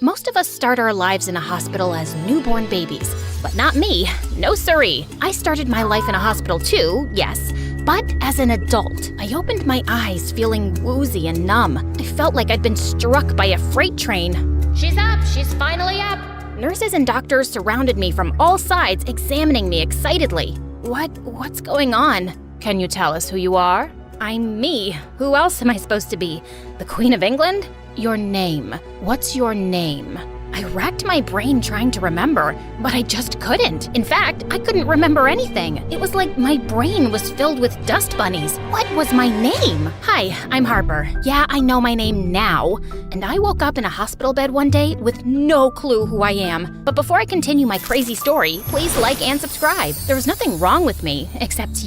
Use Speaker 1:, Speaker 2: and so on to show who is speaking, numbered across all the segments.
Speaker 1: Most of us start our lives in a hospital as newborn babies, but not me. No siree. I started my life in a hospital too, yes, but as an adult. I opened my eyes feeling woozy and numb. I felt like I'd been struck by a freight train. She's up. She's finally up. Nurses and doctors surrounded me from all sides, examining me excitedly. What's going on? Can you tell us who you are? I'm me. Who else am I supposed to be? The Queen of England? Your name. What's your name? I racked my brain trying to remember, but I just couldn't. In fact, I couldn't remember anything. It was like my brain was filled with dust bunnies. What was my name? Hi, I'm Harper. Yeah, I know my name now. And I woke up in a hospital bed one day with no clue who I am. But before I continue my crazy story, please like and subscribe. There was nothing wrong with me, except,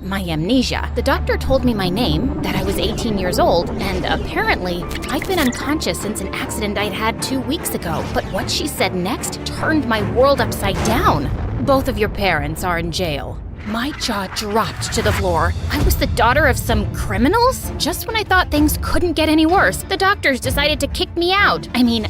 Speaker 1: my amnesia. The doctor told me my name, that I was 18 years old, and apparently, I'd been unconscious since an accident I'd had 2 weeks ago. But what she said next turned my world upside down. Both of your parents are in jail. My jaw dropped to the floor. I was the daughter of some criminals? Just when I thought things couldn't get any worse, the doctors decided to kick me out.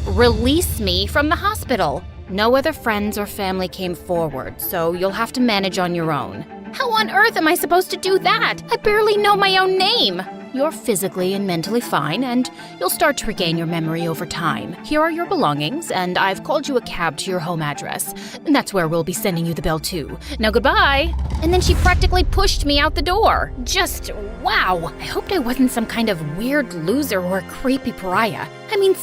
Speaker 1: Release me from the hospital. No other friends or family came forward, so you'll have to manage on your own. How on earth am I supposed to do that? I barely know my own name. You're physically and mentally fine, and you'll start to regain your memory over time. Here are your belongings, and I've called you a cab to your home address. And that's where we'll be sending you the bill too. Now goodbye. And then she practically pushed me out the door. Just wow. I hoped I wasn't some kind of weird loser or creepy pariah.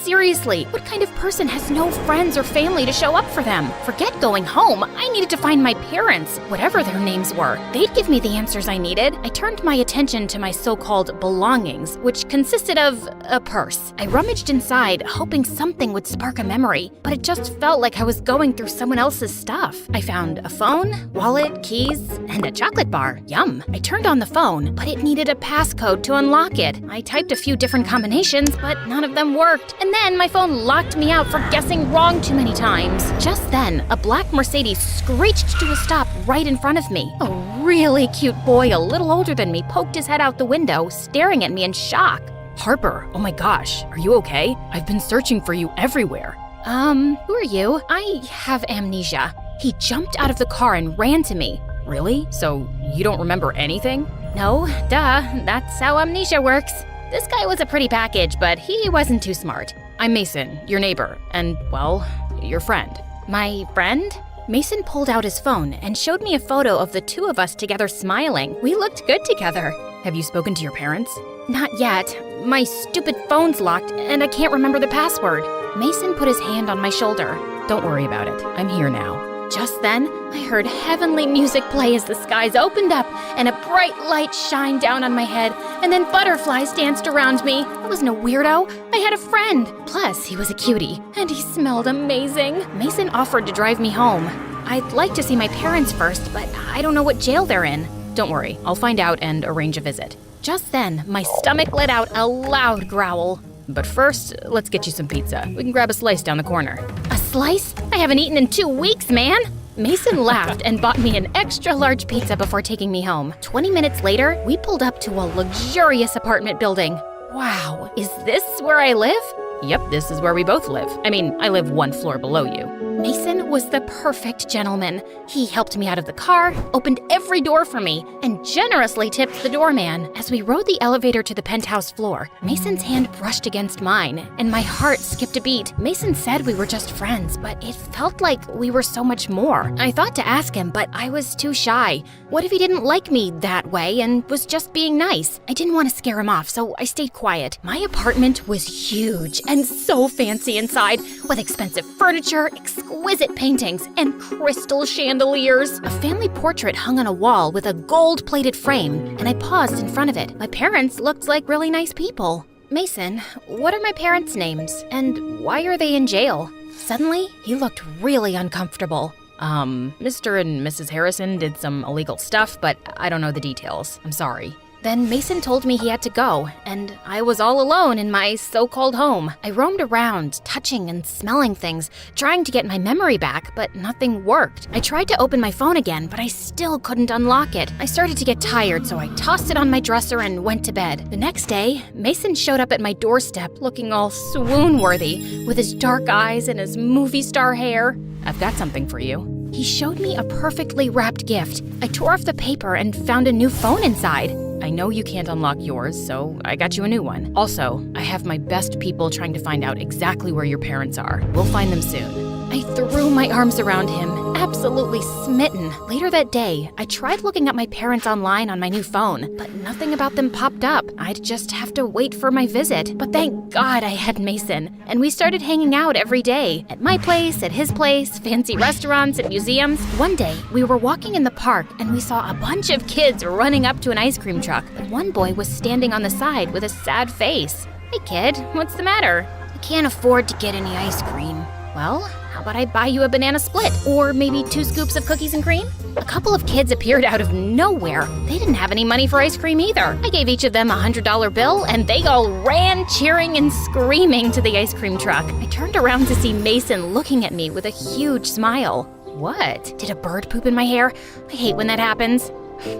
Speaker 1: Seriously, what kind of person has no friends or family to show up for them? Forget going home. I needed to find my parents, whatever their names were. They'd give me the answers I needed. I turned my attention to my so-called belongings, which consisted of a purse. I rummaged inside, hoping something would spark a memory, but it just felt like I was going through someone else's stuff. I found a phone, wallet, keys, and a chocolate bar. Yum. I turned on the phone, but it needed a passcode to unlock it. I typed a few different combinations, but none of them worked. And then my phone locked me out for guessing wrong too many times. Just then, a black Mercedes screeched to a stop right in front of me. A really cute boy a little older than me poked his head out the window, staring at me in shock. Harper, oh my gosh, are you okay? I've been searching for you everywhere. Who are you? I have amnesia. He jumped out of the car and ran to me. Really? So you don't remember anything? No, duh, that's how amnesia works. This guy was a pretty package, but he wasn't too smart. I'm Mason, your neighbor, and, well, your friend. My friend? Mason pulled out his phone and showed me a photo of the two of us together smiling. We looked good together. Have you spoken to your parents? Not yet. My stupid phone's locked, and I can't remember the password. Mason put his hand on my shoulder. Don't worry about it. I'm here now. Just then, I heard heavenly music play as the skies opened up and a bright light shined down on my head, and then butterflies danced around me. I wasn't a weirdo. I had a friend. Plus, he was a cutie, and he smelled amazing. Mason offered to drive me home. I'd like to see my parents first, but I don't know what jail they're in. Don't worry, I'll find out and arrange a visit. Just then, my stomach let out a loud growl. But first, let's get you some pizza. We can grab a slice down the corner. A slice? I haven't eaten in 2 weeks, man! Mason laughed and bought me an extra-large pizza before taking me home. 20 minutes later, we pulled up to a luxurious apartment building. Wow, is this where I live? Yep, this is where we both live. I live 1 floor below you. Mason was the perfect gentleman. He helped me out of the car, opened every door for me, and generously tipped the doorman. As we rode the elevator to the penthouse floor, Mason's hand brushed against mine, and my heart skipped a beat. Mason said we were just friends, but it felt like we were so much more. I thought to ask him, but I was too shy. What if he didn't like me that way and was just being nice? I didn't want to scare him off, so I stayed quiet. My apartment was huge and so fancy inside, with expensive furniture, exquisite paintings, and crystal chandeliers. A family portrait hung on a wall with a gold-plated frame, and I paused in front of it. My parents looked like really nice people. Mason, what are my parents' names, and why are they in jail? Suddenly, he looked really uncomfortable. Mr. and Mrs. Harrison did some illegal stuff, but I don't know the details. I'm sorry. Then Mason told me he had to go, and I was all alone in my so-called home. I roamed around, touching and smelling things, trying to get my memory back, but nothing worked. I tried to open my phone again, but I still couldn't unlock it. I started to get tired, so I tossed it on my dresser and went to bed. The next day, Mason showed up at my doorstep looking all swoon-worthy, with his dark eyes and his movie star hair. "I've got something for you." He showed me a perfectly wrapped gift. I tore off the paper and found a new phone inside. "I know you can't unlock yours, so I got you a new one. Also, I have my best people trying to find out exactly where your parents are. We'll find them soon." I threw my arms around him, absolutely smitten. Later that day, I tried looking up my parents online on my new phone, but nothing about them popped up. I'd just have to wait for my visit. But thank God I had Mason, and we started hanging out every day. At my place, at his place, fancy restaurants, and museums. One day, we were walking in the park, and we saw a bunch of kids running up to an ice cream truck. But one boy was standing on the side with a sad face. "Hey kid, what's the matter?" "I can't afford to get any ice cream." "Well, how about I buy you a banana split? Or maybe 2 scoops of cookies and cream?" A couple of kids appeared out of nowhere. They didn't have any money for ice cream either. I gave each of them a $100 bill, and they all ran cheering and screaming to the ice cream truck. I turned around to see Mason looking at me with a huge smile. "What? Did a bird poop in my hair? I hate when that happens."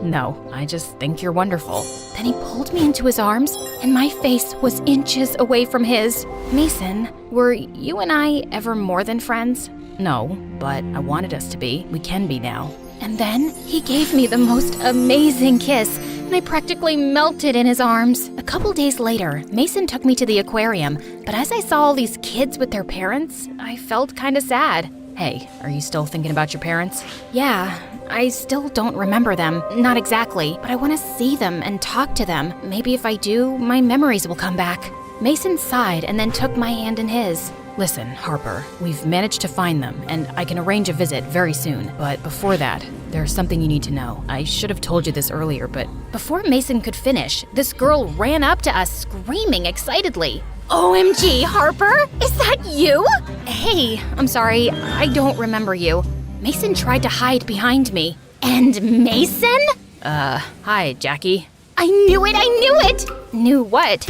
Speaker 1: "No, I just think you're wonderful." Then he pulled me into his arms, and my face was inches away from his. "Mason, were you and I ever more than friends?" "No, but I wanted us to be. We can be now." And then he gave me the most amazing kiss, and I practically melted in his arms. A couple days later, Mason took me to the aquarium, but as I saw all these kids with their parents, I felt kinda sad. "Hey, are you still thinking about your parents?" "Yeah. I still don't remember them, not exactly, but I want to see them and talk to them. Maybe if I do, my memories will come back." Mason sighed and then took my hand in his. "Listen, Harper, we've managed to find them, and I can arrange a visit very soon. But before that, there's something you need to know. I should have told you this earlier, but..." Before Mason could finish, this girl ran up to us screaming excitedly. "OMG, Harper? Is that you?" "Hey, I'm sorry, I don't remember you." Mason tried to hide behind me. "And Mason?" Hi, Jackie." "I knew it, I knew it!" "Knew what?"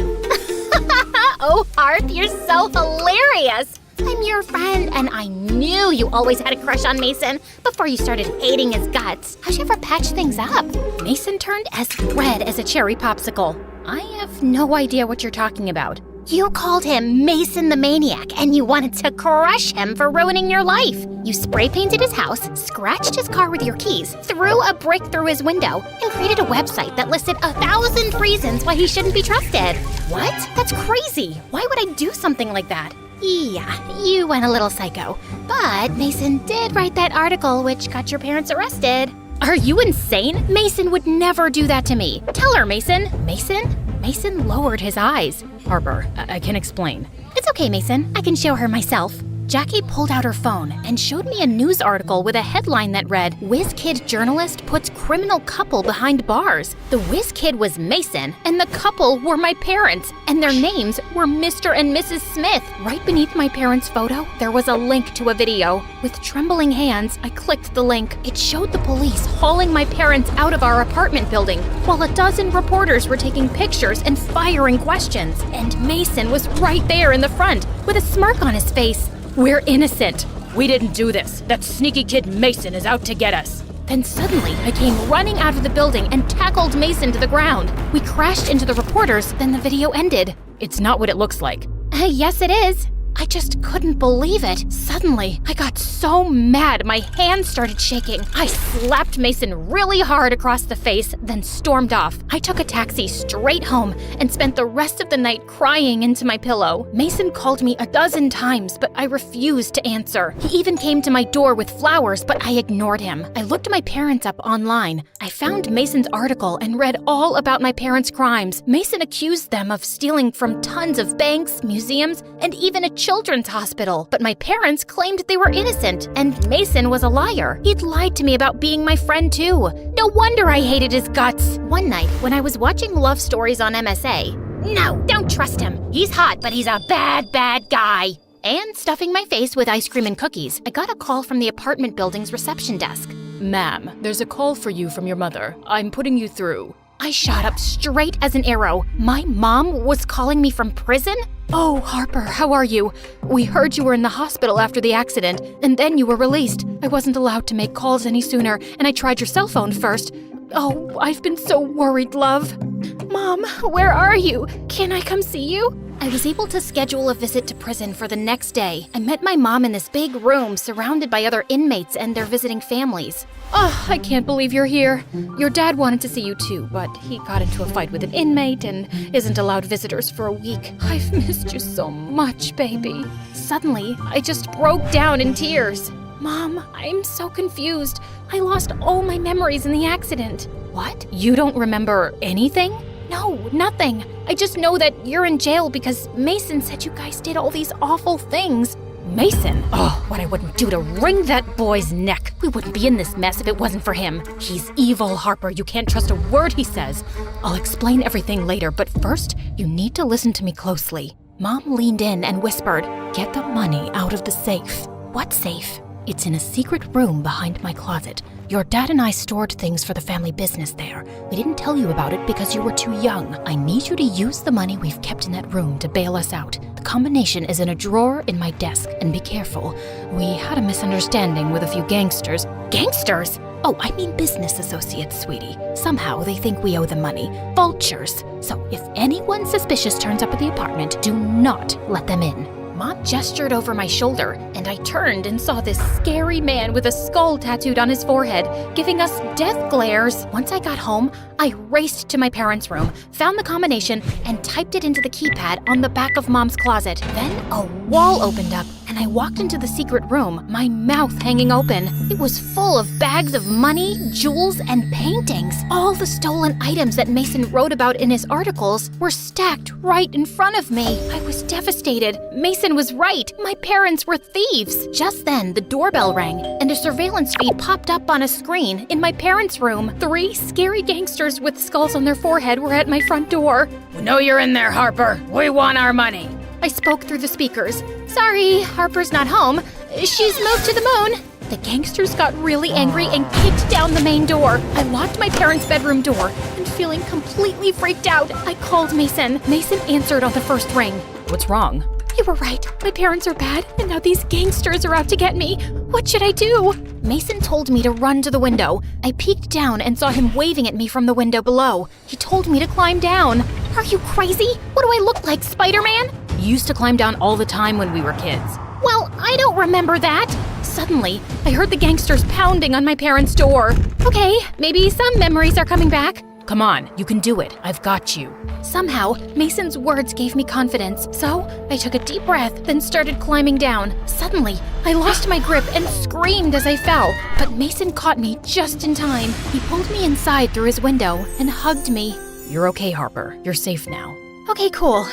Speaker 1: "Oh, Harp, you're so hilarious! I'm your friend, and I knew you always had a crush on Mason before you started hating his guts. How'd you ever patch things up?" Mason turned as red as a cherry popsicle. "I have no idea what you're talking about." "You called him Mason the Maniac, and you wanted to crush him for ruining your life. You spray painted his house, scratched his car with your keys, threw a brick through his window, and created a website that listed 1,000 reasons why he shouldn't be trusted." "What? That's crazy. Why would I do something like that?" "Yeah, you went a little psycho. But Mason did write that article which got your parents arrested." "Are you insane? Mason would never do that to me. Tell her, Mason." "Mason?" Mason lowered his eyes. "Harper, I can explain." "It's okay, Mason. I can show her myself." Jackie pulled out her phone and showed me a news article with a headline that read, "Whiz Kid journalist puts criminal couple behind bars." The whiz kid was Mason, and the couple were my parents, and their names were Mr. and Mrs. Smith. Right beneath my parents' photo, there was a link to a video. With trembling hands, I clicked the link. It showed the police hauling my parents out of our apartment building, while a dozen reporters were taking pictures and firing questions. And Mason was right there in the front, with a smirk on his face. "We're innocent. We didn't do this. That sneaky kid Mason is out to get us." Then suddenly, I came running out of the building and tackled Mason to the ground. We crashed into the reporters, then the video ended. "It's not what it looks like." Yes, it is." I just couldn't believe it. Suddenly, I got so mad my hands started shaking. I slapped Mason really hard across the face, then stormed off. I took a taxi straight home and spent the rest of the night crying into my pillow. Mason called me a dozen times, but I refused to answer. He even came to my door with flowers, but I ignored him. I looked my parents up online. I found Mason's article and read all about my parents' crimes. Mason accused them of stealing from tons of banks, museums, and even a children's hospital. But my parents claimed they were innocent, and Mason was a liar. He'd lied to me about being my friend too. No wonder I hated his guts. One night, when I was watching love stories on MSA, "No, don't trust him. He's hot, but he's a bad, bad guy." And stuffing my face with ice cream and cookies, I got a call from the apartment building's reception desk. "Ma'am, there's a call for you from your mother. I'm putting you through." I shot up straight as an arrow. My mom was calling me from prison? Oh, Harper, how are you? We heard you were in the hospital after the accident, and then you were released. I wasn't allowed to make calls any sooner, and I tried your cell phone first. Oh, I've been so worried, love. Mom, where are you? Can I come see you? I was able to schedule a visit to prison for the next day. I met my mom in this big room surrounded by other inmates and their visiting families. Oh, I can't believe you're here. Your dad wanted to see you too, but he got into a fight with an inmate and isn't allowed visitors for a week. I've missed you so much, baby. Suddenly, I just broke down in tears. Mom, I'm so confused. I lost all my memories in the accident. What? You don't remember anything? No, nothing. I just know that you're in jail because Mason said you guys did all these awful things. Mason? Oh, what I wouldn't do to wring that boy's neck. We wouldn't be in this mess if it wasn't for him. He's evil, Harper. You can't trust a word he says. I'll explain everything later, but first, you need to listen to me closely. Mom leaned in and whispered, "Get the money out of the safe." What safe? It's in a secret room behind my closet. Your dad and I stored things for the family business there. We didn't tell you about it because you were too young. I need you to use the money we've kept in that room to bail us out. The combination is in a drawer in my desk, and be careful. We had a misunderstanding with a few gangsters. Gangsters? Oh, I mean business associates, sweetie. Somehow they think we owe them money. Vultures. So if anyone suspicious turns up at the apartment, do not let them in. Mom gestured over my shoulder, and I turned and saw this scary man with a skull tattooed on his forehead, giving us death glares. Once I got home, I raced to my parents' room, found the combination, and typed it into the keypad on the back of Mom's closet. Then a wall opened up, and I walked into the secret room, my mouth hanging open. It was full of bags of money, jewels, and paintings. All the stolen items that Mason wrote about in his articles were stacked right in front of me. I was devastated. Mason was right. My parents were thieves. Just then, the doorbell rang, and a surveillance feed popped up on a screen in my parents' room. 3 scary gangsters with skulls on their forehead were at my front door.
Speaker 2: We know you're in there, Harper. We want our money.
Speaker 1: I spoke through the speakers. Sorry, Harper's not home. She's moved to the moon. The gangsters got really angry and kicked down the main door. I locked my parents' bedroom door, and feeling completely freaked out, I called Mason. Mason answered on the first ring.
Speaker 2: What's wrong?
Speaker 1: You were right. My parents are bad, and now these gangsters are out to get me. What should I do? Mason told me to run to the window. I peeked down and saw him waving at me from the window below. He told me to climb down. Are you crazy? What do I look like, Spider-Man?
Speaker 2: You used to climb down all the time when we were kids.
Speaker 1: Well, I don't remember that. Suddenly, I heard the gangsters pounding on my parents' door. Okay, maybe some memories are coming back.
Speaker 2: Come on, you can do it. I've got you.
Speaker 1: Somehow, Mason's words gave me confidence, so I took a deep breath, then started climbing down. Suddenly, I lost my grip and screamed as I fell, but Mason caught me just in time. He pulled me inside through his window and hugged me.
Speaker 2: You're okay, Harper. You're safe now.
Speaker 1: Okay, cool.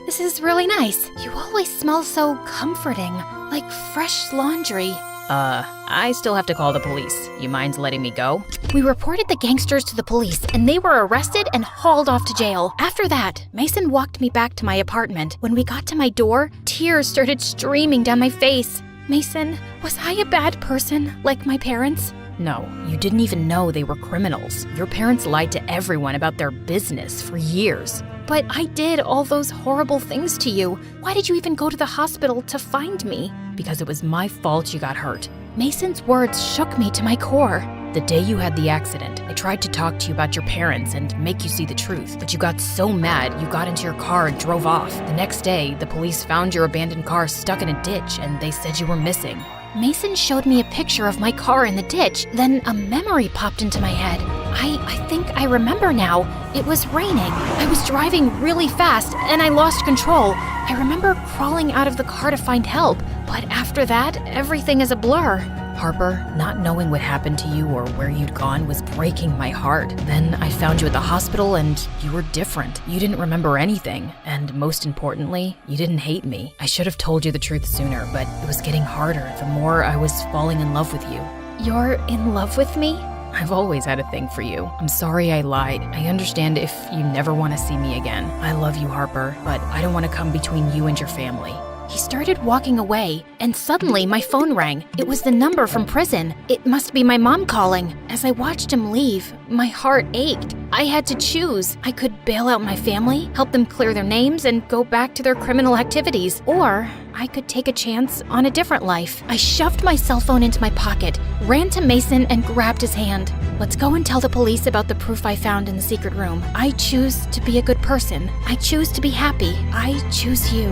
Speaker 1: This is really nice. You always smell so comforting, like fresh laundry.
Speaker 2: I still have to call the police. You mind letting me go?
Speaker 1: We reported the gangsters to the police, and they were arrested and hauled off to jail. After that, Mason walked me back to my apartment. When we got to my door, tears started streaming down my face. Mason, was I a bad person, like my parents?
Speaker 2: No, you didn't even know they were criminals. Your parents lied to everyone about their business for years.
Speaker 1: But I did all those horrible things to you. Why did you even go to the hospital to find me?
Speaker 2: Because it was my fault you got hurt.
Speaker 1: Mason's words shook me to my core.
Speaker 2: The day you had the accident, I tried to talk to you about your parents and make you see the truth, but you got so mad you got into your car and drove off. The next day, the police found your abandoned car stuck in a ditch and they said you were missing.
Speaker 1: Mason showed me a picture of my car in the ditch. Then a memory popped into my head. I think I remember now. It was raining. I was driving really fast and I lost control. I remember crawling out of the car to find help, but after that, everything is a blur.
Speaker 2: Harper, not knowing what happened to you or where you'd gone was breaking my heart. Then I found you at the hospital and you were different. You didn't remember anything. And most importantly, you didn't hate me. I should have told you the truth sooner, but it was getting harder the more I was falling in love with you.
Speaker 1: You're in love with me?
Speaker 2: I've always had a thing for you. I'm sorry I lied. I understand if you never want to see me again. I love you, Harper, but I don't want to come between you and your family. He started walking away, and suddenly my phone rang. It was the number from prison. It must be my mom calling. As I watched him leave, my heart ached. I had to choose. I could bail out my family, help them clear their names, and go back to their criminal activities. Or I could take a chance on a different life. I shoved my cell phone into my pocket, ran to Mason, and grabbed his hand. Let's go and tell the police about the proof I found in the secret room. I choose to be a good person. I choose to be happy. I choose you.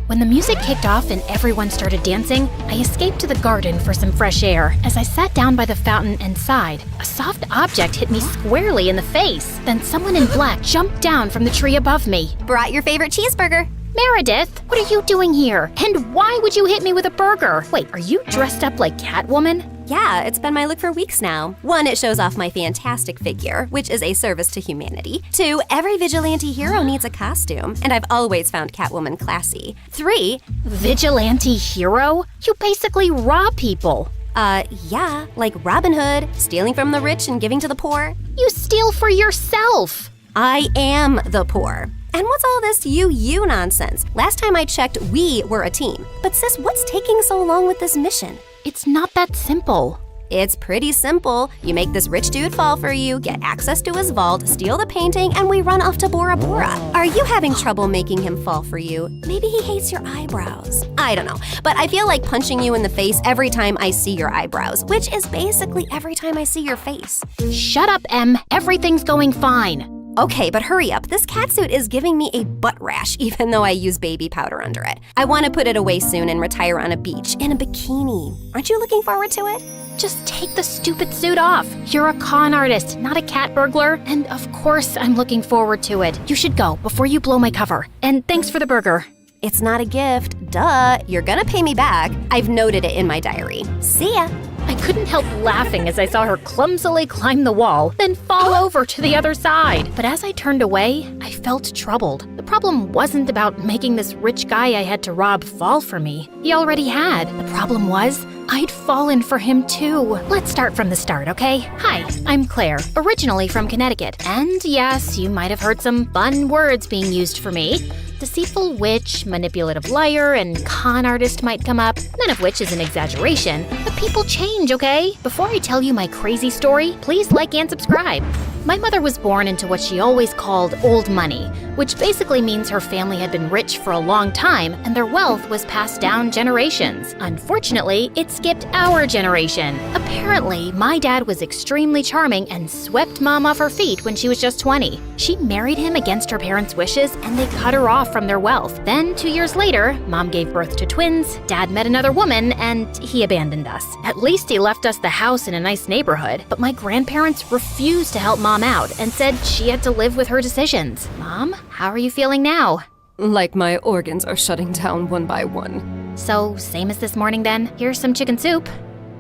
Speaker 2: When the music kicked off and everyone started dancing, I escaped to the garden for some fresh air. As I sat down by the fountain and sighed, a soft object hit me squarely in the face. Then someone in black jumped down from the tree above me.
Speaker 3: Brought your favorite cheeseburger.
Speaker 1: Meredith, what are you doing here? And why would you hit me with a burger? Wait, are you dressed up like Catwoman?
Speaker 3: Yeah, it's been my look for weeks now. 1, it shows off my fantastic figure, which is a service to humanity. 2, every vigilante hero needs a costume, and I've always found Catwoman classy. 3,
Speaker 1: Vigilante hero? You basically rob people.
Speaker 3: Yeah, like Robin Hood, stealing from the rich and giving to the poor.
Speaker 1: You steal for yourself.
Speaker 3: I am the poor. And what's all this you nonsense? Last time I checked, we were a team. But sis, what's taking so long with this mission?
Speaker 1: It's not that simple.
Speaker 3: It's pretty simple. You make this rich dude fall for you, get access to his vault, steal the painting, and we run off to Bora Bora. Are you having trouble making him fall for you? Maybe he hates your eyebrows. I don't know, but I feel like punching you in the face every time I see your eyebrows, which is basically every time I see your face.
Speaker 1: Shut up, Em. Everything's going fine.
Speaker 3: Okay, but hurry up. This catsuit is giving me a butt rash, even though I use baby powder under it. I want to put it away soon and retire on a beach in a bikini. Aren't you looking forward to it?
Speaker 1: Just take the stupid suit off. You're a con artist, not a cat burglar. And of course I'm looking forward to it. You should go before you blow my cover. And thanks for the burger.
Speaker 3: It's not a gift. Duh. You're gonna pay me back. I've noted it in my diary. See ya.
Speaker 1: I couldn't help laughing as I saw her clumsily climb the wall, then fall over to the other side. But as I turned away, I felt troubled. The problem wasn't about making this rich guy I had to rob fall for me. He already had. The problem was, I'd fallen for him too. Let's start from the start, okay? Hi, I'm Claire, originally from Connecticut. And yes, you might have heard some fun words being used for me. Deceitful witch, manipulative liar, and con artist might come up, none of which is an exaggeration. But people change, okay? Before I tell you my crazy story, please like and subscribe. My mother was born into what she always called old money, which basically means her family had been rich for a long time and their wealth was passed down generations. Unfortunately, it skipped our generation. Apparently, my dad was extremely charming and swept mom off her feet when she was just 20. She married him against her parents' wishes and they cut her off from their wealth. Then, 2 years later, mom gave birth to twins, dad met another woman, and he abandoned us. At least he left us the house in a nice neighborhood, but my grandparents refused to help mom out and said she had to live with her decisions. Mom, how are you feeling now?
Speaker 4: Like my organs are shutting down one by one.
Speaker 1: So, same as this morning then? Here's some chicken soup.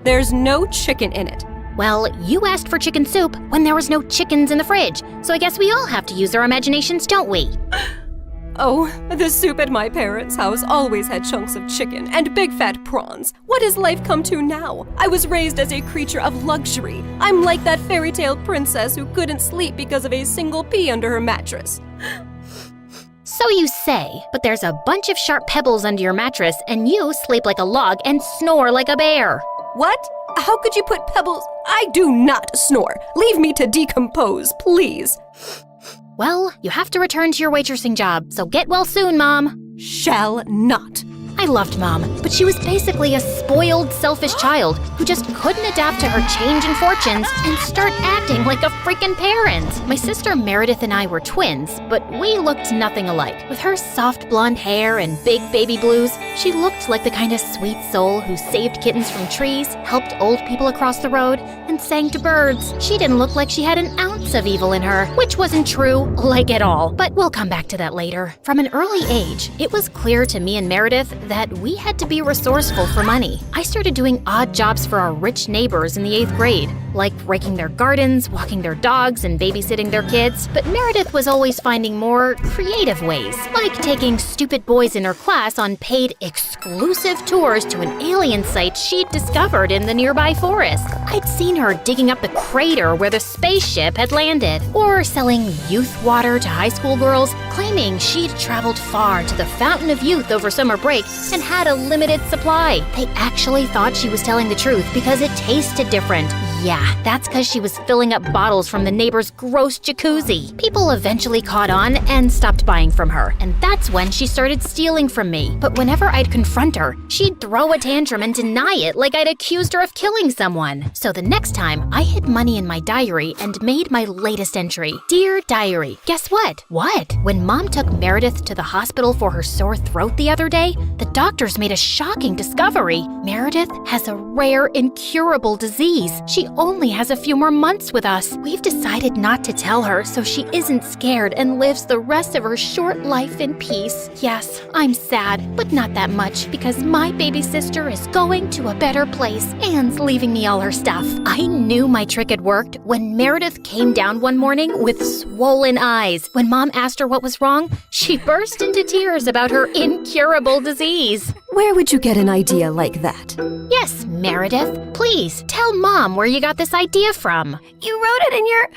Speaker 4: There's no chicken in it.
Speaker 1: Well, you asked for chicken soup when there was no chickens in the fridge, so I guess we all have to use our imaginations, don't we?
Speaker 4: Oh, the soup at my parents' house always had chunks of chicken and big fat prawns. What has life come to now? I was raised as a creature of luxury. I'm like that fairy tale princess who couldn't sleep because of a single pea under her mattress.
Speaker 1: So you say, but there's a bunch of sharp pebbles under your mattress and you sleep like a log and snore like a bear.
Speaker 4: What? How could you put pebbles? I do not snore. Leave me to decompose, please.
Speaker 1: Well, you have to return to your waitressing job, so get well soon, Mom.
Speaker 4: Shall not.
Speaker 1: I loved Mom, but she was basically a spoiled, selfish child who just couldn't adapt to her changing fortunes and start acting like a freaking parent. My sister Meredith and I were twins, but we looked nothing alike. With her soft blonde hair and big baby blues, she looked like the kind of sweet soul who saved kittens from trees, helped old people across the road, and sang to birds. She didn't look like she had an ounce of evil in her, which wasn't true, like at all. But we'll come back to that later. From an early age, it was clear to me and Meredith that we had to be resourceful for money. I started doing odd jobs for our rich neighbors in the 8th grade. like raking their gardens, walking their dogs, and babysitting their kids. But Meredith was always finding more creative ways, like taking stupid boys in her class on paid exclusive tours to an alien site she'd discovered in the nearby forest. I'd seen her digging up the crater where the spaceship had landed, or selling youth water to high school girls, claiming she'd traveled far to the Fountain of Youth over summer break and had a limited supply. They actually thought she was telling the truth because it tasted different. Yeah, that's because she was filling up bottles from the neighbor's gross jacuzzi. People eventually caught on and stopped buying from her, and that's when she started stealing from me. But whenever I'd confront her, she'd throw a tantrum and deny it like I'd accused her of killing someone. So the next time, I hid money in my diary and made my latest entry. Dear Diary, guess what? What? When Mom took Meredith to the hospital for her sore throat the other day, the doctors made a shocking discovery. Meredith has a rare, incurable disease. She only has a few more months with us. We've decided not to tell her so she isn't scared and lives the rest of her short life in peace. Yes, I'm sad, but not that much because my baby sister is going to a better place and leaving me all her stuff. I knew my trick had worked when Meredith came down one morning with swollen eyes. When Mom asked her what was wrong, she burst into tears about her incurable disease.
Speaker 4: Where would you get an idea like that?
Speaker 1: Yes, Meredith, please tell Mom where you got this idea from.
Speaker 3: You wrote it in your...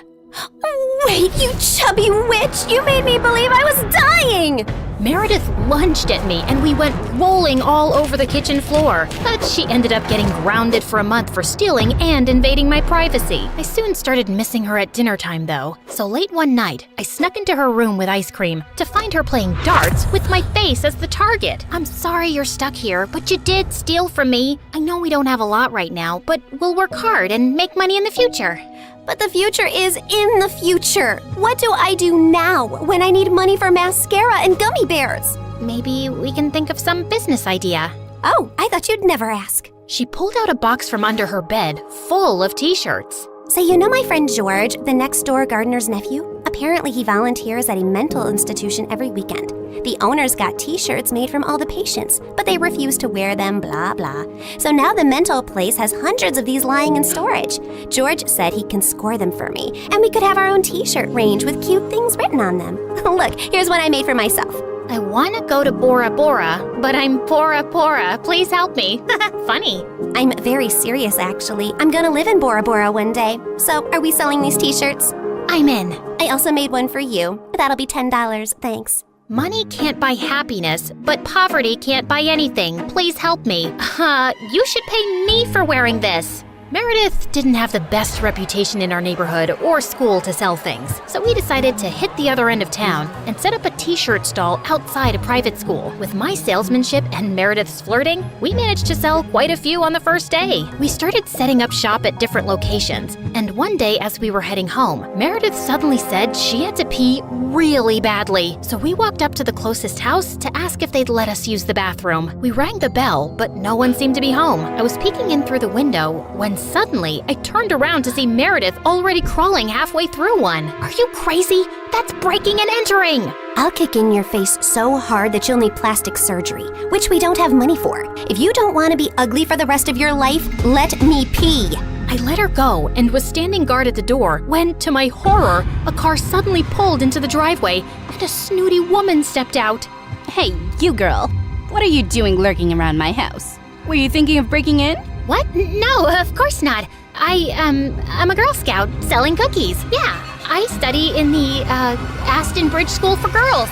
Speaker 3: Wait, you chubby witch! You made me believe I was dying!
Speaker 1: Meredith lunged at me and we went rolling all over the kitchen floor. But she ended up getting grounded for a month for stealing and invading my privacy. I soon started missing her at dinner time though. So late one night, I snuck into her room with ice cream to find her playing darts with my face as the target. I'm sorry you're stuck here, but you did steal from me. I know we don't have a lot right now, but we'll work hard and make money in the future.
Speaker 3: But the future is in the future. What do I do now when I need money for mascara and gummy bears?
Speaker 1: Maybe we can think of some business idea.
Speaker 3: Oh, I thought you'd never ask.
Speaker 1: She pulled out a box from under her bed full of t-shirts.
Speaker 3: So you know my friend George, the next door gardener's nephew? Apparently he volunteers at a mental institution every weekend. The owners got t-shirts made from all the patients, but they refuse to wear them, blah, blah. So now the mental place has hundreds of these lying in storage. George said he can score them for me, and we could have our own t-shirt range with cute things written on them. Look, here's one I made for myself.
Speaker 1: I want to go to Bora Bora, but I'm Bora Bora. Please help me. Funny.
Speaker 3: I'm very serious, actually. I'm gonna live in Bora Bora one day. So, are we selling these t-shirts?
Speaker 1: I'm in.
Speaker 3: I also made one for you. That'll be $10, thanks.
Speaker 1: Money can't buy happiness, but poverty can't buy anything. Please help me. You should pay me for wearing this. Meredith didn't have the best reputation in our neighborhood or school to sell things, so we decided to hit the other end of town and set up a t-shirt stall outside a private school. With my salesmanship and Meredith's flirting, we managed to sell quite a few on the first day. We started setting up shop at different locations, and one day as we were heading home, Meredith suddenly said she had to pee really badly. So we walked up to the closest house to ask if they'd let us use the bathroom. We rang the bell, but no one seemed to be home. I was peeking in through the window when suddenly I turned around to see Meredith already crawling halfway through one. Are you crazy? That's breaking and entering!
Speaker 3: I'll kick in your face so hard that you'll need plastic surgery, which we don't have money for. If you don't want to be ugly for the rest of your life, let me pee.
Speaker 1: I let her go and was standing guard at the door when, to my horror, a car suddenly pulled into the driveway and a snooty woman stepped out.
Speaker 5: Hey, you girl. What are you doing lurking around my house? Were you thinking of breaking in?
Speaker 1: What? No, of course not. I'm a Girl Scout selling cookies. Yeah, I study in the, Aston Bridge School for Girls.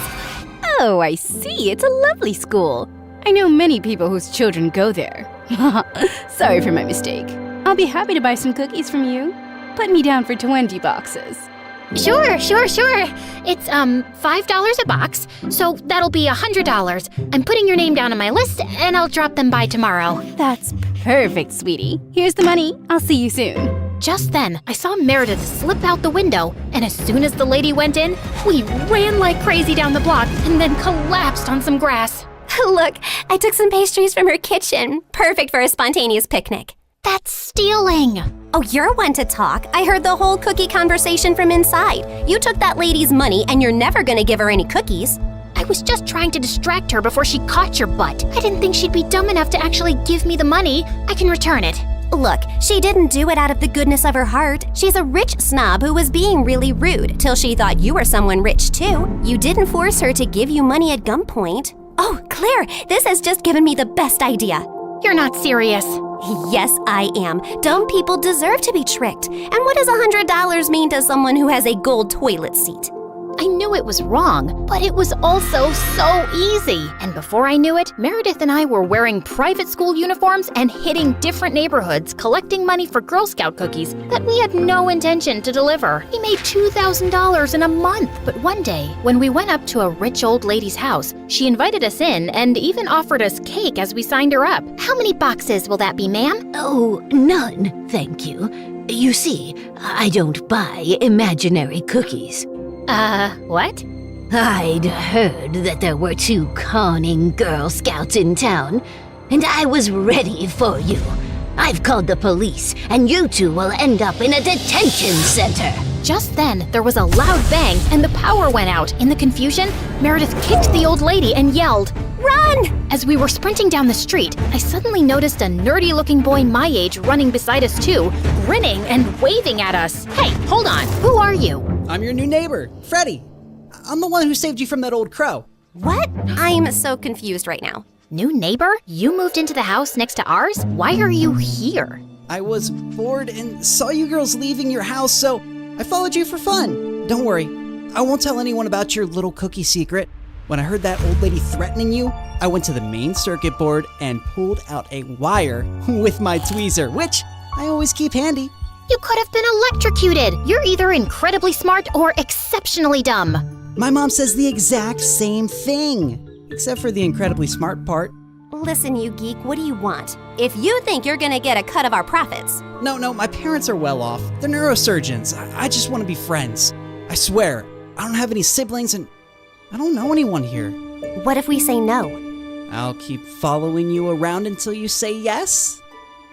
Speaker 5: Oh, I see. It's a lovely school. I know many people whose children go there. Sorry for my mistake. I'll be happy to buy some cookies from you. Put me down for 20 boxes.
Speaker 1: Sure. It's, $5 a box, so that'll be $100. I'm putting your name down on my list, and I'll drop them by tomorrow.
Speaker 5: That's perfect, sweetie. Here's the money. I'll see you soon.
Speaker 1: Just then, I saw Meredith slip out the window, and as soon as the lady went in, we ran like crazy down the block and then collapsed on some grass.
Speaker 3: Look, I took some pastries from her kitchen. Perfect for a spontaneous picnic.
Speaker 1: That's stealing!
Speaker 3: Oh, you're one to talk. I heard the whole cookie conversation from inside. You took that lady's money, and you're never gonna give her any cookies.
Speaker 1: I was just trying to distract her before she caught your butt. I didn't think she'd be dumb enough to actually give me the money. I can return it.
Speaker 3: Look, she didn't do it out of the goodness of her heart. She's a rich snob who was being really rude till she thought you were someone rich too. You didn't force her to give you money at gunpoint. Oh, Claire, this has just given me the best idea.
Speaker 1: You're not serious.
Speaker 3: Yes, I am. Dumb people deserve to be tricked. And what does $100 mean to someone who has a gold toilet seat?
Speaker 1: I knew it was wrong, but it was also so easy. And before I knew it, Meredith and I were wearing private school uniforms and hitting different neighborhoods collecting money for Girl Scout cookies that we had no intention to deliver. We made $2,000 in a month. But one day, when we went up to a rich old lady's house, she invited us in and even offered us cake as we signed her up. How many boxes will that be, ma'am?
Speaker 6: Oh, none, thank you. You see, I don't buy imaginary cookies.
Speaker 1: What?
Speaker 6: I'd heard that there were 2 conning Girl Scouts in town, and I was ready for you. I've called the police, and you 2 will end up in a detention center.
Speaker 1: Just then, there was a loud bang and the power went out. In the confusion, Meredith kicked the old lady and yelled, "Run!" As we were sprinting down the street, I suddenly noticed a nerdy-looking boy my age running beside us too, grinning and waving at us. Hey, hold on. Who are you?
Speaker 7: I'm your new neighbor, Freddie. I'm the one who saved you from that old crow.
Speaker 3: What? I'm so confused right now.
Speaker 1: New neighbor? You moved into the house next to ours? Why are you here?
Speaker 7: I was bored and saw you girls leaving your house, so I followed you for fun. Don't worry, I won't tell anyone about your little cookie secret. When I heard that old lady threatening you, I went to the main circuit board and pulled out a wire with my tweezer, which I always keep handy.
Speaker 1: You could have been electrocuted. You're either incredibly smart or exceptionally dumb.
Speaker 7: My mom says the exact same thing, except for the incredibly smart part.
Speaker 3: Listen, you geek, what do you want? If you think you're gonna get a cut of our profits.
Speaker 7: No, my parents are well off. They're neurosurgeons. I just want to be friends. I swear, I don't have any siblings and I don't know anyone here.
Speaker 3: What if we say no?
Speaker 7: I'll keep following you around until you say yes.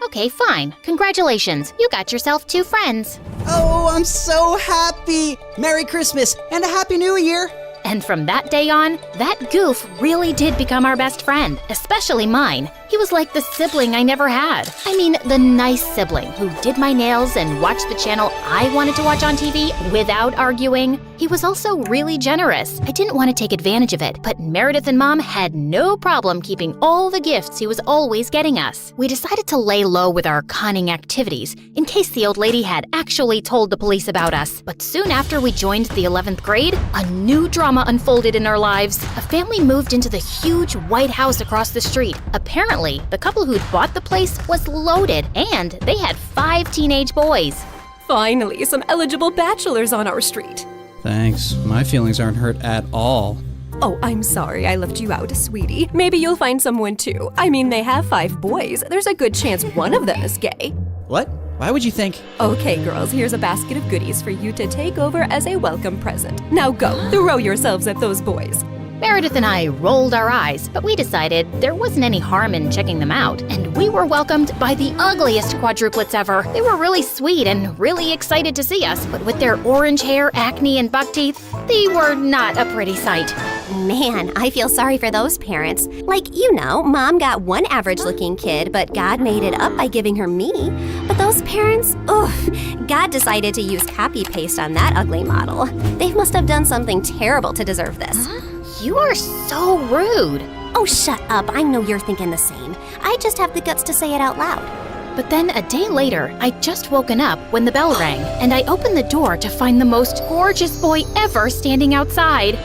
Speaker 1: Okay, fine. Congratulations. You got yourself 2 friends.
Speaker 7: Oh, I'm so happy! Merry Christmas and a Happy New Year!
Speaker 1: And from that day on, that goof really did become our best friend, especially mine. He was like the sibling I never had. I mean, the nice sibling who did my nails and watched the channel I wanted to watch on TV without arguing. He was also really generous. I didn't want to take advantage of it, but Meredith and Mom had no problem keeping all the gifts he was always getting us. We decided to lay low with our conning activities in case the old lady had actually told the police about us. But soon after we joined the 11th grade, a new drama unfolded in our lives. A family moved into the huge white house across the street. Apparently, the couple who'd bought the place was loaded, and they had 5 teenage boys.
Speaker 4: Finally, some eligible bachelors on our street.
Speaker 7: Thanks. My feelings aren't hurt at all.
Speaker 4: Oh, I'm sorry I left you out, sweetie. Maybe you'll find someone too. I mean, they have 5 boys. There's a good chance one of them is gay.
Speaker 7: What? Why would you think?
Speaker 4: Okay, girls, here's a basket of goodies for you to take over as a welcome present. Now go, throw yourselves at those boys.
Speaker 1: Meredith and I rolled our eyes, but we decided there wasn't any harm in checking them out, and we were welcomed by the ugliest quadruplets ever. They were really sweet and really excited to see us, but with their orange hair, acne, and buck teeth, they were not a pretty sight.
Speaker 3: Man, I feel sorry for those parents. Like, Mom got one average-looking kid, but God made it up by giving her me. But those parents, God decided to use copy-paste on that ugly model. They must have done something terrible to deserve this.
Speaker 1: You are so rude.
Speaker 3: Oh, shut up. I know you're thinking the same. I just have the guts to say it out loud.
Speaker 1: But then a day later, I'd just woken up when the bell rang, and I opened the door to find the most gorgeous boy ever standing outside.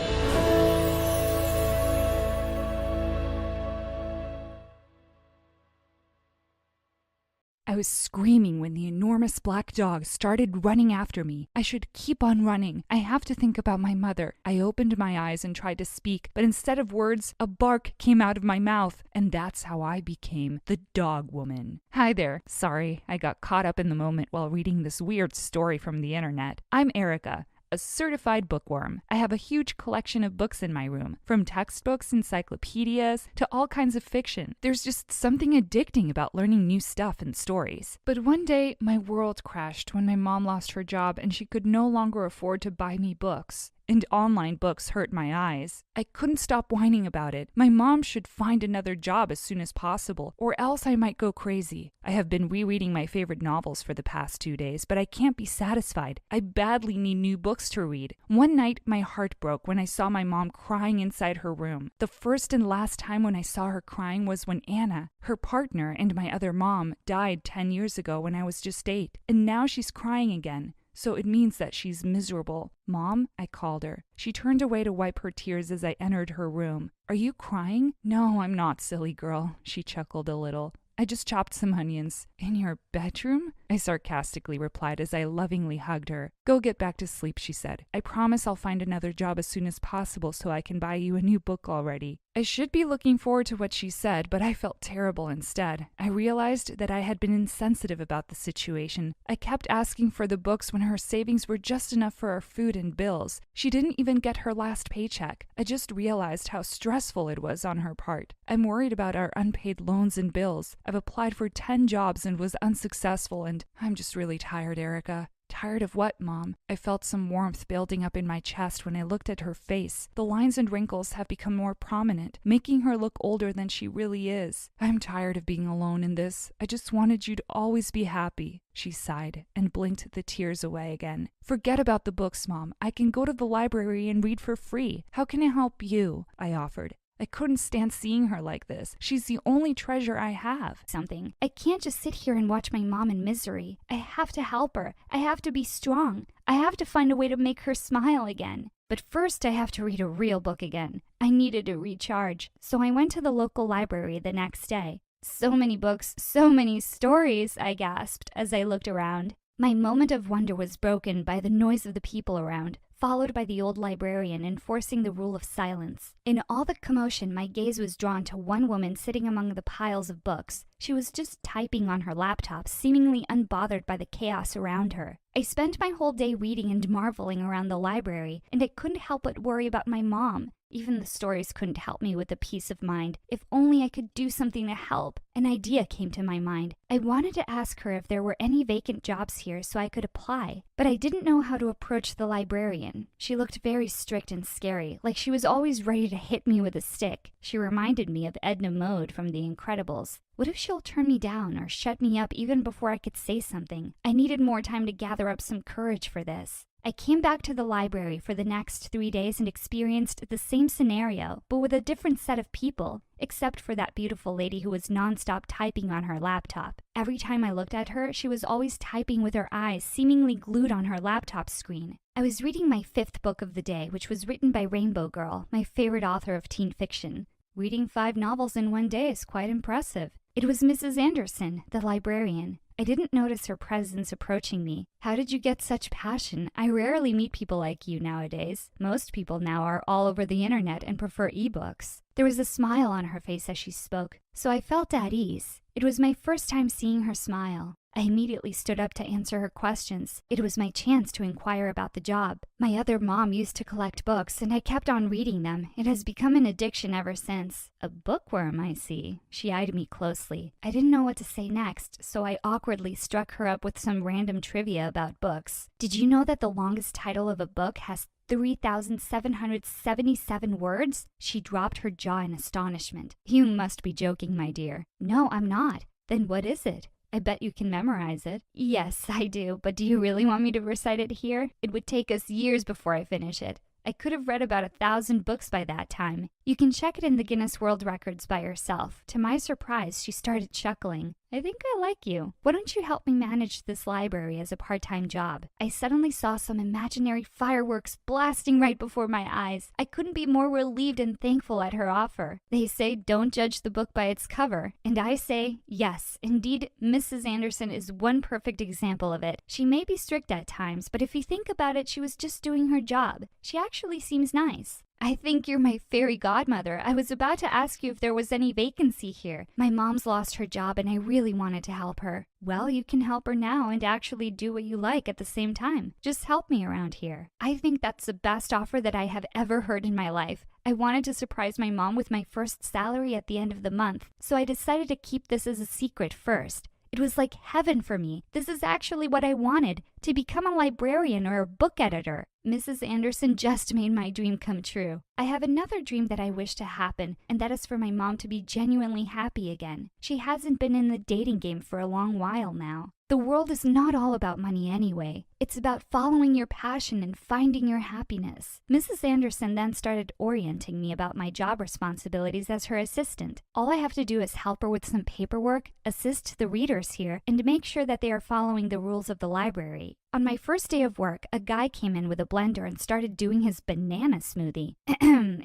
Speaker 8: I was screaming when the enormous black dog started running after me. I should keep on running. I have to think about my mother. I opened my eyes and tried to speak, but instead of words, a bark came out of my mouth, and that's how I became the dog woman. Hi there. Sorry, I got caught up in the moment while reading this weird story from the internet. I'm Erica, a certified bookworm. I have a huge collection of books in my room, from textbooks, encyclopedias, to all kinds of fiction. There's just something addicting about learning new stuff and stories. But one day, my world crashed when my mom lost her job and she could no longer afford to buy me books. and online books hurt my eyes. I couldn't stop whining about it. My mom should find another job as soon as possible, or else I might go crazy. I have been rereading my favorite novels for the past 2 days, but I can't be satisfied. I badly need new books to read. One night, my heart broke when I saw my mom crying inside her room. The first and last time when I saw her crying was when Anna, her partner and my other mom, died 10 years ago when I was just 8. And now she's crying again. So it means that she's miserable. Mom, I called her. She turned away to wipe her tears as I entered her room. Are you crying? No, I'm not, silly girl. She chuckled a little. I just chopped some onions. In your bedroom? I sarcastically replied as I lovingly hugged her. Go get back to sleep, she said. I promise I'll find another job as soon as possible so I can buy you a new book already. I should be looking forward to what she said, but I felt terrible instead. I realized that I had been insensitive about the situation. I kept asking for the books when her savings were just enough for our food and bills. She didn't even get her last paycheck. I just realized how stressful it was on her part. I'm worried about our unpaid loans and bills. I've applied for 10 jobs and was unsuccessful, and I'm just really tired, Erica. Tired of what, Mom? I felt some warmth building up in my chest when I looked at her face. The lines and wrinkles have become more prominent, making her look older than she really is. I'm tired of being alone in this. I just wanted you to always be happy. She sighed and blinked the tears away again. Forget about the books, Mom. I can go to the library and read for free. How can I help you? I offered. I couldn't stand seeing her like this. She's the only treasure I have.
Speaker 1: Something. I can't just sit here and watch my mom in misery. I have to help her. I have to be strong. I have to find a way to make her smile again. But first I have to read a real book again. I needed to recharge, so I went to the local library the next day. So many books, so many stories, I gasped as I looked around. My moment of wonder was broken by the noise of the people around, followed by the old librarian enforcing the rule of silence. In all the commotion, my gaze was drawn to one woman sitting among the piles of books. She was just typing on her laptop, seemingly unbothered by the chaos around her. I spent my whole day reading and marveling around the library, and I couldn't help but worry about my mom. Even the stories couldn't help me with the peace of mind. If only I could do something to help. An idea came to my mind. I wanted to ask her if there were any vacant jobs here so I could apply, but I didn't know how to approach the librarian. She looked very strict and scary, like she was always ready to hit me with a stick. She reminded me of Edna Mode from The Incredibles. What if she'll turn me down or shut me up even before I could say something? I needed more time to gather up some courage for this. I came back to the library for the next 3 days and experienced the same scenario, but with a different set of people, except for that beautiful lady who was nonstop typing on her laptop. Every time I looked at her, she was always typing with her eyes seemingly glued on her laptop screen. I was reading my 5th book of the day, which was written by Rainbow Girl, my favorite author of teen fiction. Reading 5 novels in 1 day is quite impressive. It was Mrs. Anderson, the librarian. I didn't notice her presence approaching me. How did you get such passion? I rarely meet people like you nowadays. Most people now are all over the internet and prefer ebooks. There was a smile on her face as she spoke, so I felt at ease. It was my first time seeing her smile. I immediately stood up to answer her questions. It was my chance to inquire about the job. My other mom used to collect books, and I kept on reading them. It has become an addiction ever since. A bookworm, I see. She eyed me closely. I didn't know what to say next, so I awkwardly struck her up with some random trivia about books. Did you know that the longest title of a book has 3,777 words? She dropped her jaw in astonishment. You must be joking, my dear. No, I'm not. Then what is it? I bet you can memorize it. Yes, I do, but do you really want me to recite it here? It would take us years before I finish it. I could have read about 1,000 books by that time. You can check it in the Guinness World Records by yourself. To my surprise, she started chuckling. I think I like you. Why don't you help me manage this library as a part-time job? I suddenly saw some imaginary fireworks blasting right before my eyes. I couldn't be more relieved and thankful at her offer. They say don't judge the book by its cover. And I say, yes, indeed, Mrs. Anderson is one perfect example of it. She may be strict at times, but if you think about it, she was just doing her job. She actually seems nice. I think you're my fairy godmother. I was about to ask you if there was any vacancy here. My mom's lost her job and I really wanted to help her. Well, you can help her now and actually do what you like at the same time. Just help me around here. I think that's the best offer that I have ever heard in my life. I wanted to surprise my mom with my first salary at the end of the month, so I decided to keep this as a secret first. It was like heaven for me. This is actually what I wanted.
Speaker 9: to become a librarian or a book editor. Mrs. Anderson just made my dream come true. I have another dream that I wish to happen, and that is for my mom to be genuinely happy again. She hasn't been in the dating game for a long while now. The world is not all about money anyway. It's about following your passion and finding your happiness. Mrs. Anderson then started orienting me about my job responsibilities as her assistant. All I have to do is help her with some paperwork, assist the readers here, and make sure that they are following the rules of the library. On my first day of work, a guy came in with a blender and started doing his banana smoothie.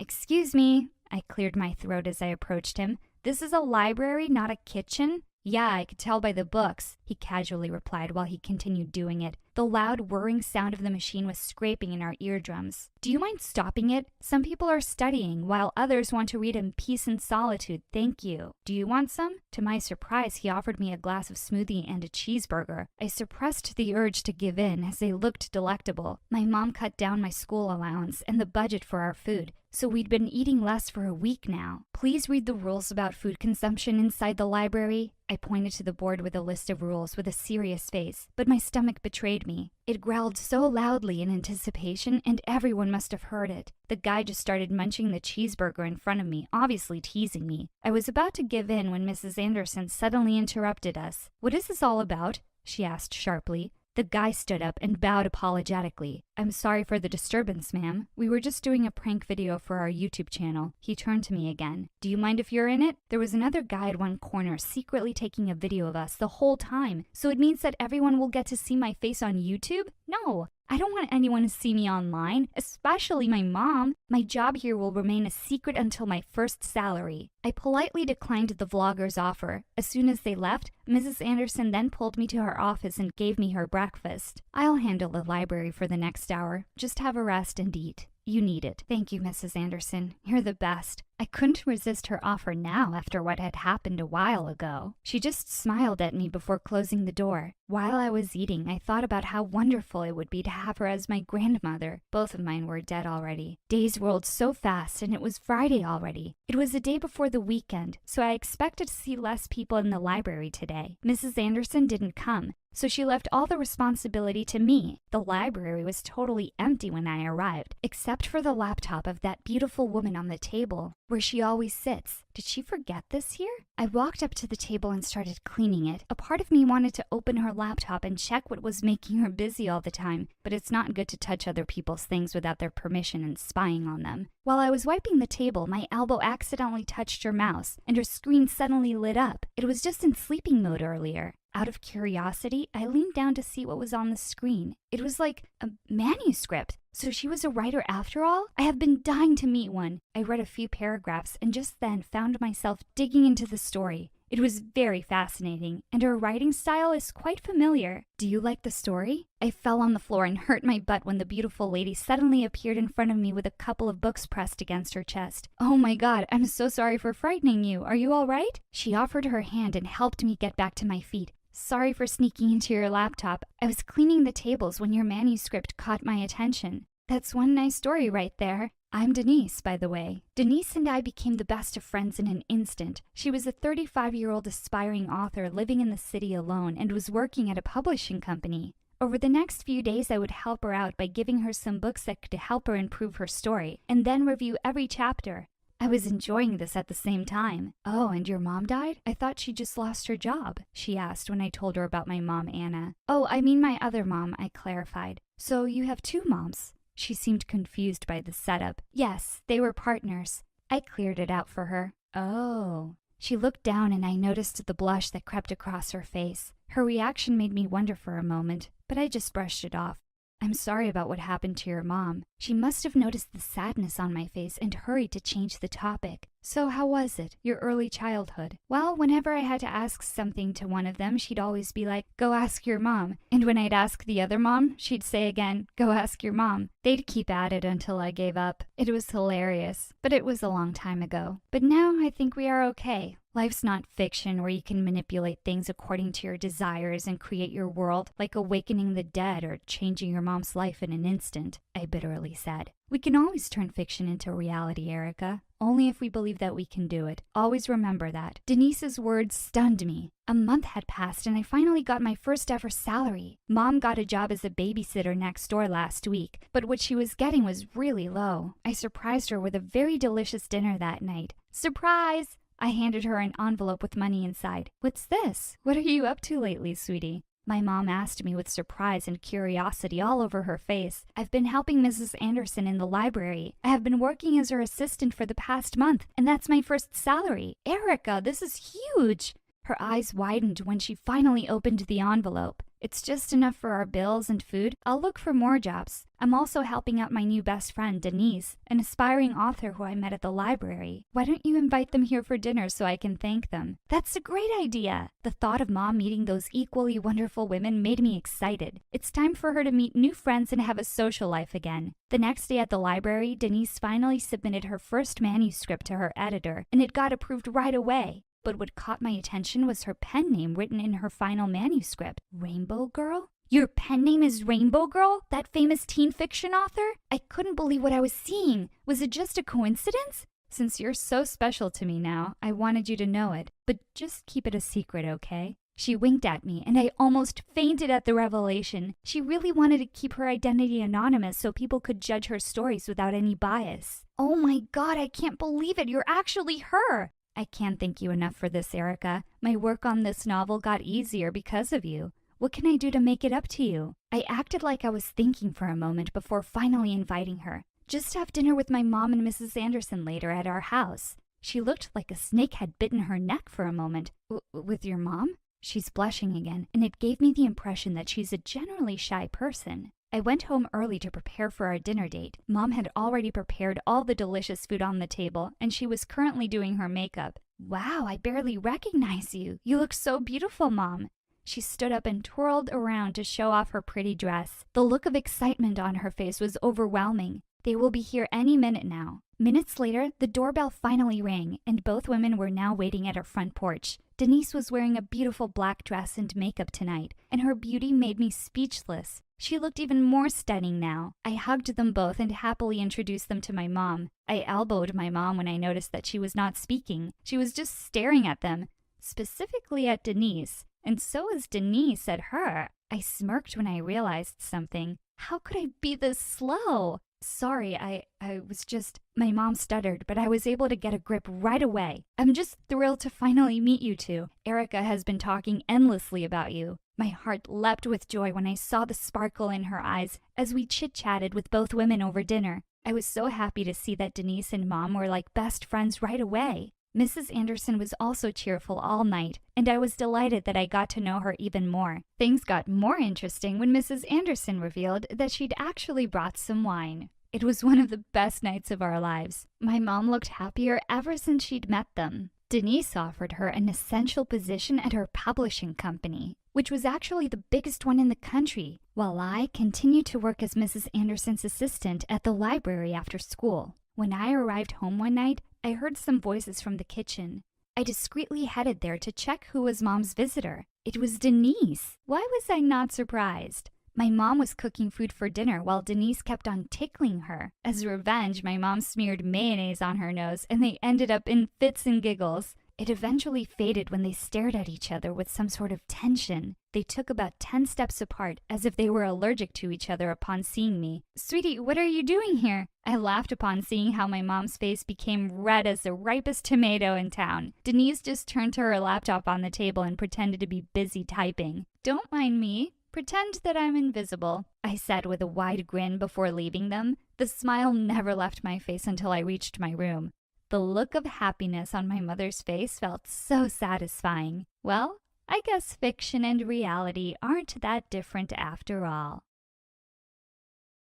Speaker 9: Excuse me. I cleared my throat as I approached him. This is a library, not a kitchen? Yeah, I could tell by the books, he casually replied while he continued doing it. The loud whirring sound of the machine was scraping in our eardrums. Do you mind stopping it? Some people are studying, while others want to read in peace and solitude. Thank you. Do you want some? To my surprise, he offered me a glass of smoothie and a cheeseburger. I suppressed the urge to give in as they looked delectable. My mom cut down my school allowance and the budget for our food, so we'd been eating less for a week now. Please read the rules about food consumption inside the library. I pointed to the board with a list of rules with a serious face, but my stomach betrayed me. It growled so loudly in anticipation, and everyone must have heard it. The guy just started munching the cheeseburger in front of me, obviously teasing me. I was about to give in when Mrs. Anderson suddenly interrupted us. What is this all about? She asked sharply. The guy stood up and bowed apologetically. I'm sorry for the disturbance, ma'am. We were just doing a prank video for our YouTube channel. He turned to me again. Do you mind if you're in it? There was another guy at one corner secretly taking a video of us the whole time. So it means that everyone will get to see my face on YouTube? No. I don't want anyone to see me online, especially my mom. My job here will remain a secret until my first salary. I politely declined the vlogger's offer. As soon as they left, Mrs. Anderson then pulled me to her office and gave me her breakfast. I'll handle the library for the next hour. Just have a rest and eat. You need it. Thank you, Mrs. Anderson. You're the best. I couldn't resist her offer now after what had happened a while ago. She just smiled at me before closing the door. While I was eating, I thought about how wonderful it would be to have her as my grandmother. Both of mine were dead already. Days rolled so fast, and it was Friday already. It was the day before the weekend, so I expected to see less people in the library today. Mrs. Anderson didn't come, so she left all the responsibility to me. The library was totally empty when I arrived, except for the laptop of that beautiful woman on the table, where she always sits. Did she forget this here? I walked up to the table and started cleaning it. A part of me wanted to open her laptop and check what was making her busy all the time, but it's not good to touch other people's things without their permission and spying on them. While I was wiping the table, my elbow accidentally touched her mouse, and her screen suddenly lit up. It was just in sleeping mode earlier. Out of curiosity, I leaned down to see what was on the screen. It was like a manuscript. So she was a writer after all? I have been dying to meet one. I read a few paragraphs and just then found myself digging into the story. It was very fascinating, and her writing style is quite familiar. Do you like the story? I fell on the floor and hurt my butt when the beautiful lady suddenly appeared in front of me with a couple of books pressed against her chest. Oh my god, I'm so sorry for frightening you. Are you all right? She offered her hand and helped me get back to my feet. Sorry for sneaking into your laptop. I was cleaning the tables when your manuscript caught my attention. That's one nice story right there. I'm Denise, by the way. Denise and I became the best of friends in an instant. She was a 35-year-old aspiring author living in the city alone and was working at a publishing company. Over the next few days, I would help her out by giving her some books that could help her improve her story, and then review every chapter. I was enjoying this at the same time. Oh, and your mom died? I thought she just lost her job, she asked when I told her about my mom, Anna. Oh, I mean my other mom, I clarified. So you have two moms? She seemed confused by the setup. Yes, they were partners. I cleared it out for her. Oh. She looked down and I noticed the blush that crept across her face. Her reaction made me wonder for a moment, but I just brushed it off. I'm sorry about what happened to your mom. She must have noticed the sadness on my face and hurried to change the topic. So how was it, your early childhood? Well, whenever I had to ask something to one of them, she'd always be like, go ask your mom. And when I'd ask the other mom, she'd say again, go ask your mom. They'd keep at it until I gave up. It was hilarious, but it was a long time ago. But now I think we are okay. Life's not fiction where you can manipulate things according to your desires and create your world, like awakening the dead or changing your mom's life in an instant, I bitterly finally said. We can always turn fiction into reality, Erica. Only if we believe that we can do it. Always remember that. Denise's words stunned me. A month had passed and I finally got my first ever salary. Mom got a job as a babysitter next door last week, but what she was getting was really low. I surprised her with a very delicious dinner that night. Surprise! I handed her an envelope with money inside. What's this? What are you up to lately, sweetie? My mom asked me with surprise and curiosity all over her face. I've been helping Mrs. Anderson in the library. I have been working as her assistant for the past month, and that's my first salary. Erica, this is huge! Her eyes widened when she finally opened the envelope. It's just enough for our bills and food. I'll look for more jobs. I'm also helping out my new best friend, Denise, an aspiring author who I met at the library. Why don't you invite them here for dinner so I can thank them? That's a great idea! The thought of Mom meeting those equally wonderful women made me excited. It's time for her to meet new friends and have a social life again. The next day at the library, Denise finally submitted her first manuscript to her editor, and it got approved right away. But what caught my attention was her pen name written in her final manuscript. Rainbow Girl? Your pen name is Rainbow Girl? That famous teen fiction author? I couldn't believe what I was seeing. Was it just a coincidence? Since you're so special to me now, I wanted you to know it. But just keep it a secret, okay? She winked at me, and I almost fainted at the revelation. She really wanted to keep her identity anonymous so people could judge her stories without any bias. Oh my God, I can't believe it. You're actually her. I can't thank you enough for this, Erica. My work on this novel got easier because of you. What can I do to make it up to you? I acted like I was thinking for a moment before finally inviting her. Just have dinner with my mom and Mrs. Anderson later at our house. She looked like a snake had bitten her neck for a moment. With your mom? She's blushing again, and it gave me the impression that she's a generally shy person. I went home early to prepare for our dinner date. Mom had already prepared all the delicious food on the table, and she was currently doing her makeup. Wow, I barely recognize you. You look so beautiful, Mom. She stood up and twirled around to show off her pretty dress. The look of excitement on her face was overwhelming. They will be here any minute now. Minutes later, the doorbell finally rang, and both women were now waiting at our front porch. Denise was wearing a beautiful black dress and makeup tonight, and her beauty made me speechless. She looked even more stunning now. I hugged them both and happily introduced them to my mom. I elbowed my mom when I noticed that she was not speaking. She was just staring at them, specifically at Denise, and so was Denise at her. I smirked when I realized something. How could I be this slow? Sorry, I was just... My mom stuttered, but I was able to get a grip right away. I'm just thrilled to finally meet you two. Erica has been talking endlessly about you. My heart leapt with joy when I saw the sparkle in her eyes as we chit-chatted with both women over dinner. I was so happy to see that Denise and Mom were like best friends right away. Mrs. Anderson was also cheerful all night, and I was delighted that I got to know her even more. Things got more interesting when Mrs. Anderson revealed that she'd actually brought some wine. It was one of the best nights of our lives. My mom looked happier ever since she'd met them. Denise offered her an essential position at her publishing company, which was actually the biggest one in the country, while I continued to work as Mrs. Anderson's assistant at the library after school. When I arrived home one night, I heard some voices from the kitchen. I discreetly headed there to check who was Mom's visitor. It was Denise. Why was I not surprised? My mom was cooking food for dinner while Denise kept on tickling her. As revenge, my mom smeared mayonnaise on her nose, and they ended up in fits and giggles. It eventually faded when they stared at each other with some sort of tension. They took about 10 steps apart, as if they were allergic to each other upon seeing me. "Sweetie, what are you doing here?" I laughed upon seeing how my mom's face became red as the ripest tomato in town. Denise just turned to her laptop on the table and pretended to be busy typing. "Don't mind me. Pretend that I'm invisible," I said with a wide grin before leaving them. The smile never left my face until I reached my room. The look of happiness on my mother's face felt so satisfying. Well, I guess fiction and reality aren't that different after all.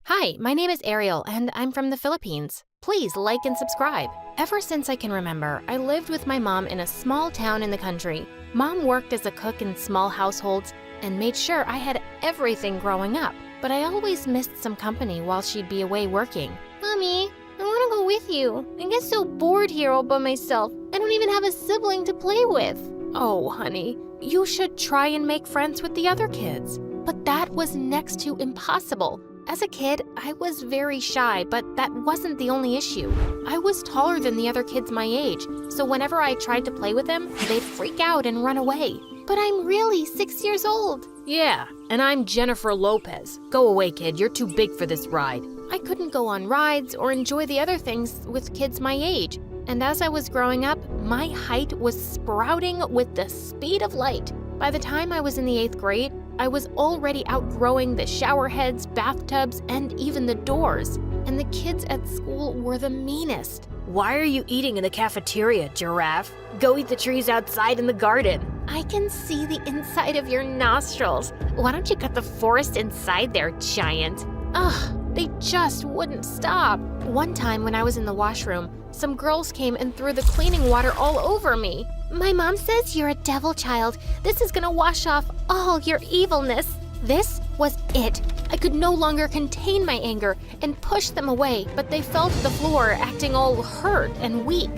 Speaker 1: Hi, my name is Ariel, and I'm from the Philippines. Please like and subscribe. Ever since I can remember, I lived with my mom in a small town in the country. Mom worked as a cook in small households and made sure I had everything growing up. But I always missed some company while she'd be away working. Mommy, I want to go with you. I get so bored here all by myself. I don't even have a sibling to play with. Oh, honey, you should try and make friends with the other kids. But that was next to impossible. As a kid, I was very shy, but that wasn't the only issue. I was taller than the other kids my age, so whenever I tried to play with them, they'd freak out and run away. But I'm really 6 years old.
Speaker 2: Yeah, and I'm Jennifer Lopez. Go away, kid. You're too big for this ride.
Speaker 1: I couldn't go on rides or enjoy the other things with kids my age. And as I was growing up, my height was sprouting with the speed of light. By the time I was in the 8th grade, I was already outgrowing the shower heads, bathtubs, and even the doors. And the kids at school were the meanest.
Speaker 2: Why are you eating in the cafeteria, giraffe? Go eat the trees outside in the garden.
Speaker 1: I can see the inside of your nostrils. Why don't you cut the forest inside there, giant? Ugh, they just wouldn't stop. One time when I was in the washroom, some girls came and threw the cleaning water all over me. My mom says you're a devil child. This is gonna wash off all your evilness. This was it. I could no longer contain my anger and push them away, but they fell to the floor, acting all hurt and weak.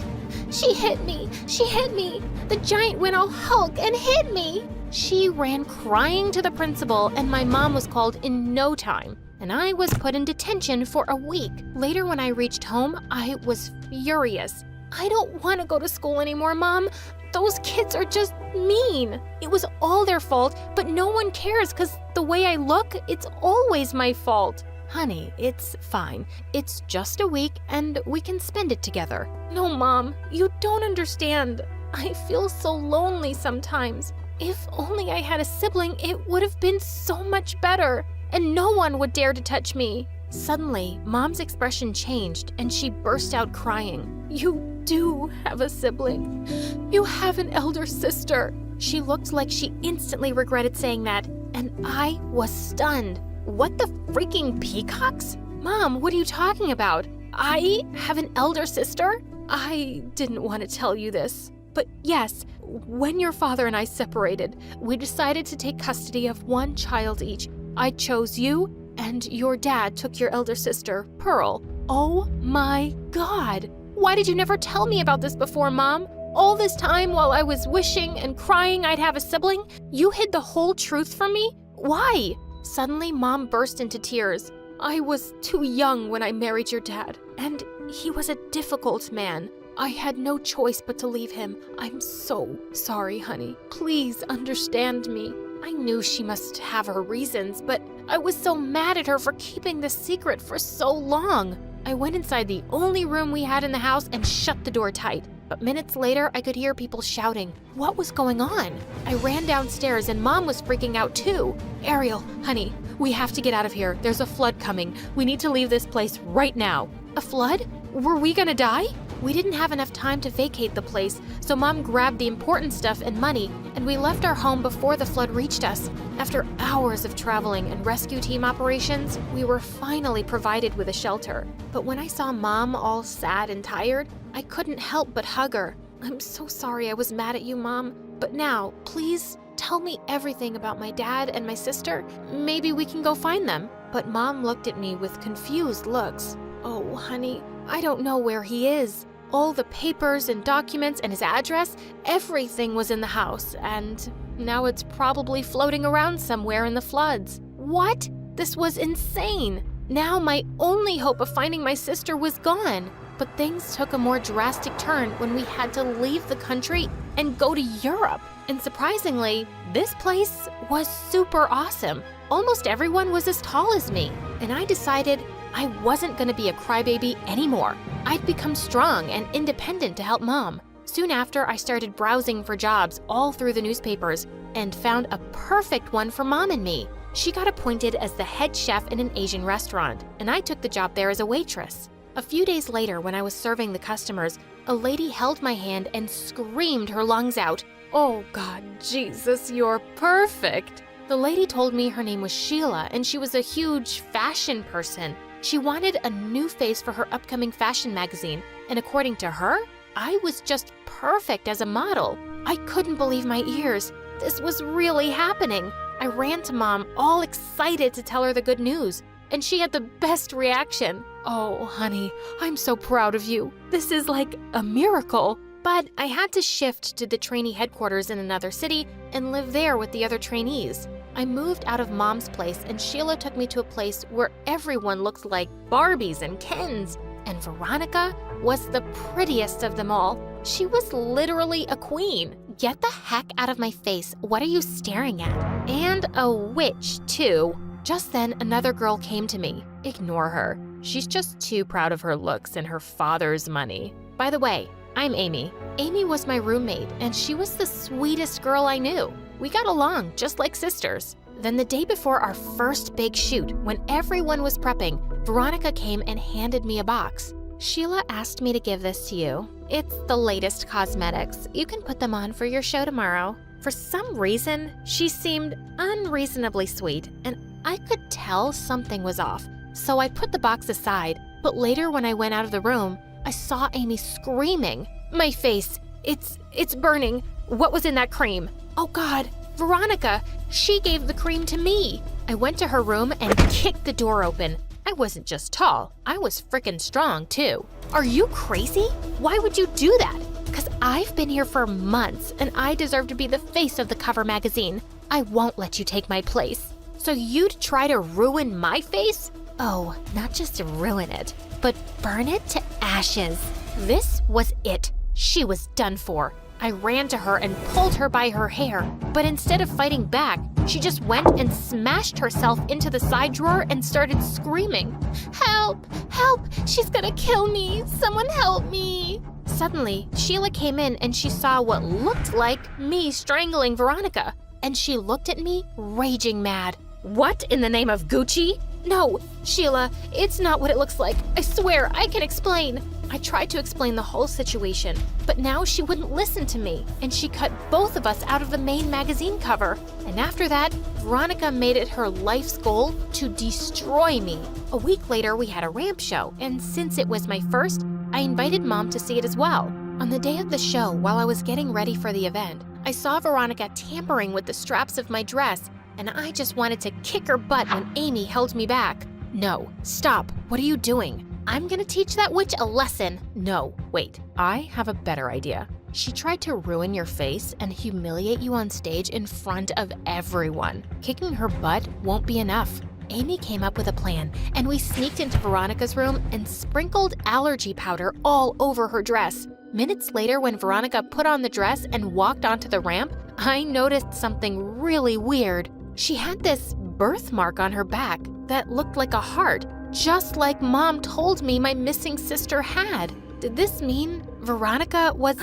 Speaker 1: She hit me! She hit me! The giant went all Hulk and hit me! She ran crying to the principal, and my mom was called in no time. And I was put in detention for a week. Later, when I reached home, I was furious. I don't want to go to school anymore, Mom. Those kids are just mean. It was all their fault, but no one cares because the way I look, it's always my fault.
Speaker 2: Honey, it's fine. It's just a week and we can spend it together.
Speaker 1: No, Mom, you don't understand. I feel so lonely sometimes. If only I had a sibling, it would have been so much better, and no one would dare to touch me. Suddenly, Mom's expression changed and she burst out crying. You do have a sibling. You have an elder sister. She looked like she instantly regretted saying that, and I was stunned. What the freaking peacocks? Mom, what are you talking about? I have an elder sister? I didn't want to tell you this. But yes, when your father and I separated, we decided to take custody of one child each. I chose you, and your dad took your elder sister, Pearl. Oh my God! Why did you never tell me about this before, Mom? All this time while I was wishing and crying I'd have a sibling, you hid the whole truth from me? Why? Suddenly, Mom burst into tears. I was too young when I married your dad, and he was a difficult man. I had no choice but to leave him. I'm so sorry, honey. Please understand me. I knew she must have her reasons, but I was so mad at her for keeping the secret for so long. I went inside the only room we had in the house and shut the door tight. But minutes later, I could hear people shouting. What was going on? I ran downstairs and Mom was freaking out too. Ariel, honey, we have to get out of here. There's a flood coming. We need to leave this place right now. A flood? Were we gonna die? We didn't have enough time to vacate the place, so Mom grabbed the important stuff and money, and we left our home before the flood reached us. After hours of traveling and rescue team operations, we were finally provided with a shelter. But when I saw Mom all sad and tired, I couldn't help but hug her. I'm so sorry I was mad at you, Mom. But now, please tell me everything about my dad and my sister. Maybe we can go find them. But Mom looked at me with confused looks. Oh, honey, I don't know where he is. All the papers and documents and his address, everything was in the house, and now it's probably floating around somewhere in the floods. What? This was insane. Now my only hope of finding my sister was gone. But things took a more drastic turn when we had to leave the country and go to Europe. And surprisingly, this place was super awesome. Almost everyone was as tall as me, and I decided I wasn't going to be a crybaby anymore. I'd become strong and independent to help Mom. Soon after, I started browsing for jobs all through the newspapers and found a perfect one for Mom and me. She got appointed as the head chef in an Asian restaurant, and I took the job there as a waitress. A few days later, when I was serving the customers, a lady held my hand and screamed her lungs out, "Oh God, Jesus, you're perfect!" The lady told me her name was Sheila and she was a huge fashion person. She wanted a new face for her upcoming fashion magazine, and according to her, I was just perfect as a model. I couldn't believe my ears. This was really happening. I ran to Mom, all excited to tell her the good news, and she had the best reaction. Oh, honey, I'm so proud of you. This is like a miracle. But I had to shift to the trainee headquarters in another city and live there with the other trainees. I moved out of Mom's place and Sheila took me to a place where everyone looked like Barbies and Kens. And Veronica was the prettiest of them all. She was literally a queen. Get the heck out of my face. What are you staring at? And a witch, too. Just then, another girl came to me. Ignore her. She's just too proud of her looks and her father's money. By the way, I'm Amy. Amy was my roommate, and she was the sweetest girl I knew. We got along just like sisters. Then the day before our first big shoot, when everyone was prepping, Veronica came and handed me a box. Sheila asked me to give this to you. It's the latest cosmetics. You can put them on for your show tomorrow. For some reason, she seemed unreasonably sweet, and I could tell something was off. So I put the box aside, but later when I went out of the room, I saw Amy screaming. My face, it's burning. What was in that cream? Oh God, Veronica, she gave the cream to me. I went to her room and kicked the door open. I wasn't just tall, I was frickin' strong too. Are you crazy? Why would you do that? Because I've been here for months and I deserve to be the face of the cover magazine. I won't let you take my place. So you'd try to ruin my face? Oh, not just ruin it, but burn it to ashes. This was it. She was done for. I ran to her and pulled her by her hair, but instead of fighting back, she just went and smashed herself into the side drawer and started screaming, "Help! Help! She's gonna kill me! Someone help me!" Suddenly, Sheila came in and she saw what looked like me strangling Veronica, and she looked at me, raging mad. What in the name of Gucci? No, Sheila, it's not what it looks like. I swear, I can explain. I tried to explain the whole situation, but now she wouldn't listen to me, and she cut both of us out of the main magazine cover. And after that, Veronica made it her life's goal to destroy me. A week later, we had a ramp show, and since it was my first, I invited Mom to see it as well. On the day of the show, while I was getting ready for the event, I saw Veronica tampering with the straps of my dress, and I just wanted to kick her butt when Amy held me back. No, stop, what are you doing? I'm gonna teach that witch a lesson. No, wait, I have a better idea. She tried to ruin your face and humiliate you on stage in front of everyone. Kicking her butt won't be enough. Amy came up with a plan, and we sneaked into Veronica's room and sprinkled allergy powder all over her dress. Minutes later, when Veronica put on the dress and walked onto the ramp, I noticed something really weird. She had this birthmark on her back that looked like a heart, just like Mom told me my missing sister had. Did this mean Veronica was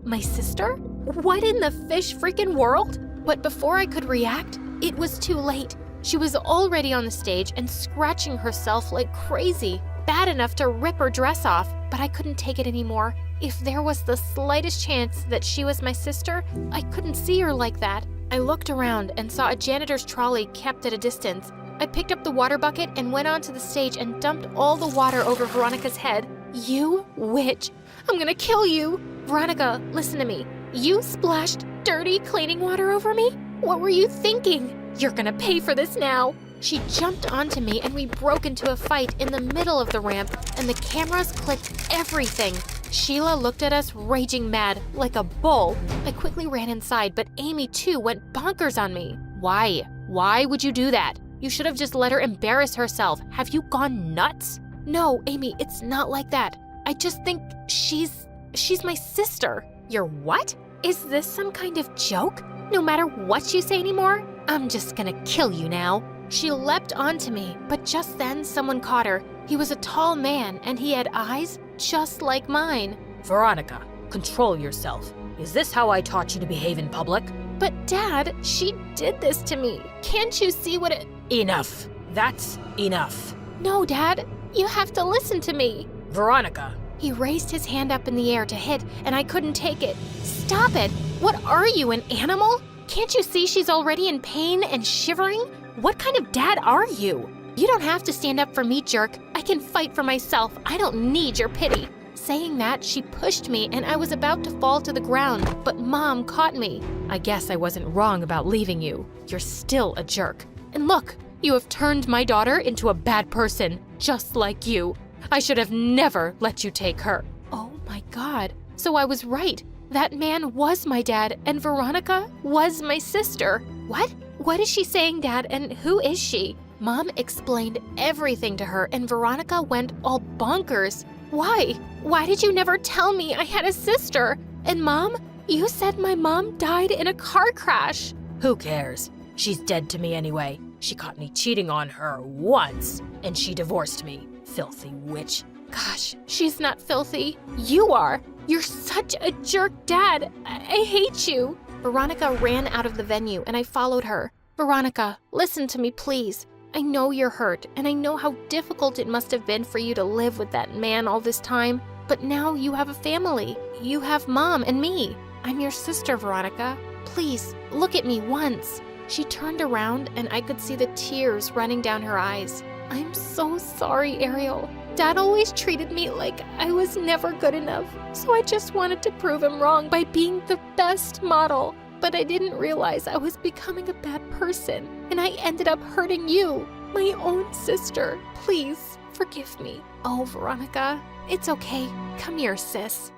Speaker 1: my sister? What in the fish freaking world? But before I could react, it was too late. She was already on the stage and scratching herself like crazy, bad enough to rip her dress off, but I couldn't take it anymore. If there was the slightest chance that she was my sister, I couldn't see her like that. I looked around and saw a janitor's trolley kept at a distance. I picked up the water bucket and went onto the stage and dumped all the water over Veronica's head. You witch! I'm gonna kill you! Veronica, listen to me. You splashed dirty cleaning water over me? What were you thinking? You're gonna pay for this now! She jumped onto me and we broke into a fight in the middle of the ramp, and the cameras clipped everything. Sheila looked at us raging mad, like a bull. I quickly ran inside, but Amy too went bonkers on me. Why? Why would you do that? You should have just let her embarrass herself. Have you gone nuts? No, Amy, it's not like that. I just think she's my sister. Your what? Is this some kind of joke? No matter what you say anymore, I'm just gonna kill you now. She leapt onto me, but just then someone caught her. He was a tall man, and he had eyes just like mine.
Speaker 2: Veronica, control yourself. Is this how I taught you to behave in public?
Speaker 1: But Dad, she did this to me. Can't you see what it—
Speaker 2: Enough. That's enough.
Speaker 1: No, Dad, you have to listen to me.
Speaker 2: Veronica.
Speaker 1: He raised his hand up in the air to hit, and I couldn't take it. Stop it! What are you, an animal? Can't you see she's already in pain and shivering? What kind of dad are you? You don't have to stand up for me, jerk. I can fight for myself. I don't need your pity. Saying that, she pushed me and I was about to fall to the ground, but Mom caught me. I guess I wasn't wrong about leaving you. You're still a jerk. And look, you have turned my daughter into a bad person, just like you. I should have never let you take her. Oh my God. So I was right. That man was my dad and Veronica was my sister. What? What is she saying, Dad, and who is she? Mom explained everything to her, and Veronica went all bonkers. Why? Why did you never tell me I had a sister? And Mom, you said my mom died in a car crash.
Speaker 2: Who cares? She's dead to me anyway. She caught me cheating on her once, and she divorced me. Filthy witch.
Speaker 1: Gosh, she's not filthy. You are. You're such a jerk, Dad. I hate you. Veronica ran out of the venue, and I followed her. Veronica, listen to me, please. I know you're hurt, and I know how difficult it must have been for you to live with that man all this time. But now you have a family. You have Mom and me. I'm your sister, Veronica. Please, look at me once. She turned around, and I could see the tears running down her eyes. I'm so sorry, Ariel. Dad always treated me like I was never good enough, so I just wanted to prove him wrong by being the best model. But I didn't realize I was becoming a bad person, and I ended up hurting you, my own sister. Please, forgive me. Oh, Veronica, it's okay. Come here, sis.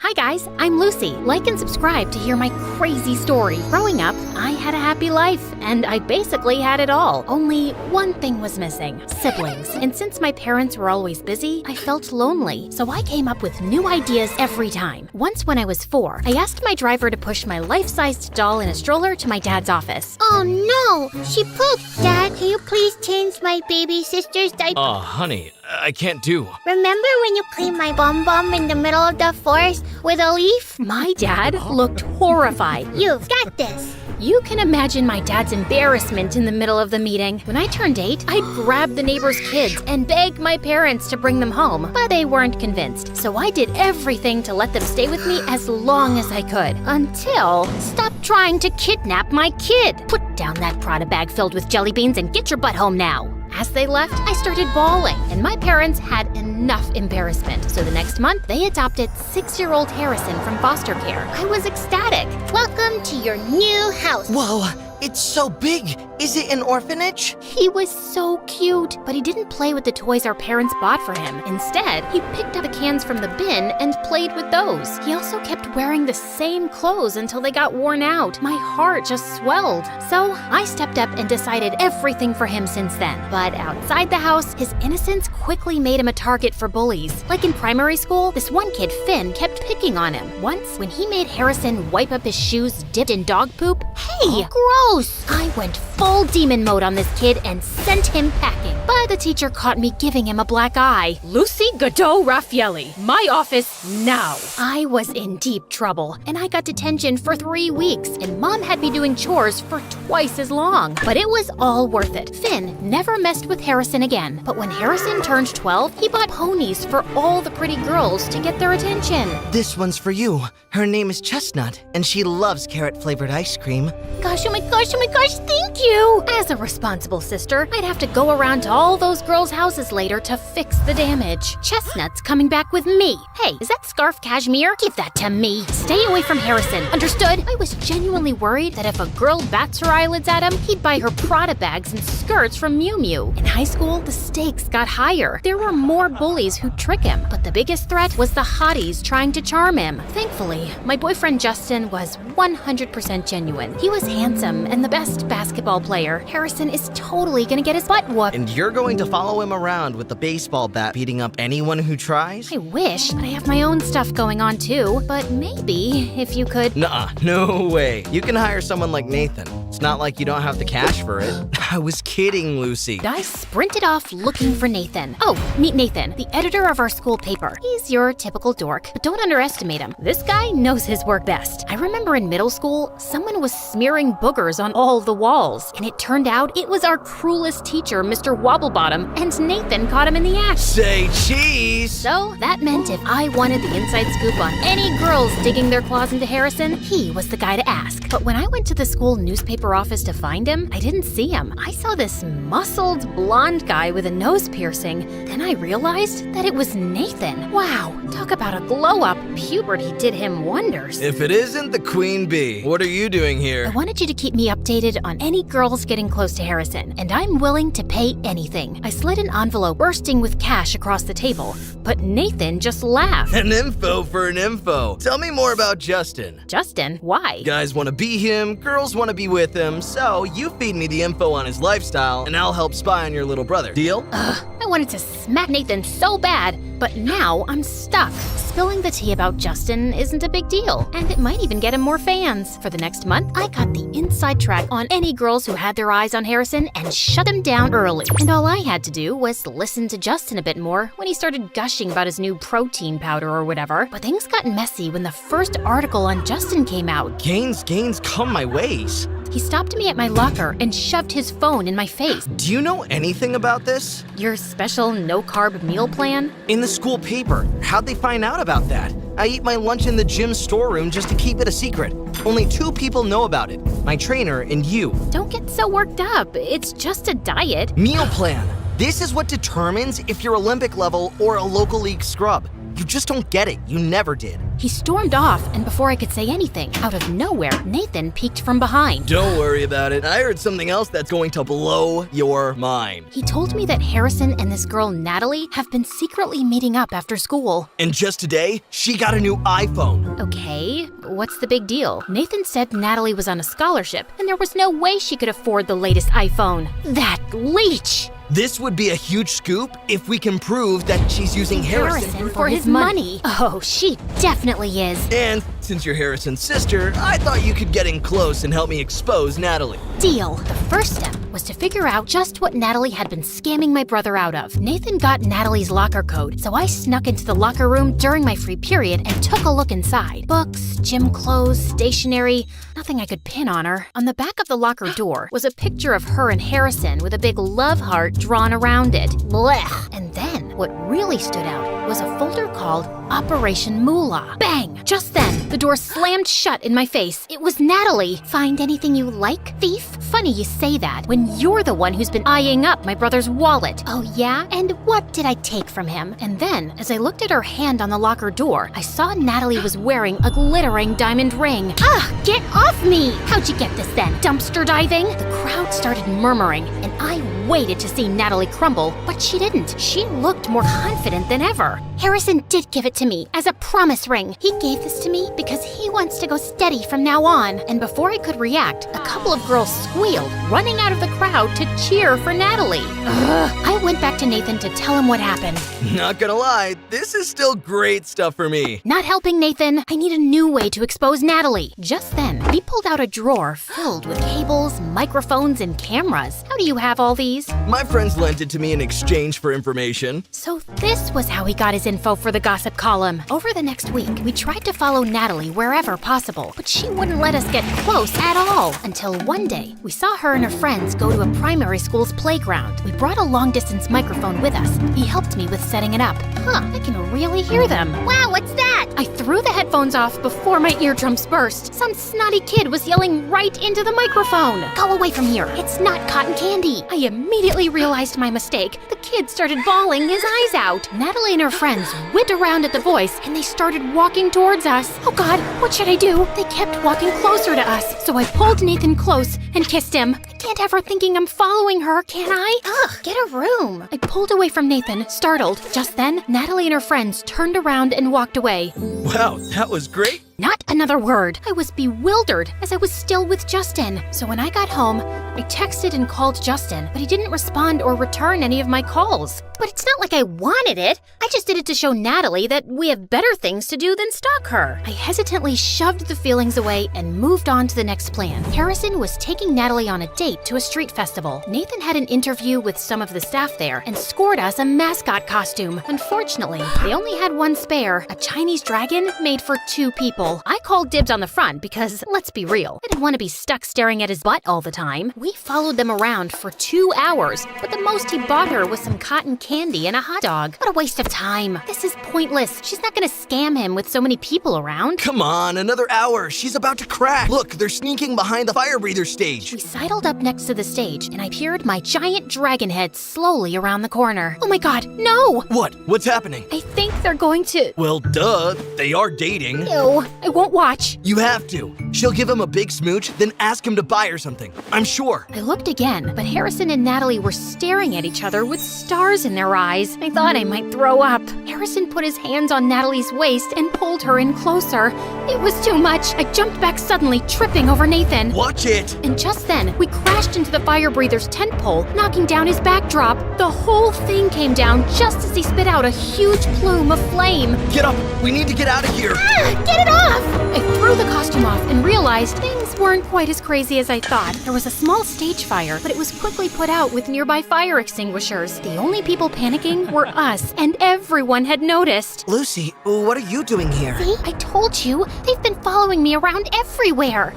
Speaker 1: Hi guys, I'm Lucy. Like and subscribe to hear my crazy story. Growing up, I had a happy life, and I basically had it all. Only one thing was missing: siblings. And since my parents were always busy, I felt lonely. So I came up with new ideas every time. Once when I was 4, I asked my driver to push my life-sized doll in a stroller to my dad's office.
Speaker 10: Oh no, she pooped. Dad, can you please change my baby sister's diaper?
Speaker 11: Oh, honey, I can't do.
Speaker 10: Remember when you cleaned my bum in the middle of the forest with a leaf?
Speaker 1: My dad looked horrified.
Speaker 10: You've got this.
Speaker 1: You can imagine my dad's embarrassment in the middle of the meeting. When I turned 8, I'd grab the neighbor's kids and beg my parents to bring them home, but they weren't convinced. So I did everything to let them stay with me as long as I could. Until, stop trying to kidnap my kid. Put down that Prada bag filled with jelly beans and get your butt home now. As they left, I started bawling, and my parents had enough embarrassment. So the next month, they adopted 6-year-old Harrison from foster care. I was ecstatic.
Speaker 10: Welcome to your new house.
Speaker 12: Whoa, it's so big. Is it an orphanage?
Speaker 1: He was so cute, but he didn't play with the toys our parents bought for him. Instead, he picked up the cans from the bin and played with those. He also kept wearing the same clothes until they got worn out. My heart just swelled. So I stepped up and decided everything for him since then. But outside the house, his innocence quickly made him a target for bullies. Like in primary school, this one kid, Finn, kept picking on him. Once, when he made Harrison wipe up his shoes dipped in dog poop, hey, gross! I went full demon mode on this kid and sent him packing. But the teacher caught me giving him a black eye.
Speaker 2: Lucy Godot Raffaelli, my office now.
Speaker 1: I was in deep trouble, and I got detention for 3 weeks, and Mom had me doing chores for twice as long. But it was all worth it. Finn never messed with Harrison again. But when Harrison turned 12, he bought ponies for all the pretty girls to get their attention.
Speaker 12: This one's for you. Her name is Chestnut, and she loves carrot-flavored ice cream.
Speaker 1: Gosh, oh my gosh, thank you! As a responsible sister, I'd have to go around to all those girls' houses later to fix the damage. Chestnut's coming back with me. Hey, is that scarf cashmere? Give that to me. Stay away from Harrison, understood? I was genuinely worried that if a girl bats her eyelids at him, he'd buy her Prada bags and skirts from Miu Miu. In high school, the stakes got higher. There were more bullies who'd trick him, but the biggest threat was the hotties trying to charm him. Thankfully, my boyfriend Justin was 100% genuine. He was handsome and the best basketball player. Harrison is totally gonna get his butt whooped.
Speaker 12: And you're going to follow him around with the baseball bat beating up anyone who tries?
Speaker 1: I wish, but I have my own stuff going on too. But maybe if you could...
Speaker 12: Nuh-uh, no way. You can hire someone like Nathan. It's not like you don't have the cash for it. I was kidding, Lucy.
Speaker 1: I sprinted off looking for Nathan. Oh, meet Nathan, the editor of our school paper. He's your typical dork, but don't underestimate him. This guy knows his work best. I remember in middle school, someone was smearing boogers on all the walls, and it turned out it was our cruelest teacher, Mr. Wobblebottom, and Nathan caught him in the act.
Speaker 12: Say cheese!
Speaker 1: So that meant if I wanted the inside scoop on any girls digging their claws into Harrison, he was the guy to ask. But when I went to the school newspaper newspaper office to find him, I didn't see him. I saw this muscled, blonde guy with a nose piercing. Then I realized that it was Nathan. Wow, talk about a glow-up. Puberty did him wonders.
Speaker 12: If it isn't the Queen Bee, what are you doing
Speaker 1: I
Speaker 12: here?
Speaker 1: wanted you to keep me updated on any girls getting close to Harrison, and I'm willing to pay anything. I slid an envelope bursting with cash across the table, but Nathan just laughed.
Speaker 12: An info for an info. Tell me more about Justin.
Speaker 1: Justin, why?
Speaker 12: Guys want to be him, girls want to be with him, so you feed me the info on his lifestyle, and I'll help spy on your little brother. Deal?
Speaker 1: I wanted to smack Nathan so bad, but now I'm stuck. Spilling the tea about Justin isn't a big deal, and it might even get him more fans. For the next month, I got the inside track on any girls who had their eyes on Harrison and shut him down early. And all I had to do was listen to Justin a bit more when he started gushing about his new protein powder or whatever. But things got messy when the first article on Justin came out.
Speaker 12: Gains come my ways.
Speaker 1: He stopped me at my locker and shoved his phone in my face.
Speaker 12: Do you know anything about this?
Speaker 1: Your special no-carb meal plan?
Speaker 12: In the school paper. How'd they find out about that? I eat my lunch in the gym storeroom just to keep it a secret. Only 2 people know about it, my trainer and you.
Speaker 1: Don't get so worked up. It's just a diet.
Speaker 12: Meal plan. This is what determines if you're Olympic level or a local league scrub. You just don't get it. You never did.
Speaker 1: He stormed off, and before I could say anything, out of nowhere, Nathan peeked from behind.
Speaker 12: Don't worry about it. I heard something else that's going to blow your mind.
Speaker 1: He told me that Harrison and this girl, Natalie, have been secretly meeting up after school.
Speaker 12: And just today, she got a new iPhone.
Speaker 1: Okay, what's the big deal? Nathan said Natalie was on a scholarship, and there was no way she could afford the latest iPhone. That leech!
Speaker 12: This would be a huge scoop if we can prove that she's using Harrison
Speaker 1: for his money. Oh, she definitely is.
Speaker 12: And since you're Harrison's sister, I thought you could get in close and help me expose Natalie.
Speaker 1: Deal. The first step was to figure out just what Natalie had been scamming my brother out of. Nathan got Natalie's locker code, so I snuck into the locker room during my free period and took a look inside. Books, gym clothes, stationery, nothing I could pin on her. On the back of the locker door was a picture of her and Harrison with a big love heart drawn around it. Blech. And then, what really stood out was a folder called Operation Moolah. Bang! Just then, the door slammed shut in my face. It was Natalie. Find anything you like, thief? Funny you say that, when you're the one who's been eyeing up my brother's wallet. Oh yeah? And what did I take from him? And then, as I looked at her hand on the locker door, I saw Natalie was wearing a glittering diamond ring. Ah! Get off me! How'd you get this then? Dumpster diving? The crowd started murmuring, and I waited to see Natalie crumble, but she didn't. She looked more confident than ever. Harrison did give it to me as a promise ring. He gave this to me because he wants to go steady from now on. And before I could react, a couple of girls squealed, running out of the crowd to cheer for Natalie. Ugh. I went back to Nathan to tell him what happened.
Speaker 12: Not gonna lie, this is still great stuff for me.
Speaker 1: Not helping, Nathan. I need a new way to expose Natalie. Just then, he pulled out a drawer filled with cables, microphones, and cameras. How do you have all these?
Speaker 12: My friends lent it to me in exchange for information.
Speaker 1: So this was how he got his info for the gossip column. Over the next week, we tried to follow Natalie wherever possible, but she wouldn't let us get close at all. Until one day, we saw her and her friends go to a primary school's playground. We brought a long-distance microphone with us. He helped me with setting it up. Huh, I can really hear them.
Speaker 10: Wow, what's that?
Speaker 1: I threw the headphones off before my eardrums burst. Some snotty kid was yelling right into the microphone. Go away from here. It's not cotton candy. I immediately realized my mistake. The kid started bawling his eyes out. Natalie and her friends whipped around at the voice, and they started walking towards us. Oh God, what should I do? They kept walking closer to us, so I pulled Nathan close and kissed him. I can't have her thinking I'm following her, can I?
Speaker 10: Ugh, get a room.
Speaker 1: I pulled away from Nathan, startled. Just then, Natalie and her friends turned around and walked away.
Speaker 12: Wow, that was great.
Speaker 1: Not another word. I was bewildered as I was still with Justin. So when I got home, I texted and called Justin, but he didn't respond or return any of my calls. But it's not like I wanted it. I just did it to show Natalie that we have better things to do than stalk her. I hesitantly shoved the feelings away and moved on to the next plan. Harrison was taking Natalie on a date to a street festival. Nathan had an interview with some of the staff there and scored us a mascot costume. Unfortunately, they only had one spare, a Chinese dragon made for 2 people. pole. I called dibs on the front because, let's be real, I didn't want to be stuck staring at his butt all the time. We followed them around for 2 hours, but the most he bought her was some cotton candy and a hot dog. What a waste of time. This is pointless. She's not gonna scam him with so many people around.
Speaker 12: Come on, another hour. She's about to crack. Look, they're sneaking behind the fire breather stage.
Speaker 1: We sidled up next to the stage, and I peered my giant dragon head slowly around the corner. Oh my god, no!
Speaker 12: What? What's happening?
Speaker 1: I think they're going to...
Speaker 12: Well, duh. They are dating.
Speaker 1: Ew, I won't watch.
Speaker 12: You have to. She'll give him a big smooch, then ask him to buy her something. I'm sure.
Speaker 1: I looked again, but Harrison and Natalie were staring at each other with stars in their eyes. I thought I might throw up. Harrison put his hands on Natalie's waist and pulled her in closer. It was too much. I jumped back suddenly, tripping over Nathan.
Speaker 12: Watch it!
Speaker 1: And just then, we crashed into the fire breather's tent pole, knocking down his backdrop. The whole thing came down just as he spit out a huge plume of flame.
Speaker 12: Get up! We need to get out of here!
Speaker 1: Ah, get it off! I threw the costume off and realized things weren't quite as crazy as I thought. There was a small stage fire, but it was quickly put out with nearby fire extinguishers. The only people panicking were us, and everyone had noticed.
Speaker 12: Lucy, what are you doing here?
Speaker 1: See, I told you. They've been following me around everywhere.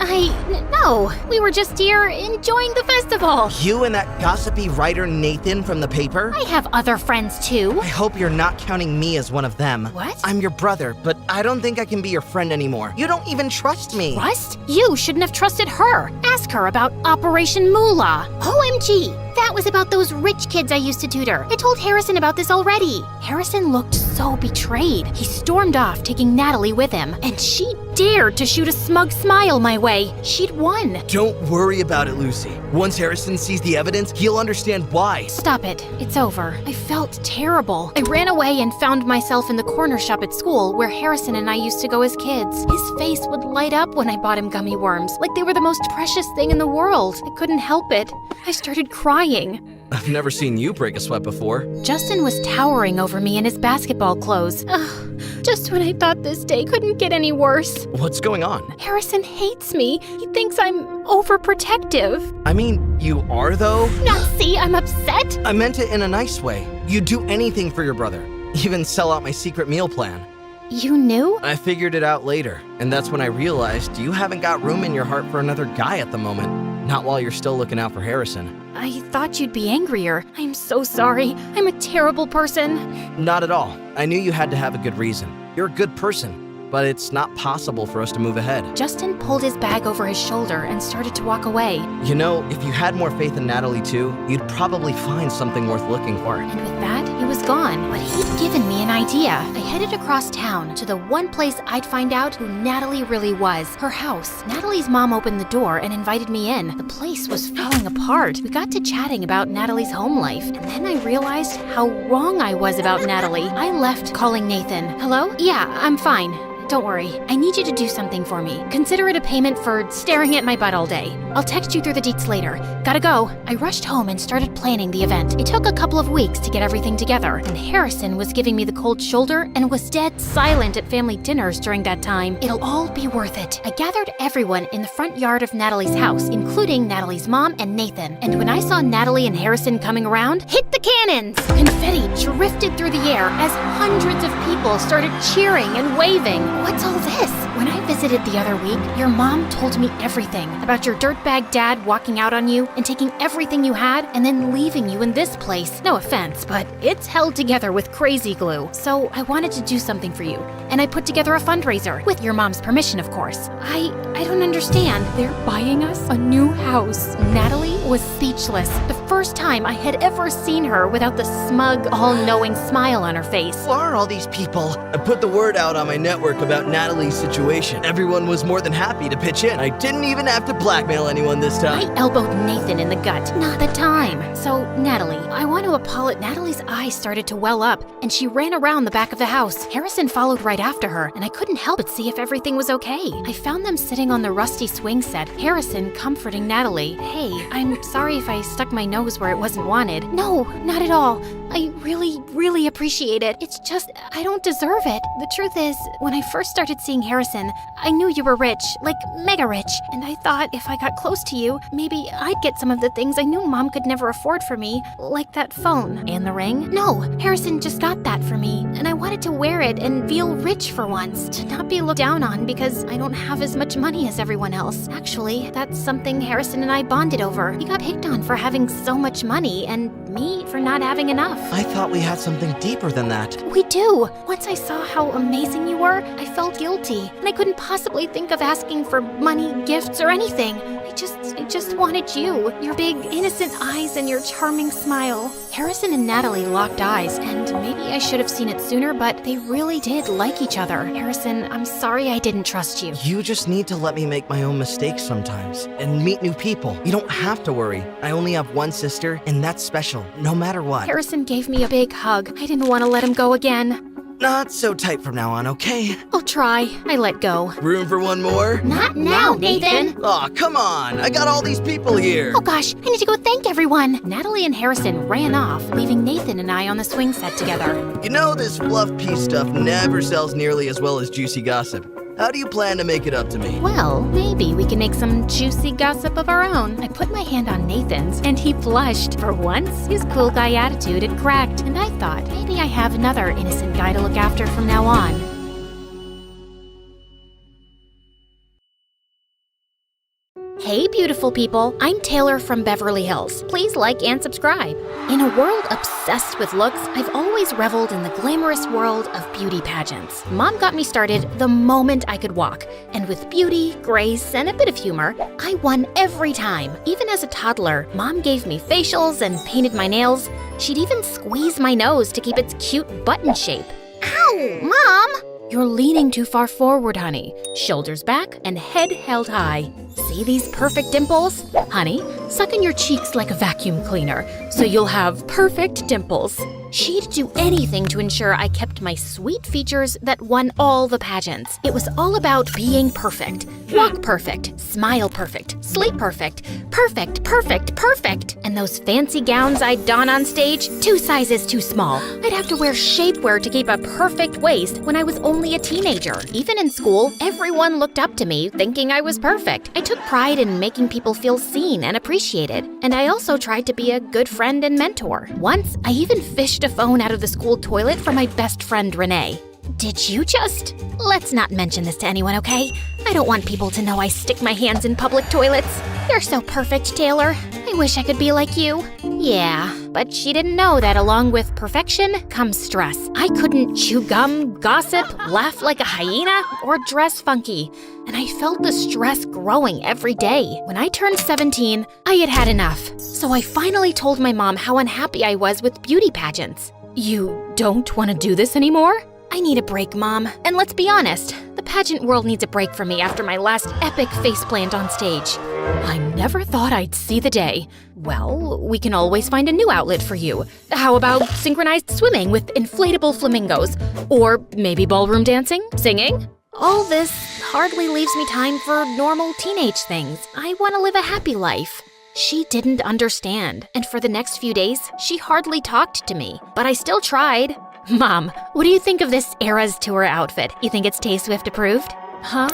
Speaker 1: No, we were just here enjoying the festival.
Speaker 12: You and that gossipy writer Nathan from the paper?
Speaker 1: I have other friends too.
Speaker 12: I hope you're not counting me as one of them.
Speaker 1: What?
Speaker 12: I'm your brother, but I don't think I can be your friend anymore. You don't even trust me.
Speaker 1: Trust? You shouldn't have trusted her. Ask her about Operation Moolah. OMG! That was about those rich kids I used to tutor. I told Harrison about this already. Harrison looked so betrayed. He stormed off, taking Natalie with him, and she dared to shoot a smug smile my way. She'd won.
Speaker 12: Don't worry about it, Lucy. Once Harrison sees the evidence, he'll understand why.
Speaker 1: Stop it. It's over. I felt terrible. I ran away and found myself in the corner shop at school where Harrison and I used to go as kids. His face would light up when I bought him gummy worms, like they were the most precious thing in the world. I couldn't help it. I started crying.
Speaker 12: I've never seen you break a sweat before.
Speaker 1: Justin was towering over me in his basketball clothes. Just when I thought this day couldn't get any worse.
Speaker 12: What's going on?
Speaker 1: Harrison hates me. He thinks I'm overprotective.
Speaker 12: I mean, you are though?
Speaker 1: Now see, I'm upset.
Speaker 12: I meant it in a nice way. You'd do anything for your brother. Even sell out my secret meal plan.
Speaker 1: You knew?
Speaker 12: I figured it out later, and that's when I realized you haven't got room in your heart for another guy at the moment. Not while you're still looking out for Harrison.
Speaker 1: I thought you'd be angrier. I'm so sorry. I'm a terrible person.
Speaker 12: Not at all. I knew you had to have a good reason. You're a good person, but it's not possible for us to move ahead.
Speaker 1: Justin pulled his bag over his shoulder and started to walk away.
Speaker 12: You know, if you had more faith in Natalie too, you'd probably find something worth looking for.
Speaker 1: And with that, he was gone. But he'd given me an idea. I headed across town to the one place I'd find out who Natalie really was. Her house. Natalie's mom opened the door and invited me in. The place was falling apart. We got to chatting about Natalie's home life. And then I realized how wrong I was about Natalie. I left calling Nathan. Hello? Yeah, I'm fine. Don't worry. I need you to do something for me. Consider it a payment for staring at my butt all day. I'll text you through the deets later. Gotta go. I rushed home and started planning the event. It took a couple of weeks to get everything together, and Harrison was giving me the cold shoulder and was dead silent at family dinners during that time. It'll all be worth it. I gathered everyone in the front yard of Natalie's house, including Natalie's mom and Nathan. And when I saw Natalie and Harrison coming around, hit the cannons! Confetti drifted through the air as hundreds of people started cheering and waving. What's all this? When I visited the other week, your mom told me everything about your dirtbag dad walking out on you and taking everything you had and then leaving you in this place. No offense, but it's held together with crazy glue. So I wanted to do something for you, and I put together a fundraiser, with your mom's permission, of course. I don't understand. They're buying us a new house. Natalie was speechless. The first time I had ever seen her without the smug, all-knowing smile on her face.
Speaker 12: Who are all these people? I put the word out on my network about Natalie's situation. Everyone was more than happy to pitch in. I didn't even have to blackmail anyone this time.
Speaker 1: I elbowed Nathan in the gut. Not the time. So, Natalie, I want to apologize. Natalie's eyes started to well up, and she ran around the back of the house. Harrison followed right after her, and I couldn't help but see if everything was okay. I found them sitting on the rusty swing set, Harrison comforting Natalie. Hey, I'm sorry if I stuck my nose where it wasn't wanted. No, not at all. I really appreciate it. It's just, I don't deserve it. The truth is, when I first started seeing Harrison, I knew you were rich, like mega rich, and I thought if I got close to you, maybe I'd get some of the things I knew Mom could never afford for me, like that phone.
Speaker 2: And the ring?
Speaker 1: No, Harrison just got that for me, and I wanted to wear it and feel rich for once, to not be looked down on because I don't have as much money as everyone else. Actually, that's something Harrison and I bonded over. He got picked on for having so much money, and me for not having enough.
Speaker 12: I thought we had something deeper than that.
Speaker 1: We do. Once I saw how amazing you were, I felt guilty, and I couldn't possibly think of asking for money, gifts, or anything. I just wanted you, your big, innocent eyes and your charming smile. Harrison and Natalie locked eyes, and maybe I should have seen it sooner, but they really did like each other. Harrison, I'm sorry I didn't trust you.
Speaker 12: You just need to let me make my own mistakes sometimes and meet new people. You don't have to worry. I only have one sister, and that's special, no matter what.
Speaker 1: Harrison gave me a big hug. I didn't want to let him go again.
Speaker 12: Not so tight from now on, okay?
Speaker 1: I'll try. I let go.
Speaker 12: Room for one more?
Speaker 10: Not now, Nathan.
Speaker 12: Aw, come on. I got all these people here.
Speaker 1: Oh gosh, I need to go thank everyone. Natalie and Harrison ran off, leaving Nathan and I on the swing set together.
Speaker 12: You know, this fluff piece stuff never sells nearly as well as juicy gossip. How do you plan to make it up to me?
Speaker 1: Well, maybe we can make some juicy gossip of our own. I put my hand on Nathan's, and he blushed. For once, his cool guy attitude had cracked, and I thought maybe I have another innocent guy to look after from now on. Hey beautiful people, I'm Taylor from Beverly Hills. Please like and subscribe. In a world obsessed with looks, I've always reveled in the glamorous world of beauty pageants. Mom got me started the moment I could walk, and with beauty, grace, and a bit of humor, I won every time. Even as a toddler, Mom gave me facials and painted my nails. She'd even squeeze my nose to keep its cute button shape.
Speaker 10: Ow, Mom!
Speaker 1: You're leaning too far forward, honey. Shoulders back and head held high. See these perfect dimples? Honey, suck in your cheeks like a vacuum cleaner, so you'll have perfect dimples. She'd do anything to ensure I kept my sweet features that won all the pageants. It was all about being perfect. Walk perfect, smile perfect, sleep perfect, perfect, perfect, perfect. And those fancy gowns I'd don on stage, 2 sizes too small. I'd have to wear shapewear to keep a perfect waist when I was only a teenager. Even in school, everyone looked up to me thinking I was perfect. I took pride in making people feel seen and appreciated. And I also tried to be a good friend and mentor. Once, I even fished a phone out of the school toilet for my best friend, Renee. Did you just? Let's not mention this to anyone, okay? I don't want people to know I stick my hands in public toilets. You're so perfect, Taylor. I wish I could be like you. Yeah, but she didn't know that along with perfection comes stress. I couldn't chew gum, gossip, laugh like a hyena, or dress funky. And I felt the stress growing every day. When I turned 17, I had had enough. So I finally told my mom how unhappy I was with beauty pageants. You don't want to do this anymore? I need a break, Mom. And let's be honest, the pageant world needs a break from me after my last epic faceplant on stage. I never thought I'd see the day. Well, we can always find a new outlet for you. How about synchronized swimming with inflatable flamingos? Or maybe ballroom dancing? Singing? All this hardly leaves me time for normal teenage things. I want to live a happy life. She didn't understand, and for the next few days, she hardly talked to me. But I still tried. Mom, what do you think of this Eras Tour outfit? You think it's Tay-Swift approved? Huh?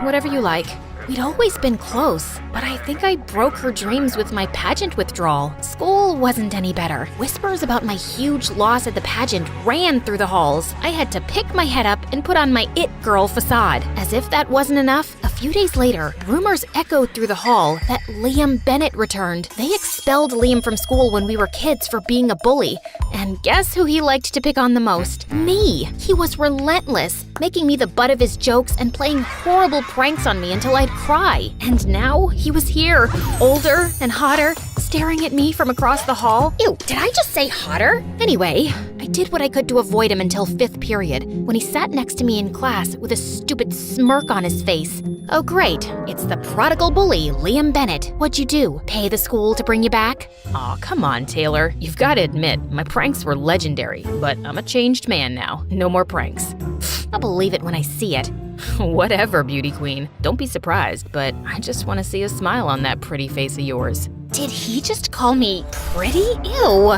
Speaker 1: Whatever you like. We'd always been close, but I think I broke her dreams with my pageant withdrawal. School wasn't any better. Whispers about my huge loss at the pageant ran through the halls. I had to pick my head up and put on my it girl facade. As if that wasn't enough, a few days later, rumors echoed through the hall that Liam Bennett returned. They expelled Liam from school when we were kids for being a bully. And guess who he liked to pick on the most? Me. He was relentless, making me the butt of his jokes and playing horrible pranks on me until I'd cry. And now he was here, older and hotter, staring at me from across the hall. Ew, did I just say hotter? Anyway, I did what I could to avoid him until 5th period, when he sat next to me in class with a stupid smirk on his face. Oh great, it's the prodigal bully, Liam Bennett. What'd you do? Pay the school to bring you back?
Speaker 2: Aw, come on, Taylor. You've got to admit, my pranks were legendary, but I'm a changed man now. No more pranks.
Speaker 1: I'll believe it when I see it.
Speaker 2: Whatever, beauty queen. Don't be surprised, but I just want to see a smile on that pretty face of yours.
Speaker 1: Did he just call me pretty? Ew.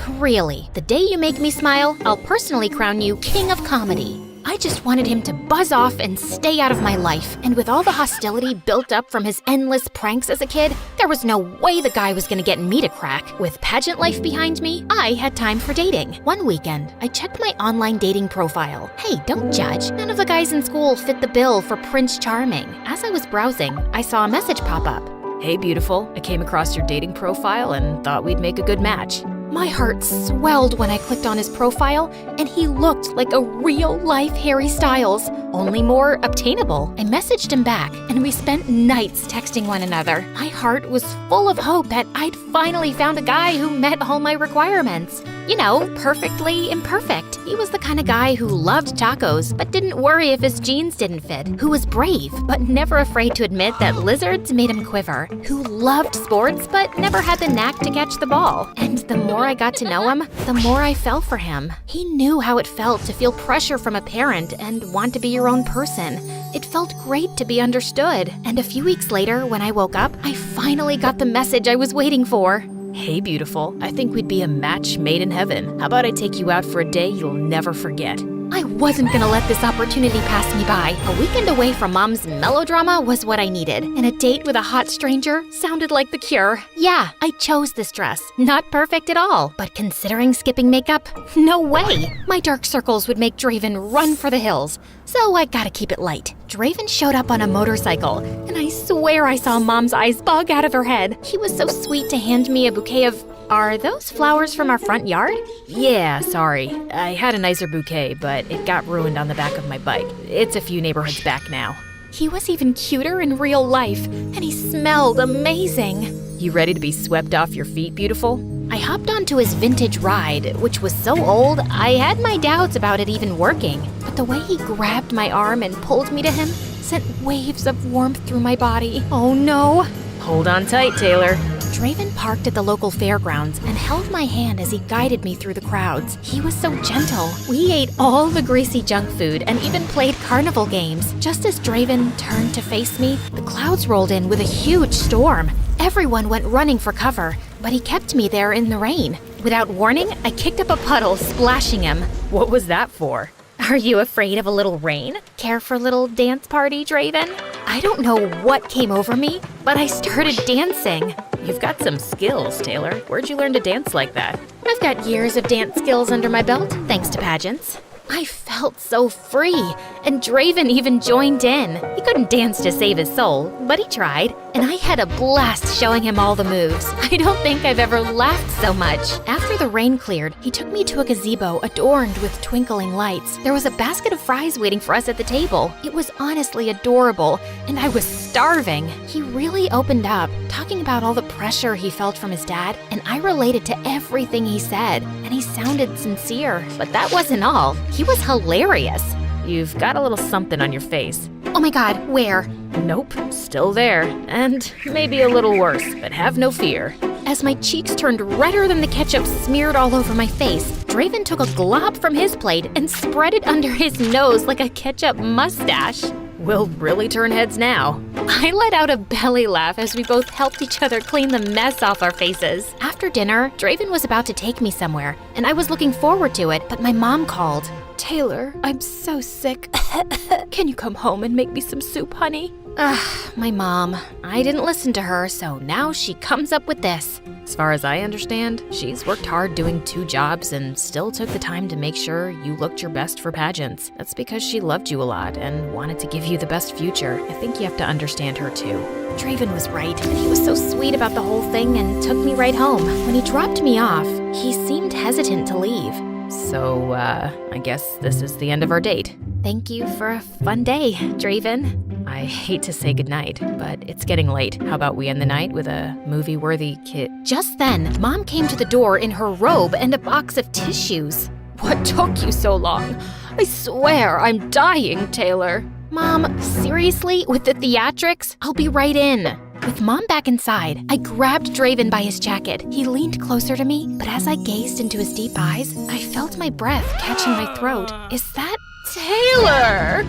Speaker 1: Really, the day you make me smile, I'll personally crown you king of comedy. I just wanted him to buzz off and stay out of my life, and with all the hostility built up from his endless pranks as a kid, there was no way the guy was gonna get me to crack. With pageant life behind me, I had time for dating. One weekend, I checked my online dating profile. Hey, don't judge. None of the guys in school fit the bill for Prince Charming. As I was browsing, I saw a message pop up.
Speaker 2: Hey, beautiful. I came across your dating profile and thought we'd make a good match.
Speaker 1: My heart swelled when I clicked on his profile, and he looked like a real-life Harry Styles, only more obtainable. I messaged him back, and we spent nights texting one another. My heart was full of hope that I'd finally found a guy who met all my requirements. You know, perfectly imperfect. He was the kind of guy who loved tacos, but didn't worry if his jeans didn't fit. Who was brave, but never afraid to admit that lizards made him quiver. Who loved sports, but never had the knack to catch the ball. And the more I got to know him, the more I fell for him. He knew how it felt to feel pressure from a parent and want to be your own person. It felt great to be understood. And a few weeks later, when I woke up, I finally got the message I was waiting for.
Speaker 2: Hey, beautiful. I think we'd be a match made in heaven. How about I take you out for a day you'll never forget?
Speaker 1: I wasn't gonna let this opportunity pass me by. A weekend away from Mom's melodrama was what I needed, and a date with a hot stranger sounded like the cure. Yeah, I chose this dress. Not perfect at all, but considering skipping makeup, no way. My dark circles would make Draven run for the hills, so I gotta keep it light. Draven showed up on a motorcycle, and I swear I saw Mom's eyes bug out of her head. He was so sweet to hand me a bouquet of... Are those flowers from our front yard?
Speaker 2: Yeah, sorry. I had a nicer bouquet, but it got ruined on the back of my bike. It's a few neighborhoods back now.
Speaker 1: He was even cuter in real life, and he smelled amazing.
Speaker 2: You ready to be swept off your feet, beautiful?
Speaker 1: I hopped onto his vintage ride, which was so old, I had my doubts about it even working. But the way he grabbed my arm and pulled me to him sent waves of warmth through my body. Oh no.
Speaker 2: Hold on tight, Taylor.
Speaker 1: Draven parked at the local fairgrounds and held my hand as he guided me through the crowds. He was so gentle. We ate all the greasy junk food and even played carnival games. Just as Draven turned to face me, the clouds rolled in with a huge storm. Everyone went running for cover, but he kept me there in the rain. Without warning, I kicked up a puddle, splashing him.
Speaker 2: What was that for?
Speaker 1: Are you afraid of a little rain? Care for a little dance party, Draven? I don't know what came over me, but I started dancing.
Speaker 2: You've got some skills, Taylor. Where'd you learn to dance like that?
Speaker 1: I've got years of dance skills under my belt, thanks to pageants. I felt so free, and Draven even joined in. He couldn't dance to save his soul, but he tried, and I had a blast showing him all the moves. I don't think I've ever laughed so much. After the rain cleared, he took me to a gazebo adorned with twinkling lights. There was a basket of fries waiting for us at the table. It was honestly adorable, and I was starving. He really opened up, talking about all the pressure he felt from his dad, and I related to everything he said, and he sounded sincere. But that wasn't all. He was hilarious.
Speaker 2: You've got a little something on your face.
Speaker 1: Oh my god, where?
Speaker 2: Nope, still there. And maybe a little worse, but have no fear.
Speaker 1: As my cheeks turned redder than the ketchup smeared all over my face, Draven took a glob from his plate and spread it under his nose like a ketchup mustache.
Speaker 2: We'll really turn heads now.
Speaker 1: I let out a belly laugh as we both helped each other clean the mess off our faces. After dinner, Draven was about to take me somewhere, and I was looking forward to it, but my mom called.
Speaker 8: Taylor, I'm so sick. Can you come home and make me some soup, honey?
Speaker 1: My mom. I didn't listen to her, so now she comes up with this.
Speaker 2: As far as I understand, she's worked hard doing 2 jobs and still took the time to make sure you looked your best for pageants. That's because she loved you a lot and wanted to give you the best future. I think you have to understand her too.
Speaker 1: Draven was right, and he was so sweet about the whole thing and took me right home. When he dropped me off, he seemed hesitant to leave.
Speaker 2: So, I guess this is the end of our date.
Speaker 1: Thank you for a fun day, Draven.
Speaker 2: I hate to say goodnight, but it's getting late. How about we end the night with a movie-worthy
Speaker 1: Just then, Mom came to the door in her robe and a box of tissues.
Speaker 8: What took you so long? I swear I'm dying, Taylor.
Speaker 1: Mom, seriously? With the theatrics? I'll be right in. With Mom back inside, I grabbed Draven by his jacket. He leaned closer to me, but as I gazed into his deep eyes, I felt my breath catching my throat. Is that
Speaker 8: Taylor?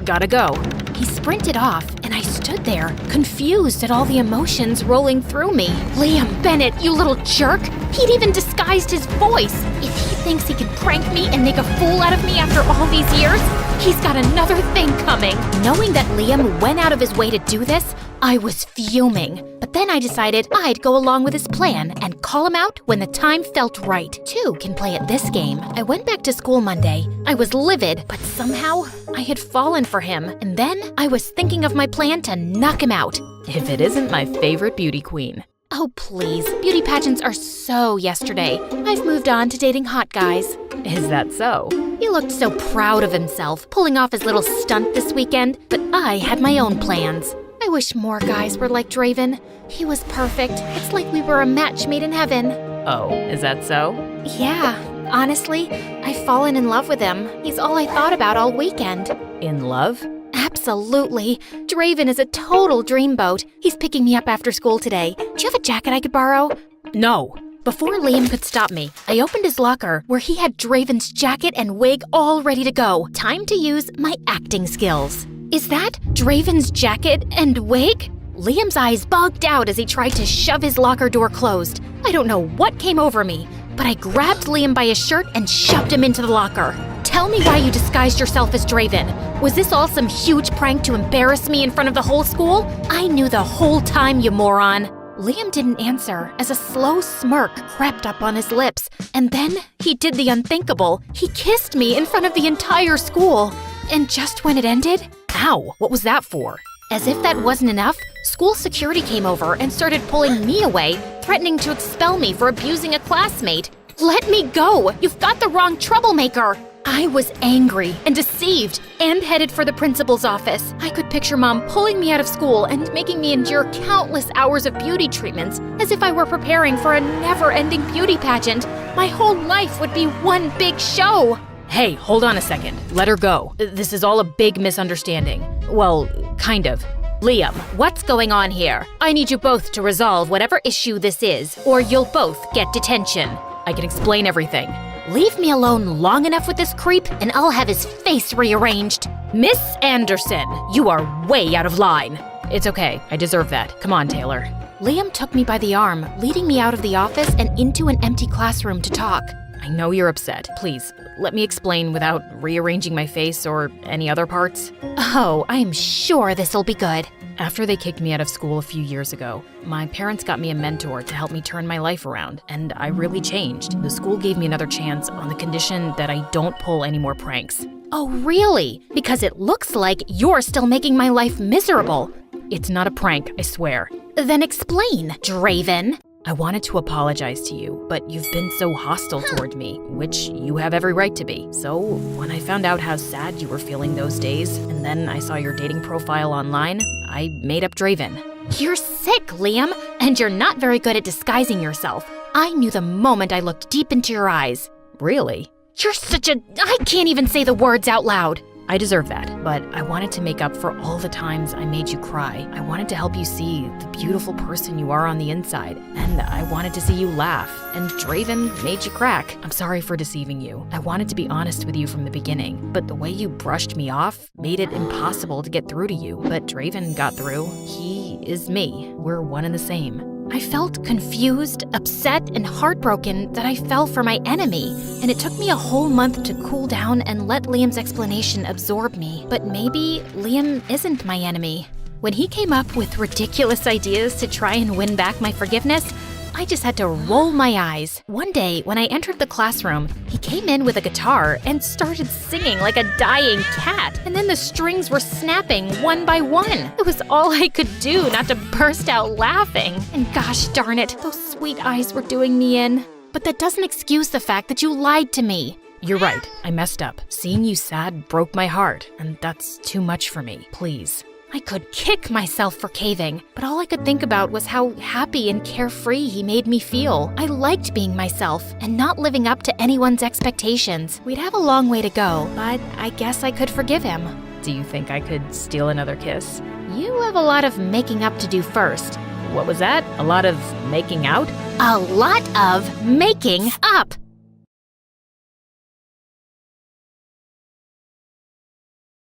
Speaker 2: Gotta go.
Speaker 1: He sprinted off, and I stood there, confused at all the emotions rolling through me. Liam Bennett, you little jerk! He'd even disguised his voice. If he thinks he can prank me and make a fool out of me after all these years, he's got another thing coming. Knowing that Liam went out of his way to do this, I was fuming. But then I decided I'd go along with his plan and call him out when the time felt right. Two can play at this game. I went back to school Monday. I was livid, but somehow I had fallen for him. And then I was thinking of my plan to knock him out.
Speaker 2: If it isn't my favorite beauty queen.
Speaker 1: Oh, please. Beauty pageants are so yesterday. I've moved on to dating hot guys.
Speaker 2: Is that so?
Speaker 1: He looked so proud of himself, pulling off his little stunt this weekend, but I had my own plans. I wish more guys were like Draven. He was perfect. It's like we were a match made in heaven.
Speaker 2: Oh, is that so?
Speaker 1: Yeah, honestly, I've fallen in love with him. He's all I thought about all weekend.
Speaker 2: In love?
Speaker 1: Absolutely. Draven is a total dreamboat. He's picking me up after school today. Do you have a jacket I could borrow?
Speaker 2: No.
Speaker 1: Before Liam could stop me, I opened his locker where he had Draven's jacket and wig all ready to go. Time to use my acting skills. Is that Draven's jacket and wig? Liam's eyes bugged out as he tried to shove his locker door closed. I don't know what came over me, but I grabbed Liam by his shirt and shoved him into the locker. Tell me why you disguised yourself as Draven. Was this all some huge prank to embarrass me in front of the whole school? I knew the whole time, you moron. Liam didn't answer as a slow smirk crept up on his lips. And then he did the unthinkable. He kissed me in front of the entire school. And just when it ended,
Speaker 2: ow, what was that for?
Speaker 1: As if that wasn't enough, school security came over and started pulling me away, threatening to expel me for abusing a classmate. Let me go! You've got the wrong troublemaker! I was angry and deceived and headed for the principal's office. I could picture Mom pulling me out of school and making me endure countless hours of beauty treatments as if I were preparing for a never-ending beauty pageant. My whole life would be one big show.
Speaker 2: Hey, hold on a second. Let her go. This is all a big misunderstanding. Well, kind of.
Speaker 1: Liam, what's going on here? I need you both to resolve whatever issue this is, or you'll both get detention.
Speaker 2: I can explain everything.
Speaker 1: Leave me alone long enough with this creep, and I'll have his face rearranged.
Speaker 2: Miss Anderson, you are way out of line. It's okay. I deserve that. Come on, Taylor.
Speaker 1: Liam took me by the arm, leading me out of the office and into an empty classroom to talk.
Speaker 2: I know you're upset. Please, let me explain without rearranging my face or any other parts.
Speaker 1: Oh, I'm sure this'll be good.
Speaker 2: After they kicked me out of school a few years ago, my parents got me a mentor to help me turn my life around, and I really changed. The school gave me another chance on the condition that I don't pull any more pranks.
Speaker 1: Oh, really? Because it looks like you're still making my life miserable.
Speaker 2: It's not a prank, I swear.
Speaker 1: Then explain, Draven.
Speaker 2: I wanted to apologize to you, but you've been so hostile toward me, which you have every right to be. So when I found out how sad you were feeling those days, and then I saw your dating profile online, I made up Draven.
Speaker 1: You're sick, Liam, and you're not very good at disguising yourself. I knew the moment I looked deep into your eyes.
Speaker 2: Really?
Speaker 1: You're such a... I can't even say the words out loud.
Speaker 2: I deserve that, but I wanted to make up for all the times I made you cry. I wanted to help you see the beautiful person you are on the inside, and I wanted to see you laugh, and Draven made you crack. I'm sorry for deceiving you. I wanted to be honest with you from the beginning, but the way you brushed me off made it impossible to get through to you. But Draven got through. He is me. We're one and the same.
Speaker 1: I felt confused, upset, and heartbroken that I fell for my enemy, and it took me a whole month to cool down and let Liam's explanation absorb me. But maybe Liam isn't my enemy. When he came up with ridiculous ideas to try and win back my forgiveness, I just had to roll my eyes. One day, when I entered the classroom, he came in with a guitar and started singing like a dying cat. And then the strings were snapping one by one. It was all I could do not to burst out laughing. And gosh darn it, those sweet eyes were doing me in. But that doesn't excuse the fact that you lied to me.
Speaker 2: You're right, I messed up. Seeing you sad broke my heart, and that's too much for me. Please.
Speaker 1: I could kick myself for caving, but all I could think about was how happy and carefree he made me feel. I liked being myself and not living up to anyone's expectations. We'd have a long way to go, but I guess I could forgive him.
Speaker 2: Do you think I could steal another kiss?
Speaker 1: You have a lot of making up to do first.
Speaker 2: What was that? A lot of making out?
Speaker 1: A lot of making up!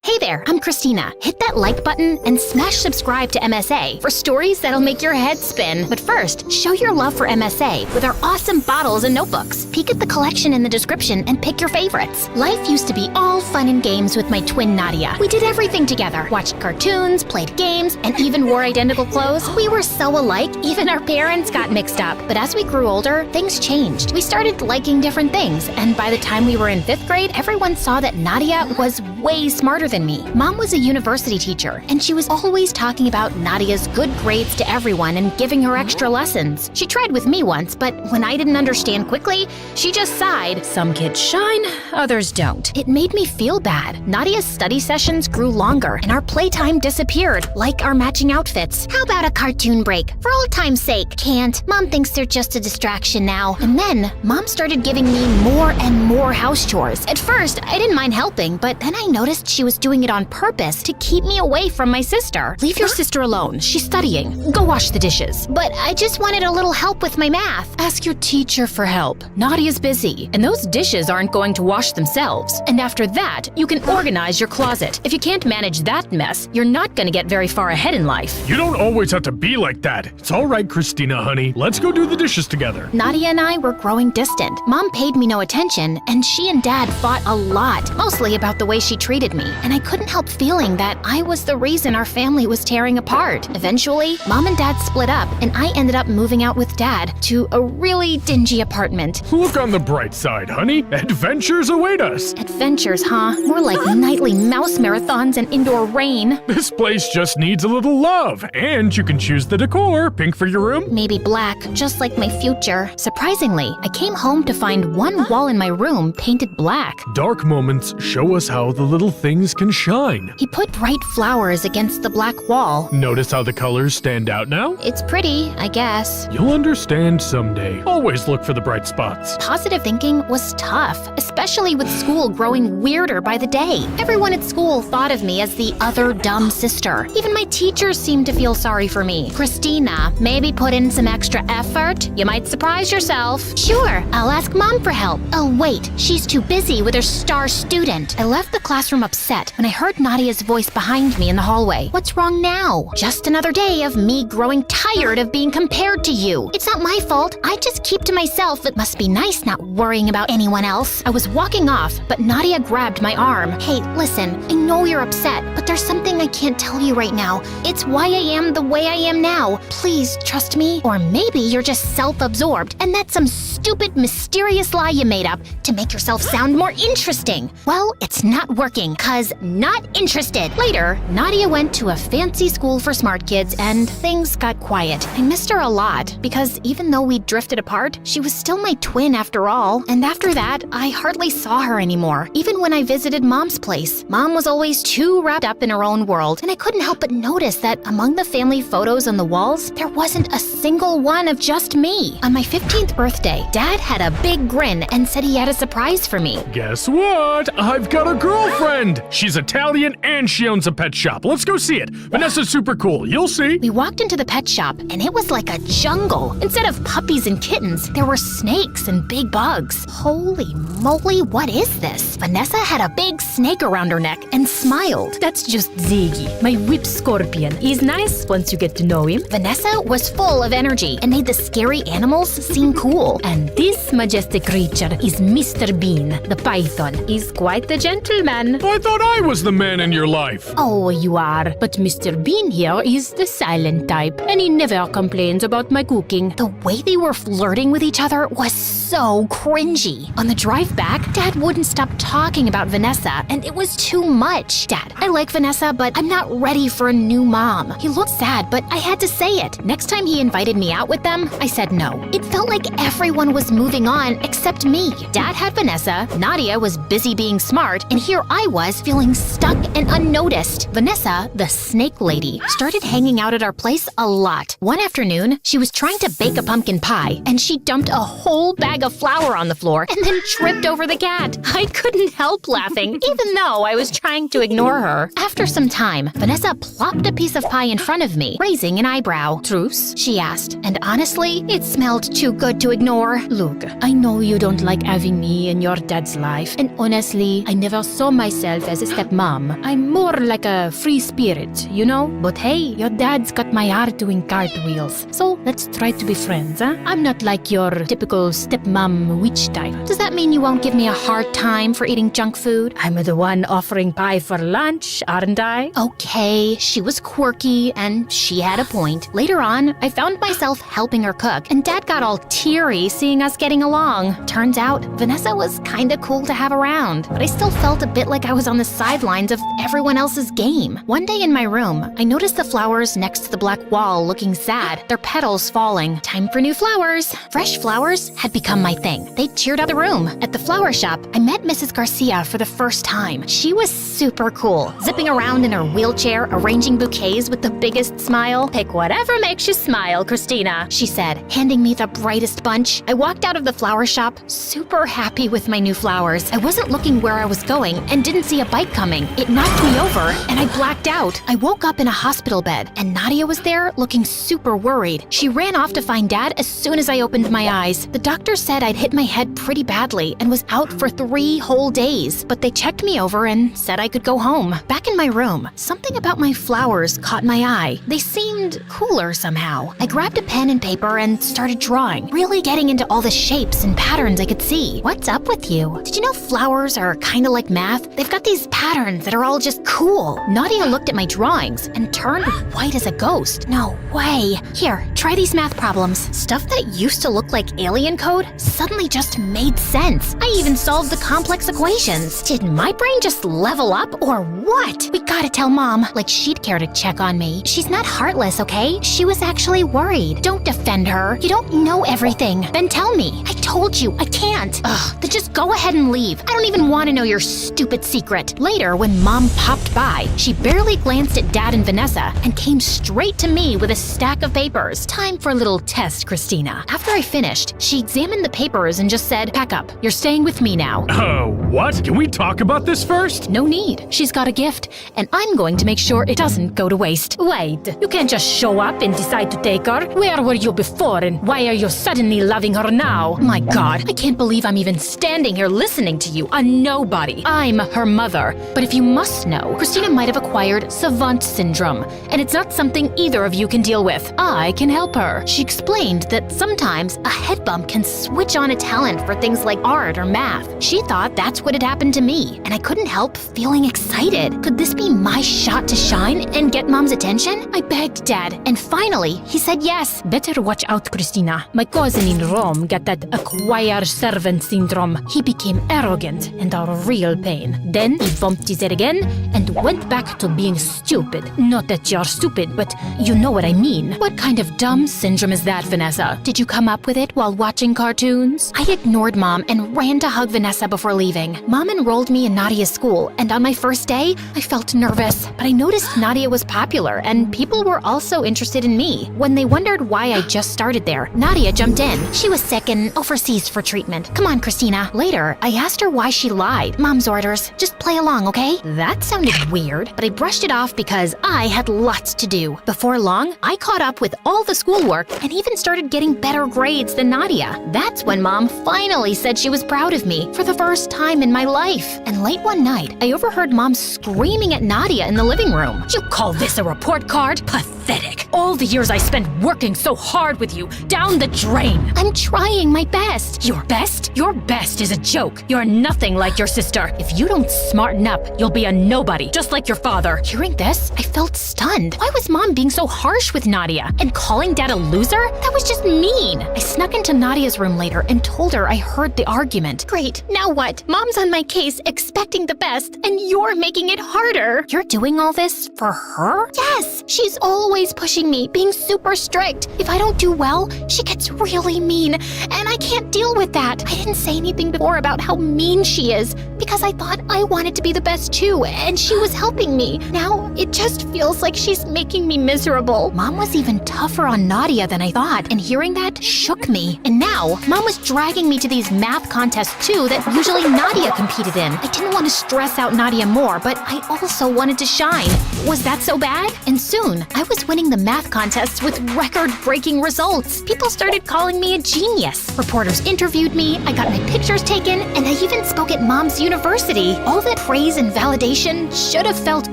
Speaker 1: Hey there, I'm Christina. Hit that like button and smash subscribe to MSA for stories that'll make your head spin. But first, show your love for MSA with our awesome bottles and notebooks. Peek at the collection in the description and pick your favorites. Life used to be all fun and games with my twin Nadia. We did everything together, watched cartoons, played games, and even wore identical clothes. We were so alike, even our parents got mixed up. But as we grew older, things changed. We started liking different things, and by the time we were in 5th grade, everyone saw that Nadia was way smarter than me. Mom was a university teacher, and she was always talking about Nadia's good grades to everyone and giving her extra lessons. She tried with me once, but when I didn't understand quickly, she just sighed.
Speaker 2: Some kids shine, others don't.
Speaker 1: It made me feel bad. Nadia's study sessions grew longer, and our playtime disappeared, like our matching outfits.
Speaker 10: How about a cartoon break? For old time's sake. Can't. Mom thinks they're just a distraction now.
Speaker 1: And then, Mom started giving me more and more house chores. At first, I didn't mind helping, but then I noticed she was doing it on purpose to keep me away from my sister. Leave your sister alone. She's studying. Go wash the dishes.
Speaker 10: But I just wanted a little help with my math.
Speaker 2: Ask your teacher for help. Nadia's busy, and those dishes aren't going to wash themselves. And after that, you can organize your closet. If you can't manage that mess, you're not going to get very far ahead in life.
Speaker 13: You don't always have to be like that. It's all right, Christina, honey. Let's go do the dishes together.
Speaker 1: Nadia and I were growing distant. Mom paid me no attention, and she and Dad fought a lot, mostly about the way she treated me. And I couldn't help feeling that I was the reason our family was tearing apart. Eventually, Mom and Dad split up, and I ended up moving out with Dad to a really dingy apartment.
Speaker 13: Look on the bright side, honey. Adventures await us.
Speaker 1: Adventures, huh? More like nightly mouse marathons and indoor rain.
Speaker 13: This place just needs a little love, and you can choose the decor. Pink for your room?
Speaker 1: Maybe black, just like my future. Surprisingly, I came home to find one wall in my room painted black.
Speaker 13: Dark moments show us how the little things can shine.
Speaker 1: He put bright flowers against the black wall.
Speaker 13: Notice how the colors stand out now?
Speaker 1: It's pretty, I guess.
Speaker 13: You'll understand someday. Always look for the bright spots.
Speaker 1: Positive thinking was tough, especially with school growing weirder by the day. Everyone at school thought of me as the other dumb sister. Even my teachers seemed to feel sorry for me. Christina, maybe put in some extra effort? You might surprise yourself.
Speaker 10: Sure, I'll ask Mom for help. Oh wait, she's too busy with her star student.
Speaker 1: I left the classroom upset when I heard Nadia's voice behind me in the hallway. What's wrong now? Just another day of me growing tired of being compared to you.
Speaker 10: It's not my fault. I just keep to myself. It must be nice not worrying about anyone else.
Speaker 1: I was walking off, but Nadia grabbed my arm.
Speaker 10: Hey, listen, I know you're upset, but there's something I can't tell you right now. It's why I am the way I am now. Please trust me. Or maybe you're just self-absorbed, and that's some stupid, mysterious lie you made up to make yourself sound more interesting. Well, it's not working, 'cause not interested.
Speaker 1: Later, Nadia went to a fancy school for smart kids, and things got quiet. I missed her a lot, because even though we drifted apart, she was still my twin after all. And after that, I hardly saw her anymore. Even when I visited Mom's place, Mom was always too wrapped up in her own world, and I couldn't help but notice that among the family photos on the walls, there wasn't a single one of just me. On my 15th birthday, Dad had a big grin and said he had a surprise for me.
Speaker 13: Guess what? I've got a girlfriend. She's Italian and she owns a pet shop. Let's go see it. Vanessa's super cool. You'll see.
Speaker 1: We walked into the pet shop, and it was like a jungle. Instead of puppies and kittens, there were snakes and big bugs. Holy moly, what is this? Vanessa had a big snake around her neck and smiled.
Speaker 2: That's just Ziggy, my whip scorpion. He's nice once you get to know him.
Speaker 1: Vanessa was full of energy and made the scary animals seem cool.
Speaker 2: And this majestic creature is Mr. Bean, the python. He's quite the gentleman.
Speaker 13: I thought I was the man in your life.
Speaker 2: Oh, you are. But Mr. Bean here is the silent type, and he never complains about my cooking.
Speaker 1: The way they were flirting with each other was so cringy. On the drive back, Dad wouldn't stop talking about Vanessa, and it was too much. Dad, I like Vanessa, but I'm not ready for a new mom. He looked sad, but I had to say it. Next time he invited me out with them, I said no. It felt like everyone was moving on except me. Dad had Vanessa, Nadia was busy being smart, and here I was feeling stuck and unnoticed. Vanessa, the snake lady, started hanging out at our place a lot. One afternoon, she was trying to bake a pumpkin pie, and she dumped a whole bag bag of flour on the floor and then tripped over the cat. I couldn't help laughing, even though I was trying to ignore her. After some time, Vanessa plopped a piece of pie in front of me, raising an eyebrow. Truce? She asked, and honestly, it smelled too good to ignore. Look, I know you don't like having me in your dad's life, and honestly, I never saw myself as a stepmom. I'm more like a free spirit, you know? But hey, your dad's got my heart doing cartwheels, so let's try to be friends, huh? I'm not like your typical stepmom witch type. Does that mean you won't give me a hard time for eating junk food? I'm the one offering pie for lunch, aren't I? Okay, she was quirky, and she had a point. Later on, I found myself helping her cook, and Dad got all teary seeing us getting along. Turns out, Vanessa was kinda cool to have around, but I still felt a bit like I was on the sidelines of everyone else's game. One day in my room, I noticed the flowers next to the black wall looking sad, their petals falling. Time for new flowers. Fresh flowers had become my thing. They cheered up the room. At the flower shop, I met Mrs. Garcia for the first time. She was super cool, zipping around in her wheelchair, arranging bouquets with the biggest smile. Pick whatever makes you smile, Christina, she said, handing me the brightest bunch. I walked out of the flower shop, super happy with my new flowers. I wasn't looking where I was going and didn't see a bike coming. It knocked me over and I blacked out. I woke up in a hospital bed and Nadia was there looking super worried. She ran off to find Dad as soon as I opened my eyes. The doctor said I'd hit my head pretty badly and was out for 3 whole days, but they checked me over and said I could go home. Back in my room, something about my flowers caught my eye. They seemed cooler somehow. I grabbed a pen and paper and started drawing, really getting into all the shapes and patterns I could see. What's up with you? Did you know flowers are kind of like math? They've got these patterns that are all just cool. Nadia looked at my drawings and turned white as a ghost. No way. Here, try these math problems. Stuff that used to look like alien code suddenly just made sense. I even solved the complex equations. Did my brain just level up or what? We gotta tell Mom, like she'd care to check on me. She's not heartless, okay? She was actually worried. Don't defend her. You don't know everything. Then tell me. I told you, I can't. Ugh, then just go ahead and leave. I don't even want to know your stupid secret. Later, when Mom popped by, she barely glanced at Dad and Vanessa and came straight to me with a stack of papers. Time for a little test, Christina. After I finished, she examined the papers and just said, pack up. You're staying with me now.
Speaker 13: Oh, what? Can we talk about this first?
Speaker 1: No need. She's got a gift, and I'm going to make sure it doesn't go to waste. Wait, you can't just show up and decide to take her. Where were you before, and why are you suddenly loving her now? My God, I can't believe I'm even standing here listening to you, a nobody. I'm her mother. But if you must know, Christina might have acquired savant syndrome, and it's not something either of you can deal with. I can help her. She explained that sometimes a head bump can switch on a talent for things like art or math. She thought that's what had happened to me, and I couldn't help feeling excited. Could this be my shot to shine and get Mom's attention? I begged Dad, and finally, he said yes. Better watch out, Christina. My cousin in Rome got that acquired servant syndrome. He became arrogant and a real pain. Then he bumped his head again and went back to being stupid. Not that you're stupid, but you know what I mean. What kind of dumb syndrome is that, Vanessa? Did you come up with it while watching cartoons? I ignored Mom and ran to hug Vanessa before leaving. Mom enrolled me in Nadia's school, and on my first day, I felt nervous. But I noticed Nadia was popular, and people were also interested in me. When they wondered why I just started there, Nadia jumped in. She was sick and overseas for treatment. Come on, Christina. Later, I asked her why she lied. Mom's orders. Just play along, okay? That sounded weird, but I brushed it off because I had lots to do. Before long, I caught up with all the schoolwork and even started getting better grades than Nadia. That's when Mom finally said she was proud of me for the first time in my life. And late one night, I overheard Mom screaming at Nadia in the living room. You call this a report card? Pathetic. All the years I spent working so hard with you, down the drain. I'm trying my best. Your best? Your best is a joke. You're nothing like your sister. If you don't smarten up, you'll be a nobody, just like your father. Hearing this, I felt stunned. Why was Mom being so harsh with Nadia? And calling Dad a loser? That was just mean. I snuck into Nadia's room later and told her I heard the argument. Great, now what? Mom's on my case, expecting the best, and you're making it harder. You're doing all this for her? Yes, she's always pushing me, being super strict. If I don't do well, she gets really mean, and I can't deal with that. I didn't say anything before about how mean she is, because I thought I wanted to be the best too, and she was helping me. Now, it just feels like she's making me miserable. Mom was even tougher on Nadia than I thought, and hearing that shook me. And now,
Speaker 10: Mom was dragging me to these math contests too that usually Nadia competed in. I didn't want to stress out Nadia more, but I also wanted to shine. Was that so bad? And soon, I was winning the math contests with record-breaking results. People started calling me a genius. Reporters interviewed me, I got my pictures taken, and I even spoke at Mom's university. All that praise and validation should have felt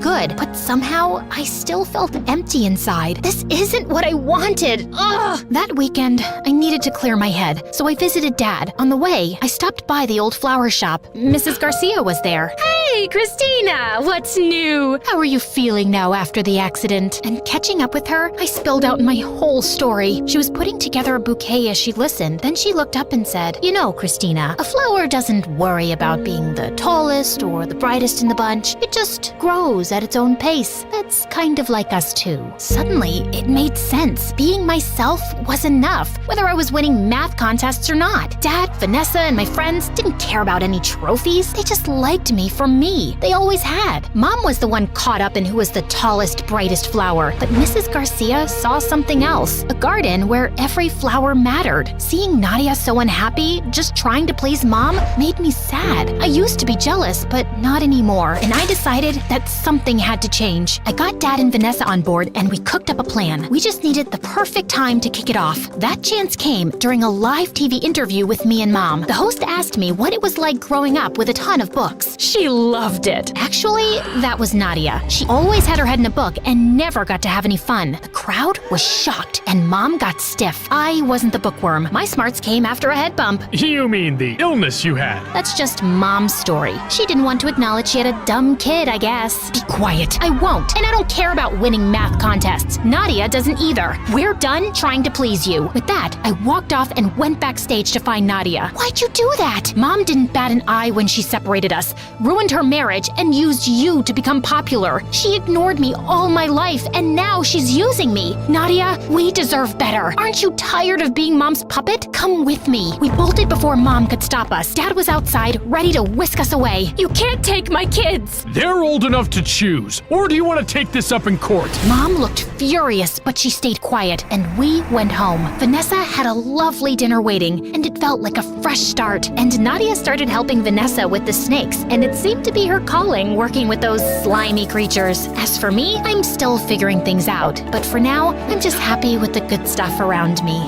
Speaker 10: good, but somehow I still felt empty inside. This isn't what I wanted. Ugh! That weekend, I needed to clear my head, so I visited Dad. On the way, I stopped by the old flower shop. Mrs. Garcia was there. Hey, Christina! What's new? How are you feeling now after the accident? And catching up with her, I spilled out my whole story. She was putting together a bouquet as she listened. Then she looked up and said, You know, Christina, a flower doesn't worry about being the tallest or the brightest in the bunch. It just grows at its own pace. That's kind of like us too. Suddenly, it made sense. Being myself was enough, whether I was winning math contests or not. Dad, Vanessa, and my friends didn't care about any trophies. They just liked me for me. They always had. Mom was the one caught up in who was the tallest, brightest flower. But Mrs. Garcia saw something else. A garden where every flower mattered. Seeing Nadia so unhappy, just trying to please Mom, made me sad. I used to be jealous, but not anymore. And I decided that something had to change. I got Dad and Vanessa on board and we cooked up a plan. We just needed the perfect time to kick it off. That chance came during a live TV interview with me and Mom. The host asked me what it was like growing up with a ton of books. She loved it. Actually, that was Nadia. She always had her head in a book and never got to have any fun. The crowd was shocked and Mom got stiff. I wasn't the bookworm. My smarts came after a head bump.
Speaker 13: You mean the illness you had?
Speaker 10: That's just Mom's story. She didn't want to acknowledge she had a dumb kid, I guess. Be quiet. I won't. And I don't care about winning math contests. Nadia doesn't either. We're done trying to please you. With that, I walked off and went backstage to find Nadia. Why'd you do that? Mom didn't bat an eye when she separated us, ruined her marriage, and used you to become popular. She ignored me all my life, and now she's using me. Nadia, we deserve better. Aren't you tired of being Mom's puppet? Come with me. We bolted before Mom could stop us. Dad was outside, ready to whisk us away. You can't take my kids.
Speaker 13: They're old enough to choose. Or do you want to take this up in court?
Speaker 10: Mom looked furious, but she stayed quiet, and we went home. Vanessa had a lovely dinner waiting, and it felt like a fresh start. And Nadia started helping Vanessa with the snakes, and it seemed to be her calling, working with those slimy creatures. As for me, I'm still figuring things out, but for now, I'm just happy with the good stuff around me.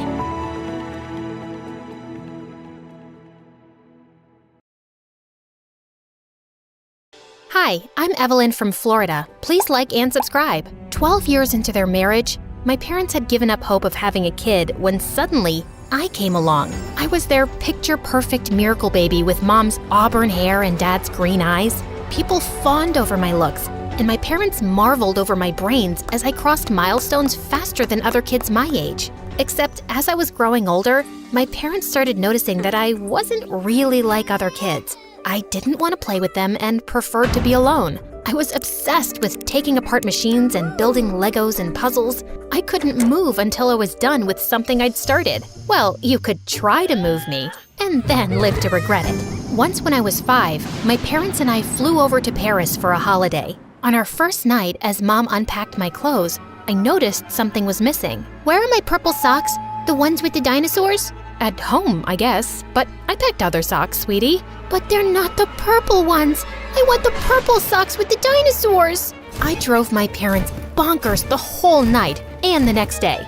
Speaker 10: Hi, I'm Evelyn from Florida. Please like and subscribe. 12 years into their marriage, my parents had given up hope of having a kid when suddenly I came along. I was their picture-perfect miracle baby with Mom's auburn hair and Dad's green eyes. People fawned over my looks, and my parents marveled over my brains as I crossed milestones faster than other kids my age. Except as I was growing older, my parents started noticing that I wasn't really like other kids. I didn't want to play with them and preferred to be alone. I was obsessed with taking apart machines and building Legos and puzzles. I couldn't move until I was done with something I'd started. Well, you could try to move me, and then live to regret it. Once when I was 5, my parents and I flew over to Paris for a holiday. On our first night, as Mom unpacked my clothes, I noticed something was missing. Where are my purple socks? The ones with the dinosaurs? At home, I guess. But I packed other socks, sweetie. But they're not the purple ones. I want the purple socks with the dinosaurs. I drove my parents bonkers the whole night and the next day.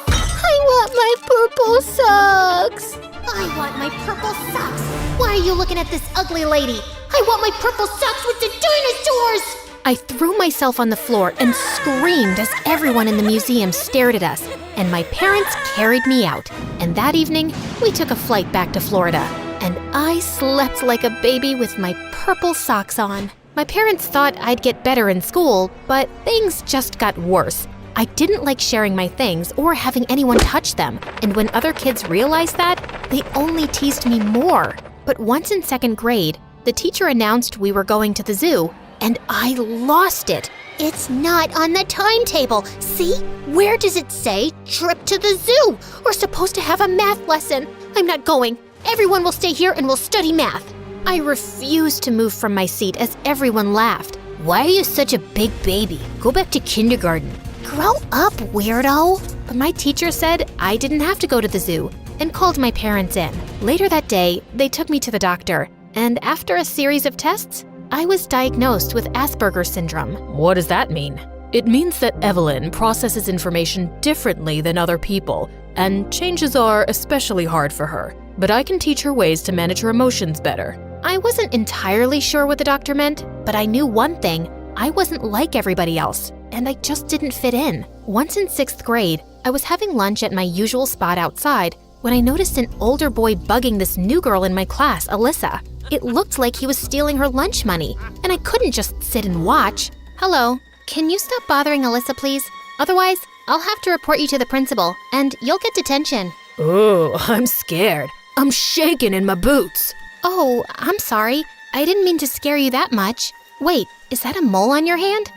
Speaker 10: I want my purple socks. I want my purple socks. Why are you looking at this ugly lady? I want my purple socks with the dinosaurs. I threw myself on the floor and screamed as everyone in the museum stared at us, and my parents carried me out. And that evening, we took a flight back to Florida, and I slept like a baby with my purple socks on. My parents thought I'd get better in school, but things just got worse. I didn't like sharing my things or having anyone touch them, and when other kids realized that, they only teased me more. But once in 2nd grade, the teacher announced we were going to the zoo, and I lost it. It's not on the timetable. See? Where does it say trip to the zoo? We're supposed to have a math lesson. I'm not going. Everyone will stay here and we'll study math. I refused to move from my seat as everyone laughed. Why are you such a big baby? Go back to kindergarten. Grow up, weirdo.
Speaker 1: But my teacher said I didn't have to go to the zoo and called my parents in. Later that day, they took me to the doctor, and after a series of tests, I was diagnosed with Asperger's syndrome.
Speaker 2: What does that mean? It means that Evelyn processes information differently than other people, and changes are especially hard for her. But I can teach her ways to manage her emotions better.
Speaker 1: I wasn't entirely sure what the doctor meant, but I knew one thing. I wasn't like everybody else, and I just didn't fit in. Once in 6th grade, I was having lunch at my usual spot outside when I noticed an older boy bugging this new girl in my class, Alyssa. It looked like he was stealing her lunch money, and I couldn't just sit and watch.
Speaker 10: Hello, can you stop bothering Alyssa, please? Otherwise, I'll have to report you to the principal, and you'll get detention.
Speaker 2: Oh, I'm scared. I'm shaking in my boots.
Speaker 10: Oh, I'm sorry. I didn't mean to scare you that much. Wait, is that a mole on your hand?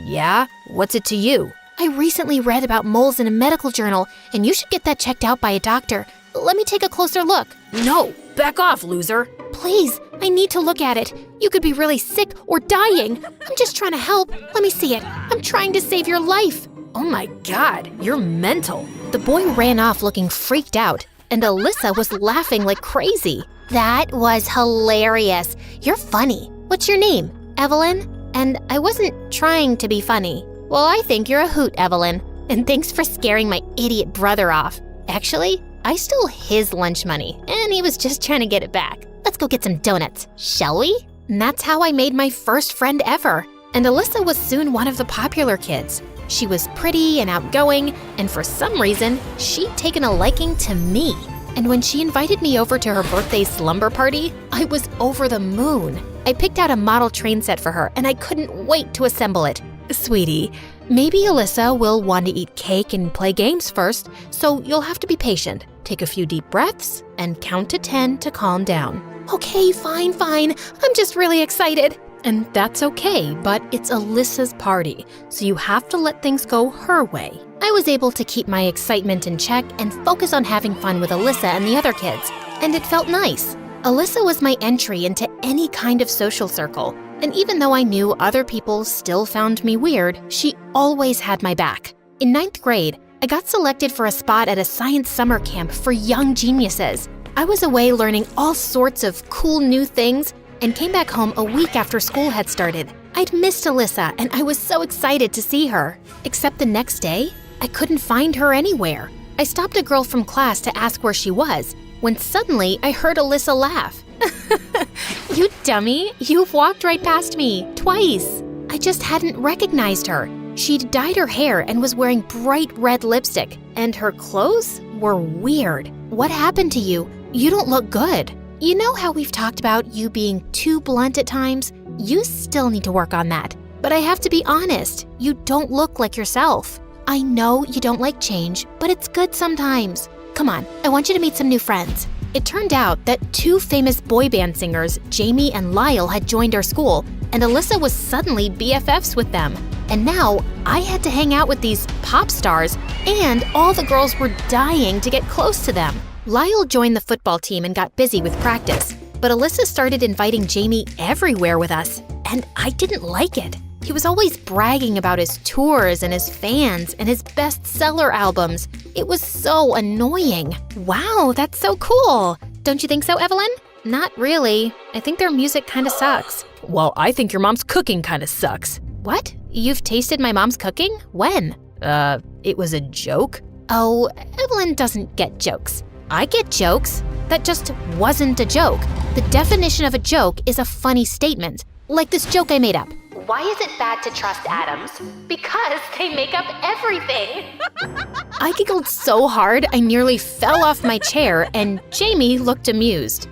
Speaker 2: Yeah? What's it to you?
Speaker 10: I recently read about moles in a medical journal, and you should get that checked out by a doctor. Let me take a closer look.
Speaker 2: No, back off, loser.
Speaker 10: Please, I need to look at it. You could be really sick or dying. I'm just trying to help. Let me see it. I'm trying to save your life.
Speaker 2: Oh my God, you're mental.
Speaker 1: The boy ran off looking freaked out, and Alyssa was laughing like crazy.
Speaker 10: That was hilarious. You're funny. What's your name?
Speaker 1: Evelyn? And I wasn't trying to be funny. Well, I think you're a hoot, Evelyn. And thanks for scaring my idiot brother off. Actually, I stole his lunch money, and he was just trying to get it back. Let's go get some donuts, shall we? And that's how I made my first friend ever. And Alyssa was soon one of the popular kids. She was pretty and outgoing, and for some reason, she'd taken a liking to me. And when she invited me over to her birthday slumber party, I was over the moon. I picked out a model train set for her, and I couldn't wait to assemble it. Sweetie, maybe Alyssa will want to eat cake and play games first, so you'll have to be patient. Take a few deep breaths and count to 10 to calm down.
Speaker 10: Okay, fine. I'm just really excited.
Speaker 1: And that's okay, but it's Alyssa's party, so you have to let things go her way. I was able to keep my excitement in check and focus on having fun with Alyssa and the other kids, and it felt nice. Alyssa was my entry into any kind of social circle, and even though I knew other people still found me weird, she always had my back. In 9th grade, I got selected for a spot at a science summer camp for young geniuses. I was away learning all sorts of cool new things and came back home a week after school had started. I'd missed Alyssa, and I was so excited to see her. Except the next day, I couldn't find her anywhere. I stopped a girl from class to ask where she was, when suddenly I heard Alyssa laugh. You dummy, you've walked right past me, twice. I just hadn't recognized her. She'd dyed her hair and was wearing bright red lipstick, and her clothes were weird. What happened to you? You don't look good. You know how we've talked about you being too blunt at times? You still need to work on that. But I have to be honest, you don't look like yourself. I know you don't like change, but it's good sometimes. Come on, I want you to meet some new friends. It turned out that 2 famous boy band singers, Jamie and Lyle, had joined our school, and Alyssa was suddenly BFFs with them. And now I had to hang out with these pop stars, and all the girls were dying to get close to them. Lyle joined the football team and got busy with practice, but Alyssa started inviting Jamie everywhere with us, and I didn't like it. He was always bragging about his tours and his fans and his bestseller albums. It was so annoying. Wow, that's so cool. Don't you think so, Evelyn? Not really. I think their music kind of sucks.
Speaker 2: Well, I think your mom's cooking kind of sucks.
Speaker 1: What? You've tasted my mom's cooking? When?
Speaker 2: It was a joke?
Speaker 1: Oh, Evelyn doesn't get jokes. I get jokes. That just wasn't a joke. The definition of a joke is a funny statement, like this joke I made up. Why is it bad to trust atoms? Because they make up everything. I giggled so hard I nearly fell off my chair, and Jamie looked amused.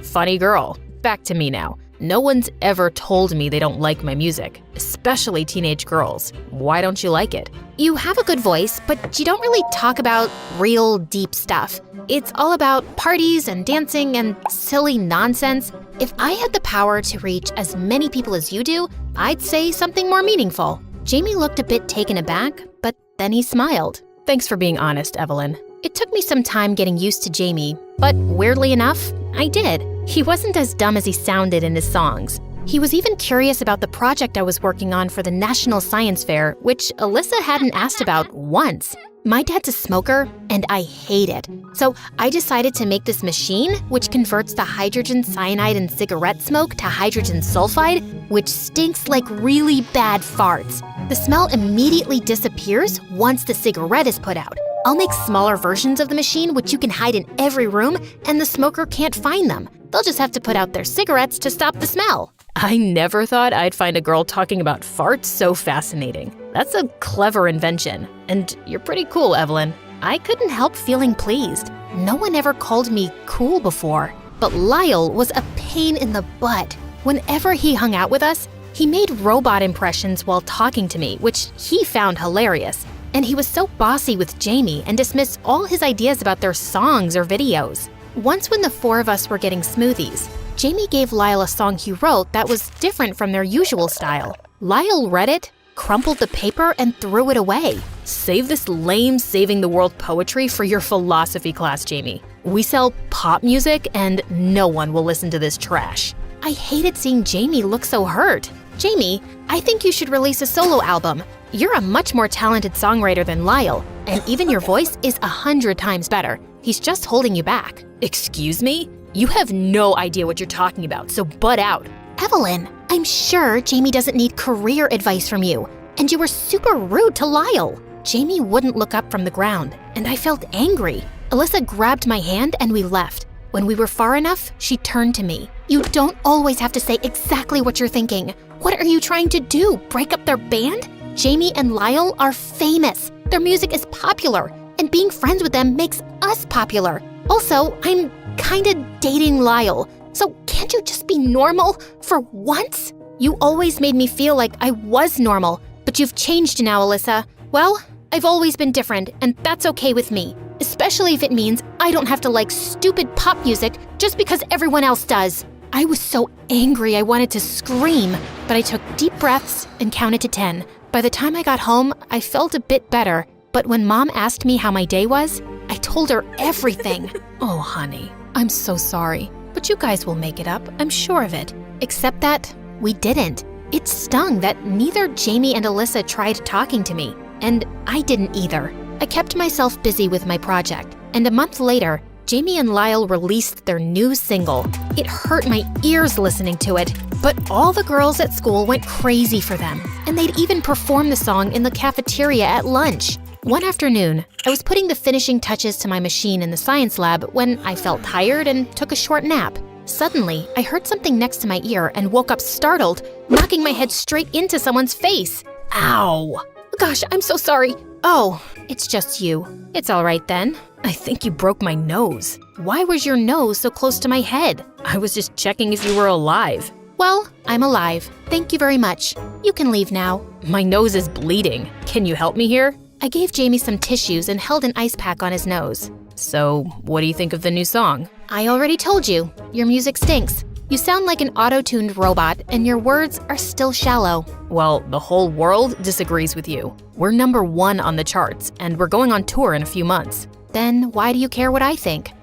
Speaker 2: Funny girl. Back to me now. No one's ever told me they don't like my music, especially teenage girls. Why don't you like it?
Speaker 1: You have a good voice, but you don't really talk about real deep stuff. It's all about parties and dancing and silly nonsense. If I had the power to reach as many people as you do, I'd say something more meaningful. Jamie looked a bit taken aback, but then he smiled.
Speaker 2: Thanks for being honest, Evelyn.
Speaker 1: It took me some time getting used to Jamie, but weirdly enough, I did. He wasn't as dumb as he sounded in his songs. He was even curious about the project I was working on for the National Science Fair, which Alyssa hadn't asked about once. My dad's a smoker, and I hate it. So I decided to make this machine, which converts the hydrogen cyanide in cigarette smoke to hydrogen sulfide, which stinks like really bad farts. The smell immediately disappears once the cigarette is put out. I'll make smaller versions of the machine, which you can hide in every room, and the smoker can't find them. They'll just have to put out their cigarettes to stop the smell.
Speaker 2: I never thought I'd find a girl talking about farts so fascinating. That's a clever invention. And you're pretty cool, Evelyn.
Speaker 1: I couldn't help feeling pleased. No one ever called me cool before. But Lyle was a pain in the butt. Whenever he hung out with us, he made robot impressions while talking to me, which he found hilarious. And he was so bossy with Jamie and dismissed all his ideas about their songs or videos. Once when the four of us were getting smoothies, Jamie gave Lyle a song he wrote that was different from their usual style. Lyle read it, crumpled the paper, and threw it away.
Speaker 2: Save this lame saving the world poetry for your philosophy class, Jamie. We sell pop music and no one will listen to this trash.
Speaker 1: I hated seeing Jamie look so hurt. Jamie, I think you should release a solo album. You're a much more talented songwriter than Lyle, and even your voice is 100 times better. He's just holding you back.
Speaker 2: Excuse me? You have no idea what you're talking about, so butt out.
Speaker 1: Evelyn, I'm sure Jamie doesn't need career advice from you. And you were super rude to Lyle. Jamie wouldn't look up from the ground, and I felt angry. Alyssa grabbed my hand and we left. When we were far enough, she turned to me. You don't always have to say exactly what you're thinking. What are you trying to do? Break up their band? Jamie and Lyle are famous. Their music is popular, and being friends with them makes us popular. Also, I'm kinda dating Lyle, so can't you just be normal for once? You always made me feel like I was normal, but you've changed now, Alyssa. Well, I've always been different, and that's okay with me, especially if it means I don't have to like stupid pop music just because everyone else does. I was so angry I wanted to scream, but I took deep breaths and counted to 10. By the time I got home, I felt a bit better, but when Mom asked me how my day was, I told her everything.
Speaker 2: Oh, honey, I'm so sorry, but you guys will make it up, I'm sure of it.
Speaker 1: Except that we didn't. It stung that neither Jamie and Alyssa tried talking to me, and I didn't either. I kept myself busy with my project, and a month later, Jamie and Lyle released their new single. It hurt my ears listening to it, but all the girls at school went crazy for them, and they'd even perform the song in the cafeteria at lunch. One afternoon, I was putting the finishing touches to my machine in the science lab when I felt tired and took a short nap. Suddenly, I heard something next to my ear and woke up startled, knocking my head straight into someone's face. Ow! Gosh, I'm so sorry. Oh, it's just you. It's all right then.
Speaker 2: I think you broke my nose.
Speaker 1: Why was your nose so close to my head?
Speaker 2: I was just checking if you were alive.
Speaker 1: Well, I'm alive. Thank you very much. You can leave now.
Speaker 2: My nose is bleeding. Can you help me here?
Speaker 1: I gave Jamie some tissues and held an ice pack on his nose.
Speaker 2: So, what do you think of the new song?
Speaker 1: I already told you. Your music stinks. You sound like an auto-tuned robot, and your words are still shallow.
Speaker 2: Well, the whole world disagrees with you. We're #1 on the charts, and we're going on tour in a few months.
Speaker 1: Then why do you care what I think?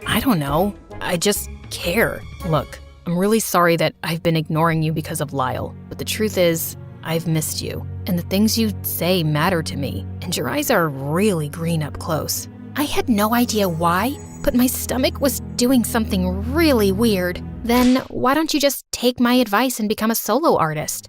Speaker 2: I don't know. I just care. Look, I'm really sorry that I've been ignoring you because of Lyle, but the truth is, I've missed you, and the things you say matter to me, and your eyes are really green up close.
Speaker 1: I had no idea why, but my stomach was doing something really weird. Then why don't you just take my advice and become a solo artist?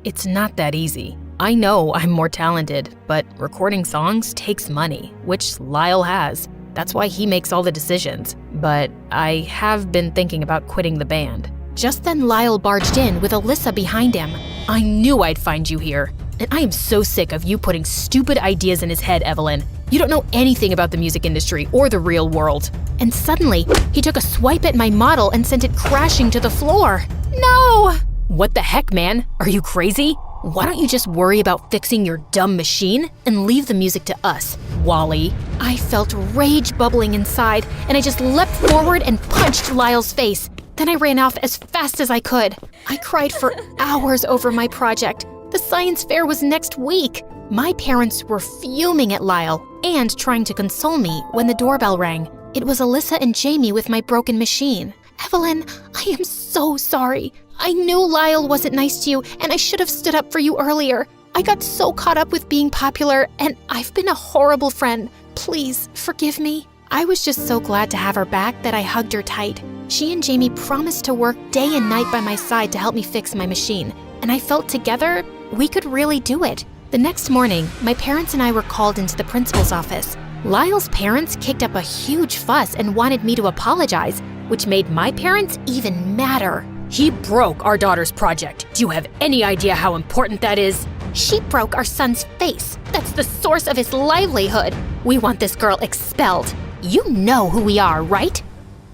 Speaker 2: It's not that easy. I know I'm more talented, but recording songs takes money, which Lyle has. That's why he makes all the decisions. But I have been thinking about quitting the band.
Speaker 1: Just then Lyle barged in with Alyssa behind him.
Speaker 2: I knew I'd find you here. And I am so sick of you putting stupid ideas in his head, Evelyn. You don't know anything about the music industry or the real world.
Speaker 1: And suddenly, he took a swipe at my model and sent it crashing to the floor. No!
Speaker 2: What the heck, man? Are you crazy? Why don't you just worry about fixing your dumb machine and leave the music to us, Wally?
Speaker 1: I felt rage bubbling inside, and I just leapt forward and punched Lyle's face. Then I ran off as fast as I could. I cried for hours over my project. The science fair was next week. My parents were fuming at Lyle and trying to console me when the doorbell rang. It was Alyssa and Jamie with my broken machine. Evelyn, I am so sorry.
Speaker 10: I knew Lyle wasn't nice to you, and I should have stood up for you earlier. I got so caught up with being popular, and I've been a horrible friend. Please, forgive me. I was just so glad to have her back that I hugged her tight. She and Jamie promised to work day and night by my side to help me fix my machine, and I felt together we could really do it. The next morning, my parents and I were called into the principal's office. Lyle's parents kicked up a huge fuss and wanted me to apologize, which made my parents even madder.
Speaker 2: He broke our daughter's project. Do you have any idea how important that is?
Speaker 10: She broke our son's face. That's the source of his livelihood. We want this girl expelled. You know who we are, right?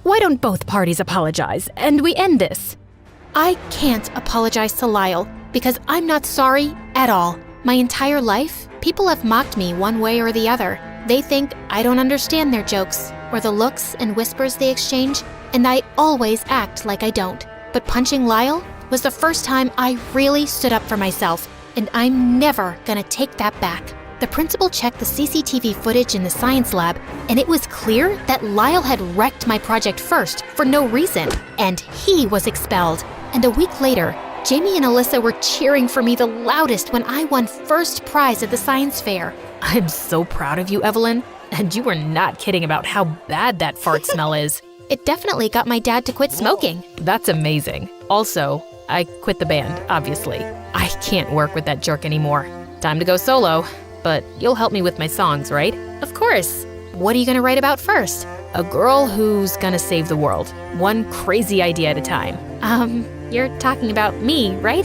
Speaker 2: Why don't both parties apologize and we end this?
Speaker 10: I can't apologize to Lyle because I'm not sorry at all. My entire life, people have mocked me one way or the other. They think I don't understand their jokes or the looks and whispers they exchange, and I always act like I don't. But punching Lyle was the first time I really stood up for myself, and I'm never gonna take that back. The principal checked the CCTV footage in the science lab, and it was clear that Lyle had wrecked my project first for no reason, and he was expelled. And a week later, Jamie and Alyssa were cheering for me the loudest when I won first prize at the science fair.
Speaker 2: I'm so proud of you, Evelyn. And you were not kidding about how bad that fart smell is.
Speaker 10: It definitely got my dad to quit smoking.
Speaker 2: That's amazing. Also, I quit the band, obviously. I can't work with that jerk anymore. Time to go solo. But you'll help me with my songs, right?
Speaker 10: Of course. What are you gonna write about first?
Speaker 2: A girl who's gonna save the world. One crazy idea at a time.
Speaker 10: You're talking about me, right?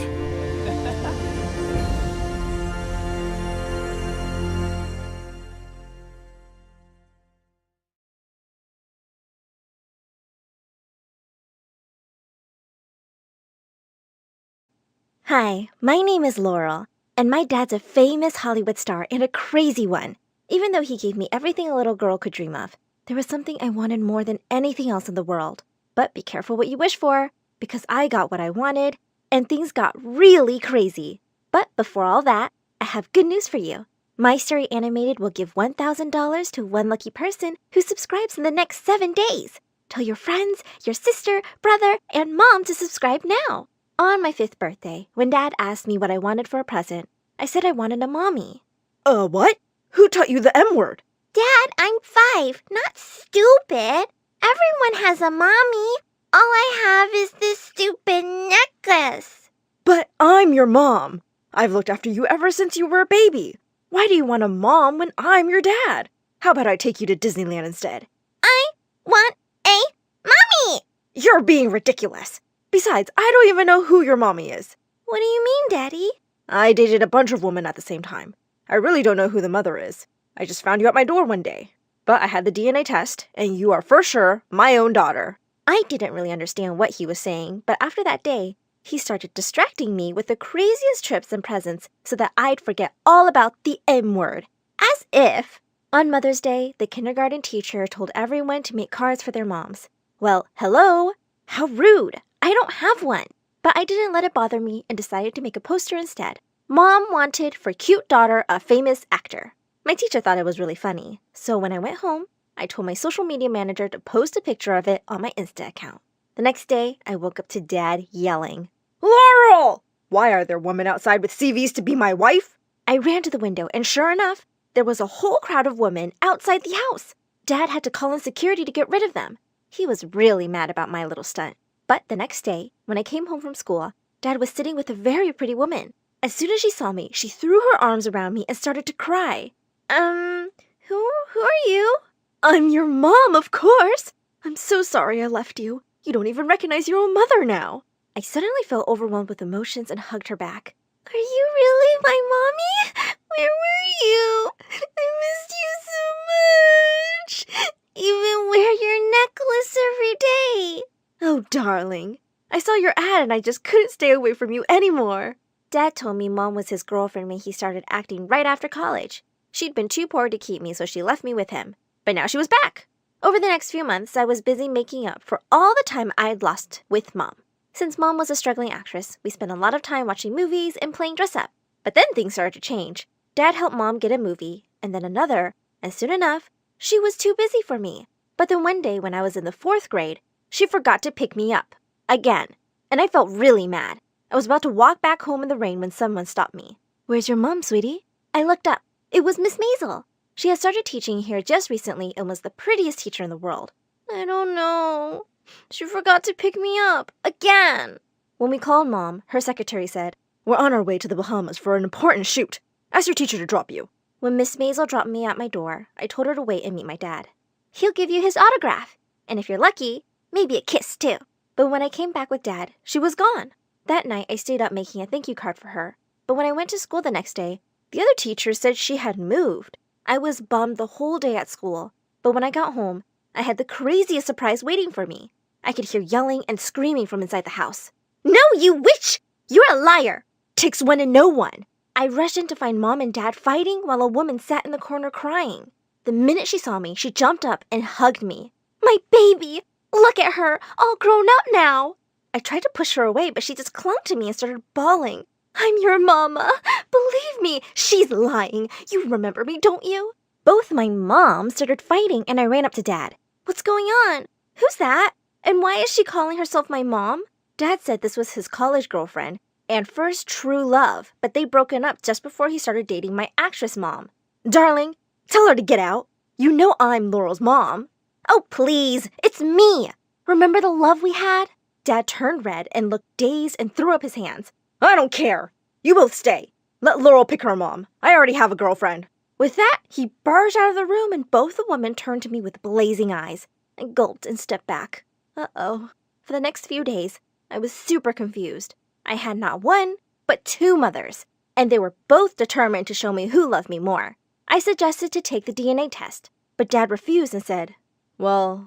Speaker 14: Hi, my name is Laurel, and my dad's a famous Hollywood star and a crazy one. Even though he gave me everything a little girl could dream of, there was something I wanted more than anything else in the world. But be careful what you wish for, because I got what I wanted, and things got really crazy. But before all that, I have good news for you. My Story Animated will give $1,000 to one lucky person who subscribes in the next 7 days. Tell your friends, your sister, brother, and mom to subscribe now. On my 5th birthday, when Dad asked me what I wanted for a present, I said I wanted a mommy.
Speaker 15: What? Who taught you the M word?
Speaker 16: Dad, I'm 5, not stupid. Everyone has a mommy. All I have is this stupid necklace.
Speaker 15: But I'm your mom. I've looked after you ever since you were a baby. Why do you want a mom when I'm your dad? How about I take you to Disneyland instead?
Speaker 16: I want a mommy!
Speaker 15: You're being ridiculous. Besides, I don't even know who your mommy is.
Speaker 16: What do you mean, Daddy?
Speaker 15: I dated a bunch of women at the same time. I really don't know who the mother is. I just found you at my door one day. But I had the DNA test, and you are for sure my own daughter.
Speaker 14: I didn't really understand what he was saying, but after that day, he started distracting me with the craziest trips and presents so that I'd forget all about the M word. As if! On Mother's Day, the kindergarten teacher told everyone to make cards for their moms. Well, hello! How rude! I don't have one. But I didn't let it bother me and decided to make a poster instead. Mom wanted for cute daughter a famous actor. My teacher thought it was really funny, so when I went home, I told my social media manager to post a picture of it on my Insta account. The next day, I woke up to Dad yelling,
Speaker 15: "Laurel! Why are there women outside with CVs to be my wife?"
Speaker 14: I ran to the window, and sure enough, there was a whole crowd of women outside the house. Dad had to call in security to get rid of them. He was really mad about my little stunt. But the next day, when I came home from school, Dad was sitting with a very pretty woman. As soon as she saw me, she threw her arms around me and started to cry. Who are you? I'm your mom, of course. I'm so sorry I left you. You don't even recognize your own mother now. I suddenly felt overwhelmed with emotions and hugged her back.
Speaker 16: Are you really my mommy? Where were you? I missed you so much. Even wear your necklace every day.
Speaker 14: Oh, darling. I saw your ad and I just couldn't stay away from you anymore. Dad told me Mom was his girlfriend when he started acting right after college. She'd been too poor to keep me, so she left me with him. But now she was back. Over the next few months, I was busy making up for all the time I'd lost with Mom. Since Mom was a struggling actress, we spent a lot of time watching movies and playing dress-up. But then things started to change. Dad helped Mom get a movie, and then another, and soon enough, she was too busy for me. But then one day when I was in the 4th grade, she forgot to pick me up. Again. and I felt really mad. I was about to walk back home in the rain when someone stopped me. "Where's your mom, sweetie?" I looked up. It was Miss Maisel. She had started teaching here just recently and was the prettiest teacher in the world. "I don't know. She forgot to pick me up. Again." When we called Mom, her secretary said, "We're on our way to the Bahamas for an important shoot. Ask your teacher to drop you." When Miss Maisel dropped me at my door, I told her to wait and meet my dad. "He'll give you his autograph. And if you're lucky, maybe a kiss too." But when I came back with Dad, she was gone. That night, I stayed up making a thank you card for her. But when I went to school the next day, the other teachers said she had moved. I was bummed the whole day at school. But when I got home, I had the craziest surprise waiting for me. I could hear yelling and screaming from inside the house. "No, you witch! You're a liar! Takes one to know one." I rushed in to find Mom and Dad fighting while a woman sat in the corner crying. The minute she saw me, she jumped up and hugged me. "My baby! Look at her, all grown up now." I tried to push her away, but she just clung to me and started bawling. "I'm your mama. Believe me, she's lying. You remember me, don't you?" Both my moms started fighting, and I ran up to Dad. "What's going on? Who's that? And why is she calling herself my mom?" Dad said this was his college girlfriend and first true love, but they'd broken up just before he started dating my actress mom. "Darling, tell her to get out. You know I'm Laurel's mom." "Oh, please, it's me. Remember the love we had?" Dad turned red and looked dazed and threw up his hands. "I don't care. You both stay. Let Laurel pick her mom. I already have a girlfriend." With that, he barged out of the room and both the women turned to me with blazing eyes. I gulped and stepped back. Uh-oh. For the next few days, I was super confused. I had not one, but two mothers, and they were both determined to show me who loved me more. I suggested to take the DNA test, but Dad refused and said, "Well,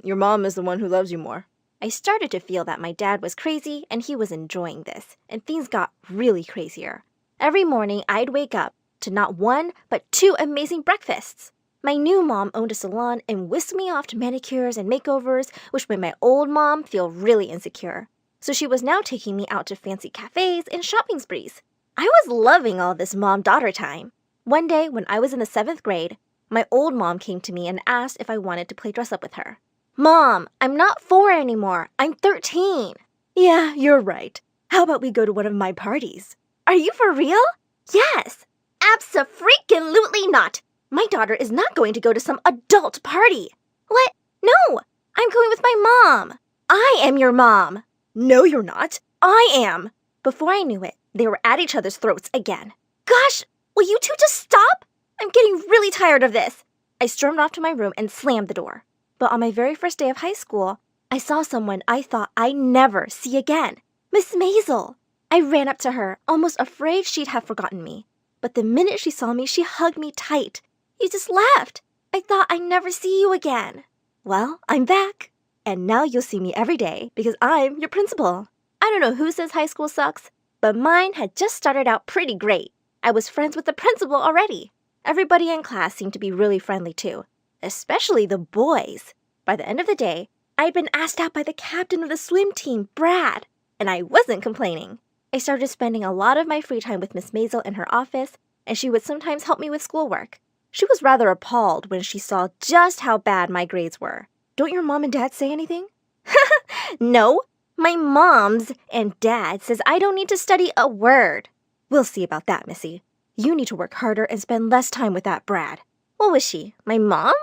Speaker 14: your mom is the one who loves you more." I started to feel that my dad was crazy and he was enjoying this, and things got really crazier. Every morning, I'd wake up to not one, but two amazing breakfasts. My new mom owned a salon and whisked me off to manicures and makeovers, which made my old mom feel really insecure. So she was now taking me out to fancy cafes and shopping sprees. I was loving all this mom-daughter time. One day, when I was in the 7th grade, my old mom came to me and asked if I wanted to play dress-up with her. "Mom, I'm not 4 anymore. I'm 13. "Yeah, you're right. How about we go to one of my parties?" "Are you for real?" "Yes." "Abso-freaking-lutely not. My daughter is not going to go to some adult party." "What? No, I'm going with my mom." "I am your mom." "No, you're not. I am." Before I knew it, they were at each other's throats again. "Gosh, will you two just stop? I'm getting really tired of this." I stormed off to my room and slammed the door. But on my very first day of high school, I saw someone I thought I'd never see again. Miss Maisel. I ran up to her, almost afraid she'd have forgotten me. But the minute she saw me, she hugged me tight. "You just left. I thought I'd never see you again." "Well, I'm back. And now you'll see me every day because I'm your principal." I don't know who says high school sucks, but mine had just started out pretty great. I was friends with the principal already. Everybody in class seemed to be really friendly too, especially the boys. By the end of the day, I'd been asked out by the captain of the swim team, Brad, and I wasn't complaining. I started spending a lot of my free time with Miss Maisel in her office, and she would sometimes help me with schoolwork. She was rather appalled when she saw just how bad my grades were. "Don't your mom and dad say anything?" "No, my mom's and dad says I don't need to study a word." "We'll see about that, Missy. You need to work harder and spend less time with that Brad." "What was she, my mom?"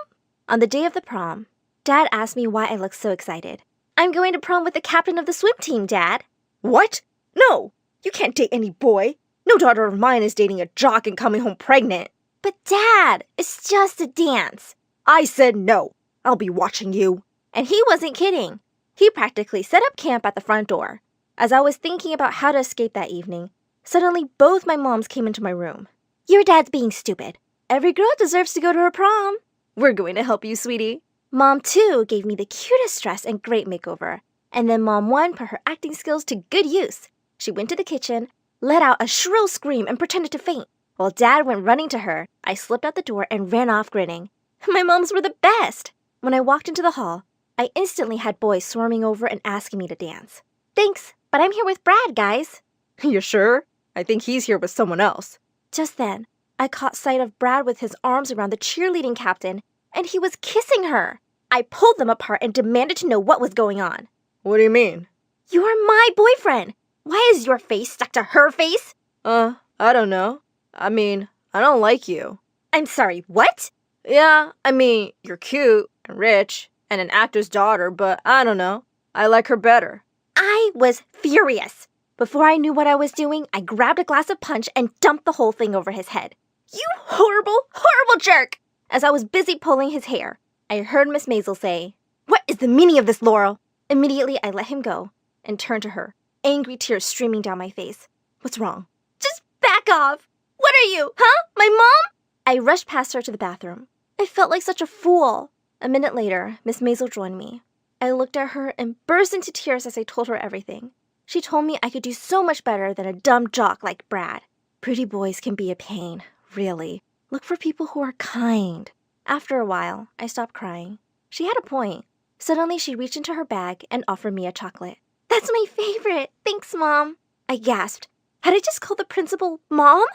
Speaker 14: On the day of the prom, Dad asked me why I looked so excited. "I'm going to prom with the captain of the swim team, Dad." "What? No, you can't date any boy. No daughter of mine is dating a jock and coming home pregnant." "But Dad, it's just a dance." "I said no. I'll be watching you." And he wasn't kidding. He practically set up camp at the front door. As I was thinking about how to escape that evening, suddenly both my moms came into my room. "Your dad's being stupid. Every girl deserves to go to her prom." "We're going to help you, sweetie." Mom 2 gave me the cutest dress and great makeover. And then Mom 1 put her acting skills to good use. She went to the kitchen, let out a shrill scream, and pretended to faint. While Dad went running to her, I slipped out the door and ran off grinning. My moms were the best. When I walked into the hall, I instantly had boys swarming over and asking me to dance. "Thanks, but I'm here with Brad, guys." "You're sure? I think he's here with someone else." Just then, I caught sight of Brad with his arms around the cheerleading captain, and he was kissing her. I pulled them apart and demanded to know what was going on. "What do you mean?" You're my boyfriend. Why is your face stuck to her face?
Speaker 15: I don't know. I mean, I don't like you.
Speaker 14: I'm sorry, what?
Speaker 15: Yeah, I mean, you're cute and rich and an actor's daughter, but I don't know. I like her better.
Speaker 14: I was furious. Before I knew what I was doing, I grabbed a glass of punch and dumped the whole thing over his head. You horrible, horrible jerk! As I was busy pulling his hair, I heard Miss Maisel say, "What is the meaning of this, Laurel?" Immediately, I let him go and turned to her, angry tears streaming down my face. What's wrong? Just back off! What are you, huh? My mom? I rushed past her to the bathroom. I felt like such a fool. A minute later, Miss Maisel joined me. I looked at her and burst into tears as I told her everything. She told me I could do so much better than a dumb jock like Brad. Pretty boys can be a pain, really. Look for people who are kind. After a while, I stopped crying. She had a point. Suddenly, she reached into her bag and offered me a chocolate. That's my favorite. Thanks, Mom. I gasped. Had I just called the principal Mom?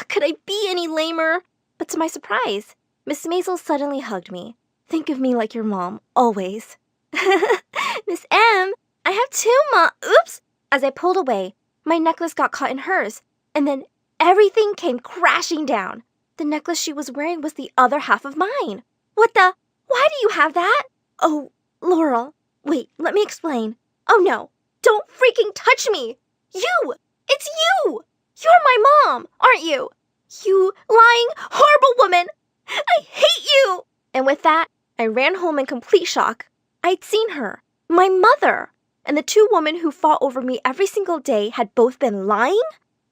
Speaker 14: Could I be any lamer? But to my surprise, Miss Maisel suddenly hugged me. Think of me like your mom, always. Miss M, I have two Oops! As I pulled away, my necklace got caught in hers, and then everything came crashing down. The necklace she was wearing was the other half of mine. What the? Why do you have that? Oh, Laurel. Wait, let me explain. Oh no, don't freaking touch me! You! It's you! You're my mom, aren't you? You lying, horrible woman! I hate you! And with that, I ran home in complete shock. I'd seen her, my mother, and the two women who fought over me every single day had both been lying?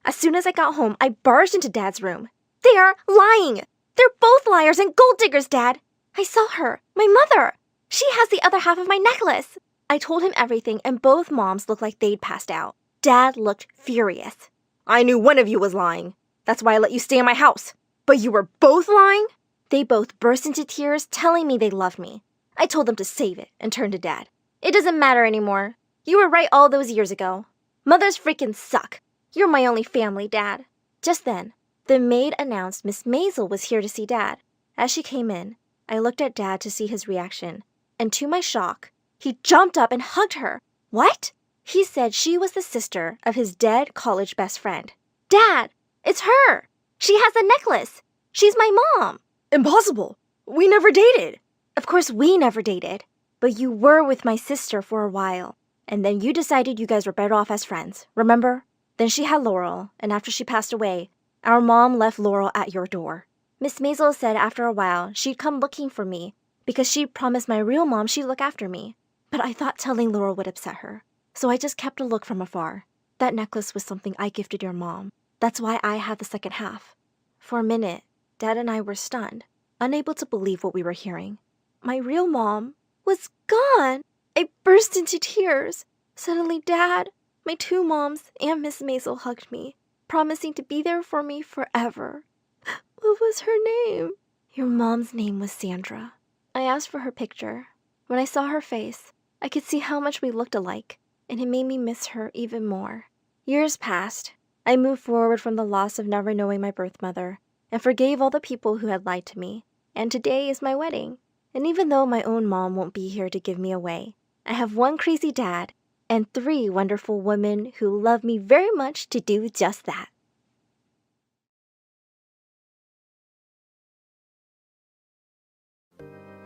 Speaker 14: As soon as I got home, I barged into Dad's room. They are lying! They're both liars and gold diggers, Dad! I saw her, my mother! She has the other half of my necklace! I told him everything, and both moms looked like they'd passed out. Dad looked furious.
Speaker 15: I knew one of you was lying. That's why I let you stay in my house. But you were both lying?
Speaker 14: They both burst into tears, telling me they loved me. I told them to save it and turned to Dad. It doesn't matter anymore. You were right all those years ago. Mothers freaking suck. You're my only family, Dad. Just then, the maid announced Miss Maisel was here to see Dad. As she came in, I looked at Dad to see his reaction, and to my shock, he jumped up and hugged her. What? He said she was the sister of his dead college best friend. Dad, it's her. She has a necklace. She's my mom.
Speaker 15: Impossible. We never dated.
Speaker 14: Of course we never dated, but you were with my sister for a while, and then you decided you guys were better off as friends, remember? Then she had Laurel, and after she passed away, our mom left Laurel at your door. Miss Maisel said after a while she'd come looking for me because she promised my real mom she'd look after me. But I thought telling Laurel would upset her, so I just kept a look from afar. That necklace was something I gifted your mom. That's why I had the second half. For a minute, Dad and I were stunned, unable to believe what we were hearing. My real mom was gone. I burst into tears. Suddenly, Dad, my two moms, and Miss Maisel hugged me, promising to be there for me forever. What was her name? Your mom's name was Sandra. I asked for her picture. When I saw her face, I could see how much we looked alike, and it made me miss her even more. Years passed. I moved forward from the loss of never knowing my birth mother, and forgave all the people who had lied to me. And today is my wedding. And even though my own mom won't be here to give me away, I have one crazy dad and 3 wonderful women who love me very much to do just that.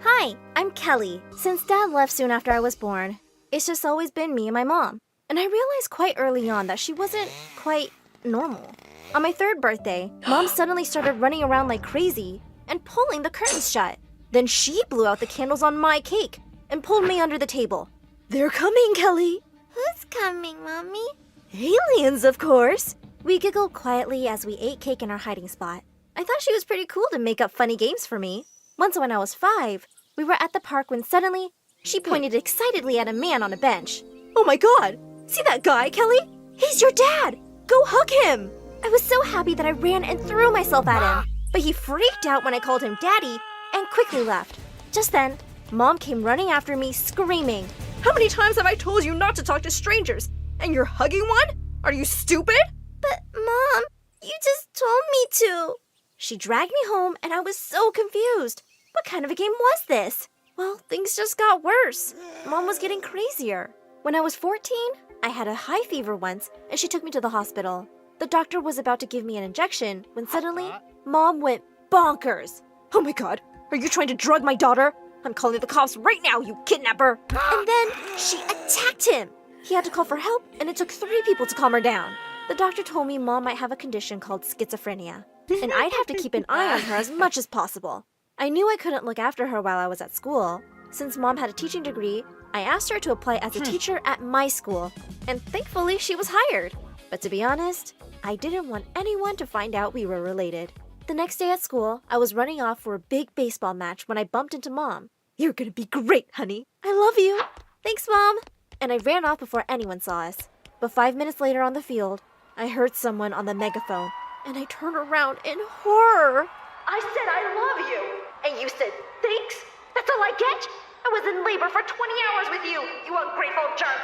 Speaker 14: Hi, I'm Kelly. Since Dad left soon after I was born, it's just always been me and my mom. And I realized quite early on that she wasn't quite normal. On my 3rd birthday, Mom suddenly started running around like crazy and pulling the curtains shut. Then she blew out the candles on my cake and pulled me under the table. They're coming, Kelly.
Speaker 16: Who's coming, Mommy?
Speaker 14: Aliens, of course. We giggled quietly as we ate cake in our hiding spot. I thought she was pretty cool to make up funny games for me. Once when I was 5, we were at the park when suddenly she pointed excitedly at a man on a bench. Oh my God! See that guy, Kelly? He's your dad! Go hug him! I was so happy that I ran and threw myself at him, but he freaked out when I called him Daddy and quickly left. Just then, Mom came running after me, screaming,
Speaker 15: How many times have I told you not to talk to strangers? And you're hugging one? Are you stupid?
Speaker 16: But, Mom, you just told me to.
Speaker 14: She dragged me home and I was so confused. What kind of a game was this? Well, things just got worse. Mom was getting crazier. When I was 14, I had a high fever once, and she took me to the hospital. The doctor was about to give me an injection when suddenly, Mom went bonkers.
Speaker 15: Oh my god, are you trying to drug my daughter? I'm calling the cops right now, you kidnapper!
Speaker 14: And then she attacked him. He had to call for help, and it took 3 people to calm her down. The doctor told me Mom might have a condition called schizophrenia, and I'd have to keep an eye on her as much as possible. I knew I couldn't look after her while I was at school. Since Mom had a teaching degree, I asked her to apply as a teacher at my school, and thankfully she was hired. But to be honest, I didn't want anyone to find out we were related. The next day at school, I was running off for a big baseball match when I bumped into Mom.
Speaker 15: You're gonna be great, honey.
Speaker 14: I love you. Thanks, Mom. And I ran off before anyone saw us. But 5 minutes later on the field, I heard someone on the megaphone, and I turned around in horror.
Speaker 16: I said I love you, and you said thanks? That's all I get? I was in labor for 20 hours with you, you ungrateful jerk!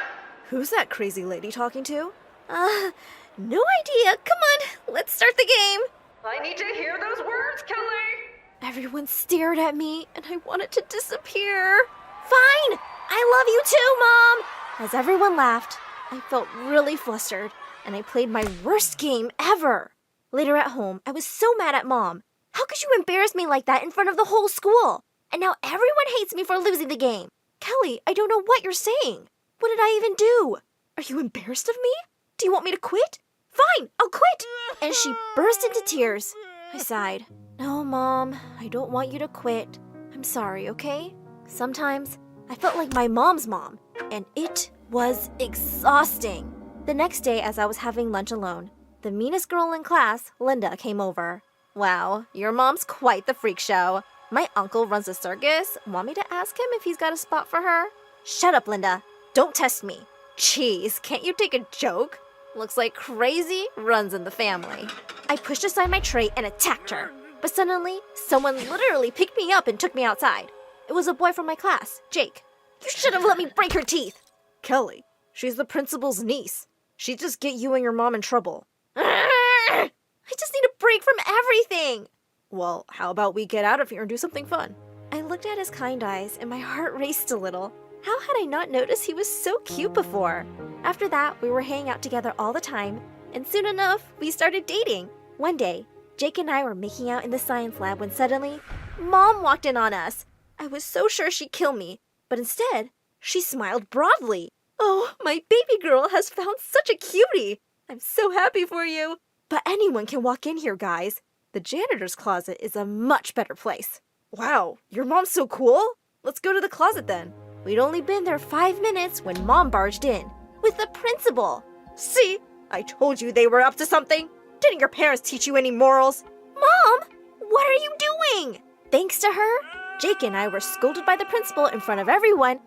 Speaker 14: Who's that crazy lady talking to? No idea. Come on, let's start the game.
Speaker 16: I need to hear those words, Kelly!
Speaker 14: Everyone stared at me, and I wanted to disappear. Fine! I love you too, Mom! As everyone laughed, I felt really flustered, and I played my worst game ever. Later at home, I was so mad at Mom. How could you embarrass me like that in front of the whole school? And now everyone hates me for losing the game. Kelly, I don't know what you're saying. What did I even do?
Speaker 15: Are you embarrassed of me? Do you want me to quit?
Speaker 14: Fine, I'll quit! And she burst into tears. I sighed. No, Mom, I don't want you to quit. I'm sorry, okay? Sometimes I felt like my mom's mom, and it was exhausting. The next day, as I was having lunch alone, the meanest girl in class, Linda, came over. Wow, your mom's quite the freak show. My uncle runs a circus. Want me to ask him if he's got a spot for her? Shut up, Linda. Don't test me. Jeez, can't you take a joke? Looks like crazy runs in the family. I pushed aside my tray and attacked her. But suddenly, someone literally picked me up and took me outside. It was a boy from my class, Jake. You should have let me break her teeth.
Speaker 15: Kelly, she's the principal's niece. She'd just get you and your mom in trouble.
Speaker 14: I just need a break from everything.
Speaker 15: Well, how about we get out of here and do something fun?
Speaker 14: I looked at his kind eyes and my heart raced a little. How had I not noticed he was so cute before? After that, we were hanging out together all the time, and soon enough, we started dating. One day, Jake and I were making out in the science lab when suddenly, Mom walked in on us. I was so sure she'd kill me, but instead, she smiled broadly. Oh, my baby girl has found such a cutie. I'm so happy for you. But anyone can walk in here, guys. The janitor's closet is a much better place.
Speaker 15: Wow, your mom's so cool. Let's go to the closet then.
Speaker 14: We'd only been there 5 minutes when Mom barged in with the principal.
Speaker 15: See? I told you they were up to something. Didn't your parents teach you any morals?
Speaker 14: Mom, what are you doing? Thanks to her, Jake and I were scolded by the principal in front of everyone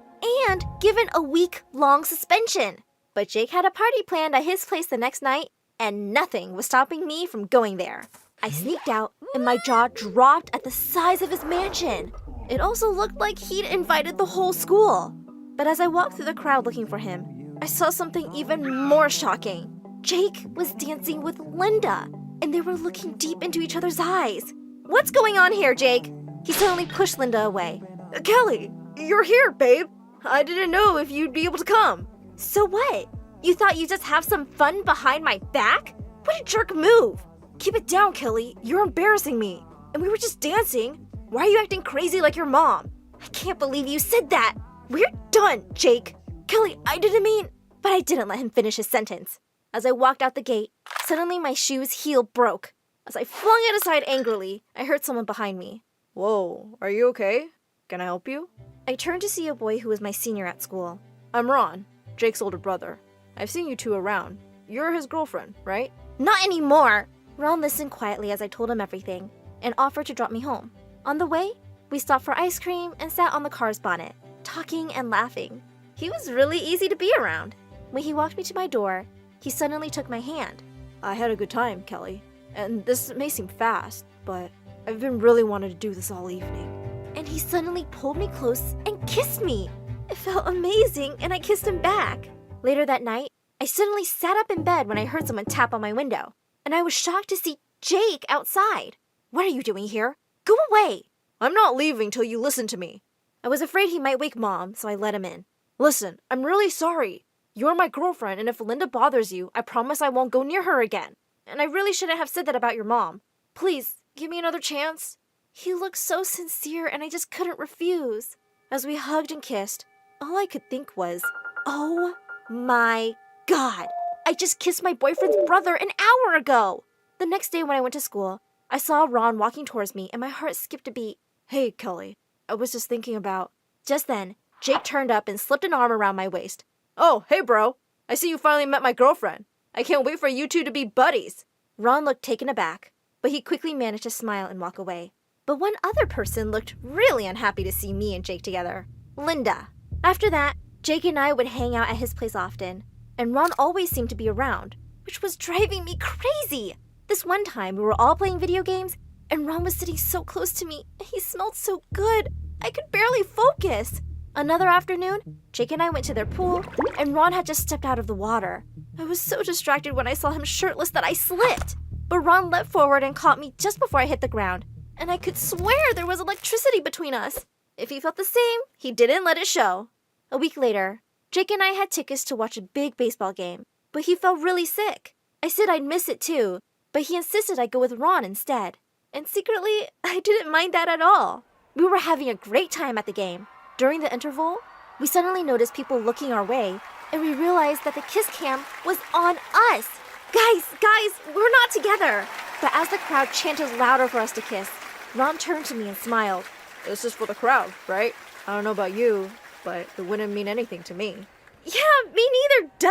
Speaker 14: and given a week-long suspension. But Jake had a party planned at his place the next night, and nothing was stopping me from going there. I sneaked out, and my jaw dropped at the size of his mansion. It also looked like he'd invited the whole school. But as I walked through the crowd looking for him, I saw something even more shocking. Jake was dancing with Linda, and they were looking deep into each other's eyes. What's going on here, Jake? He suddenly pushed Linda away.
Speaker 15: Kelly, you're here, babe. I didn't know if you'd be able to come.
Speaker 14: So what? You thought you'd just have some fun behind my back? What a jerk move.
Speaker 15: Keep it down, Kelly. You're embarrassing me. And we were just dancing. Why are you acting crazy like your mom?
Speaker 14: I can't believe you said that. We're done, Jake.
Speaker 15: Kelly, I didn't mean...
Speaker 14: But I didn't let him finish his sentence. As I walked out the gate, suddenly my shoe's heel broke. As I flung it aside angrily, I heard someone behind me.
Speaker 15: Whoa, are you okay? Can I help you?
Speaker 14: I turned to see a boy who was my senior at school.
Speaker 15: I'm Ron, Jake's older brother. I've seen you two around. You're his girlfriend, right?
Speaker 14: Not anymore! Ron listened quietly as I told him everything, and offered to drop me home. On the way, we stopped for ice cream and sat on the car's bonnet, talking and laughing. He was really easy to be around. When he walked me to my door, he suddenly took my hand.
Speaker 15: I had a good time, Kelly. And this may seem fast, but I've been really wanting to do this all evening.
Speaker 14: And he suddenly pulled me close and kissed me. It felt amazing, and I kissed him back. Later that night, I suddenly sat up in bed when I heard someone tap on my window, and I was shocked to see Jake outside. What are you doing here? Go away!
Speaker 15: I'm not leaving till you listen to me.
Speaker 14: I was afraid he might wake Mom, so I let him in.
Speaker 15: Listen, I'm really sorry. You're my girlfriend, and if Linda bothers you, I promise I won't go near her again. And I really shouldn't have said that about your mom. Please, give me another chance. He looked so sincere, and I just couldn't refuse. As we hugged and kissed, all I could think was, oh my God, I just kissed my boyfriend's brother an hour ago. The next day when I went to school, I saw Ron walking towards me, and my heart skipped a beat. Hey, Kelly, I was just thinking about... Just then, Jake turned up and slipped an arm around my waist. Oh, hey, bro. I see you finally met my girlfriend. I can't wait for you two to be buddies. Ron looked taken aback, but he quickly managed to smile and walk away. But one other person looked really unhappy to see me and Jake together. Linda. After that, Jake and I would hang out at his place often, and Ron always seemed to be around, which was driving me crazy. This one time, we were all playing video games, and Ron was sitting so close to me. He smelled so good. I could barely focus. Another afternoon, Jake and I went to their pool, and Ron had just stepped out of the water. I was so distracted when I saw him shirtless that I slipped. But Ron leapt forward and caught me just before I hit the ground, and I could swear there was electricity between us. If he felt the same, he didn't let it show. A week later, Jake and I had tickets to watch a big baseball game, but he felt really sick. I said I'd miss it too, but he insisted I go with Ron instead. And secretly, I didn't mind that at all. We were having a great time at the game. During the interval, we suddenly noticed people looking our way, and we realized that the kiss cam was on us. Guys, we're not together. But as the crowd chanted louder for us to kiss, Ron turned to me and smiled. This is for the crowd, right? I don't know about you, but it wouldn't mean anything to me. Yeah, me neither, duh.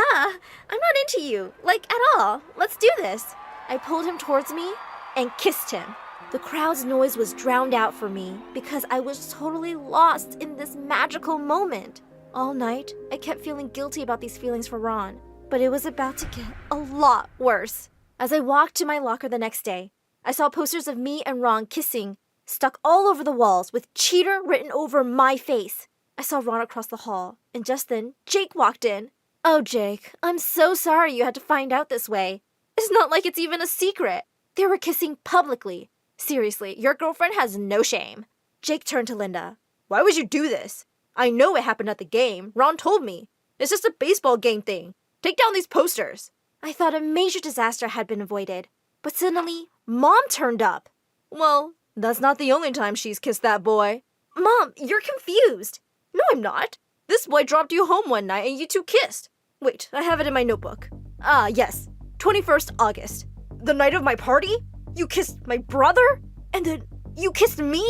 Speaker 15: I'm not into you, like at all. Let's do this. I pulled him towards me and kissed him. The crowd's noise was drowned out for me because I was totally lost in this magical moment. All night, I kept feeling guilty about these feelings for Ron, but it was about to get a lot worse. As I walked to my locker the next day, I saw posters of me and Ron kissing stuck all over the walls with cheater written over my face. I saw Ron across the hall, and just then, Jake walked in. Oh, Jake, I'm so sorry you had to find out this way. It's not like it's even a secret. They were kissing publicly. Seriously, your girlfriend has no shame. Jake turned to Linda. Why would you do this? I know it happened at the game. Ron told me. It's just a baseball game thing. Take down these posters. I thought a major disaster had been avoided. But suddenly, Mom turned up. Well, that's not the only time she's kissed that boy. Mom, you're confused. No, I'm not. This boy dropped you home one night and you two kissed. Wait, I have it in my notebook. Ah, yes. 21st August. The night of my party? You kissed my brother? And then you kissed me?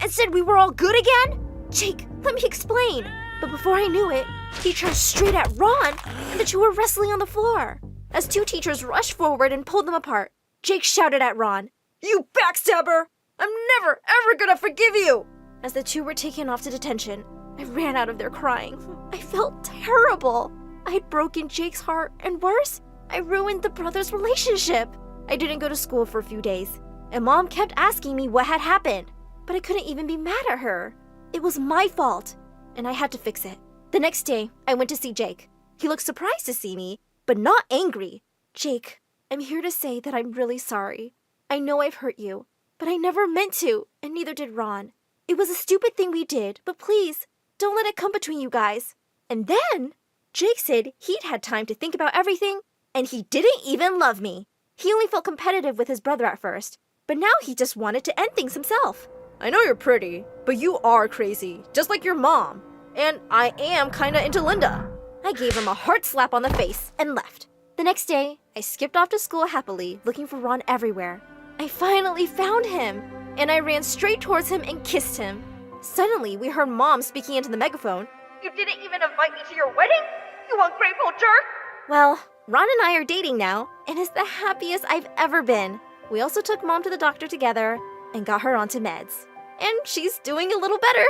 Speaker 15: And said we were all good again? Jake, let me explain. But before I knew it, he charged straight at Ron, and the two were wrestling on the floor. As two teachers rushed forward and pulled them apart, Jake shouted at Ron, You backstabber! I'm never, ever gonna forgive you! As the two were taken off to detention, I ran out of there crying. I felt terrible. I had broken Jake's heart, and worse, I ruined the brothers' relationship. I didn't go to school for a few days, and Mom kept asking me what had happened, but I couldn't even be mad at her. It was my fault, and I had to fix it. The next day, I went to see Jake. He looked surprised to see me, but not angry. Jake, I'm here to say that I'm really sorry. I know I've hurt you, but I never meant to, and neither did Ron. It was a stupid thing we did, but please, don't let it come between you guys. And then, Jake said he'd had time to think about everything, and he didn't even love me. He only felt competitive with his brother at first, but now he just wanted to end things himself. I know you're pretty, but you are crazy, just like your mom. And I am kinda into Linda. I gave him a hard slap on the face and left. The next day, I skipped off to school happily, looking for Ron everywhere. I finally found him, and I ran straight towards him and kissed him. Suddenly, we heard Mom speaking into the megaphone. You didn't even invite me to your wedding? You ungrateful jerk! Well, Ron and I are dating now, and it's the happiest I've ever been. We also took Mom to the doctor together and got her onto meds. And she's doing a little better.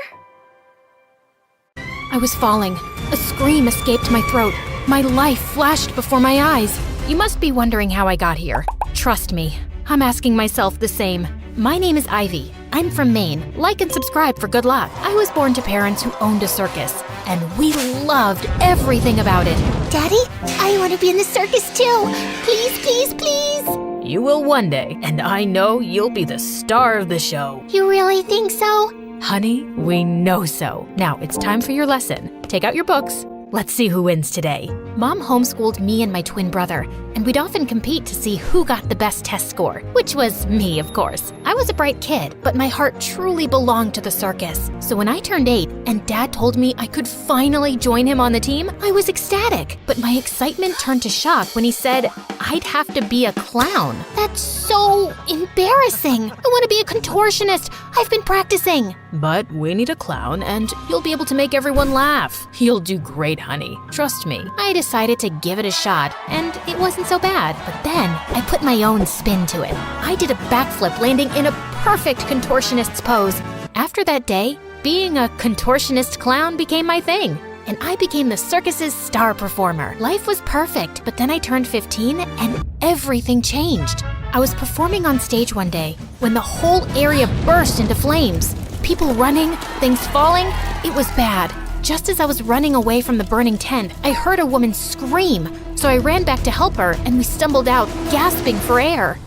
Speaker 2: I was falling. A scream escaped my throat. My life flashed before my eyes.
Speaker 1: You must be wondering how I got here. Trust me, I'm asking myself the same. My name is Ivy. I'm from Maine. Like and subscribe for good luck. I was born to parents who owned a circus, and we loved everything about it.
Speaker 10: Daddy, I want to be in the circus too. Please, please, please.
Speaker 2: You will one day, and I know you'll be the star of the show.
Speaker 10: You really think so?
Speaker 2: Honey, we know so. Now it's time for your lesson.
Speaker 1: take out your books. Let's see who wins today. Mom homeschooled me and my twin brother, and we'd often compete to see who got the best test score, which was me, of course. I was a bright kid, but my heart truly belonged to the circus. So when I turned 8 and Dad told me I could finally join him on the team, I was ecstatic. But my excitement turned to shock when he said I'd have to be a clown.
Speaker 10: That's so embarrassing. I want to be a contortionist. I've been practicing.
Speaker 2: But we need a clown, and you'll be able to make everyone laugh. You'll do great, honey. Trust me.
Speaker 1: I decided to give it a shot, and it wasn't so bad. But then I put my own spin to it. I did a backflip, landing in a perfect contortionist's pose. After that day, being a contortionist clown became my thing, and I became the circus's star performer. Life was perfect, but then I turned 15 and everything changed. I was performing on stage one day when the whole area burst into flames. People running, things falling. It was bad. Just as I was running away from the burning tent, I heard a woman scream. So I ran back to help her, and we stumbled out, gasping for air.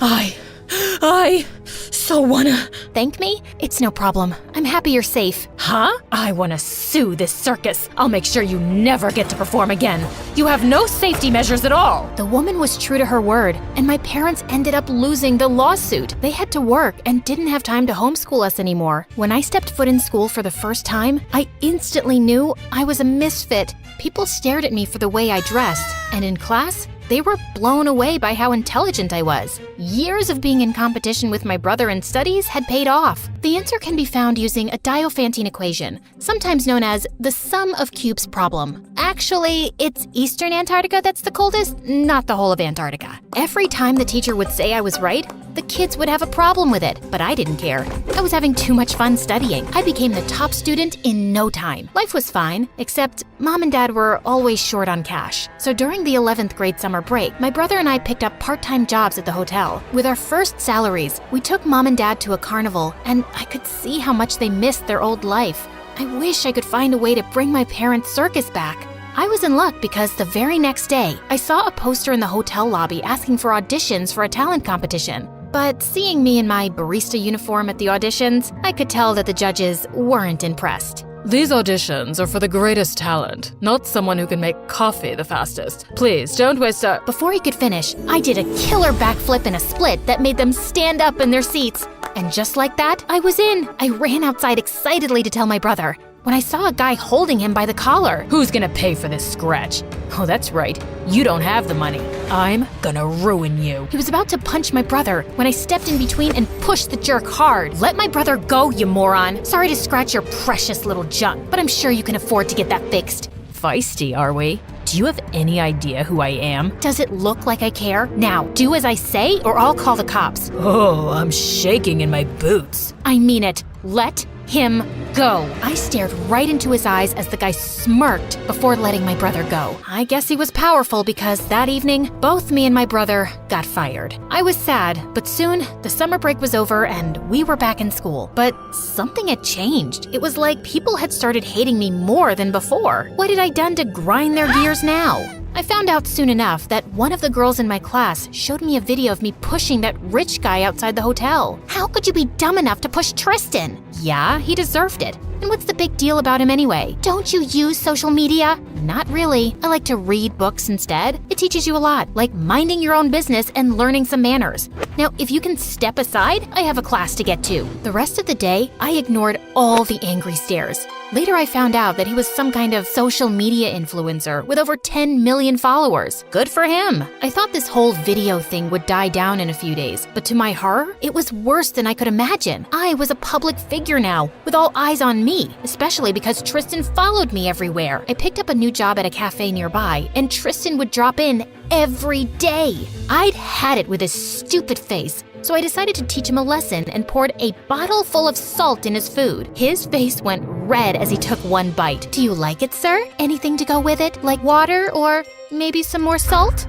Speaker 2: I so wanna...
Speaker 1: Thank me? It's no problem. I'm happy you're safe.
Speaker 2: Huh? I wanna sue this circus. I'll make sure you never get to perform again. You have no safety measures at all.
Speaker 1: The woman was true to her word, and my parents ended up losing the lawsuit. They had to work and didn't have time to homeschool us anymore. When I stepped foot in school for the first time, I instantly knew I was a misfit. People stared at me for the way I dressed, and in class, they were blown away by how intelligent I was. Years of being in competition with my brother in studies had paid off. The answer can be found using a Diophantine equation, sometimes known as the sum of cubes problem. Actually, it's Eastern Antarctica that's the coldest, not the whole of Antarctica. Every time the teacher would say I was right, the kids would have a problem with it, but I didn't care. I was having too much fun studying. I became the top student in no time. Life was fine, except Mom and Dad were always short on cash. So during the 11th grade summer break, my brother and I picked up part-time jobs at the hotel. With our first salaries, we took Mom and Dad to a carnival, and I could see how much they missed their old life. I wish I could find a way to bring my parents' circus back. I was in luck because the very next day, I saw a poster in the hotel lobby asking for auditions for a talent competition. But seeing me in my barista uniform at the auditions, I could tell that the judges weren't impressed.
Speaker 2: These auditions are for the greatest talent, not someone who can make coffee the fastest. Please, don't waste our...
Speaker 1: Before he could finish, I did a killer backflip and a split that made them stand up in their seats. And just like that, I was in. I ran outside excitedly to tell my brother, when I saw a guy holding him by the collar.
Speaker 2: Who's gonna pay for this scratch? Oh, that's right. You don't have the money. I'm gonna ruin you.
Speaker 1: He was about to punch my brother when I stepped in between and pushed the jerk hard. Let my brother go, you moron. Sorry to scratch your precious little junk, but I'm sure you can afford to get that fixed.
Speaker 2: Feisty, are we? Do you have any idea who I am?
Speaker 1: Does it look like I care? Now, do as I say or I'll call the cops.
Speaker 2: Oh, I'm shaking in my boots.
Speaker 1: I mean it. Let him go. I stared right into his eyes as the guy smirked before letting my brother go. I guess he was powerful because that evening, both me and my brother got fired. I was sad, but soon the summer break was over and we were back in school. But something had changed. It was like people had started hating me more than before. What had I done to grind their gears now? I found out soon enough that one of the girls in my class showed me a video of me pushing that rich guy outside the hotel. How could you be dumb enough to push Tristan? Yeah, he deserved it. And what's the big deal about him anyway? Don't you use social media? Not really. I like to read books instead. It teaches you a lot, like minding your own business and learning some manners. Now, if you can step aside, I have a class to get to. The rest of the day, I ignored all the angry stares. Later, I found out that he was some kind of social media influencer with over 10 million followers. Good for him. I thought this whole video thing would die down in a few days, but to my horror, it was worse than I could imagine. I was a public figure now, with all eyes on me, especially because Tristan followed me everywhere. I picked up a new job at a cafe nearby, and Tristan would drop in every day. I'd had it with his stupid face, so I decided to teach him a lesson and poured a bottle full of salt in his food. His face went red as he took one bite. Do you like it, sir? Anything to go with it, like water or maybe some more salt?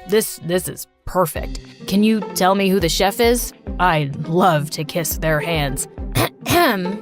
Speaker 2: This is perfect. Can you tell me who the chef is? I'd love to kiss their hands.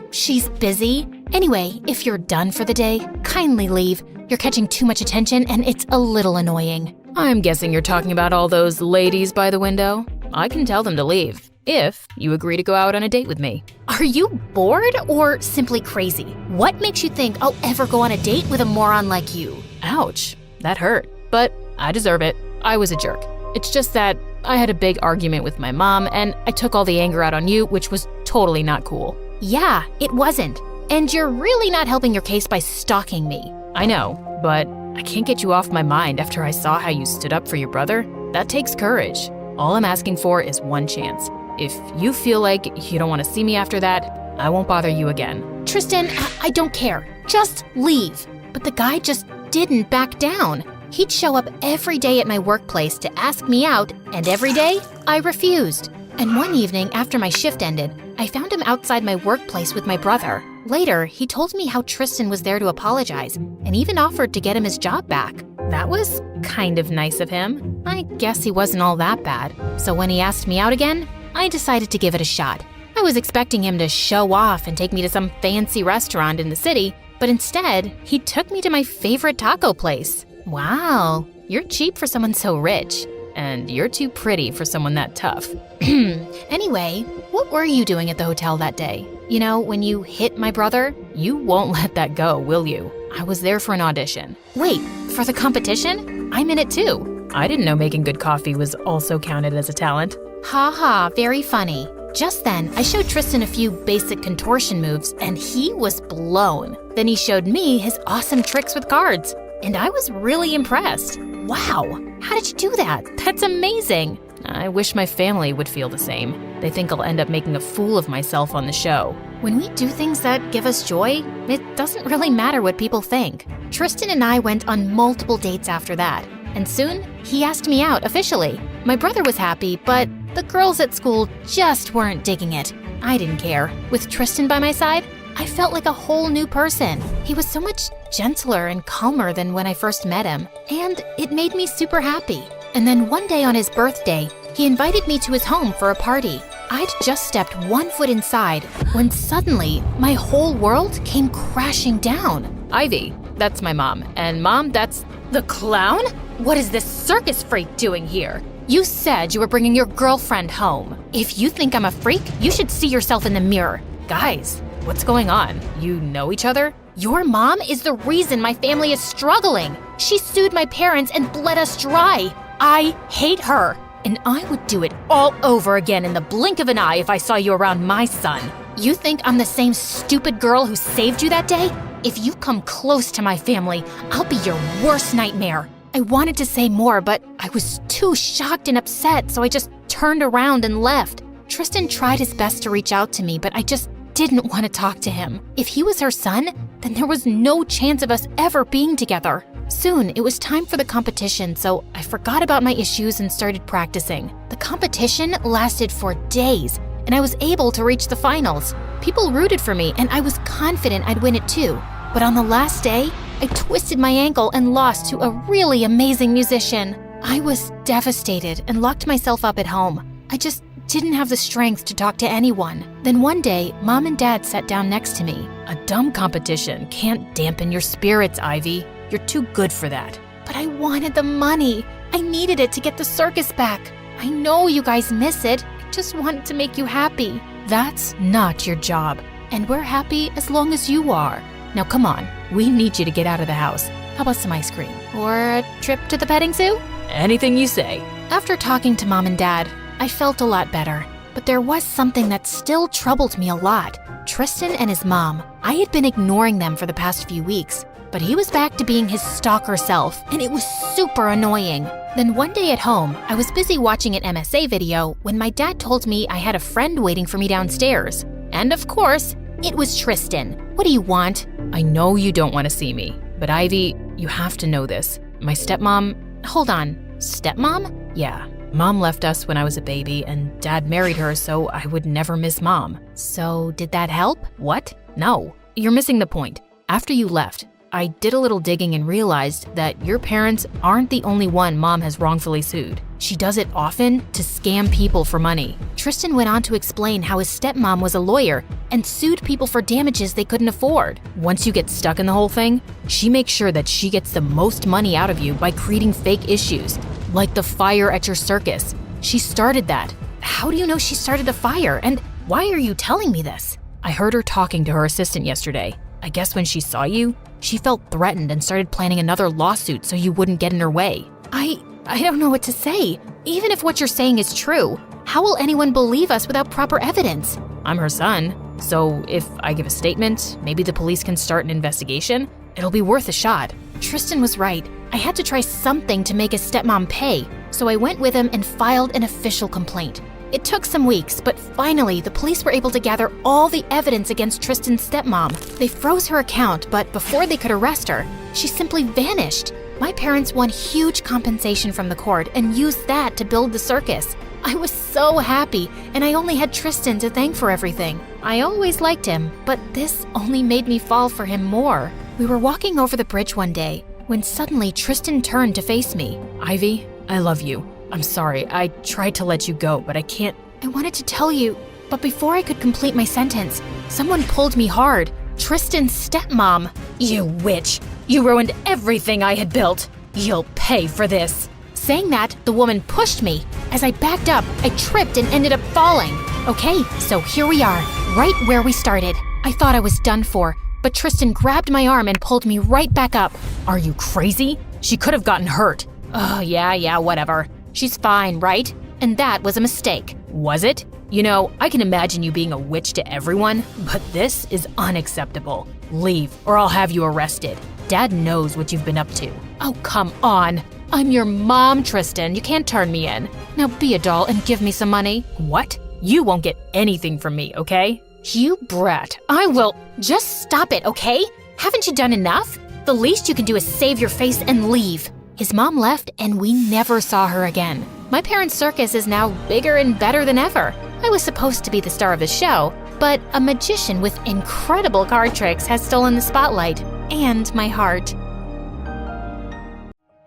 Speaker 1: She's busy. Anyway, if you're done for the day, kindly leave. You're catching too much attention and it's a little annoying.
Speaker 2: I'm guessing you're talking about all those ladies by the window. I can tell them to leave. if you agree to go out on a date with me.
Speaker 1: Are you bored or simply crazy? What makes you think I'll ever go on a date with a moron like you?
Speaker 2: Ouch, that hurt. But I deserve it. I was a jerk. It's just that I had a big argument with my mom and I took all the anger out on you, which was totally not cool.
Speaker 1: Yeah, it wasn't. And you're really not helping your case by stalking me.
Speaker 2: I know, but I can't get you off my mind after I saw how you stood up for your brother. That takes courage. All I'm asking for is one chance. If you feel like you don't want to see me after that, I won't bother you again.
Speaker 1: Tristan, I don't care. Just leave. But the guy just didn't back down. He'd show up every day at my workplace to ask me out, and every day, I refused. And one evening after my shift ended, I found him outside my workplace with my brother. Later, he told me how Tristan was there to apologize, and even offered to get him his job back. That was kind of nice of him. I guess he wasn't all that bad. So when he asked me out again, I decided to give it a shot. I was expecting him to show off and take me to some fancy restaurant in the city, but instead, he took me to my favorite taco place. Wow, you're cheap for someone so rich. And you're too pretty for someone that tough. Anyway, what were you doing at the hotel that day? You know, when you hit my brother? You won't let that go, will you? I was there for an audition. Wait, for the competition? I'm in it too.
Speaker 2: I didn't know making good coffee was also counted as a talent.
Speaker 1: Haha, very funny. Just then, I showed Tristan a few basic contortion moves, and he was blown. Then he showed me his awesome tricks with cards, and I was really impressed. Wow, how did you do that? That's amazing.
Speaker 2: I wish my family would feel the same. They think I'll end up making a fool of myself on the show.
Speaker 1: When we do things that give us joy, it doesn't really matter what people think. Tristan and I went on multiple dates after that, and soon he asked me out officially. My brother was happy, but the girls at school just weren't digging it. I didn't care. With Tristan by my side, I felt like a whole new person. He was so much gentler and calmer than when I first met him, and it made me super happy. And then one day on his birthday, he invited me to his home for a party. I'd just stepped one foot inside when suddenly my whole world came crashing down.
Speaker 2: Ivy, that's my mom, and Mom, that's
Speaker 1: the clown? What is this circus freak doing here? You said you were bringing your girlfriend home. If you think I'm a freak, you should see yourself in the mirror.
Speaker 2: Guys, what's going on? You know each other?
Speaker 1: Your mom is the reason my family is struggling. She sued my parents and bled us dry. I hate her, and I would do it all over again in the blink of an eye if I saw you around my son. You think I'm the same stupid girl who saved you that day? If you come close to my family, I'll be your worst nightmare. I wanted to say more, but I was too shocked and upset, so I just turned around and left. Tristan tried his best to reach out to me, but I just didn't want to talk to him. If he was her son, then there was no chance of us ever being together. Soon, it was time for the competition, so I forgot about my issues and started practicing. The competition lasted for days, and I was able to reach the finals. People rooted for me, and I was confident I'd win it too. But on the last day, I twisted my ankle and lost to a really amazing musician. I was devastated and locked myself up at home. I just didn't have the strength to talk to anyone. Then one day, Mom and Dad sat down next to me.
Speaker 2: A dumb competition can't dampen your spirits, Ivy. You're too good for that.
Speaker 1: But I wanted the money. I needed it to get the circus back. I know you guys miss it. I just wanted to make you happy.
Speaker 2: That's not your job. And we're happy as long as you are. Now come on, we need you to get out of the house. How about some ice cream?
Speaker 1: Or a trip to the petting zoo?
Speaker 2: Anything you say.
Speaker 1: After talking to Mom and Dad, I felt a lot better. But there was something that still troubled me a lot. Tristan and his mom. I had been ignoring them for the past few weeks, but he was back to being his stalker self, and it was super annoying. Then one day at home, I was busy watching an MSA video when my dad told me I had a friend waiting for me downstairs. And of course, it was Tristan. What do you want?
Speaker 2: I know you don't want to see me, but Ivy, you have to know this. My stepmom...
Speaker 1: Hold on, stepmom?
Speaker 2: Yeah. Mom left us when I was a baby, and Dad married her so I would never miss Mom.
Speaker 1: So did that help?
Speaker 2: What? No. You're missing the point. After you left, I did a little digging and realized that your parents aren't the only one Mom has wrongfully sued. She does it often to scam people for money.
Speaker 1: Tristan went on to explain how his stepmom was a lawyer and sued people for damages they couldn't afford.
Speaker 2: Once you get stuck in the whole thing, she makes sure that she gets the most money out of you by creating fake issues, like the fire at your circus. She started that. how do you know she started a fire? And why are you telling me this? I heard her talking to her assistant yesterday. I guess when she saw you, she felt threatened and started planning another lawsuit so you wouldn't get in her way. I don't know what to say. Even if what you're saying is true, how will anyone believe us without proper evidence? I'm her son, so if I give a statement, maybe the police can start an investigation. It'll be worth a shot. Tristan was right. I had to try something to make his stepmom pay, so I went with him and filed an official complaint. It took some weeks, but finally, the police were able to gather all the evidence against Tristan's stepmom. They froze her account, but before they could arrest her, she simply vanished. My parents won huge compensation from the court and used that to build the circus. I was so happy, and I only had Tristan to thank for everything. I always liked him, but this only made me fall for him more. We were walking over the bridge one day when suddenly Tristan turned to face me. Ivy, I love you. I'm sorry, I tried to let you go, but I can't. I wanted to tell you, but before I could complete my sentence, someone pulled me hard. Tristan's stepmom. You witch! You ruined everything I had built. You'll pay for this. Saying that, the woman pushed me. As I backed up, I tripped and ended up falling. Okay, so here we are, right where we started. I thought I was done for, but Tristan grabbed my arm and pulled me right back up. Are you crazy? She could have gotten hurt. Oh, yeah, whatever. She's fine, right? And that was a mistake. Was it? You know, I can imagine you being a witch to everyone, but this is unacceptable. Leave, or I'll have you arrested. Dad knows what you've been up to. Oh, come on. I'm your mom, Tristan. You can't turn me in. Now be a doll and give me some money. What? You won't get anything from me, okay? You brat. I will. Just stop it, okay? Haven't you done enough? The least you can do is save your face and leave. His mom left and we never saw her again. My parents' circus is now bigger and better than ever. I was supposed to be the star of the show, but a magician with incredible card tricks has stolen the spotlight and my heart.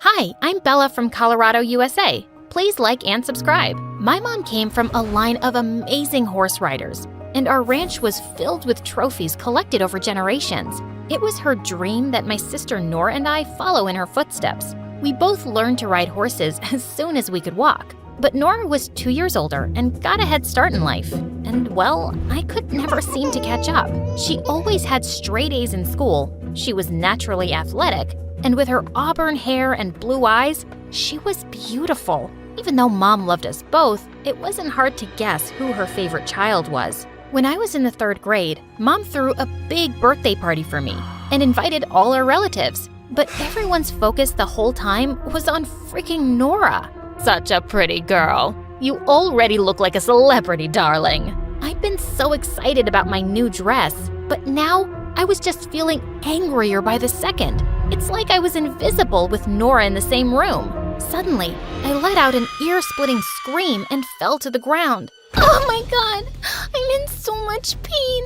Speaker 2: Hi, I'm Bella from Colorado, USA. Please like and subscribe. My mom came from a line of amazing horse riders, and our ranch was filled with trophies collected over generations. It was her dream that my sister Nora and I follow in her footsteps. We both learned to ride horses as soon as we could walk. But Nora was 2 years older and got a head start in life. And well, I could never seem to catch up. She always had straight A's in school. She was naturally athletic. And with her auburn hair and blue eyes, she was beautiful. Even though Mom loved us both, it wasn't hard to guess who her favorite child was. When I was in the 3rd grade, Mom threw a big birthday party for me and invited all our relatives. But everyone's focus the whole time was on freaking Nora. Such a pretty girl. You already look like a celebrity, darling. I'd been so excited about my new dress, but now I was just feeling angrier by the second. It's like I was invisible with Nora in the same room. Suddenly, I let out an ear-splitting scream and fell to the ground.
Speaker 10: Oh my god, I'm in so much pain.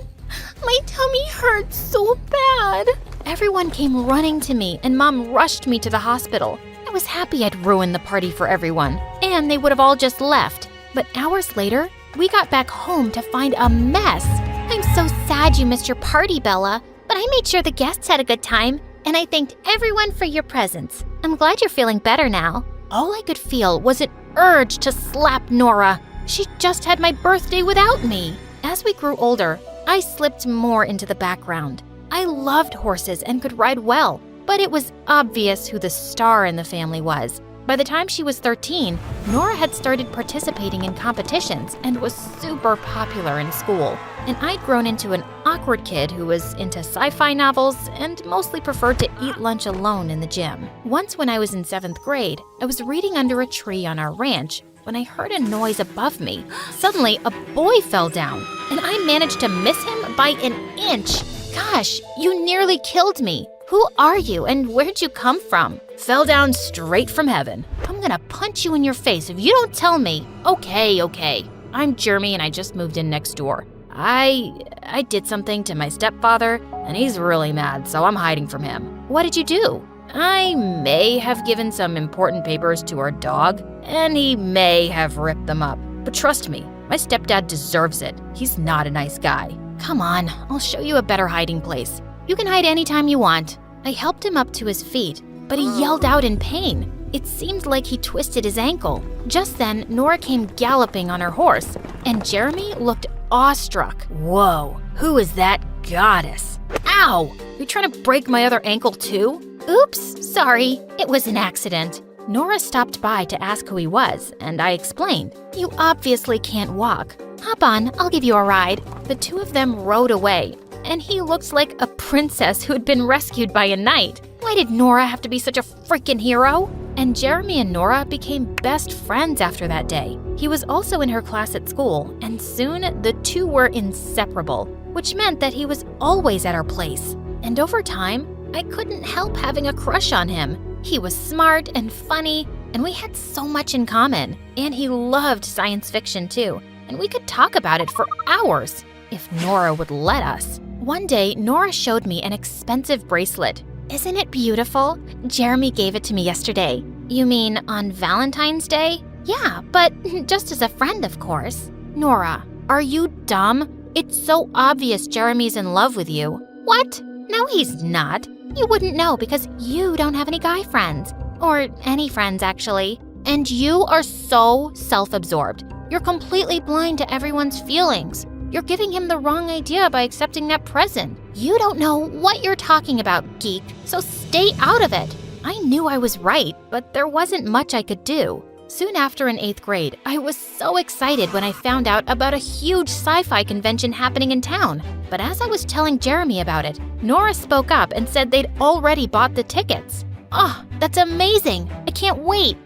Speaker 10: My tummy hurts so bad.
Speaker 1: Everyone came running to me and Mom rushed me to the hospital. I was happy I'd ruined the party for everyone, and they would have all just left. But hours later, we got back home to find a mess.
Speaker 10: I'm so sad you missed your party, Bella, but I made sure the guests had a good time, and I thanked everyone for your presents. I'm glad you're feeling better now.
Speaker 1: All I could feel was an urge to slap Nora. She just had my birthday without me. As we grew older, I slipped more into the background. I loved horses and could ride well, but it was obvious who the star in the family was. By the time she was 13, Nora had started participating in competitions and was super popular in school. And I'd grown into an awkward kid who was into sci-fi novels and mostly preferred to eat lunch alone in the gym. Once when I was in 7th grade, I was reading under a tree on our ranch when I heard a noise above me. Suddenly, a boy fell down, and I managed to miss him by an inch. Gosh, you nearly killed me. Who are you and where'd you come from? Fell down straight from heaven. I'm gonna punch you in your face if you don't tell me. Okay. I'm Jeremy and I just moved in next door. I did something to my stepfather and he's really mad, so I'm hiding from him. What did you do? I may have given some important papers to our dog and he may have ripped them up. But trust me, my stepdad deserves it. He's not a nice guy. Come on, I'll show you a better hiding place. You can hide anytime you want. I helped him up to his feet, but he yelled out in pain. It seemed like he twisted his ankle. Just then, Nora came galloping on her horse, and Jeremy looked awestruck. Whoa, who is that goddess? Ow! You trying to break my other ankle too? Oops, sorry. It was an accident. Nora stopped by to ask who he was, and I explained. You obviously can't walk. Hop on, I'll give you a ride. The two of them rode away, and he looked like a princess who had been rescued by a knight. Why did Nora have to be such a freaking hero? And Jeremy and Nora became best friends after that day. He was also in her class at school, and soon the two were inseparable, which meant that he was always at our place. And over time, I couldn't help having a crush on him. He was smart and funny, and we had so much in common. And he loved science fiction too, and we could talk about it for hours, if Nora would let us. One day, Nora showed me an expensive bracelet. Isn't it beautiful? Jeremy gave it to me yesterday. You mean on Valentine's Day? Yeah, but just as a friend, of course. Nora, are you dumb? It's so obvious Jeremy's in love with you. What? No, he's not. You wouldn't know because you don't have any guy friends. Or any friends, actually. And you are so self-absorbed. You're completely blind to everyone's feelings. You're giving him the wrong idea by accepting that present. You don't know what you're talking about, geek, so stay out of it. I knew I was right, but there wasn't much I could do. Soon after in 8th grade, I was so excited when I found out about a huge sci-fi convention happening in town. But as I was telling Jeremy about it, Nora spoke up and said they'd already bought the tickets. Oh, that's amazing. I can't wait.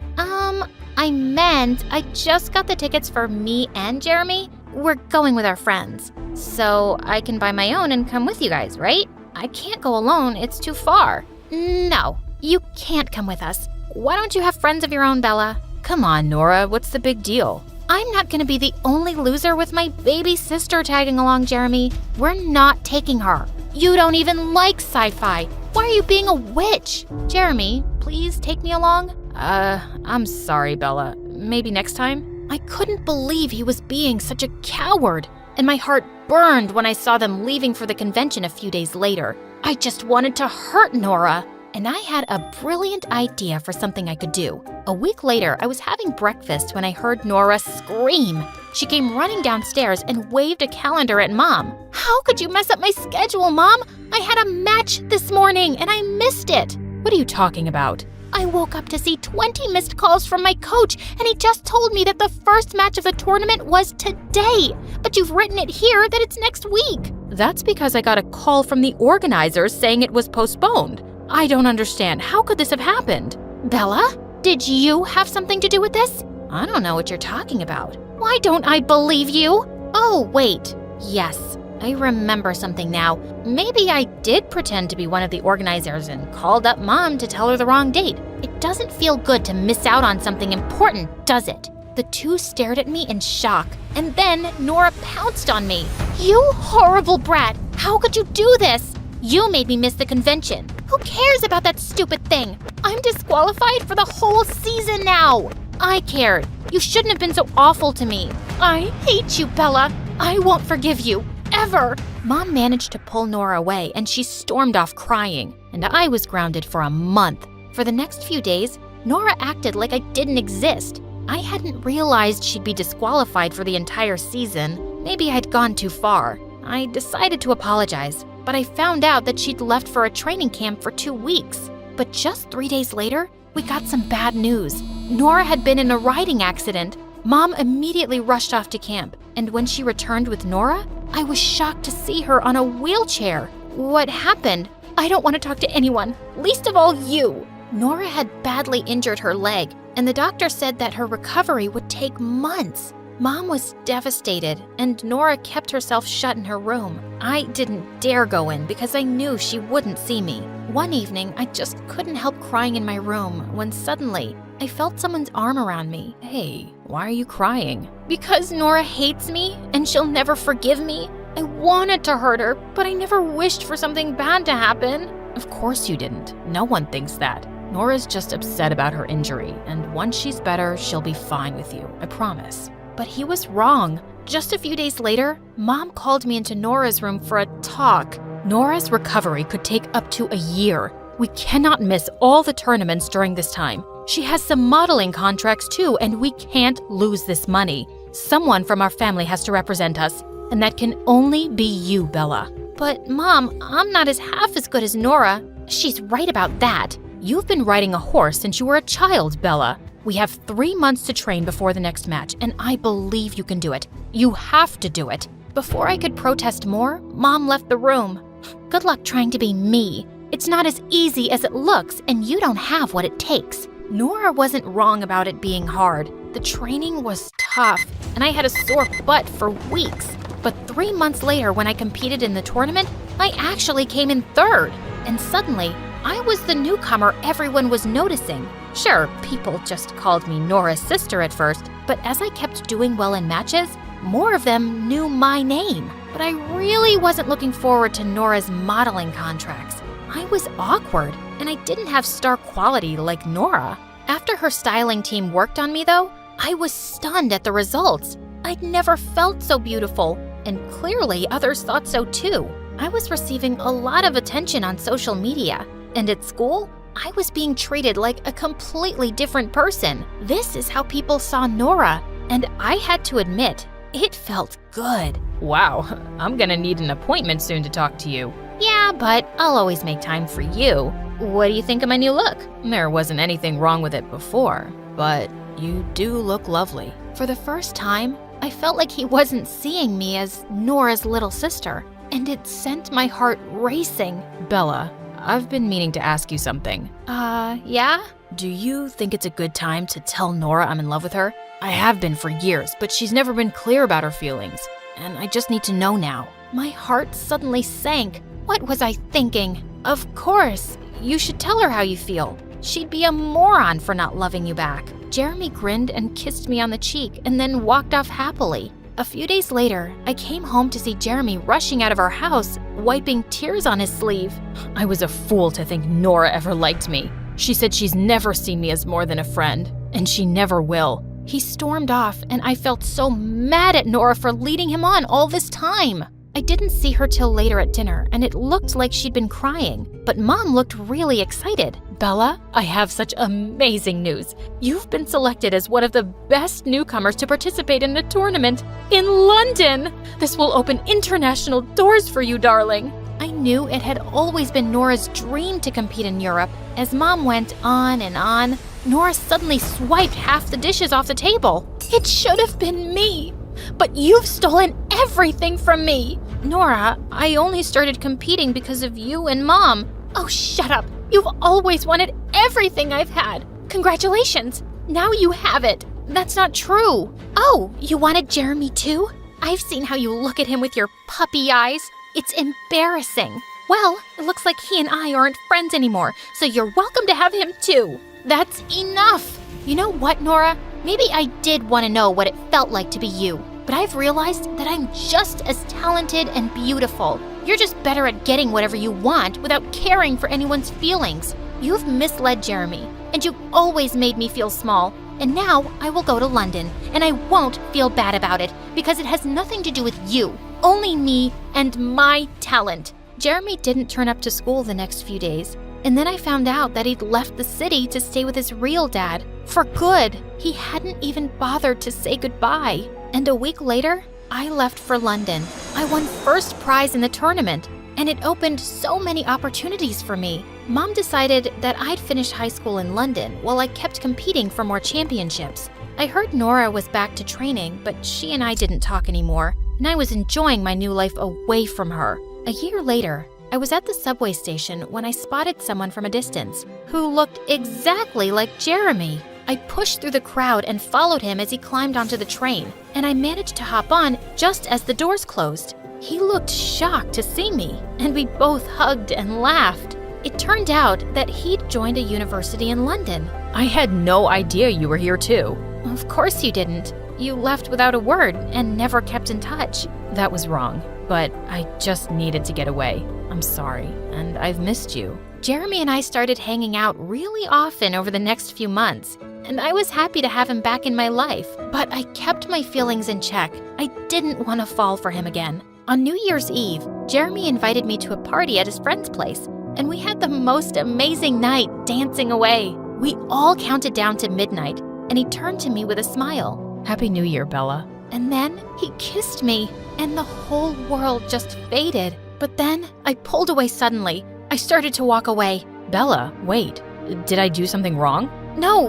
Speaker 1: I meant I just got the tickets for me and Jeremy. We're going with our friends. So I can buy my own and come with you guys, right? I can't go alone, it's too far. No, you can't come with us. Why don't you have friends of your own, Bella? Come on, Nora, what's the big deal? I'm not gonna be the only loser with my baby sister tagging along, Jeremy. We're not taking her. You don't even like sci-fi. Why are you being a witch? Jeremy, please take me along? I'm sorry, Bella. Maybe next time? I couldn't believe he was being such a coward, and my heart burned when I saw them leaving for the convention a few days later. I just wanted to hurt Nora, and I had a brilliant idea for something I could do. A week later, I was having breakfast when I heard Nora scream. She came running downstairs and waved a calendar at Mom. How could you mess up my schedule, Mom? I had a match this morning, and I missed it. What are you talking about? I woke up to see 20 missed calls from my coach, and he just told me that the first match of the tournament was today. But you've written it here that it's next week. That's because I got a call from the organizers saying it was postponed. I don't understand. How could this have happened? Bella, did you have something to do with this? I don't know what you're talking about. Why don't I believe you? Oh, wait. Yes, I remember something now. Maybe I did pretend to be one of the organizers and called up Mom to tell her the wrong date. It doesn't feel good to miss out on something important, does it? The two stared at me in shock, and then Nora pounced on me. You horrible brat! How could you do this? You made me miss the convention. Who cares about that stupid thing? I'm disqualified for the whole season now. I cared. You shouldn't have been so awful to me. I hate you, Bella. I won't forgive you. Ever. Mom managed to pull Nora away, and she stormed off crying, and I was grounded for a month. For the next few days, Nora acted like I didn't exist. I hadn't realized she'd be disqualified for the entire season. Maybe I'd gone too far. I decided to apologize, but I found out that she'd left for a training camp for 2 weeks. But just 3 days later, we got some bad news. Nora had been in a riding accident. Mom immediately rushed off to camp, and when she returned with Nora, I was shocked to see her on a wheelchair. What happened? I don't want to talk to anyone, least of all you. Nora had badly injured her leg, and the doctor said that her recovery would take months. Mom was devastated, and Nora kept herself shut in her room. I didn't dare go in because I knew she wouldn't see me. One evening, I just couldn't help crying in my room when suddenly I felt someone's arm around me. Hey, why are you crying? Because Nora hates me and she'll never forgive me. I wanted to hurt her, but I never wished for something bad to happen. Of course you didn't. No one thinks that. Nora's just upset about her injury, and once she's better, she'll be fine with you, I promise. But he was wrong. Just a few days later, Mom called me into Nora's room for a talk. Nora's recovery could take up to a year.
Speaker 2: We cannot miss all the tournaments during this time. She has some modeling contracts too, and we can't lose this money. Someone from our family has to represent us, and that can only be you, Bella.
Speaker 1: But Mom, I'm not half as good as Nora. She's right about that.
Speaker 2: You've been riding a horse since you were a child, Bella. We have 3 months to train before the next match, and I believe you can do it. You have to do it.
Speaker 1: Before I could protest more, Mom left the room. Good luck trying to be me. It's not as easy as it looks, and you don't have what it takes. Nora wasn't wrong about it being hard. The training was tough, and I had a sore butt for weeks. But 3 months later, when I competed in the tournament, I actually came in third. And suddenly, I was the newcomer everyone was noticing. Sure, people just called me Nora's sister at first, but as I kept doing well in matches, more of them knew my name. But I really wasn't looking forward to Nora's modeling contracts. I was awkward, and I didn't have star quality like Nora. After her styling team worked on me, though, I was stunned at the results. I'd never felt so beautiful, and clearly others thought so too. I was receiving a lot of attention on social media, and at school, I was being treated like a completely different person. This is how people saw Nora, and I had to admit, it felt good.
Speaker 2: Wow, I'm gonna need an appointment soon to talk to you.
Speaker 1: Yeah, but I'll always make time for you. What do you think of my new look?
Speaker 2: There wasn't anything wrong with it before, but you do look lovely.
Speaker 1: For the first time, I felt like he wasn't seeing me as Nora's little sister, and it sent my heart racing.
Speaker 2: Bella, I've been meaning to ask you something.
Speaker 1: Yeah?
Speaker 2: Do you think it's a good time to tell Nora I'm in love with her? I have been for years, but she's never been clear about her feelings, and I just need to know now.
Speaker 1: My heart suddenly sank. What was I thinking? Of course, you should tell her how you feel. She'd be a moron for not loving you back. Jeremy grinned and kissed me on the cheek and then walked off happily. A few days later, I came home to see Jeremy rushing out of our house, wiping tears on his sleeve.
Speaker 2: I was a fool to think Nora ever liked me. She said she's never seen me as more than a friend, and she never will.
Speaker 1: He stormed off, and I felt so mad at Nora for leading him on all this time. I didn't see her till later at dinner, and it looked like she'd been crying, but Mom looked really excited.
Speaker 2: Bella, I have such amazing news. You've been selected as one of the best newcomers to participate in the tournament in London. This will open international doors for you, darling.
Speaker 1: I knew it had always been Nora's dream to compete in Europe. As Mom went on and on, Nora suddenly swiped half the dishes off the table. It should have been me, but you've stolen everything from me. Nora, I only started competing because of you and Mom. Oh, shut up. You've always wanted everything I've had. Congratulations. Now you have it. That's not true. Oh, you wanted Jeremy too? I've seen how you look at him with your puppy eyes. It's embarrassing. Well, it looks like he and I aren't friends anymore, so you're welcome to have him too. That's enough. You know what, Nora? Maybe I did want to know what it felt like to be you, but I've realized that I'm just as talented and beautiful. You're just better at getting whatever you want without caring for anyone's feelings. You've misled Jeremy, and you've always made me feel small. And now I will go to London, and I won't feel bad about it because it has nothing to do with you, only me and my talent. Jeremy didn't turn up to school the next few days, and then I found out that he'd left the city to stay with his real dad. For good. He hadn't even bothered to say goodbye. And a week later, I left for London. I won first prize in the tournament, and it opened so many opportunities for me. Mom decided that I'd finish high school in London while I kept competing for more championships. I heard Nora was back to training, but she and I didn't talk anymore, and I was enjoying my new life away from her. A year later, I was at the subway station when I spotted someone from a distance who looked exactly like Jeremy. I pushed through the crowd and followed him as he climbed onto the train, and I managed to hop on just as the doors closed. He looked shocked to see me, and we both hugged and laughed. It turned out that he'd joined a university in London.
Speaker 2: I had no idea you were here too.
Speaker 1: Of course you didn't. You left without a word and never kept in touch.
Speaker 2: That was wrong, but I just needed to get away. I'm sorry, and I've missed you.
Speaker 1: Jeremy and I started hanging out really often over the next few months, and I was happy to have him back in my life, but I kept my feelings in check. I didn't want to fall for him again. On New Year's Eve, Jeremy invited me to a party at his friend's place. and we had the most amazing night dancing away. We all counted down to midnight, and he turned to me with a smile.
Speaker 2: Happy New Year, Bella.
Speaker 1: And then he kissed me, and the whole world just faded. But then I pulled away suddenly. I started to walk away.
Speaker 2: Bella, wait. Did I do something wrong?
Speaker 1: No,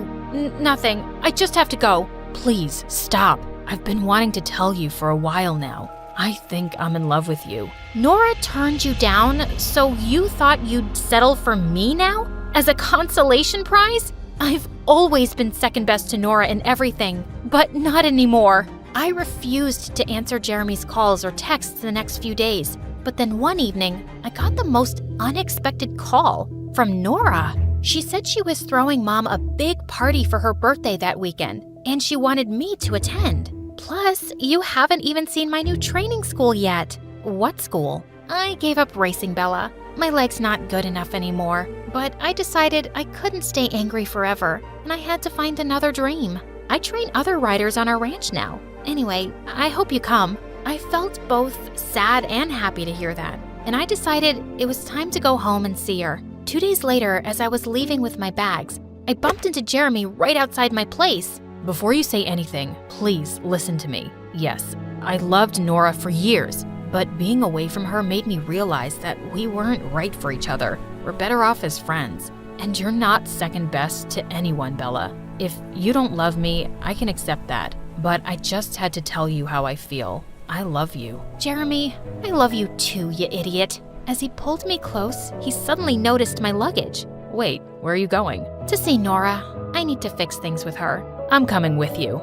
Speaker 1: nothing. I just have to go.
Speaker 2: Please, stop. I've been wanting to tell you for a while now. I think I'm in love with you.
Speaker 1: Nora turned you down, so you thought you'd settle for me now? As a consolation prize? I've always been second best to Nora in everything, but not anymore. I refused to answer Jeremy's calls or texts the next few days, but then one evening, I got the most unexpected call from Nora. She said she was throwing Mom a big party for her birthday that weekend, and she wanted me to attend. Plus, you haven't even seen my new training school yet.
Speaker 2: What school?
Speaker 1: I gave up racing, Bella. My leg's not good enough anymore, but I decided I couldn't stay angry forever, and I had to find another dream. I train other riders on our ranch now. Anyway, I hope you come. I felt both sad and happy to hear that, and I decided it was time to go home and see her. 2 days later, as I was leaving with my bags, I bumped into Jeremy right outside my place.
Speaker 2: Before you say anything, please listen to me. Yes, I loved Nora for years, but being away from her made me realize that we weren't right for each other. We're better off as friends. And you're not second best to anyone, Bella. If you don't love me, I can accept that. But I just had to tell you how I feel. I love you.
Speaker 1: Jeremy, I love you too, you idiot. As he pulled me close, he suddenly noticed my luggage.
Speaker 2: Wait, where are you going?
Speaker 1: To see Nora. I need to fix things with her.
Speaker 2: I'm coming with you.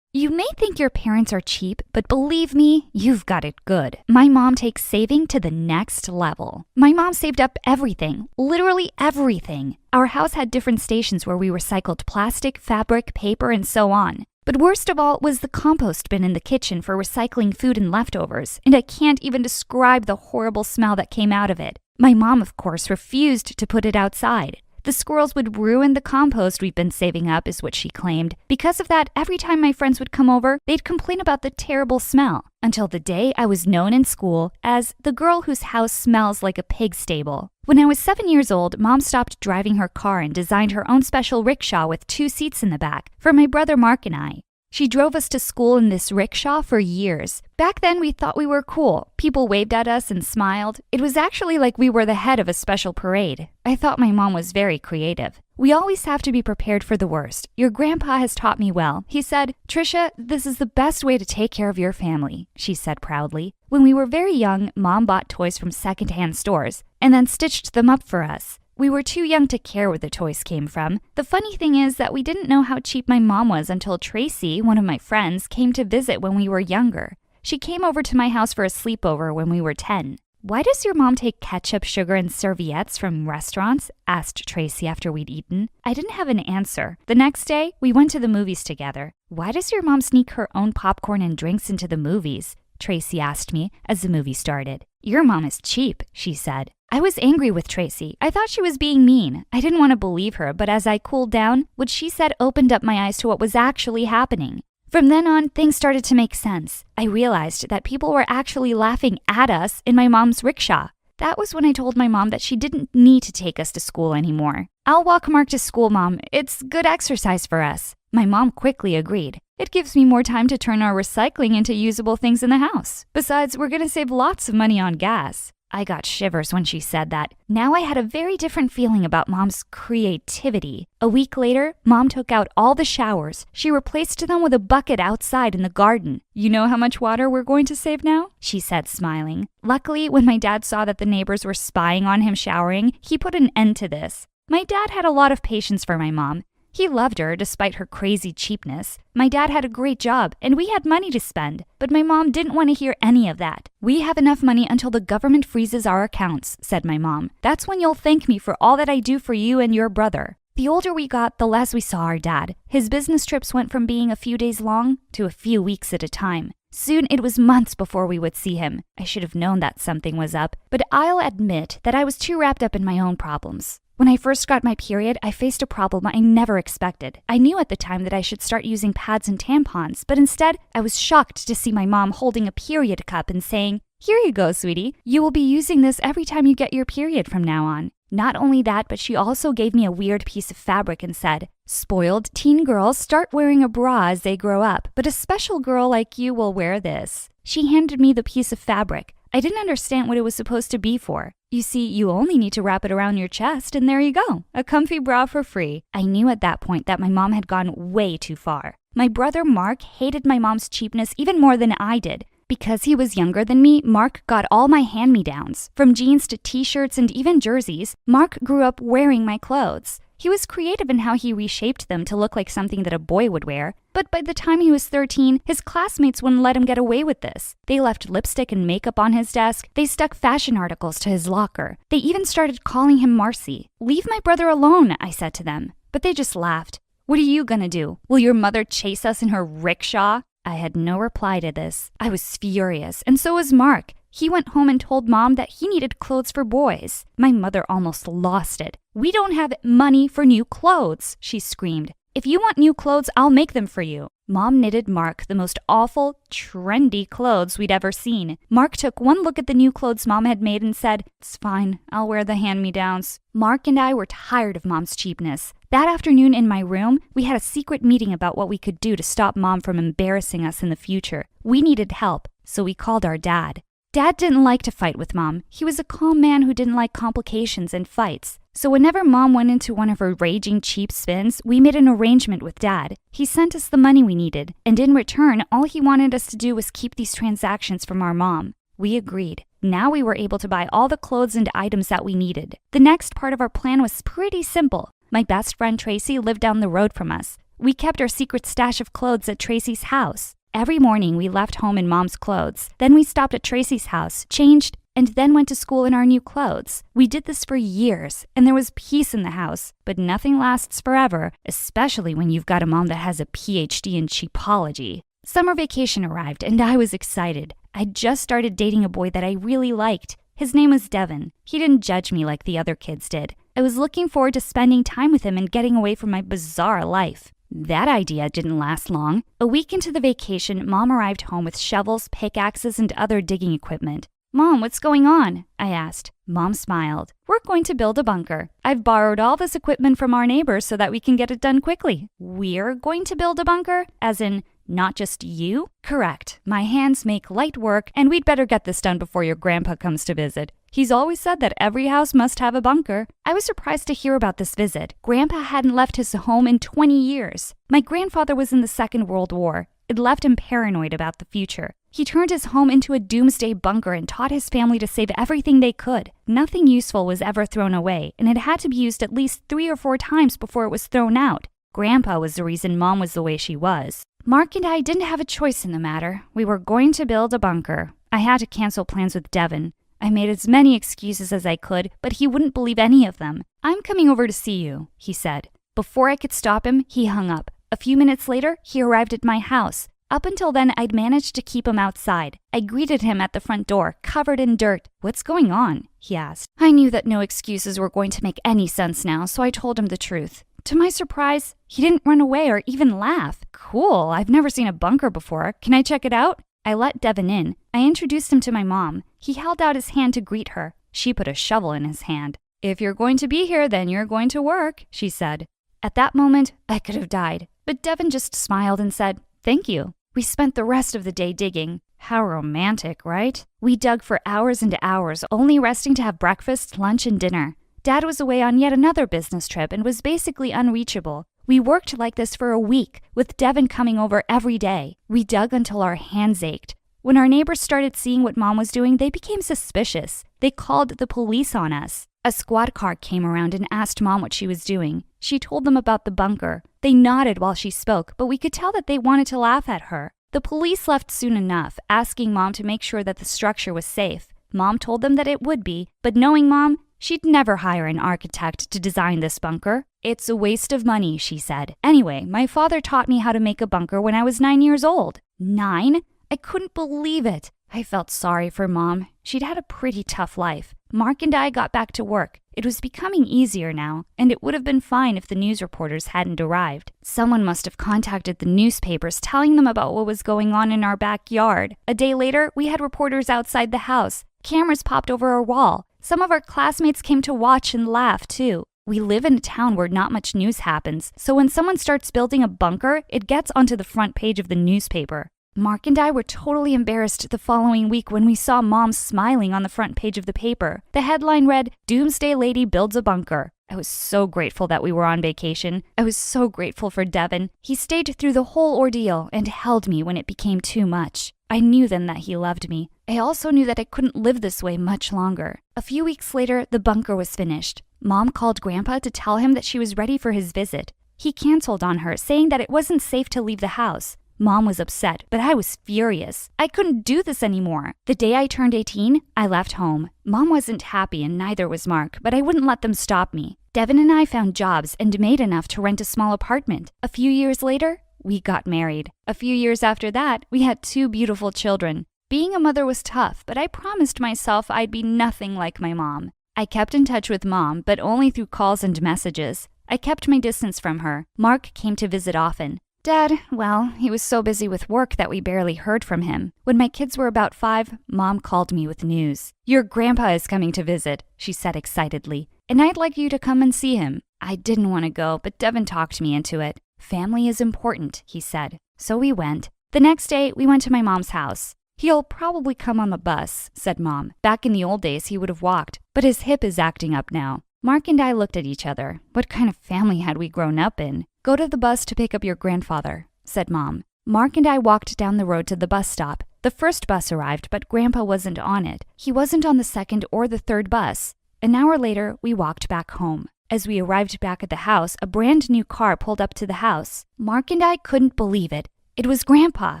Speaker 9: You may think your parents are cheap, but believe me, you've got it good. My mom takes saving to the next level. My mom saved up everything, literally everything. Our house had different stations where we recycled plastic, fabric, paper, and so on. But worst of all was the compost bin in the kitchen for recycling food and leftovers, and I can't even describe the horrible smell that came out of it. My mom, of course, refused to put it outside. The squirrels would ruin the compost we've been saving up, is what she claimed. Because of that, every time my friends would come over, they'd complain about the terrible smell. Until the day I was known in school as the girl whose house smells like a pig stable. When I was 7 years old, Mom stopped driving her car and designed her own special rickshaw with 2 seats in the back for my brother Mark and I. She drove us to school in this rickshaw for years. Back then, we thought we were cool. People waved at us and smiled. It was actually like we were the head of a special parade. I thought my mom was very creative. We always have to be prepared for the worst. Your grandpa has taught me well. He said, "Trisha, this is the best way to take care of your family," she said proudly. When we were very young, Mom bought toys from secondhand stores and then stitched them up for us. We were too young to care where the toys came from. The funny thing is that we didn't know how cheap my mom was until Tracy, one of my friends, came to visit when we were younger. She came over to my house for a sleepover when we were 10. "Why does your mom take ketchup, sugar, and serviettes from restaurants?" asked Tracy after we'd eaten. I didn't have an answer. The next day, we went to the movies together. "Why does your mom sneak her own popcorn and drinks into the movies?" Tracy asked me as the movie started. "Your mom is cheap," she said. I was angry with Tracy. I thought she was being mean. I didn't want to believe her, but as I cooled down, what she said opened up my eyes to what was actually happening. From then on, things started to make sense. I realized that people were actually laughing at us in my mom's rickshaw. That was when I told my mom that she didn't need to take us to school anymore. "I'll walk Mark to school, Mom. It's good exercise for us." My mom quickly agreed. "It gives me more time to turn our recycling into usable things in the house. Besides, we're going to save lots of money on gas." I got shivers when she said that. Now I had a very different feeling about Mom's creativity. A week later, Mom took out all the showers. She replaced them with a bucket outside in the garden. "You know how much water we're going to save now?" she said, smiling. Luckily, when my dad saw that the neighbors were spying on him showering, he put an end to this. My dad had a lot of patience for my mom. He loved her despite her crazy cheapness. My dad had a great job, and we had money to spend, but my mom didn't want to hear any of that. "We have enough money until the government freezes our accounts," said my mom. "That's when you'll thank me for all that I do for you and your brother." The older we got, the less we saw our dad. His business trips went from being a few days long to a few weeks at a time. Soon it was months before we would see him. I should have known that something was up, but I'll admit that I was too wrapped up in my own problems. When I first got my period, I faced a problem I never expected. I knew at the time that I should start using pads and tampons, but instead, I was shocked to see my mom holding a period cup and saying, "Here you go, sweetie. You will be using this every time you get your period from now on." Not only that, but she also gave me a weird piece of fabric and said, "Spoiled teen girls start wearing a bra as they grow up, but a special girl like you will wear this." She handed me the piece of fabric. I didn't understand what it was supposed to be for. You see, you only need to wrap it around your chest, and there you go, a comfy bra for free. I knew at that point that my mom had gone way too far. My brother Mark hated my mom's cheapness even more than I did. Because he was younger than me, Mark got all my hand-me-downs. From jeans to t-shirts and even jerseys, Mark grew up wearing my clothes. He was creative in how he reshaped them to look like something that a boy would wear. But by the time he was 13, his classmates wouldn't let him get away with this. They left lipstick and makeup on his desk. They stuck fashion articles to his locker. They even started calling him Marcy. "Leave my brother alone," I said to them. But they just laughed. "What are you gonna do? Will your mother chase us in her rickshaw?" I had no reply to this. I was furious, and so was Mark. He went home and told Mom that he needed clothes for boys. My mother almost lost it. "We don't have money for new clothes," she screamed. "If you want new clothes, I'll make them for you." Mom knitted Mark the most awful, trendy clothes we'd ever seen. Mark took one look at the new clothes Mom had made and said, "It's fine, I'll wear the hand-me-downs." Mark and I were tired of Mom's cheapness. That afternoon in my room, we had a secret meeting about what we could do to stop Mom from embarrassing us in the future. We needed help, so we called our dad. Dad didn't like to fight with Mom. He was a calm man who didn't like complications and fights. So whenever Mom went into one of her raging cheap spins, we made an arrangement with Dad. He sent us the money we needed, and in return, all he wanted us to do was keep these transactions from our mom. We agreed. Now we were able to buy all the clothes and items that we needed. The next part of our plan was pretty simple. My best friend Tracy lived down the road from us. We kept our secret stash of clothes at Tracy's house. Every morning we left home in Mom's clothes. Then we stopped at Tracy's house, changed, and then went to school in our new clothes. We did this for years, and there was peace in the house, but nothing lasts forever, especially when you've got a mom that has a PhD in cheapology. Summer vacation arrived, and I was excited. I'd just started dating a boy that I really liked. His name was Devin. He didn't judge me like the other kids did. I was looking forward to spending time with him and getting away from my bizarre life. That idea didn't last long. A week into the vacation, Mom arrived home with shovels, pickaxes, and other digging equipment. "Mom, what's going on?" I asked. Mom smiled. "We're going to build a bunker. I've borrowed all this equipment from our neighbors so that we can get it done quickly." "We're going to build a bunker? As in, not just you?" "Correct. My hands make light work, and we'd better get this done before your grandpa comes to visit. He's always said that every house must have a bunker." I was surprised to hear about this visit. Grandpa hadn't left his home in 20 years. My grandfather was in the Second World War. It left him paranoid about the future. He turned his home into a doomsday bunker and taught his family to save everything they could. Nothing useful was ever thrown away, and it had to be used at least 3 or 4 times before it was thrown out. Grandpa was the reason Mom was the way she was. Mark and I didn't have a choice in the matter. We were going to build a bunker. I had to cancel plans with Devin. I made as many excuses as I could, but he wouldn't believe any of them. "I'm coming over to see you," he said. Before I could stop him, he hung up. A few minutes later, he arrived at my house. Up until then, I'd managed to keep him outside. I greeted him at the front door, covered in dirt. "What's going on?" he asked. I knew that no excuses were going to make any sense now, so I told him the truth. To my surprise, he didn't run away or even laugh. "Cool, I've never seen a bunker before. Can I check it out?" I let Devin in. I introduced him to my mom. He held out his hand to greet her. She put a shovel in his hand. "If you're going to be here, then you're going to work," she said. At that moment, I could have died, but Devin just smiled and said, "Thank you." We spent the rest of the day digging. How romantic, right? We dug for hours and hours, only resting to have breakfast, lunch, and dinner. Dad was away on yet another business trip and was basically unreachable. We worked like this for a week, with Devin coming over every day. We dug until our hands ached. When our neighbors started seeing what Mom was doing, they became suspicious. They called the police on us. A squad car came around and asked Mom what she was doing. She told them about the bunker. They nodded while she spoke, but we could tell that they wanted to laugh at her. The police left soon enough, asking Mom to make sure that the structure was safe. Mom told them that it would be, but knowing Mom, she'd never hire an architect to design this bunker. "It's a waste of money," she said. Anyway, my father taught me how to make a bunker when I was 9 years old. 9? I couldn't believe it. I felt sorry for Mom. She'd had a pretty tough life. Mark and I got back to work. It was becoming easier now, and it would have been fine if the news reporters hadn't arrived. Someone must have contacted the newspapers telling them about what was going on in our backyard. A day later, we had reporters outside the house. Cameras popped over our wall. Some of our classmates came to watch and laugh, too. We live in a town where not much news happens, so when someone starts building a bunker, it gets onto the front page of the newspaper. Mark and I were totally embarrassed the following week when we saw Mom smiling on the front page of the paper. The headline read, "Doomsday Lady Builds a Bunker." I was so grateful that we were on vacation. I was so grateful for Devin. He stayed through the whole ordeal and held me when it became too much. I knew then that he loved me. I also knew that I couldn't live this way much longer. A few weeks later, the bunker was finished. Mom called Grandpa to tell him that she was ready for his visit. He canceled on her, saying that it wasn't safe to leave the house. Mom was upset, but I was furious. I couldn't do this anymore. The day I turned 18, I left home. Mom wasn't happy and neither was Mark, but I wouldn't let them stop me. Devin and I found jobs and made enough to rent a small apartment. A few years later, we got married. A few years after that, we had 2 beautiful children. Being a mother was tough, but I promised myself I'd be nothing like my mom. I kept in touch with Mom, but only through calls and messages. I kept my distance from her. Mark came to visit often. Dad, well, he was so busy with work that we barely heard from him. When my kids were about 5, Mom called me with news. "Your grandpa is coming to visit," she said excitedly, "and I'd like you to come and see him." I didn't want to go, but Devin talked me into it. "Family is important," he said. So we went. The next day, we went to my mom's house. "He'll probably come on the bus," said Mom. Back in the old days, he would have walked, but his hip is acting up now. Mark and I looked at each other. What kind of family had we grown up in? "Go to the bus to pick up your grandfather," said Mom. Mark and I walked down the road to the bus stop. The first bus arrived, but Grandpa wasn't on it. He wasn't on the second or the third bus. An hour later, we walked back home. As we arrived back at the house, a brand new car pulled up to the house. Mark and I couldn't believe it. It was Grandpa.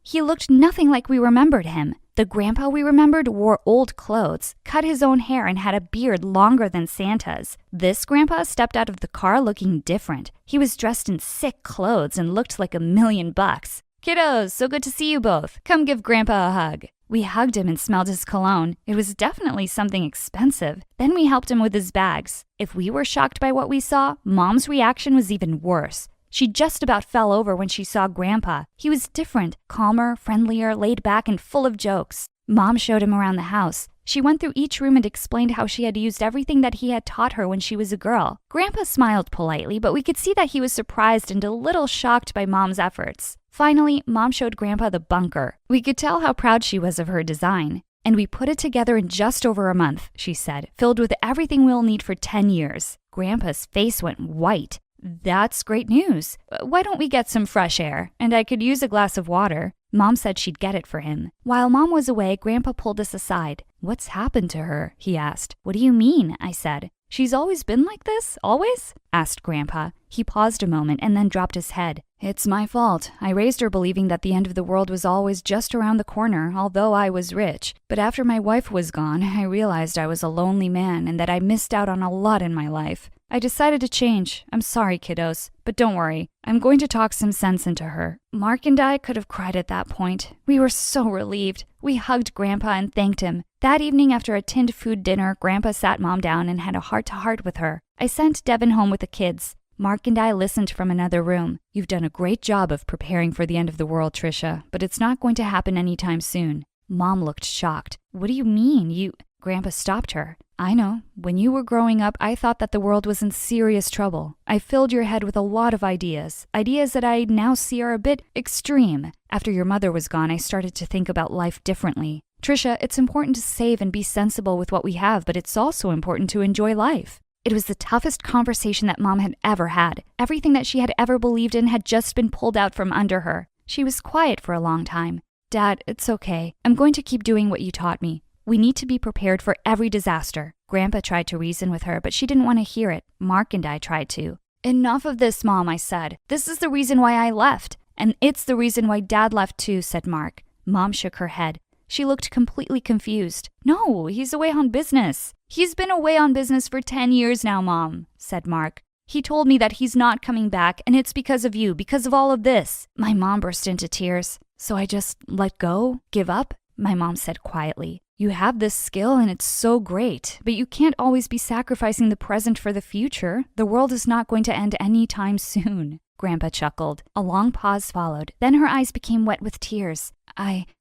Speaker 9: He looked nothing like we remembered him. The Grandpa we remembered wore old clothes, cut his own hair, and had a beard longer than Santa's. This Grandpa stepped out of the car looking different. He was dressed in sick clothes and looked like $1,000,000. "Kiddos, so good to see you both. Come give Grandpa a hug." We hugged him and smelled his cologne. It was definitely something expensive. Then we helped him with his bags. If we were shocked by what we saw, Mom's reaction was even worse. She just about fell over when she saw Grandpa. He was different, calmer, friendlier, laid back, and full of jokes. Mom showed him around the house. She went through each room and explained how she had used everything that he had taught her when she was a girl. Grandpa smiled politely, but we could see that he was surprised and a little shocked by Mom's efforts. Finally, Mom showed Grandpa the bunker. We could tell how proud she was of her design. "And we put it together in just over a month," she said, "filled with everything we'll need for 10 years. Grandpa's face went white. "That's great news. Why don't we get some fresh air? And I could use a glass of water." Mom said she'd get it for him. While Mom was away, Grandpa pulled us aside. "What's happened to her?" he asked. "What do you mean?" I said. "She's always been like this? Always?" asked Grandpa. He paused a moment and then dropped his head. "It's my fault. I raised her believing that the end of the world was always just around the corner, although I was rich. But after my wife was gone, I realized I was a lonely man and that I missed out on a lot in my life. I decided to change. I'm sorry, kiddos. But don't worry. I'm going to talk some sense into her." Mark and I could have cried at that point. We were so relieved. We hugged Grandpa and thanked him. That evening after a tinned food dinner, Grandpa sat Mom down and had a heart-to-heart with her. I sent Devin home with the kids. Mark and I listened from another room. "You've done a great job of preparing for the end of the world, Trisha, but it's not going to happen anytime soon." Mom looked shocked. "What do you mean? Grandpa stopped her. "I know. When you were growing up, I thought that the world was in serious trouble. I filled your head with a lot of ideas that I now see are a bit extreme. After your mother was gone, I started to think about life differently. Trisha, it's important to save and be sensible with what we have, but it's also important to enjoy life." It was the toughest conversation that Mom had ever had. Everything that she had ever believed in had just been pulled out from under her. She was quiet for a long time. "Dad, it's okay. I'm going to keep doing what you taught me. We need to be prepared for every disaster." Grandpa tried to reason with her, but she didn't want to hear it. Mark and I tried to. "Enough of this, Mom," I said. "This is the reason why I left. And it's the reason why Dad left too," said Mark. Mom shook her head. She looked completely confused. "No, he's away on business." "He's been away on business for 10 years now, Mom," said Mark. "He told me that he's not coming back, and it's because of you, because of all of this." My mom burst into tears. "So I just let go? Give up?" My mom said quietly.
Speaker 8: You have this skill and it's so great, but you can't always be sacrificing the present for the future. The world is not going to end anytime soon. Grandpa chuckled. A long pause followed. Then her eyes became wet with tears.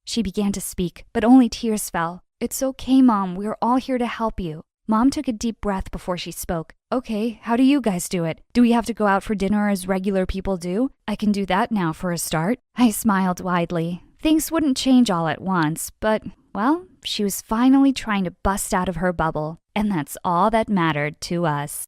Speaker 8: She began to speak, but only tears fell. It's okay, Mom. We're all here to help you. Mom took a deep breath before she spoke. Okay, how do you guys do it? Do we have to go out for dinner as regular people do? I can do that now for a start. I smiled widely. Things wouldn't change all at once, but, well, she was finally trying to bust out of her bubble, and that's all that mattered to us.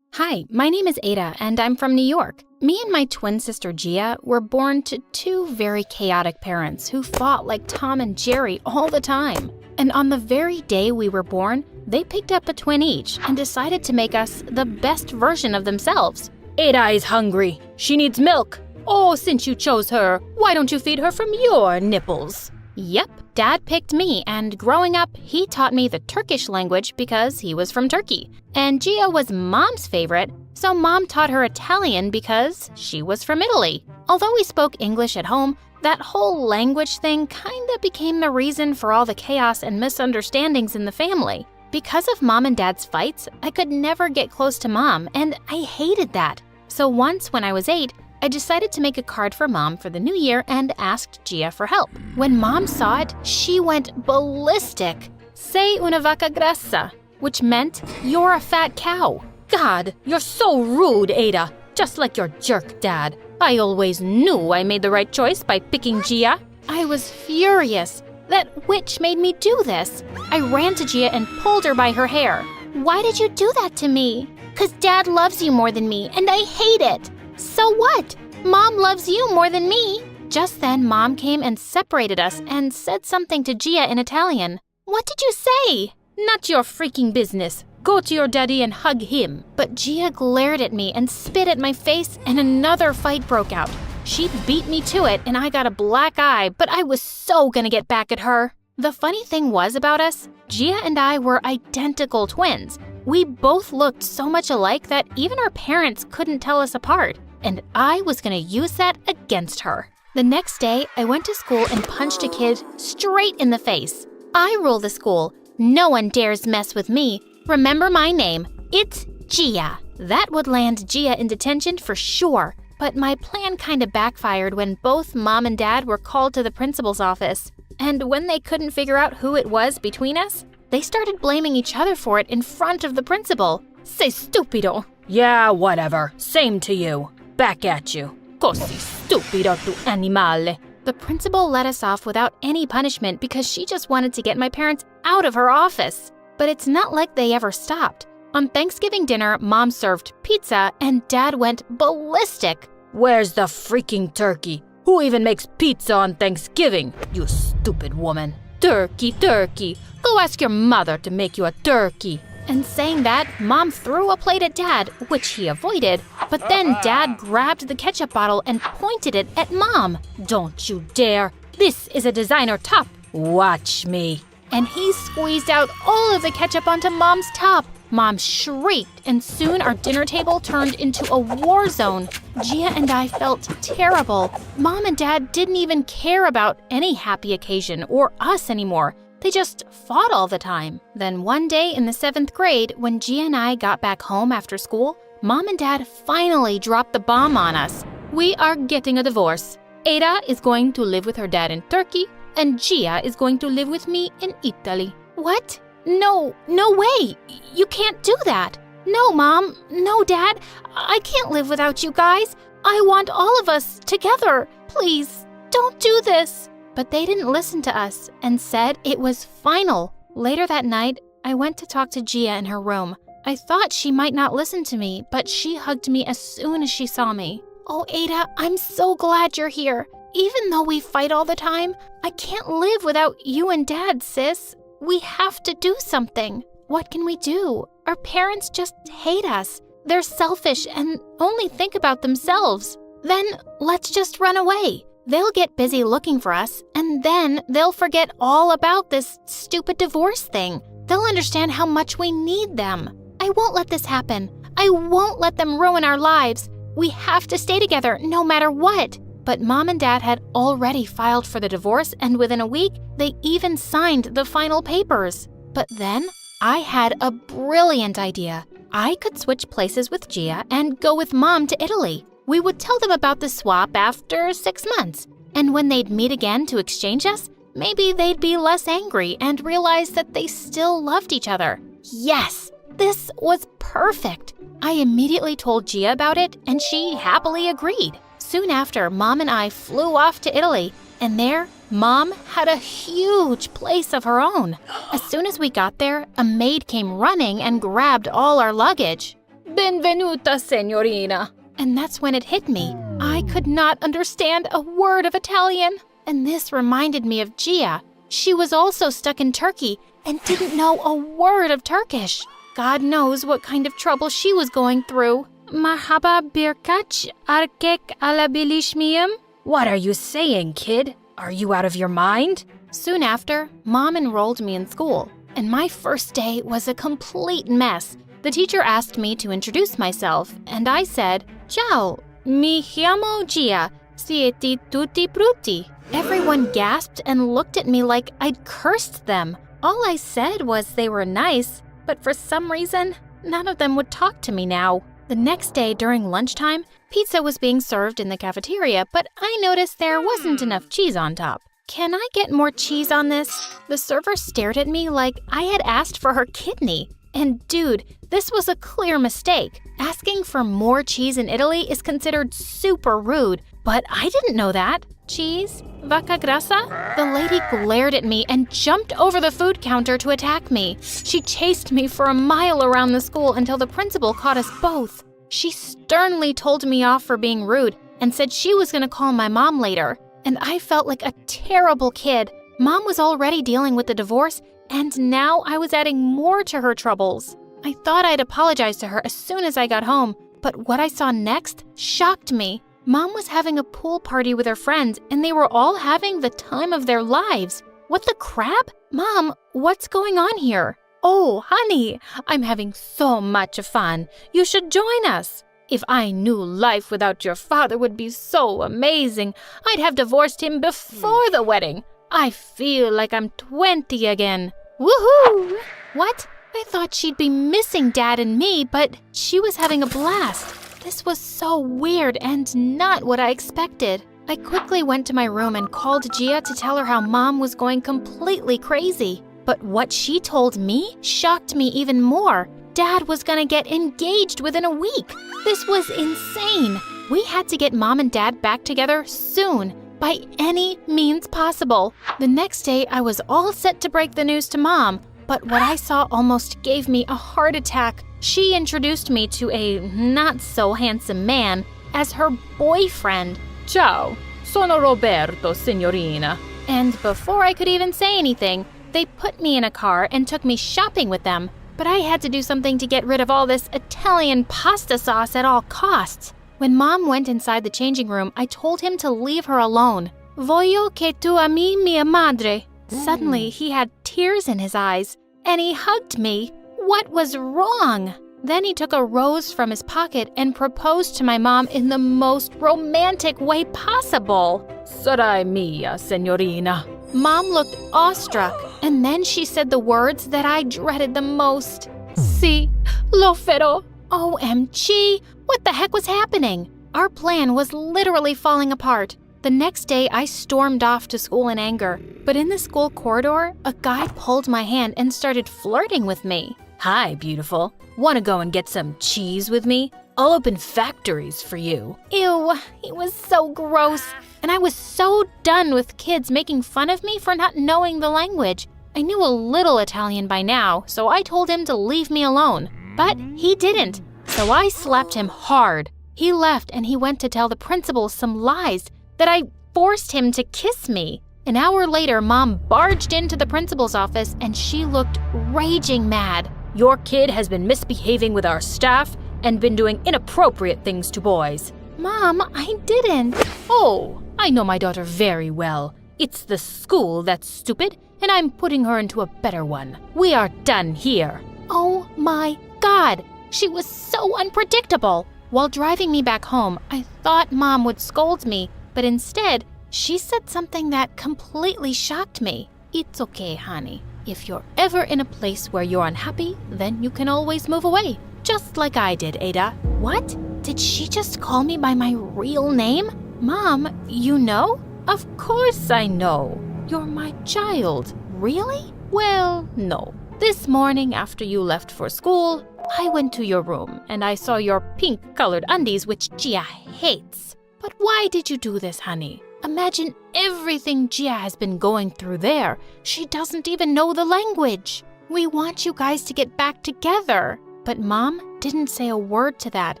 Speaker 1: Hi, my name is Ada, and I'm from New York. Me and my twin sister Gia were born to two very chaotic parents who fought like Tom and Jerry all the time. And on the very day we were born, they picked up a twin each and decided to make us the best version of themselves. Ada is hungry. She needs milk. Oh, since you chose her, why don't you feed her from your nipples? Yep, Dad picked me, and growing up, he taught me the Turkish language because he was from Turkey. And Gia was Mom's favorite, so Mom taught her Italian because she was from Italy. Although we spoke English at home, that whole language thing kinda became the reason for all the chaos and misunderstandings in the family. Because of Mom and Dad's fights, I could never get close to Mom, and I hated that. So once when I was 8, I decided to make a card for Mom for the new year and asked Gia for help. When Mom saw it, she went ballistic. Sei una vaca grassa, which meant you're a fat cow. God, you're so rude, Ada, just like your jerk dad. I always knew I made the right choice by picking Gia. I was furious. That witch made me do this. I ran to Gia and pulled her by her hair. Why did you do that to me? 'Cause Dad loves you more than me, and I hate it. So what? Mom loves you more than me. Just then, Mom came and separated us and said something to Gia in Italian. What did you say? Not your freaking business. Go to your daddy and hug him. But Gia glared at me and spit at my face, and another fight broke out. She beat me to it, and I got a black eye, but I was so gonna get back at her. The funny thing was about us, Gia and I were identical twins. We both looked so much alike that even our parents couldn't tell us apart. And I was gonna use that against her. The next day, I went to school and punched a kid straight in the face. I rule the school. No one dares mess with me. Remember my name. It's Gia. That would land Gia in detention for sure. But my plan kinda backfired when both Mom and Dad were called to the principal's office. And when they couldn't figure out who it was between us, they started blaming each other for it in front of the principal. Sei stupido. Yeah, whatever. Same to you. Back at you. Così stupido tu animale. The principal let us off without any punishment because she just wanted to get my parents out of her office. But it's not like they ever stopped. On Thanksgiving dinner, Mom served pizza and Dad went ballistic. Where's the freaking turkey? Who even makes pizza on Thanksgiving? You stupid woman. Turkey, turkey. Go ask your mother to make you a turkey. And saying that, Mom threw a plate at Dad, which he avoided, but then Dad grabbed the ketchup bottle and pointed it at Mom. Don't you dare. This is a designer top. Watch me. And he squeezed out all of the ketchup onto Mom's top. Mom shrieked, and soon our dinner table turned into a war zone. Gia and I felt terrible. Mom and Dad didn't even care about any happy occasion or us anymore. They just fought all the time. Then one day in the 7th grade, when Gia and I got back home after school, Mom and Dad finally dropped the bomb on us. We are getting a divorce. Ada is going to live with her dad in Turkey, and Gia is going to live with me in Italy. What? No way. You can't do that. No, Mom. No, Dad. I can't live without you guys. I want all of us together. Please, don't do this. But they didn't listen to us and said it was final. Later that night, I went to talk to Gia in her room. I thought she might not listen to me, but she hugged me as soon as she saw me. Oh, Ada, I'm so glad you're here. Even though we fight all the time, I can't live without you and Dad, sis. We have to do something. What can we do? Our parents just hate us. They're selfish and only think about themselves. Then let's just run away. They'll get busy looking for us, and then they'll forget all about this stupid divorce thing. They'll understand how much we need them. I won't let this happen. I won't let them ruin our lives. We have to stay together no matter what. But Mom and Dad had already filed for the divorce, and within a week, they even signed the final papers. But then, I had a brilliant idea. I could switch places with Gia and go with Mom to Italy. We would tell them about the swap after 6 months. And when they'd meet again to exchange us, maybe they'd be less angry and realize that they still loved each other. Yes, this was perfect. I immediately told Gia about it, and she happily agreed. Soon after, Mom and I flew off to Italy, and there, Mom had a huge place of her own. As soon as we got there, a maid came running and grabbed all our luggage. Benvenuta, signorina. And that's when it hit me. I could not understand a word of Italian. And this reminded me of Gia. She was also stuck in Turkey and didn't know a word of Turkish. God knows what kind of trouble she was going through. Mahaba birkaç erkek alabilir miyim?
Speaker 2: What are you saying, kid? Are you out of your mind?
Speaker 1: Soon after, Mom enrolled me in school, and my first day was a complete mess. The teacher asked me to introduce myself, and I said, Ciao, mi chiamo Gia, siete tutti brutti. Everyone gasped and looked at me like I'd cursed them. All I said was they were nice, but for some reason, none of them would talk to me now. The next day during lunchtime, pizza was being served in the cafeteria, but I noticed there wasn't enough cheese on top. Can I get more cheese on this? The server stared at me like I had asked for her kidney. And dude, this was a clear mistake. Asking for more cheese in Italy is considered super rude, but I didn't know that. Cheese? Vacca grassa? The lady glared at me and jumped over the food counter to attack me. She chased me for a mile around the school until the principal caught us both. She sternly told me off for being rude and said she was going to call my mom later. And I felt like a terrible kid. Mom was already dealing with the divorce, and now I was adding more to her troubles. I thought I'd apologize to her as soon as I got home, but what I saw next shocked me. Mom was having a pool party with her friends, and they were all having the time of their lives. What the crap? Mom, what's going on here? Oh, honey, I'm having so much fun. You should join us. If I knew life without your father would be so amazing, I'd have divorced him before the wedding. I feel like I'm 20 again. Woohoo! What? I thought she'd be missing Dad and me, but she was having a blast. This was so weird and not what I expected. I quickly went to my room and called Gia to tell her how Mom was going completely crazy. But what she told me shocked me even more. Dad was gonna get engaged within a week. This was insane. We had to get Mom and Dad back together soon, by any means possible. The next day, I was all set to break the news to Mom, but what I saw almost gave me a heart attack. She introduced me to a not-so-handsome man as her boyfriend. Ciao, sono Roberto, signorina. And before I could even say anything, they put me in a car and took me shopping with them. But I had to do something to get rid of all this Italian pasta sauce at all costs. When Mom went inside the changing room, I told him to leave her alone. Voglio che tu ami mia madre. Suddenly, he had tears in his eyes, and he hugged me. What was wrong? Then he took a rose from his pocket and proposed to my mom in the most romantic way possible. Sarai mia, signorina. Mom looked awestruck, and then she said the words that I dreaded the most. Si, lo farò. OMG, what the heck was happening? Our plan was literally falling apart. The next day, I stormed off to school in anger. But in the school corridor, a guy pulled my hand and started flirting with me. Hi, beautiful. Want to go and get some cheese with me? I'll open factories for you. Ew, he was so gross. And I was so done with kids making fun of me for not knowing the language. I knew a little Italian by now, so I told him to leave me alone. But he didn't, so I slapped him hard. He left and he went to tell the principal some lies, that I forced him to kiss me. An hour later, Mom barged into the principal's office and she looked raging mad. Your kid has been misbehaving with our staff and been doing inappropriate things to boys. Mom, I didn't. Oh, I know my daughter very well. It's the school that's stupid, and I'm putting her into a better one. We are done here. Oh my God, she was so unpredictable. While driving me back home, I thought Mom would scold me, But instead, she said something that completely shocked me. It's okay, honey. If you're ever in a place where you're unhappy, then you can always move away. Just like I did, Ada. What? Did she just call me by my real name? Mom, you know? Of course I know. You're my child. Really? Well, no. This morning after you left for school, I went to your room and I saw your pink-colored undies, which Gia hates. But why did you do this, honey? Imagine everything Gia has been going through there. She doesn't even know the language. We want you guys to get back together. But Mom didn't say a word to that,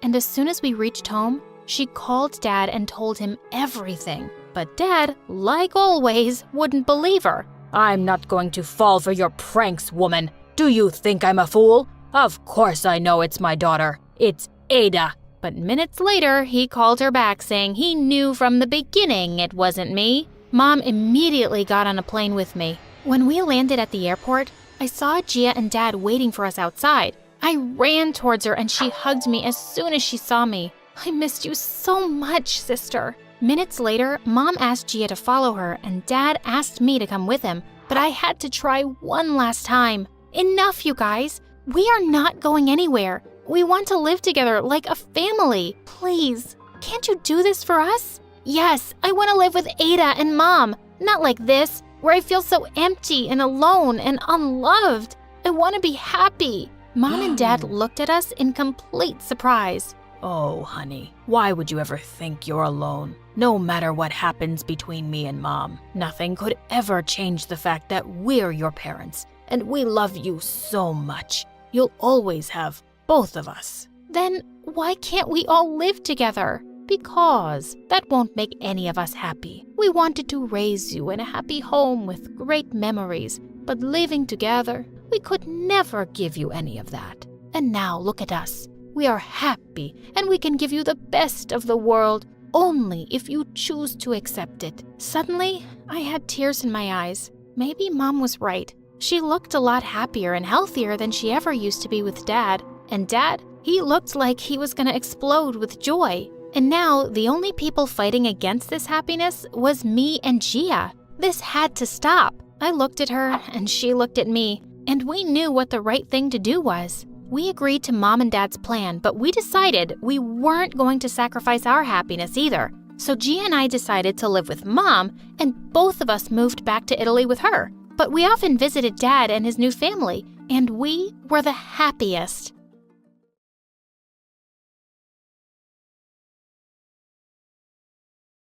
Speaker 1: and as soon as we reached home, she called Dad and told him everything. But Dad, like always, wouldn't believe her.
Speaker 2: I'm not going to fall for your pranks, woman. Do you think I'm a fool? Of course I know it's my daughter. It's Ada.
Speaker 1: But minutes later, he called her back saying he knew from the beginning it wasn't me. Mom immediately got on a plane with me. When we landed at the airport, I saw Gia and Dad waiting for us outside. I ran towards her and she hugged me as soon as she saw me. I missed you so much, sister. Minutes later, Mom asked Gia to follow her and Dad asked me to come with him, but I had to try one last time. Enough, you guys. We are not going anywhere. We want to live together like a family. Please, can't you do this for us? Yes, I want to live with Ada and Mom. Not like this, where I feel so empty and alone and unloved. I want to be happy. Mom and Dad looked at us in complete surprise.
Speaker 2: Oh, honey, why would you ever think you're alone? No matter what happens between me and Mom, nothing could ever change the fact that we're your parents, and we love you so much. You'll always have both of us.
Speaker 1: Then why can't we all live together? Because that won't make any of us happy. We wanted to raise you in a happy home with great memories, but living together, we could never give you any of that. And now look at us. We are happy, and we can give you the best of the world, only if you choose to accept it. Suddenly, I had tears in my eyes. Maybe Mom was right. She looked a lot happier and healthier than she ever used to be with Dad. And Dad, he looked like he was gonna explode with joy. And now, the only people fighting against this happiness was me and Gia. This had to stop. I looked at her, and she looked at me, and we knew what the right thing to do was. We agreed to Mom and Dad's plan, but we decided we weren't going to sacrifice our happiness either. So Gia and I decided to live with Mom, and both of us moved back to Italy with her. But we often visited Dad and his new family, and we were the happiest.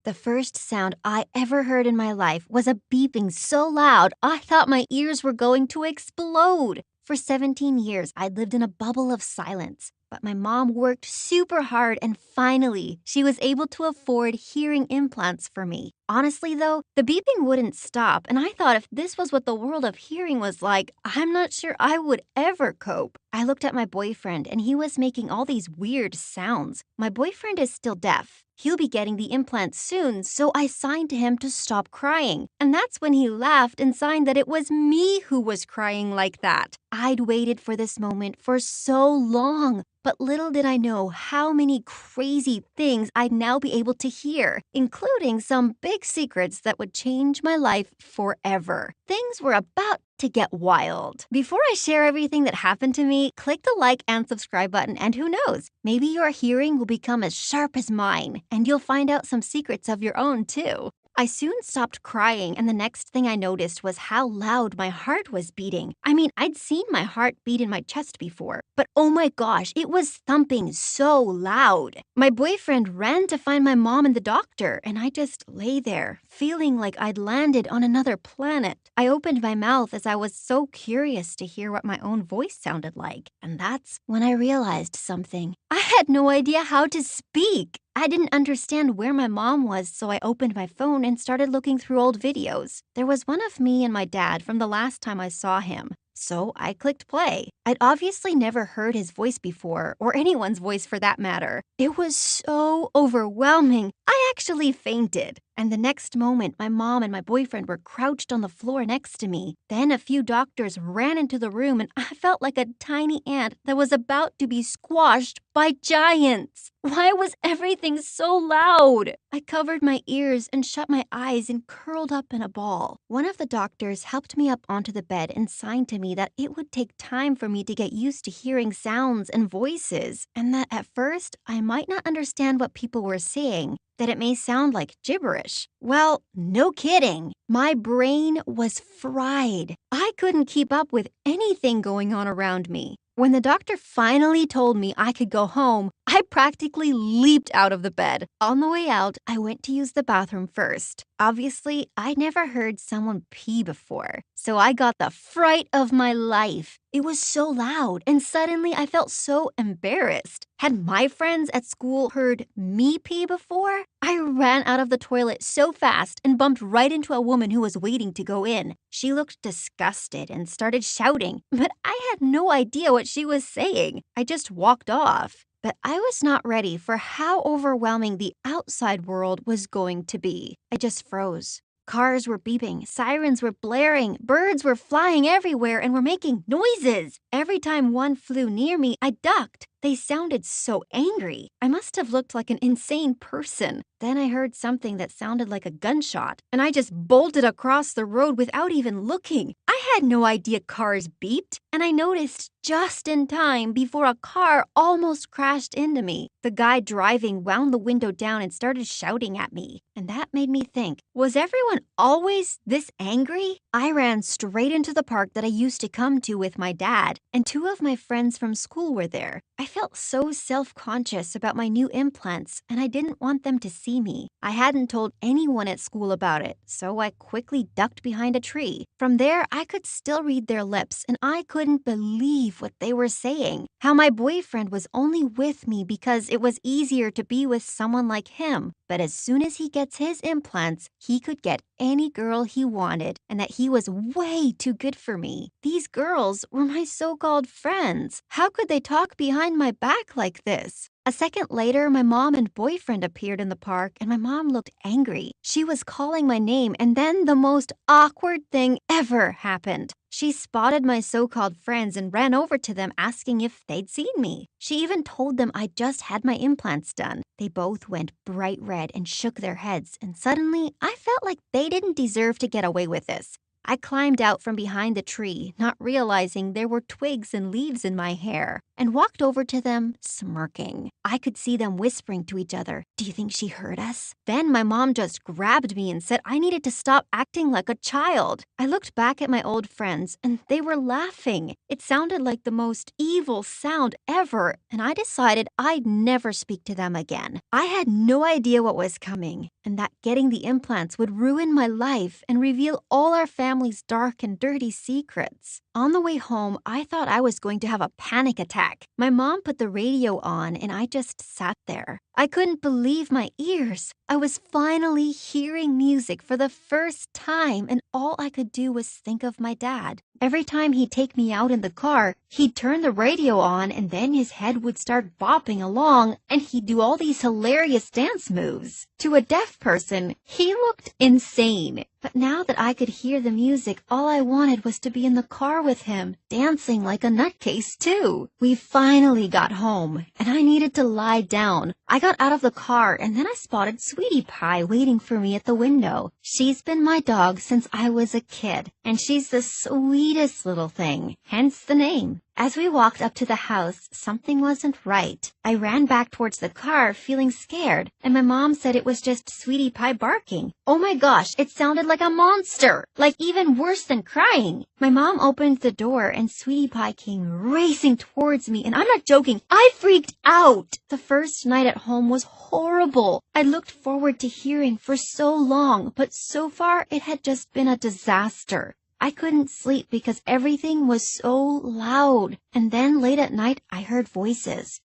Speaker 17: The first sound I ever heard in my life was a beeping so loud I thought my ears were going to explode. For 17 years, I'd lived in a bubble of silence, but my mom worked super hard and finally, she was able to afford hearing implants for me. Honestly though, the beeping wouldn't stop, and I thought if this was what the world of hearing was like, I'm not sure I would ever cope. I looked at my boyfriend and he was making all these weird sounds. My boyfriend is still deaf. He'll be getting the implants soon, so I signed to him to stop crying. And that's when he laughed and signed that it was me who was crying like that. I'd waited for this moment for so long, but little did I know how many crazy things I'd now be able to hear, including some big secrets that would change my life forever. Things were about to get wild. Before I share everything that happened to me, click the like and subscribe button, and who knows, maybe your hearing will become as sharp as mine, and you'll find out some secrets of your own too. I soon stopped crying, and the next thing I noticed was how loud my heart was beating. I mean, I'd seen my heart beat in my chest before, but oh my gosh, it was thumping so loud. My boyfriend ran to find my mom and the doctor, and I just lay there, feeling like I'd landed on another planet. I opened my mouth as I was so curious to hear what my own voice sounded like, and that's when I realized something. I had no idea how to speak. I didn't understand where my mom was, so I opened my phone and started looking through old videos. There was one of me and my dad from the last time I saw him. So I clicked play. I'd obviously never heard his voice before, or anyone's voice for that matter. It was so overwhelming. I actually fainted. And the next moment, my mom and my boyfriend were crouched on the floor next to me. Then a few doctors ran into the room, and I felt like a tiny ant that was about to be squashed by giants. Why was everything so loud? I covered my ears and shut my eyes and curled up in a ball. One of the doctors helped me up onto the bed and signed to me that it would take time for me to get used to hearing sounds and voices, and that at first I might not understand what people were saying, that it may sound like gibberish. Well, no kidding. My brain was fried. I couldn't keep up with anything going on around me. When the doctor finally told me I could go home, I practically leaped out of the bed. On the way out, I went to use the bathroom first. Obviously, I'd never heard someone pee before, so I got the fright of my life. It was so loud, and suddenly I felt so embarrassed. Had my friends at school heard me pee before? I ran out of the toilet so fast and bumped right into a woman who was waiting to go in. She looked disgusted and started shouting, but I had no idea what she was saying. I just walked off. But I was not ready for how overwhelming the outside world was going to be. I just froze. Cars were beeping, sirens were blaring, birds were flying everywhere and were making noises. Every time one flew near me, I ducked. They sounded so angry. I must have looked like an insane person. Then I heard something that sounded like a gunshot, and I just bolted across the road without even looking. I had no idea cars beeped, and I noticed just in time before a car almost crashed into me. The guy driving wound the window down and started shouting at me, and that made me think, was everyone always this angry? I ran straight into the park that I used to come to with my dad, and two of my friends from school were there. I felt so self-conscious about my new implants, and I didn't want them to see me. I hadn't told anyone at school about it, so I quickly ducked behind a tree. From there, I could still read their lips, and I couldn't believe what they were saying. How my boyfriend was only with me because it was easier to be with someone like him. But as soon as he gets his implants, he could get any girl he wanted, and that he was way too good for me. These girls were my so-called friends. How could they talk behind my back like this? A second later, my mom and boyfriend appeared in the park, and my mom looked angry. She was calling my name, and then the most awkward thing ever happened. She spotted my so-called friends and ran over to them asking if they'd seen me. She even told them I just had my implants done. They both went bright red and shook their heads, and suddenly I felt like they didn't deserve to get away with this. I climbed out from behind the tree, not realizing there were twigs and leaves in my hair, and walked over to them, smirking. I could see them whispering to each other, "Do you think she heard us?" Then my mom just grabbed me and said I needed to stop acting like a child. I looked back at my old friends, and they were laughing. It sounded like the most evil sound ever, and I decided I'd never speak to them again. I had no idea what was coming, and that getting the implants would ruin my life and reveal all our family's dark and dirty secrets. On the way home, I thought I was going to have a panic attack. My mom put the radio on, and I just sat there. I couldn't believe my ears. I was finally hearing music for the first time, and all I could do was think of my dad. Every time he'd take me out in the car, he'd turn the radio on, and then his head would start bopping along, and he'd do all these hilarious dance moves. To a deaf person, he looked insane. But now that I could hear the music, all I wanted was to be in the car with him, dancing like a nutcase too. We finally got home, and I needed to lie down. I got out of the car, and then I spotted Sweetie Pie waiting for me at the window. She's been my dog since I was a kid, and she's the sweetest little thing, hence the name. As we walked up to the house, something wasn't right. I ran back towards the car, feeling scared, and my mom said it was just Sweetie Pie barking. Oh my gosh, it sounded like a monster, like even worse than crying. My mom opened the door, and Sweetie Pie came racing towards me, and I'm not joking, I freaked out. The first night at home was horrible. I looked forward to hearing for so long, but so far it had just been a disaster. I couldn't sleep because everything was so loud. And then late at night, I heard voices.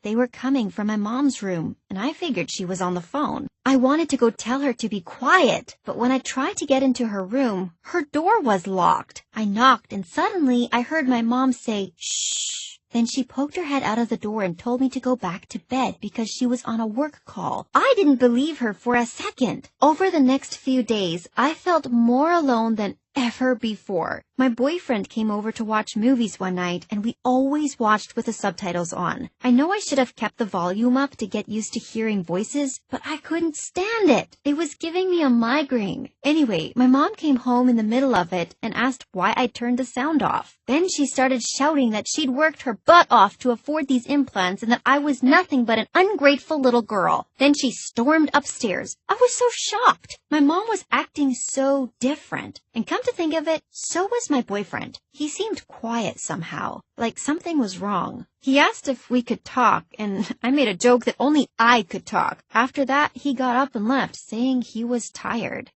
Speaker 17: They were coming from my mom's room, and I figured she was on the phone. I wanted to go tell her to be quiet, but when I tried to get into her room, her door was locked. I knocked, and suddenly I heard my mom say, "Shh." Then she poked her head out of the door and told me to go back to bed because she was on a work call. I didn't believe her for a second. Over the next few days, I felt more alone than ever before. My boyfriend came over to watch movies one night, and we always watched with the subtitles on. I know I should have kept the volume up to get used to hearing voices, but I couldn't stand it. It was giving me a migraine. Anyway, my mom came home in the middle of it and asked why I turned the sound off. Then she started shouting that she'd worked her butt off to afford these implants and that I was nothing but an ungrateful little girl. Then she stormed upstairs. I was so shocked. My mom was acting so different. And come to think of it, so was my boyfriend. He seemed quiet somehow, like something was wrong. He asked if we could talk, and I made a joke that only I could talk. After that, he got up and left, saying he was tired.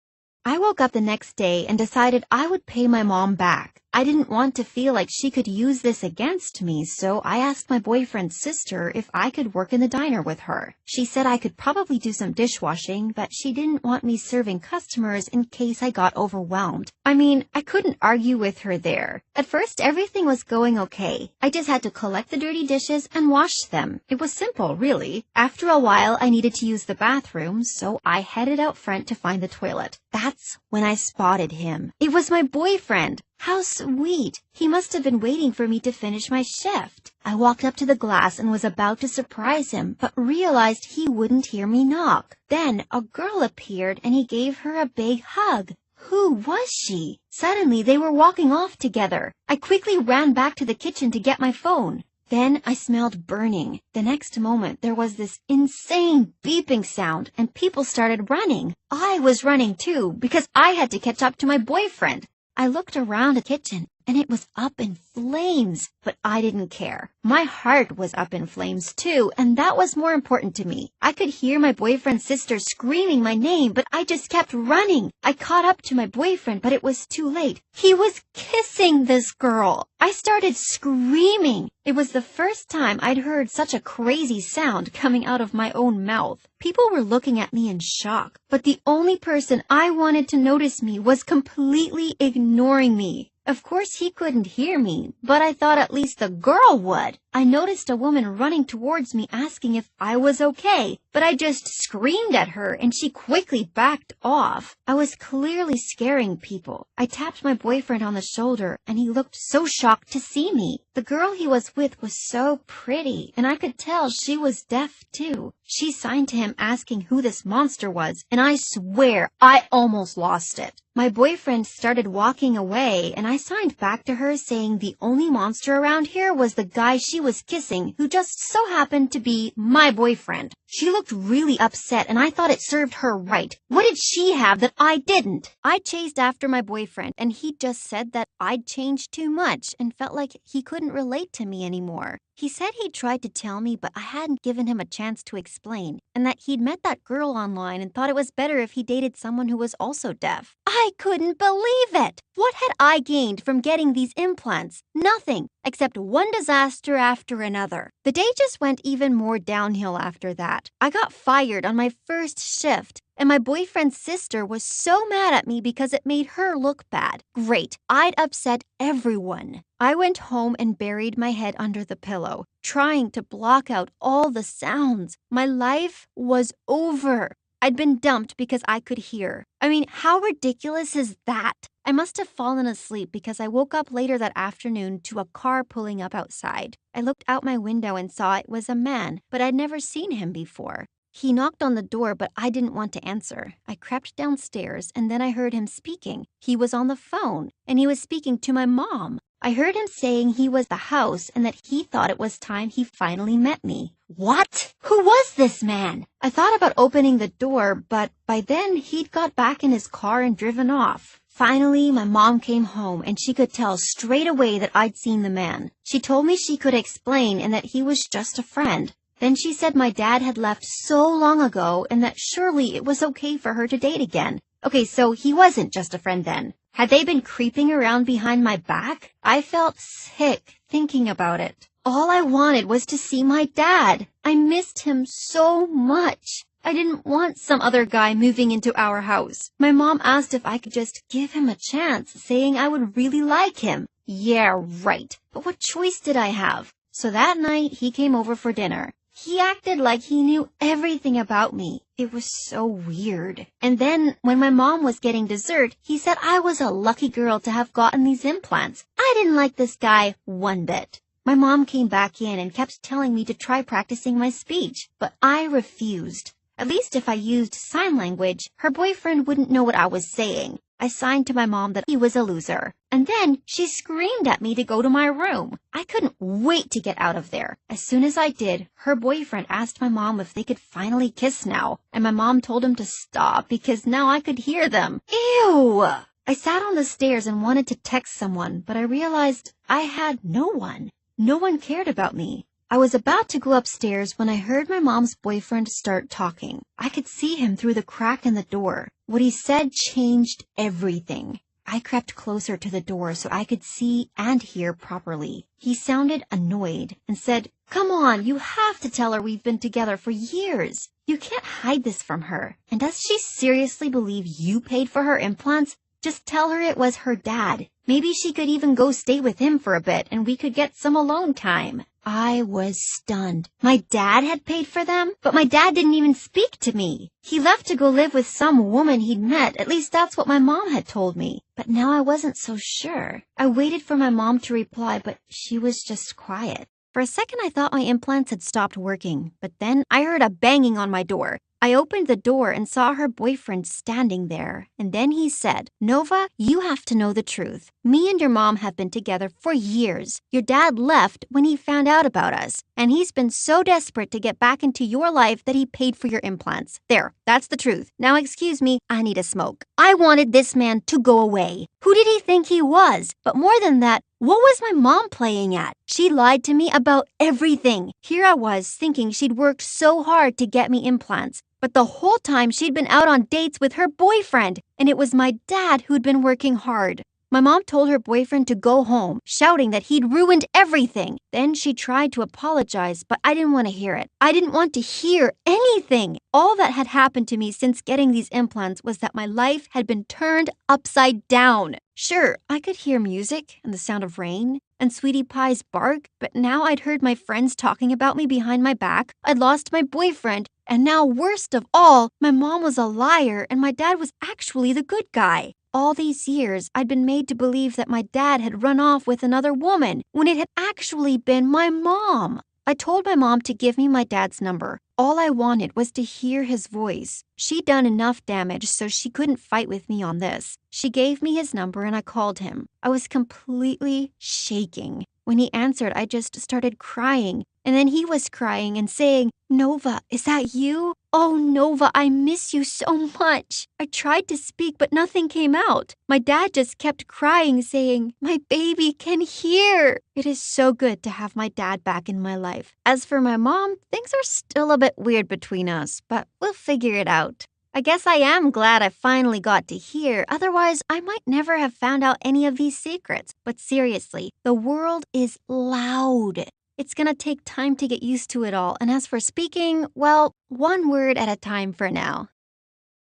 Speaker 17: I woke up the next day and decided I would pay my mom back. I didn't want to feel like she could use this against me, so I asked my boyfriend's sister if I could work in the diner with her. She said I could probably do some dishwashing, but she didn't want me serving customers in case I got overwhelmed. I mean, I couldn't argue with her there. At first, everything was going okay. I just had to collect the dirty dishes and wash them. It was simple, really. After a while, I needed to use the bathroom, so I headed out front to find the toilet. That's when I spotted him. It was my boyfriend. How sweet. He must have been waiting for me to finish my shift. I walked up to the glass and was about to surprise him, but realized he wouldn't hear me knock. Then a girl appeared and he gave her a big hug. Who was she? Suddenly they were walking off together. I quickly ran back to the kitchen to get my phone. Then I smelled burning. The next moment, there was this insane beeping sound, and people started running. I was running too, because I had to catch up to my boyfriend. I looked around the kitchen, and it was up in flames, but I didn't care. My heart was up in flames too, and that was more important to me. I could hear my boyfriend's sister screaming my name, but I just kept running. I caught up to my boyfriend, but it was too late. He was kissing this girl. I started screaming. It was the first time I'd heard such a crazy sound coming out of my own mouth. People were looking at me in shock, but the only person I wanted to notice me was completely ignoring me. Of course, he couldn't hear me, but I thought at least the girl would. I noticed a woman running towards me asking if I was okay, but I just screamed at her and she quickly backed off. I was clearly scaring people. I tapped my boyfriend on the shoulder and he looked so shocked to see me. The girl he was with was so pretty, and I could tell she was deaf too. She signed to him asking who this monster was, and I swear I almost lost it. My boyfriend started walking away, and I signed back to her saying the only monster around here was the guy she was kissing, who just so happened to be my boyfriend. She looked really upset, and I thought it served her right. What did she have that I didn't? I chased after my boyfriend, and he just said that I'd changed too much and felt like he couldn't relate to me anymore. He said he'd tried to tell me, but I hadn't given him a chance to explain, and that he'd met that girl online and thought it was better if he dated someone who was also deaf. I couldn't believe it! What had I gained from getting these implants? Nothing, except one disaster after another. The day just went even more downhill after that. I got fired on my first shift, and my boyfriend's sister was so mad at me because it made her look bad. Great, I'd upset everyone. I went home and buried my head under the pillow, trying to block out all the sounds. My life was over. I'd been dumped because I could hear. I mean, how ridiculous is that? I must have fallen asleep because I woke up later that afternoon to a car pulling up outside. I looked out my window and saw it was a man, but I'd never seen him before. He knocked on the door, but I didn't want to answer. I crept downstairs, and then I heard him speaking. He was on the phone, and he was speaking to my mom. I heard him saying he was the house and that he thought it was time he finally met me. What? Who was this man? I thought about opening the door, but by then he'd got back in his car and driven off. Finally, my mom came home and she could tell straight away that I'd seen the man. She told me she could explain and that he was just a friend. Then she said my dad had left so long ago and that surely it was okay for her to date again. Okay, so he wasn't just a friend then. Had they been creeping around behind my back? I felt sick thinking about it. All I wanted was to see my dad. I missed him so much. I didn't want some other guy moving into our house. My mom asked if I could just give him a chance, saying I would really like him. Yeah, right. But what choice did I have? So that night, he came over for dinner. He acted like he knew everything about me. It was so weird. And then, when my mom was getting dessert, he said I was a lucky girl to have gotten these implants. I didn't like this guy one bit. My mom came back in and kept telling me to try practicing my speech, but I refused. At least if I used sign language, her boyfriend wouldn't know what I was saying. I signed to my mom that he was a loser. And then she screamed at me to go to my room. I couldn't wait to get out of there. As soon as I did, her boyfriend asked my mom if they could finally kiss now. And my mom told him to stop because now I could hear them. Ew! I sat on the stairs and wanted to text someone, but I realized I had no one. No one cared about me. I was about to go upstairs when I heard my mom's boyfriend start talking. I could see him through the crack in the door. What he said changed everything. I crept closer to the door so I could see and hear properly. He sounded annoyed and said, "Come on, you have to tell her we've been together for years. You can't hide this from her. And does she seriously believe you paid for her implants? Just tell her it was her dad. Maybe she could even go stay with him for a bit and we could get some alone time." I was stunned. My dad had paid for them, but my dad didn't even speak to me. He left to go live with some woman he'd met, at least that's what my mom had told me. But now I wasn't so sure. I waited for my mom to reply, but she was just quiet. For a second I thought my implants had stopped working, but then I heard a banging on my door. I opened the door and saw her boyfriend standing there, and then he said, "Nova, you have to know the truth. Me and your mom have been together for years. Your dad left when he found out about us, and he's been so desperate to get back into your life that he paid for your implants. There, that's the truth. Now excuse me, I need a smoke. I wanted this man to go away. Who did he think he was? But more than that, what was my mom playing at? She lied to me about everything. Here I was thinking she'd worked so hard to get me implants. But the whole time she'd been out on dates with her boyfriend, and it was my dad who'd been working hard. My mom told her boyfriend to go home, shouting that he'd ruined everything. Then she tried to apologize, but I didn't want to hear it. I didn't want to hear anything. All that had happened to me since getting these implants was that my life had been turned upside down. Sure, I could hear music and the sound of rain and Sweetie Pie's bark, but now I'd heard my friends talking about me behind my back. I'd lost my boyfriend, and now worst of all, my mom was a liar and my dad was actually the good guy. All these years, I'd been made to believe that my dad had run off with another woman when it had actually been my mom. I told my mom to give me my dad's number. All I wanted was to hear his voice. She'd done enough damage so she couldn't fight with me on this. She gave me his number and I called him. I was completely shaking. When he answered, I just started crying. And then he was crying and saying, "Nova, is that you? Oh, Nova, I miss you so much." I tried to speak, but nothing came out. My dad just kept crying, saying, "My baby can hear." It is so good to have my dad back in my life. As for my mom, things are still a bit weird between us, but we'll figure it out. I guess I am glad I finally got to hear, otherwise I might never have found out any of these secrets. But seriously, the world is loud. It's gonna take time to get used to it all, and as for speaking, well, one word at a time for now.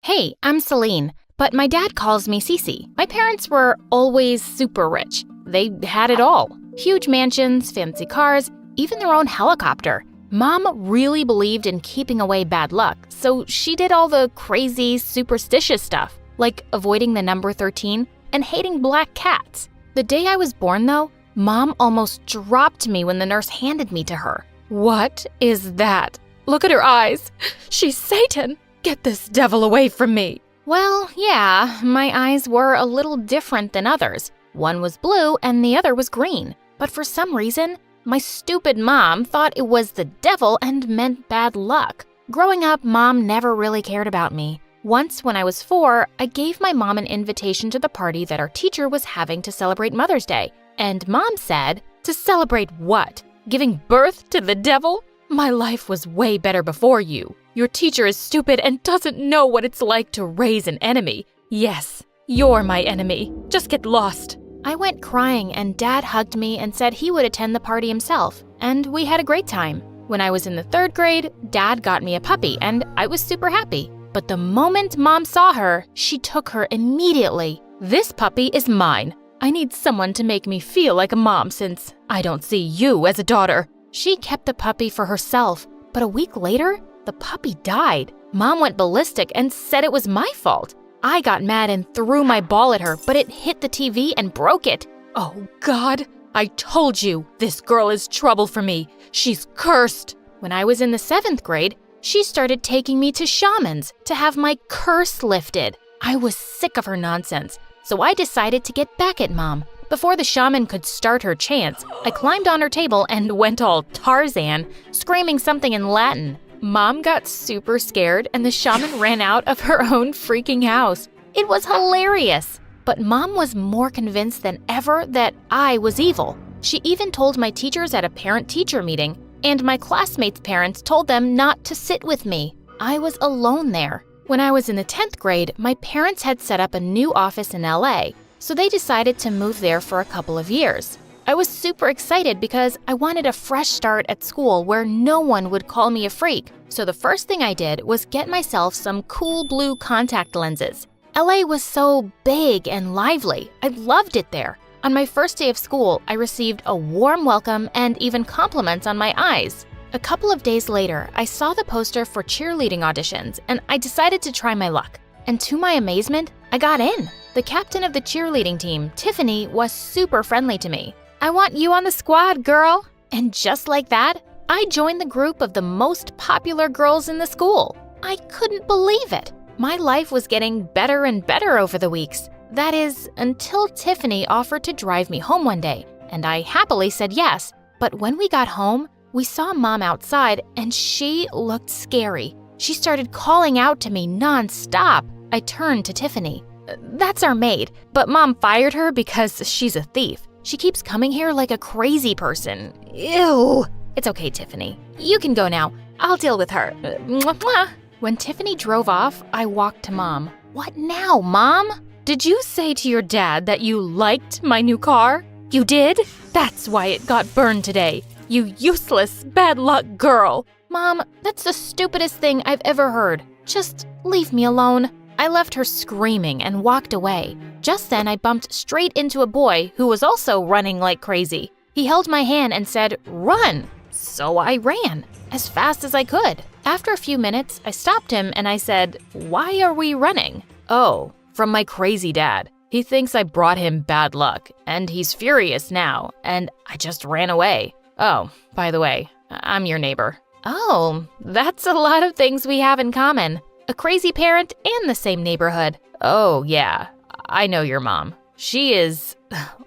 Speaker 1: Hey, I'm Celine, but my dad calls me Cece. My parents were always super rich. They had it all. Huge mansions, fancy cars, even their own helicopter. Mom really believed in keeping away bad luck, so she did all the crazy, superstitious stuff, like avoiding the number 13 and hating black cats. The day I was born, though, Mom almost dropped me when the nurse handed me to her. What is that? Look at her eyes. She's Satan. Get this devil away from me. Well, yeah, my eyes were a little different than others. One was blue and the other was green. But for some reason, my stupid mom thought it was the devil and meant bad luck. Growing up, Mom never really cared about me. Once, when I was 4, I gave my mom an invitation to the party that our teacher was having to celebrate Mother's Day. And Mom said, "To celebrate what? Giving birth to the devil? My life was way better before you. Your teacher is stupid and doesn't know what it's like to raise an enemy. Yes, you're my enemy. Just get lost." I went crying and Dad hugged me and said he would attend the party himself, and we had a great time. When I was in the 3rd grade, Dad got me a puppy and I was super happy. But the moment Mom saw her, she took her immediately. "This puppy is mine. I need someone to make me feel like a mom since I don't see you as a daughter." She kept the puppy for herself, but a week later, the puppy died. Mom went ballistic and said it was my fault. I got mad and threw my ball at her, but it hit the TV and broke it. Oh, God, I told you, this girl is trouble for me. She's cursed. When I was in the 7th grade, she started taking me to shamans to have my curse lifted. I was sick of her nonsense, so I decided to get back at Mom. Before the shaman could start her chants, I climbed on her table and went all Tarzan, screaming something in Latin. Mom got super scared and the shaman ran out of her own freaking house. It was hilarious. But Mom was more convinced than ever that I was evil. She even told my teachers at a parent-teacher meeting, and my classmates' parents told them not to sit with me. I was alone there. When I was in the 10th grade, my parents had set up a new office in LA, so they decided to move there for a couple of years. I was super excited because I wanted a fresh start at school where no one would call me a freak. So the first thing I did was get myself some cool blue contact lenses. LA was so big and lively. I loved it there. On my first day of school, I received a warm welcome and even compliments on my eyes. A couple of days later, I saw the poster for cheerleading auditions and I decided to try my luck. And to my amazement, I got in. The captain of the cheerleading team, Tiffany, was super friendly to me. "I want you on the squad, girl." And just like that, I joined the group of the most popular girls in the school. I couldn't believe it. My life was getting better and better over the weeks. That is, until Tiffany offered to drive me home one day, and I happily said yes. But when we got home, we saw Mom outside, and she looked scary. She started calling out to me nonstop. I turned to Tiffany. "That's our maid, but Mom fired her because she's a thief. She keeps coming here like a crazy person. Ew." "It's okay, Tiffany. You can go now. I'll deal with her. Mwah, mwah." When Tiffany drove off, I walked to Mom. "What now, Mom? Did you say to your dad that you liked my new car? You did? That's why it got burned today. You useless, bad luck girl." "Mom, that's the stupidest thing I've ever heard. Just leave me alone." I left her screaming and walked away. Just then, I bumped straight into a boy who was also running like crazy. He held my hand and said, "Run!" So I ran, as fast as I could. After a few minutes, I stopped him and I said, "Why are we running?" "Oh, from my crazy dad. He thinks I brought him bad luck, and he's furious now, and I just ran away. Oh, by the way, I'm your neighbor." "Oh, that's a lot of things we have in common. A crazy parent and the same neighborhood." "Oh, yeah, I know your mom. She is...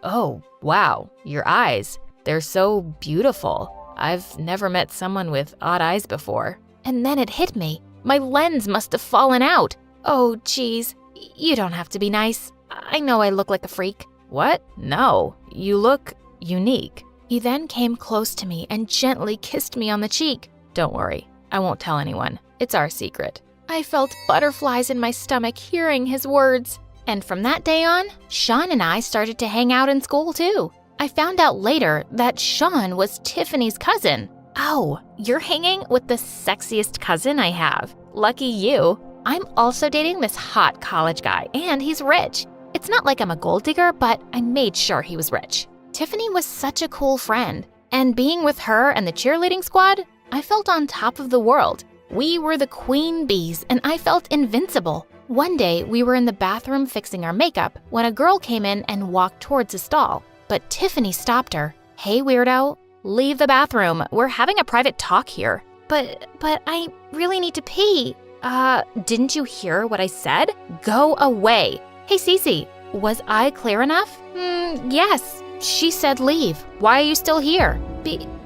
Speaker 1: Oh, wow, your eyes. They're so beautiful. I've never met someone with odd eyes before." And then it hit me. My lens must have fallen out. "Oh, geez, you don't have to be nice. I know I look like a freak." "What? No, you look unique." He then came close to me and gently kissed me on the cheek. "Don't worry, I won't tell anyone. It's our secret." I felt butterflies in my stomach hearing his words. And from that day on, Sean and I started to hang out in school too. I found out later that Sean was Tiffany's cousin. "Oh, you're hanging with the sexiest cousin I have. Lucky you." I'm also dating this hot college guy, and he's rich. It's not like I'm a gold digger, but I made sure he was rich. Tiffany was such a cool friend, and being with her and the cheerleading squad, I felt on top of the world. We were the queen bees, and I felt invincible. One day, we were in the bathroom fixing our makeup when a girl came in and walked towards a stall. But Tiffany stopped her. "Hey, weirdo, leave the bathroom. We're having a private talk here." But I really need to pee." Didn't you hear what I said? Go away." "Hey, Cece, was I clear enough?" Yes. She said leave. Why are you still here?"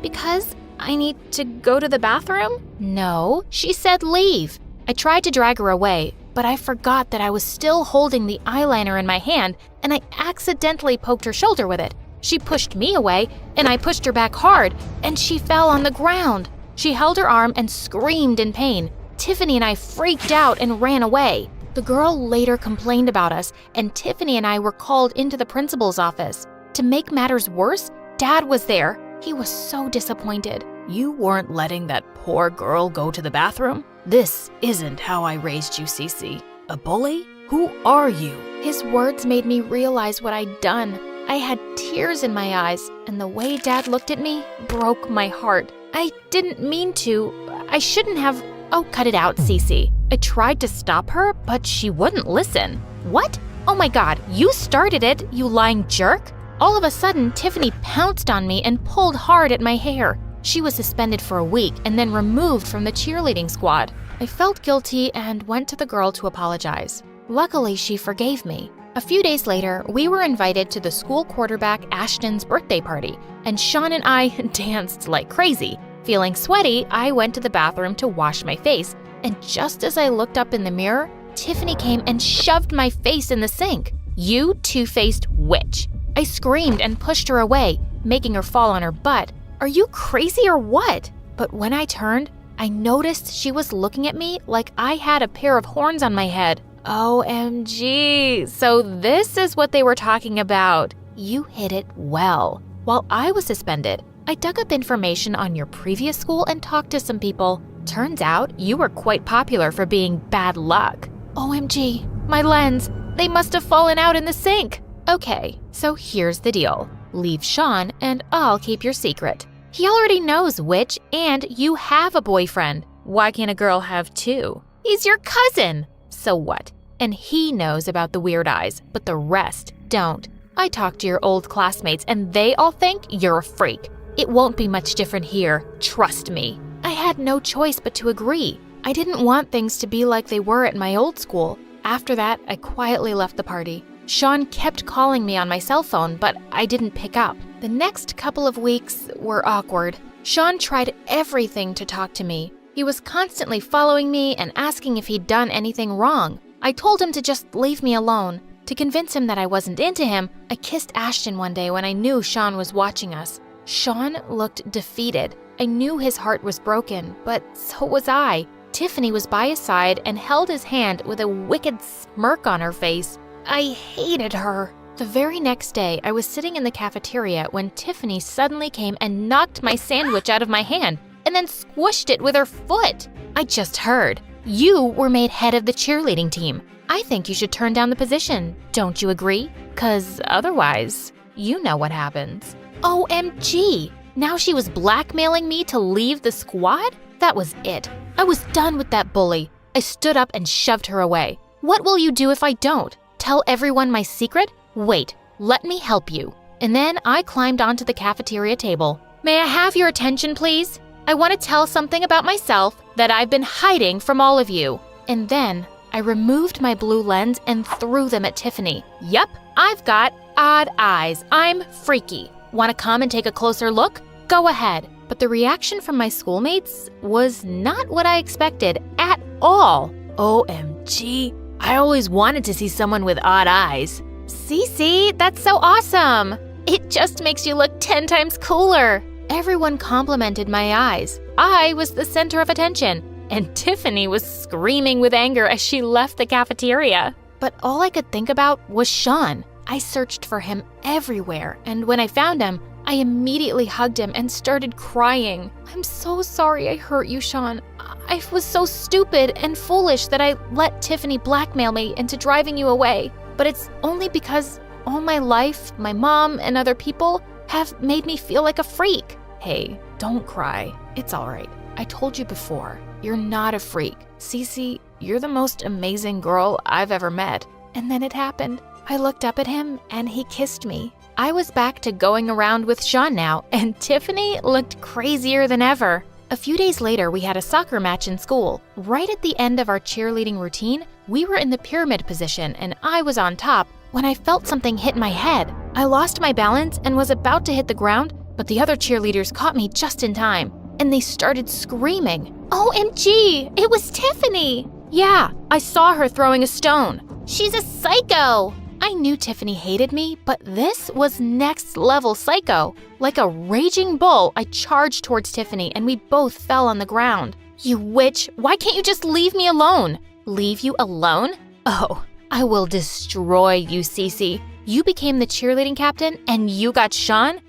Speaker 1: Because I need to go to the bathroom?" "No, she said leave." I tried to drag her away, but I forgot that I was still holding the eyeliner in my hand, and I accidentally poked her shoulder with it. She pushed me away, and I pushed her back hard, and she fell on the ground. She held her arm and screamed in pain. Tiffany and I freaked out and ran away. The girl later complained about us, and Tiffany and I were called into the principal's office. To make matters worse, Dad was there. He was so disappointed. "You weren't letting that poor girl go to the bathroom? This isn't how I raised you, Cece. A bully? Who are you?" His words made me realize what I'd done. I had tears in my eyes, and the way Dad looked at me broke my heart. I didn't mean to. I shouldn't have. Oh, cut it out, Cece. I tried to stop her, but she wouldn't listen. What? Oh my God, you started it, you lying jerk! All of a sudden, Tiffany pounced on me and pulled hard at my hair. She was suspended for a week and then removed from the cheerleading squad. I felt guilty and went to the girl to apologize. Luckily, she forgave me. A few days later, we were invited to the school quarterback Ashton's birthday party, and Sean and I danced like crazy. Feeling sweaty, I went to the bathroom to wash my face, and just as I looked up in the mirror, Tiffany came and shoved my face in the sink. You two-faced witch! I screamed and pushed her away, making her fall on her butt. Are you crazy or what? But when I turned, I noticed she was looking at me like I had a pair of horns on my head. OMG, so this is what they were talking about. You hit it well. While I was suspended, I dug up information on your previous school and talked to some people. Turns out you were quite popular for being bad luck. OMG, my lens, they must have fallen out in the sink. Okay, so here's the deal. Leave Sean and I'll keep your secret. He already knows which, and you have a boyfriend. Why can't a girl have two? He's your cousin. So what? And he knows about the weird eyes, but the rest don't. I talked to your old classmates and they all think you're a freak. It won't be much different here, trust me. I had no choice but to agree. I didn't want things to be like they were at my old school. After that, I quietly left the party. Sean kept calling me on my cell phone, but I didn't pick up. The next couple of weeks were awkward. Sean tried everything to talk to me. He was constantly following me and asking if he'd done anything wrong. I told him to just leave me alone. To convince him that I wasn't into him, I kissed Ashton one day when I knew Sean was watching us. Sean looked defeated. I knew his heart was broken, but so was I. Tiffany was by his side and held his hand with a wicked smirk on her face. I hated her. The very next day, I was sitting in the cafeteria when Tiffany suddenly came and knocked my sandwich out of my hand and then squished it with her foot. I just heard. You were made head of the cheerleading team. I think you should turn down the position. Don't you agree? 'Cause otherwise, you know what happens. OMG! Now she was blackmailing me to leave the squad? That was it. I was done with that bully. I stood up and shoved her away. What will you do if I don't? Tell everyone my secret? Wait, let me help you. And then I climbed onto the cafeteria table. May I have your attention, please? I want to tell something about myself that I've been hiding from all of you. And then I removed my blue lens and threw them at Tiffany. Yup, I've got odd eyes. I'm freaky. Want to come and take a closer look? Go ahead. But the reaction from my schoolmates was not what I expected at all. OMG, I always wanted to see someone with odd eyes. Cece, that's so awesome. It just makes you look 10 times cooler. Everyone complimented my eyes. I was the center of attention, and Tiffany was screaming with anger as she left the cafeteria. But all I could think about was Sean. I searched for him everywhere, and when I found him, I immediately hugged him and started crying. I'm so sorry I hurt you, Sean. I was so stupid and foolish that I let Tiffany blackmail me into driving you away. But it's only because all my life, my mom and other people have made me feel like a freak. Hey, don't cry. It's all right. I told you before, you're not a freak. Cece, you're the most amazing girl I've ever met. And then it happened. I looked up at him and he kissed me. I was back to going around with Sean now, and Tiffany looked crazier than ever. A few days later, we had a soccer match in school. Right at the end of our cheerleading routine, we were in the pyramid position and I was on top when I felt something hit my head. I lost my balance and was about to hit the ground, but the other cheerleaders caught me just in time, and they started screaming. OMG, it was Tiffany! Yeah, I saw her throwing a stone. She's a psycho! I knew Tiffany hated me, but this was next level psycho. Like a raging bull, I charged towards Tiffany and we both fell on the ground. You witch, why can't you just leave me alone? Leave you alone? Oh, I will destroy you, Cece. You became the cheerleading captain and you got Sean?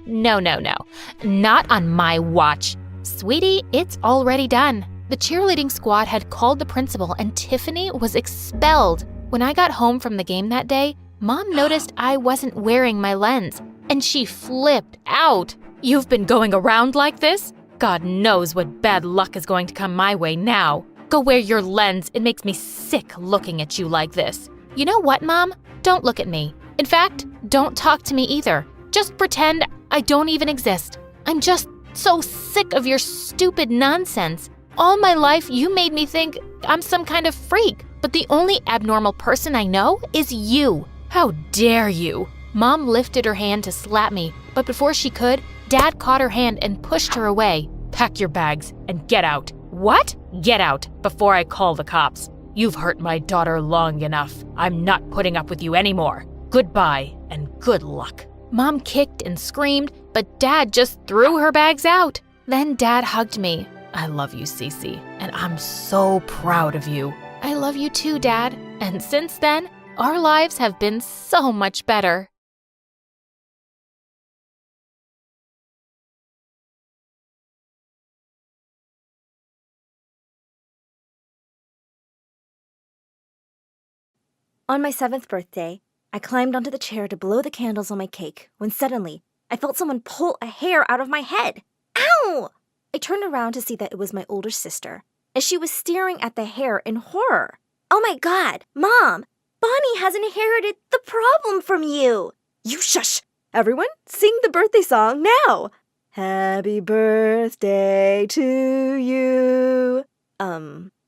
Speaker 1: No. Not on my watch. Sweetie, it's already done. The cheerleading squad had called the principal and Tiffany was expelled. When I got home from the game that day, Mom noticed I wasn't wearing my lens, and she flipped out. "You've been going around like this? God knows what bad luck is going to come my way now. Go wear your lens. It makes me sick looking at you like this." You know what, Mom? Don't look at me. In fact, don't talk to me either. Just pretend I don't even exist. I'm just so sick of your stupid nonsense. All my life, you made me think I'm some kind of freak, but the only abnormal person I know is you. How dare you? Mom lifted her hand to slap me, but before she could, Dad caught her hand and pushed her away. "Pack your bags and get out." "What?" "Get out before I call the cops. You've hurt my daughter long enough. I'm not putting up with you anymore. Goodbye and good luck." Mom kicked and screamed, but Dad just threw her bags out. Then Dad hugged me. "I love you, Cece, and I'm so proud of you." "I love you too, Dad." And since then, our lives have been so much better.
Speaker 14: On my 7th birthday, I climbed onto the chair to blow the candles on my cake when suddenly I felt someone pull a hair out of my head. Ow! I turned around to see that it was my older sister, and she was staring at the hair in horror. "Oh my God, Mom! Bonnie has inherited the problem from you!" "You shush! Everyone, sing the birthday song now!" "Happy birthday to you."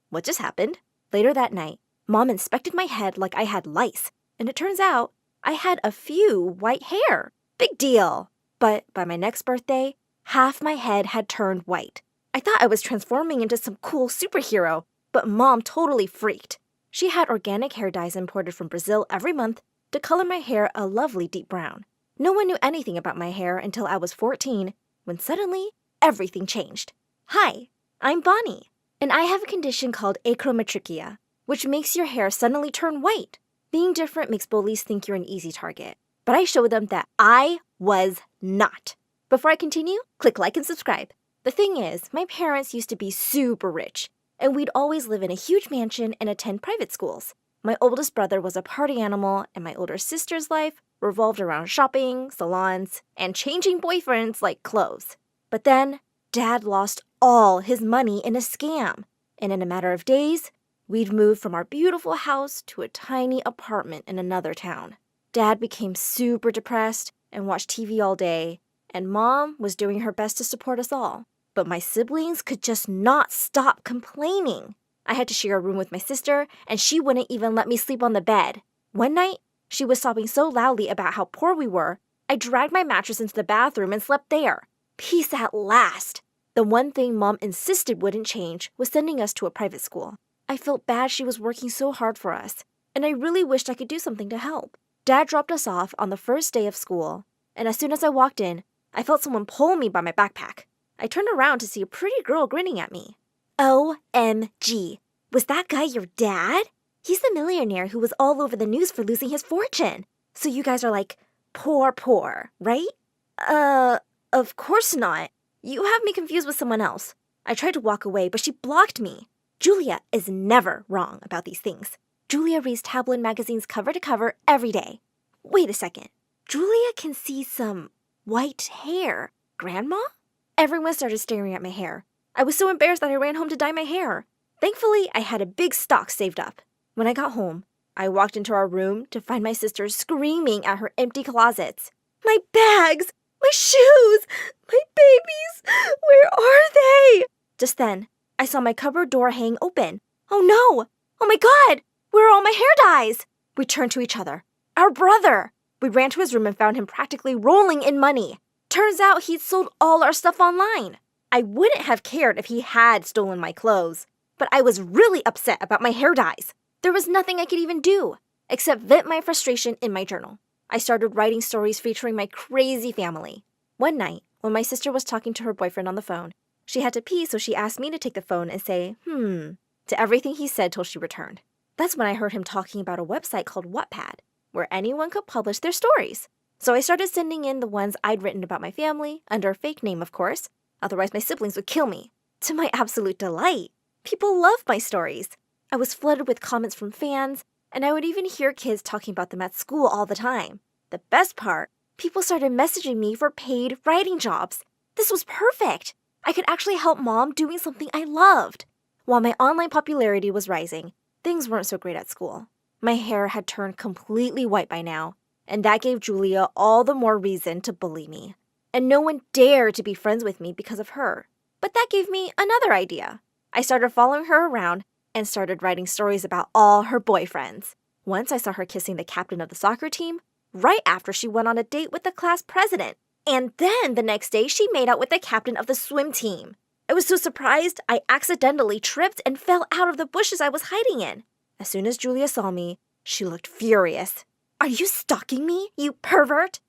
Speaker 14: What just happened? Later that night, Mom inspected my head like I had lice, and it turns out I had a few white hair. Big deal. But by my next birthday, half my head had turned white. I thought I was transforming into some cool superhero, but Mom totally freaked. She had organic hair dyes imported from Brazil every month to color my hair a lovely deep brown. No one knew anything about my hair until I was 14, when suddenly everything changed. Hi, I'm Bonnie, and I have a condition called achromatrichia, which makes your hair suddenly turn white. Being different makes bullies think you're an easy target, but I showed them that I was not. Before I continue, click like and subscribe. The thing is, my parents used to be super rich, and we'd always live in a huge mansion and attend private schools. My oldest brother was a party animal, and my older sister's life revolved around shopping, salons, and changing boyfriends like clothes. But then, Dad lost all his money in a scam, and in a matter of days, we'd moved from our beautiful house to a tiny apartment in another town. Dad became super depressed and watched TV all day, and Mom was doing her best to support us all. But my siblings could just not stop complaining. I had to share a room with my sister, and she wouldn't even let me sleep on the bed. One night, she was sobbing so loudly about how poor we were, I dragged my mattress into the bathroom and slept there. Peace at last. The one thing Mom insisted wouldn't change was sending us to a private school. I felt bad she was working so hard for us, and I really wished I could do something to help. Dad dropped us off on the first day of school, and as soon as I walked in, I felt someone pull me by my backpack. I turned around to see a pretty girl grinning at me. OMG, was that guy your dad? He's the millionaire who was all over the news for losing his fortune. So you guys are like, poor, right? Of course not. You have me confused with someone else. I tried to walk away, but she blocked me. Julia is never wrong about these things. Julia reads tabloid magazines cover to cover every day. Wait a second. Julia can see some white hair. Grandma? Everyone started staring at my hair. I was so embarrassed that I ran home to dye my hair. Thankfully, I had a big stock saved up. When I got home, I walked into our room to find my sister screaming at her empty closets. My bags! My shoes! My babies! Where are they? Just then, I saw my cupboard door hang open. Oh no! Oh my God! Where are all my hair dyes? We turned to each other. Our brother! We ran to his room and found him practically rolling in money. Turns out he'd sold all our stuff online. I wouldn't have cared if he had stolen my clothes, but I was really upset about my hair dyes. There was nothing I could even do, except vent my frustration in my journal. I started writing stories featuring my crazy family. One night, when my sister was talking to her boyfriend on the phone, she had to pee, so she asked me to take the phone and say, to everything he said till she returned. That's when I heard him talking about a website called Wattpad, where anyone could publish their stories. So I started sending in the ones I'd written about my family, under a fake name, of course. Otherwise, my siblings would kill me. To my absolute delight, people loved my stories. I was flooded with comments from fans, And I would even hear kids talking about them at school all the time. The best part, people started messaging me for paid writing jobs. This was perfect. I could actually help Mom doing something I loved. While my online popularity was rising, things weren't so great at school. My hair had turned completely white by now, and that gave Julia all the more reason to bully me. And no one dared to be friends with me because of her. But that gave me another idea. I started following her around and started writing stories about all her boyfriends. Once I saw her kissing the captain of the soccer team, right after she went on a date with the class president. And then the next day, she made out with the captain of the swim team. I was so surprised, I accidentally tripped and fell out of the bushes I was hiding in. As soon as Julia saw me, she looked furious. "Are you stalking me, you pervert?"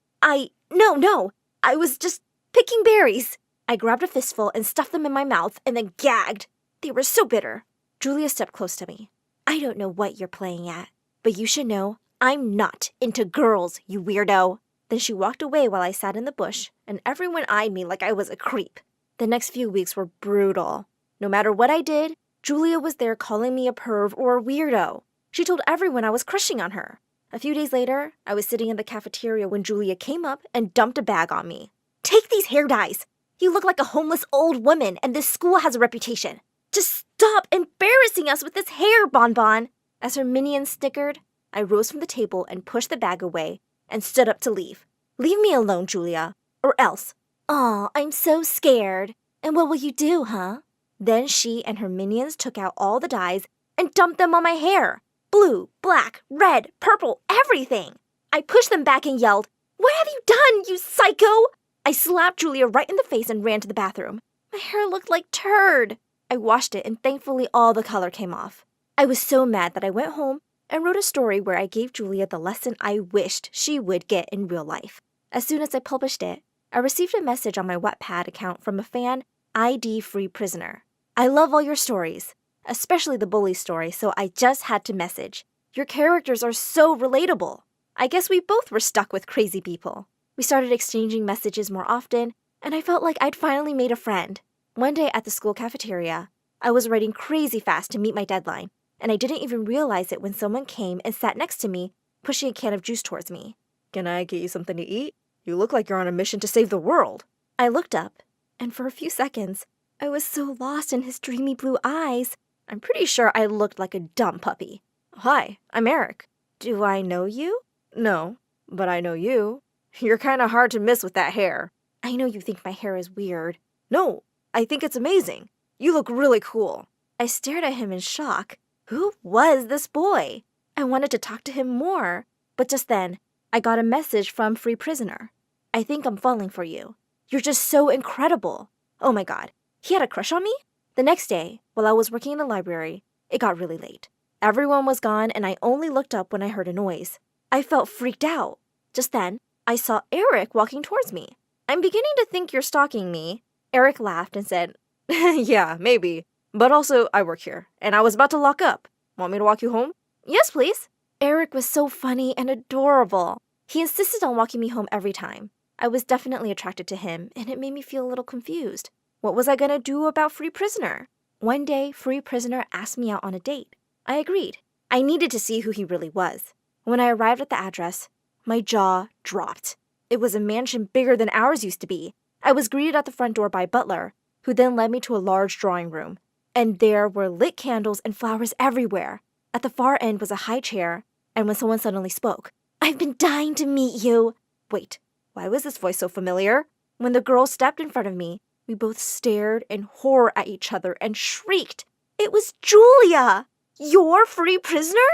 Speaker 14: No, I was just picking berries. I grabbed a fistful and stuffed them in my mouth and then gagged. They were so bitter. Julia stepped close to me. "I don't know what you're playing at, but you should know I'm not into girls, you weirdo." Then she walked away while I sat in the bush, and everyone eyed me like I was a creep. The next few weeks were brutal. No matter what I did, Julia was there calling me a perv or a weirdo. She told everyone I was crushing on her. A few days later, I was sitting in the cafeteria when Julia came up and dumped a bag on me. "Take these hair dyes. You look like a homeless old woman, and this school has a reputation. Just stop embarrassing us with this hair, Bonbon." As her minions snickered, I rose from the table and pushed the bag away and stood up to leave. "Leave me alone, Julia, or else." "Aw, I'm so scared. And what will you do, huh?" Then she and her minions took out all the dyes and dumped them on my hair. Blue, black, red, purple, everything. I pushed them back and yelled, "What have you done, you psycho?" I slapped Julia right in the face and ran to the bathroom. My hair looked like turd. I washed it and thankfully all the color came off. I was so mad that I went home and wrote a story where I gave Julia the lesson I wished she would get in real life. As soon as I published it, I received a message on my Wattpad account from a fan, ID Free Prisoner. "I love all your stories, especially the bully story, so I just had to message. Your characters are so relatable." I guess we both were stuck with crazy people. We started exchanging messages more often, and I felt like I'd finally made a friend. One day at the school cafeteria, I was writing crazy fast to meet my deadline, and I didn't even realize it when someone came and sat next to me, pushing a can of juice towards me. "Can I get you something to eat? You look like you're on a mission to save the world." I looked up, and for a few seconds, I was so lost in his dreamy blue eyes. I'm pretty sure I looked like a dumb puppy. "Hi, I'm Eric. Do I know you?" "No, but I know you. You're kind of hard to miss with that hair." "I know you think my hair is weird." "No, I think it's amazing. You look really cool." I stared at him in shock. Who was this boy? I wanted to talk to him more, but just then, I got a message from Free Prisoner. "I think I'm falling for you. You're just so incredible." Oh my god, he had a crush on me? The next day, while I was working in the library, it got really late. Everyone was gone and I only looked up when I heard a noise. I felt freaked out. Just then, I saw Eric walking towards me. "I'm beginning to think you're stalking me." Eric laughed and said, "Yeah, maybe. But also, I work here, and I was about to lock up. Want me to walk you home?" "Yes, please." Eric was so funny and adorable. He insisted on walking me home every time. I was definitely attracted to him, and it made me feel a little confused. What was I going to do about Free Prisoner? One day, Free Prisoner asked me out on a date. I agreed. I needed to see who he really was. When I arrived at the address, my jaw dropped. It was a mansion bigger than ours used to be. I was greeted at the front door by a butler, who then led me to a large drawing room. And there were lit candles and flowers everywhere. At the far end was a high chair, and when someone suddenly spoke, "I've been dying to meet you." Wait, why was this voice so familiar? When the girl stepped in front of me, we both stared in horror at each other and shrieked. It was Julia! You're Free Prisoner?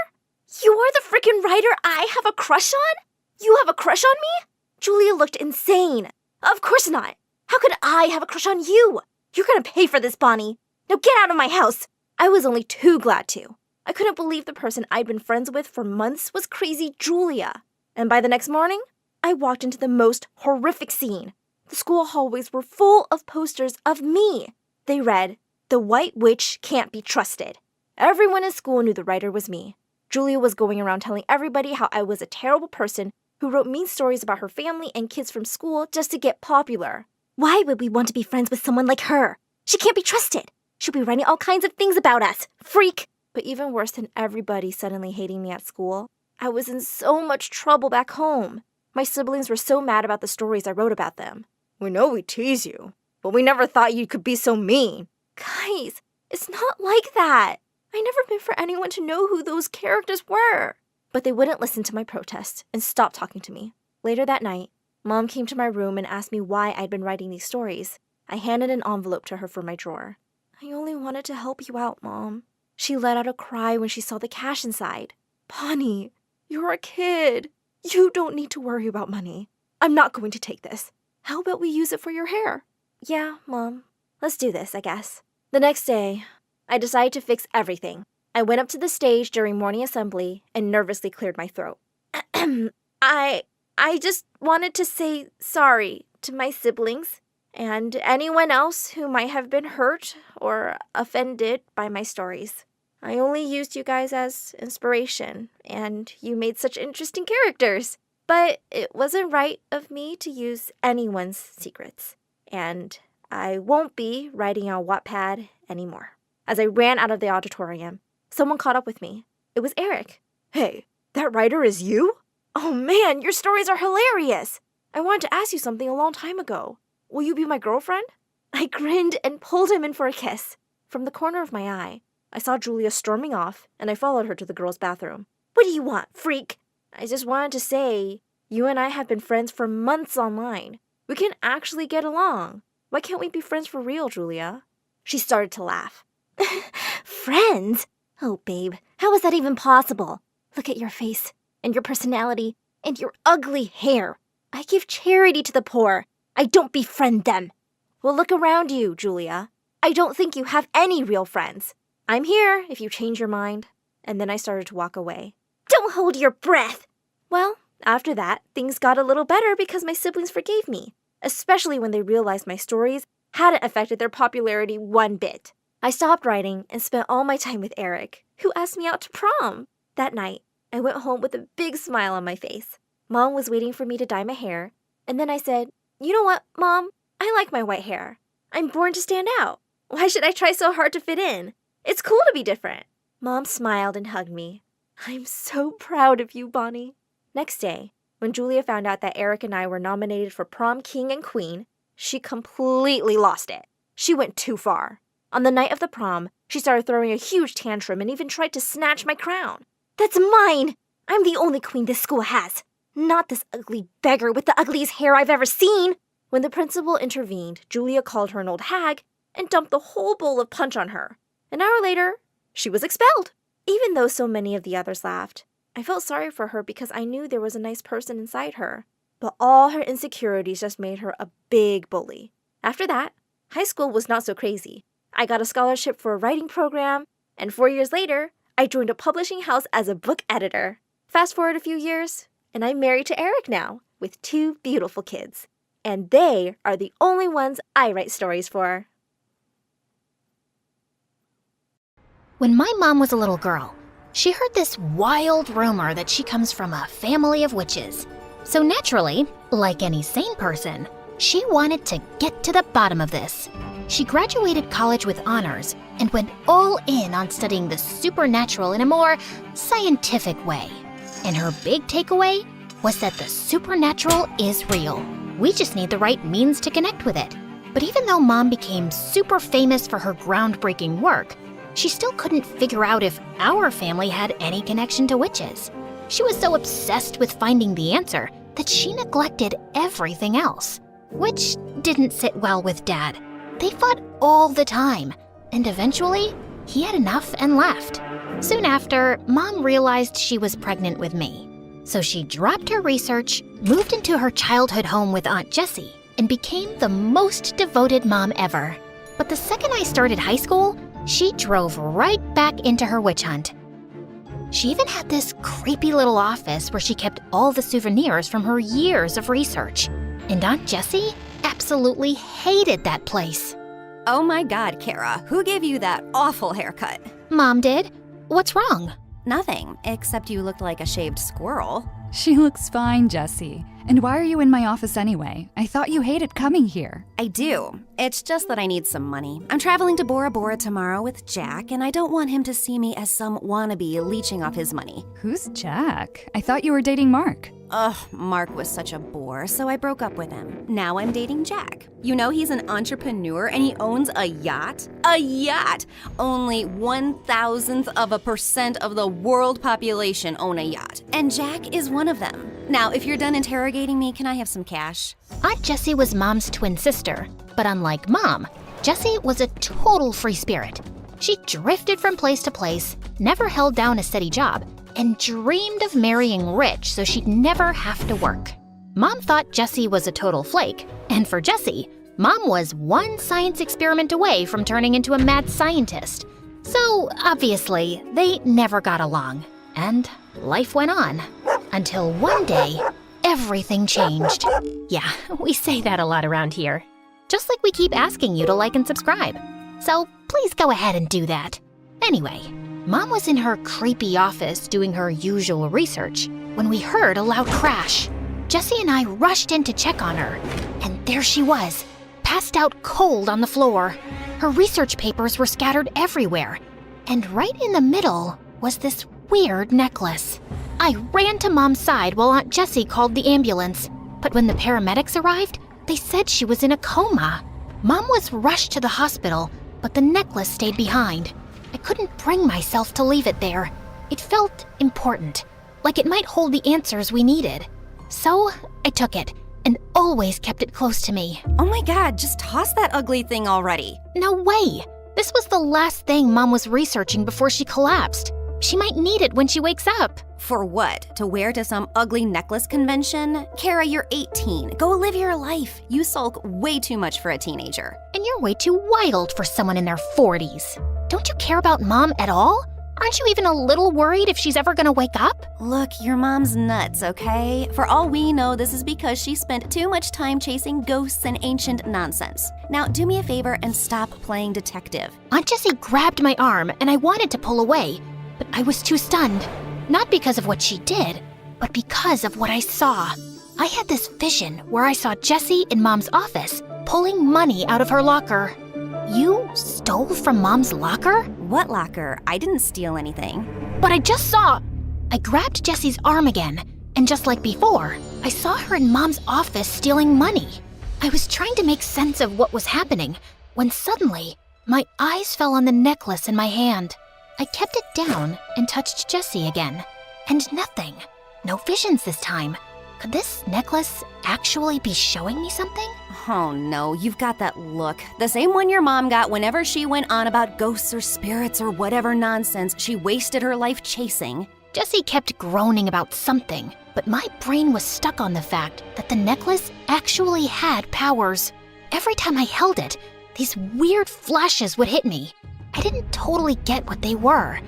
Speaker 14: You're the freaking writer I have a crush on? You have a crush on me? Julia looked insane. Of course not. How could I have a crush on you? You're gonna pay for this, Bonnie. Now get out of my house. I was only too glad to. I couldn't believe the person I'd been friends with for months was crazy Julia. And by the next morning, I walked into the most horrific scene. The school hallways were full of posters of me. They read, "The White Witch Can't Be Trusted." Everyone in school knew the writer was me. Julia was going around telling everybody how I was a terrible person who wrote mean stories about her family and kids from school just to get popular. Why would we want to be friends with someone like her? She can't be trusted. She'll be writing all kinds of things about us. Freak!
Speaker 15: But even worse than everybody suddenly hating me at school, I was in so much trouble back home. My siblings were so mad about the stories I wrote about them. We know we tease you, but we never thought you could be so mean. Guys, it's not like that. I never meant for anyone to know who those characters were. But they wouldn't listen to my protest and stopped talking to me. Later that night, Mom came to my room and asked me why I'd been writing these stories. I handed an envelope to her from my drawer. I only wanted to help you out, Mom. She let out a cry when she saw the cash inside. Bonnie, you're a kid. You don't need to worry about money. I'm not going to take this. How about we use it for your hair? Yeah, Mom. Let's do this, I guess. The next day, I decided to fix everything. I went up to the stage during morning assembly and nervously cleared my throat. I just wanted to say sorry to my siblings and anyone else who might have been hurt or offended by my stories. I only used you guys as inspiration, and you made such interesting characters. But it wasn't right of me to use anyone's secrets. And I won't be writing on Wattpad anymore. As I ran out of the auditorium, someone caught up with me. It was Eric. Hey, that writer is you? Oh man, your stories are hilarious. I wanted to ask you something a long time ago. Will you be my girlfriend? I grinned and pulled him in for a kiss. From the corner of my eye, I saw Julia storming off, and I followed her to the girls' bathroom. What do you want, freak? I just wanted to say, you and I have been friends for months online. We can actually get along. Why can't we be friends for real, Julia? She started to laugh.
Speaker 16: Friends? Oh, babe, how is that even possible? Look at your face, and your personality, and your ugly hair. I give charity to the poor. I don't befriend them.
Speaker 15: Well, look around you, Julia. I don't think you have any real friends. I'm here if you change your mind. And then I started to walk away.
Speaker 16: Don't hold your breath.
Speaker 15: Well, after that, things got a little better because my siblings forgave me, especially when they realized my stories hadn't affected their popularity one bit. I stopped writing and spent all my time with Eric, who asked me out to prom. That night, I went home with a big smile on my face. Mom was waiting for me to dye my hair, and then I said, "You know what, Mom? I like my white hair. I'm born to stand out. Why should I try so hard to fit in? It's cool to be different." Mom smiled and hugged me. I'm so proud of you, Bonnie. Next day, when Julia found out that Eric and I were nominated for prom king and queen, she completely lost it. She went too far. On the night of the prom, she started throwing a huge tantrum and even tried to snatch my crown.
Speaker 16: That's mine! I'm the only queen this school has. Not this ugly beggar with the ugliest hair I've ever seen.
Speaker 15: When the principal intervened, Julia called her an old hag and dumped the whole bowl of punch on her. An hour later, she was expelled. Even though so many of the others laughed, I felt sorry for her because I knew there was a nice person inside her. But all her insecurities just made her a big bully. After that, high school was not so crazy. I got a scholarship for a writing program, and 4 years later, I joined a publishing house as a book editor. Fast forward a few years, and I'm married to Eric now, with 2 beautiful kids. And they are the only ones I write stories for.
Speaker 10: When my mom was a little girl, she heard this wild rumor that she comes from a family of witches. So naturally, like any sane person, she wanted to get to the bottom of this. She graduated college with honors and went all in on studying the supernatural in a more scientific way. And her big takeaway was that the supernatural is real. We just need the right means to connect with it. But even though Mom became super famous for her groundbreaking work, she still couldn't figure out if our family had any connection to witches. She was so obsessed with finding the answer that she neglected everything else, which didn't sit well with Dad. They fought all the time, and eventually, he had enough and left. Soon after, Mom realized she was pregnant with me. So she dropped her research, moved into her childhood home with Aunt Jessie, and became the most devoted mom ever. But the second I started high school, she drove right back into her witch hunt. She even had this creepy little office where she kept all the souvenirs from her years of research. And Aunt Jessie absolutely hated that place.
Speaker 3: Oh my God, Kara, who gave you that awful haircut?
Speaker 10: Mom did. What's wrong?
Speaker 3: Nothing, except you looked like a shaved squirrel.
Speaker 8: She looks fine, Jessie. And why are you in my office anyway? I thought you hated coming here.
Speaker 3: I do. It's just that I need some money. I'm traveling to Bora Bora tomorrow with Jack, and I don't want him to see me as some wannabe leeching off his money.
Speaker 8: Who's Jack? I thought you were dating Mark.
Speaker 3: Ugh, Mark was such a bore, so I broke up with him. Now I'm dating Jack. You know he's an entrepreneur and he owns a yacht? A yacht! Only 1,000% of the world population own a yacht, and Jack is one of them. Now, if you're done interrogating me, can I have some cash?
Speaker 10: Aunt Jessie was Mom's twin sister, but unlike Mom, Jessie was a total free spirit. She drifted from place to place, never held down a steady job, and dreamed of marrying rich so she'd never have to work. Mom thought Jessie was a total flake, and for Jessie, Mom was one science experiment away from turning into a mad scientist. So, obviously, they never got along, and life went on. Until one day, everything changed. Yeah, we say that a lot around here. Just like we keep asking you to like and subscribe. So please go ahead and do that. Anyway, Mom was in her creepy office doing her usual research when we heard a loud crash. Jessie and I rushed in to check on her, and there she was, passed out cold on the floor. Her research papers were scattered everywhere, and right in the middle was this weird necklace. I ran to Mom's side while Aunt Jessie called the ambulance, but when the paramedics arrived, they said she was in a coma. Mom was rushed to the hospital, but the necklace stayed behind. I couldn't bring myself to leave it there. It felt important, like it might hold the answers we needed. So I took it and always kept it close to me.
Speaker 3: Oh my God, just toss that ugly thing already.
Speaker 10: No way! This was the last thing Mom was researching before she collapsed. She might need it when she wakes up.
Speaker 3: For what? To wear to some ugly necklace convention? Kara, you're 18. Go live your life. You sulk way too much for a teenager.
Speaker 10: And you're way too wild for someone in their 40s. Don't you care about Mom at all? Aren't you even a little worried if she's ever gonna wake up?
Speaker 3: Look, your mom's nuts, okay? For all we know, this is because she spent too much time chasing ghosts and ancient nonsense. Now, do me a favor and stop playing detective.
Speaker 10: Aunt Jessie grabbed my arm and I wanted to pull away, but I was too stunned. Not because of what she did, but because of what I saw. I had this vision where I saw Jessie in Mom's office, pulling money out of her locker. You stole from Mom's locker?
Speaker 3: What locker? I didn't steal anything.
Speaker 10: But I just saw... I grabbed Jessie's arm again, and just like before, I saw her in Mom's office stealing money. I was trying to make sense of what was happening, when suddenly, my eyes fell on the necklace in my hand. I kept it down and touched Jessie again, and nothing. No visions this time. Could this necklace actually be showing me something?
Speaker 3: Oh no, you've got that look. The same one your mom got whenever she went on about ghosts or spirits or whatever nonsense she wasted her life chasing.
Speaker 10: Jessie kept groaning about something, but my brain was stuck on the fact that the necklace actually had powers. Every time I held it, these weird flashes would hit me. I didn't totally get what they were.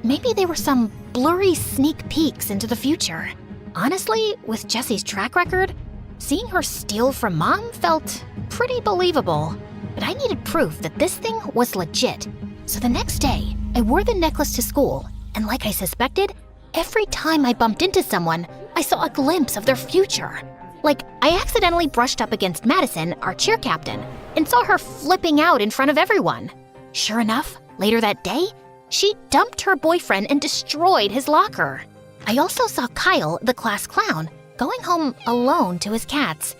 Speaker 10: Maybe they were some blurry sneak peeks into the future. Honestly, with Jessie's track record, seeing her steal from Mom felt pretty believable. But I needed proof that this thing was legit. So the next day, I wore the necklace to school, and like I suspected, every time I bumped into someone, I saw a glimpse of their future. Like, I accidentally brushed up against Madison, our cheer captain, and saw her flipping out in front of everyone. Sure enough, later that day, she dumped her boyfriend and destroyed his locker. I also saw Kyle, the class clown, going home alone to his cats,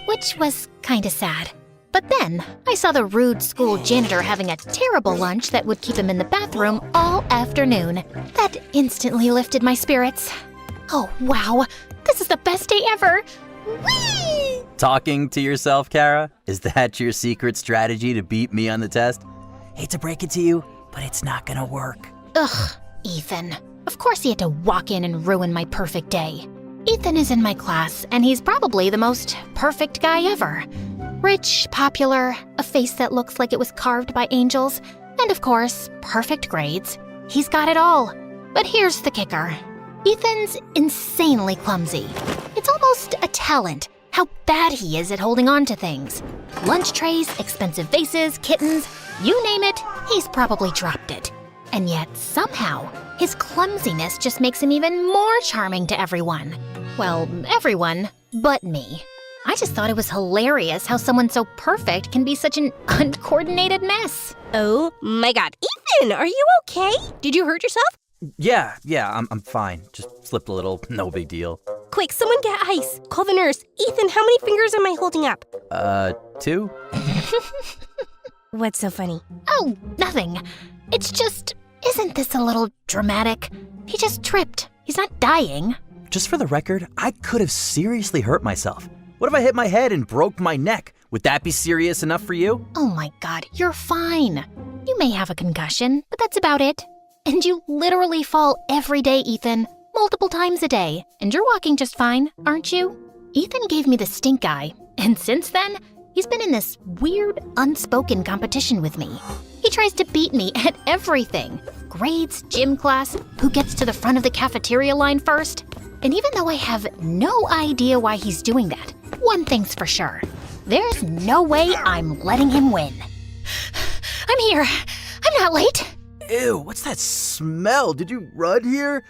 Speaker 10: which was kinda sad. But then, I saw the rude school janitor having a terrible lunch that would keep him in the bathroom all afternoon. That instantly lifted my spirits. Oh wow, this is the best day ever! Whee!
Speaker 18: Talking to yourself, Kara? Is that your secret strategy to beat me on the test? Hate to break it to you, but it's not gonna work.
Speaker 10: Ugh, Ethan. Of course he had to walk in and ruin my perfect day. Ethan is in my class, and he's probably the most perfect guy ever. Rich, popular, a face that looks like it was carved by angels, and of course, perfect grades. He's got it all. But here's the kicker. Ethan's insanely clumsy. It's almost a talent, how bad he is at holding on to things. Lunch trays, expensive vases, kittens, you name it, he's probably dropped it. And yet, somehow, his clumsiness just makes him even more charming to everyone. Well, everyone,
Speaker 1: but me. I just thought it was hilarious how someone so perfect can be such an uncoordinated mess.
Speaker 19: Oh my god. Ethan, are you okay? Did you hurt yourself?
Speaker 18: Yeah, I'm fine. Just slipped a little, no big deal.
Speaker 19: Quick, someone get ice. Call the nurse. Ethan, how many fingers am I holding up?
Speaker 18: 2?
Speaker 19: What's so funny?
Speaker 1: Oh, nothing. It's just, isn't this a little dramatic? He just tripped. He's not dying.
Speaker 18: Just for the record, I could have seriously hurt myself. What if I hit my head and broke my neck? Would that be serious enough for you?
Speaker 1: Oh my god, you're fine. You may have a concussion, but that's about it. And you literally fall every day, Ethan. Multiple times a day. And you're walking just fine, aren't you? Ethan gave me the stink eye. And since then, he's been in this weird, unspoken competition with me. He tries to beat me at everything. Grades, gym class, who gets to the front of the cafeteria line first. And even though I have no idea why he's doing that, one thing's for sure. There's no way I'm letting him win. I'm here. I'm not late.
Speaker 18: Ew, what's that smell? Did you run here?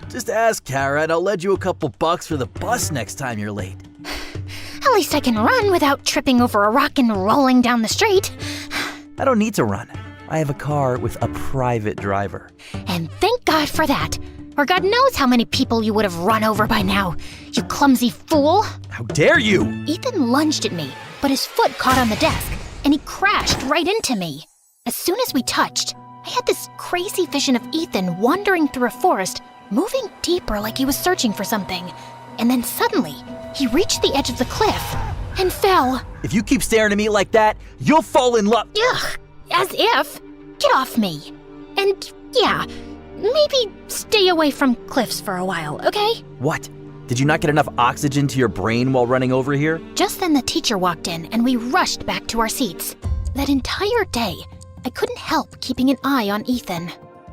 Speaker 18: Just ask Kara and I'll lend you a couple bucks for the bus next time you're late.
Speaker 1: At least I can run without tripping over a rock and rolling down the street.
Speaker 18: I don't need to run. I have a car with a private driver.
Speaker 1: And thank God for that. Or God knows how many people you would have run over by now, you clumsy fool.
Speaker 18: How dare you!
Speaker 1: Ethan lunged at me, but his foot caught on the desk, and he crashed right into me. As soon as we touched, I had this crazy vision of Ethan wandering through a forest, moving deeper like he was searching for something. And then suddenly, he reached the edge of the cliff and fell.
Speaker 18: If you keep staring at me like that, you'll fall in love.
Speaker 1: Ugh, as if. Get off me. And yeah, maybe stay away from cliffs for a while, okay?
Speaker 18: What? Did you not get enough oxygen to your brain while running over here?
Speaker 1: Just then the teacher walked in and we rushed back to our seats. That entire day, I couldn't help keeping an eye on Ethan.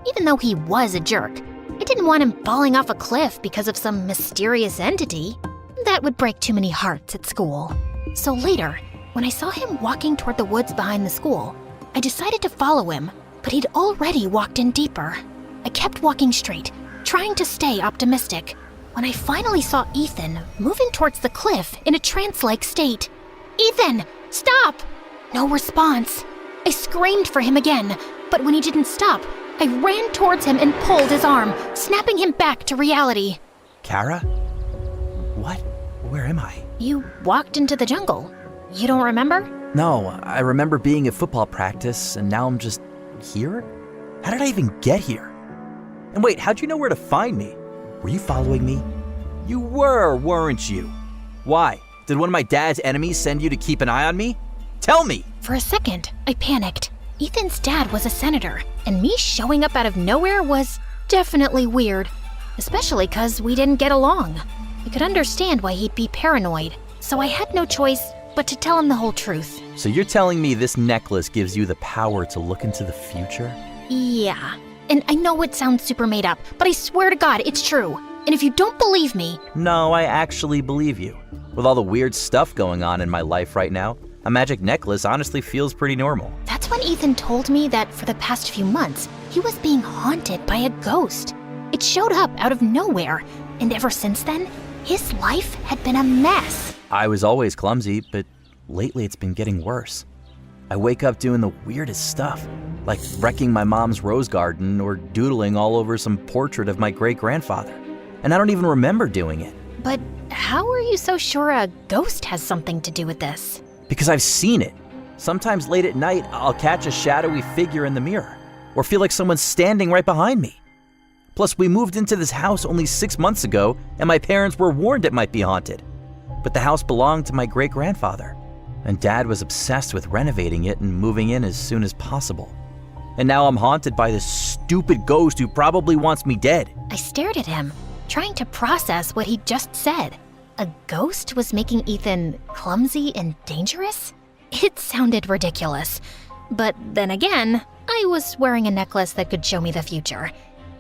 Speaker 1: Even though he was a jerk, I didn't want him falling off a cliff because of some mysterious entity. That would break too many hearts at school. So later, when I saw him walking toward the woods behind the school, I decided to follow him, but he'd already walked in deeper. I kept walking straight, trying to stay optimistic, when I finally saw Ethan moving towards the cliff in a trance-like state. Ethan, stop! No response. I screamed for him again, but when he didn't stop, I ran towards him and pulled his arm, snapping him back to reality.
Speaker 18: Kara? What? Where am I?
Speaker 1: You walked into the jungle. You don't remember?
Speaker 18: No, I remember being at football practice, and now I'm just here? How did I even get here? And wait, how'd you know where to find me? Were you following me? You were, weren't you? Why? Did one of my dad's enemies send you to keep an eye on me? Tell me!
Speaker 1: For a second, I panicked. Ethan's dad was a senator, and me showing up out of nowhere was definitely weird, especially because we didn't get along. I could understand why he'd be paranoid, so I had no choice but to tell him the whole truth.
Speaker 18: So you're telling me this necklace gives you the power to look into the future?
Speaker 1: Yeah. And I know it sounds super made up, but I swear to God, it's true. And if you don't believe me...
Speaker 18: No, I actually believe you. With all the weird stuff going on in my life right now, a magic necklace honestly feels pretty normal.
Speaker 1: That's when Ethan told me that for the past few months, he was being haunted by a ghost. It showed up out of nowhere, and ever since then, his life had been a mess.
Speaker 18: I was always clumsy, but lately it's been getting worse. I wake up doing the weirdest stuff, like wrecking my mom's rose garden or doodling all over some portrait of my great-grandfather. And I don't even remember doing it.
Speaker 1: But how are you so sure a ghost has something to do with this?
Speaker 18: Because I've seen it. Sometimes late at night, I'll catch a shadowy figure in the mirror, or feel like someone's standing right behind me. Plus, we moved into this house only 6 months ago, and my parents were warned it might be haunted. But the house belonged to my great-grandfather, and Dad was obsessed with renovating it and moving in as soon as possible. And now I'm haunted by this stupid ghost who probably wants me dead.
Speaker 1: I stared at him, trying to process what he'd just said. A ghost was making Ethan clumsy and dangerous? It sounded ridiculous. But then again, I was wearing a necklace that could show me the future.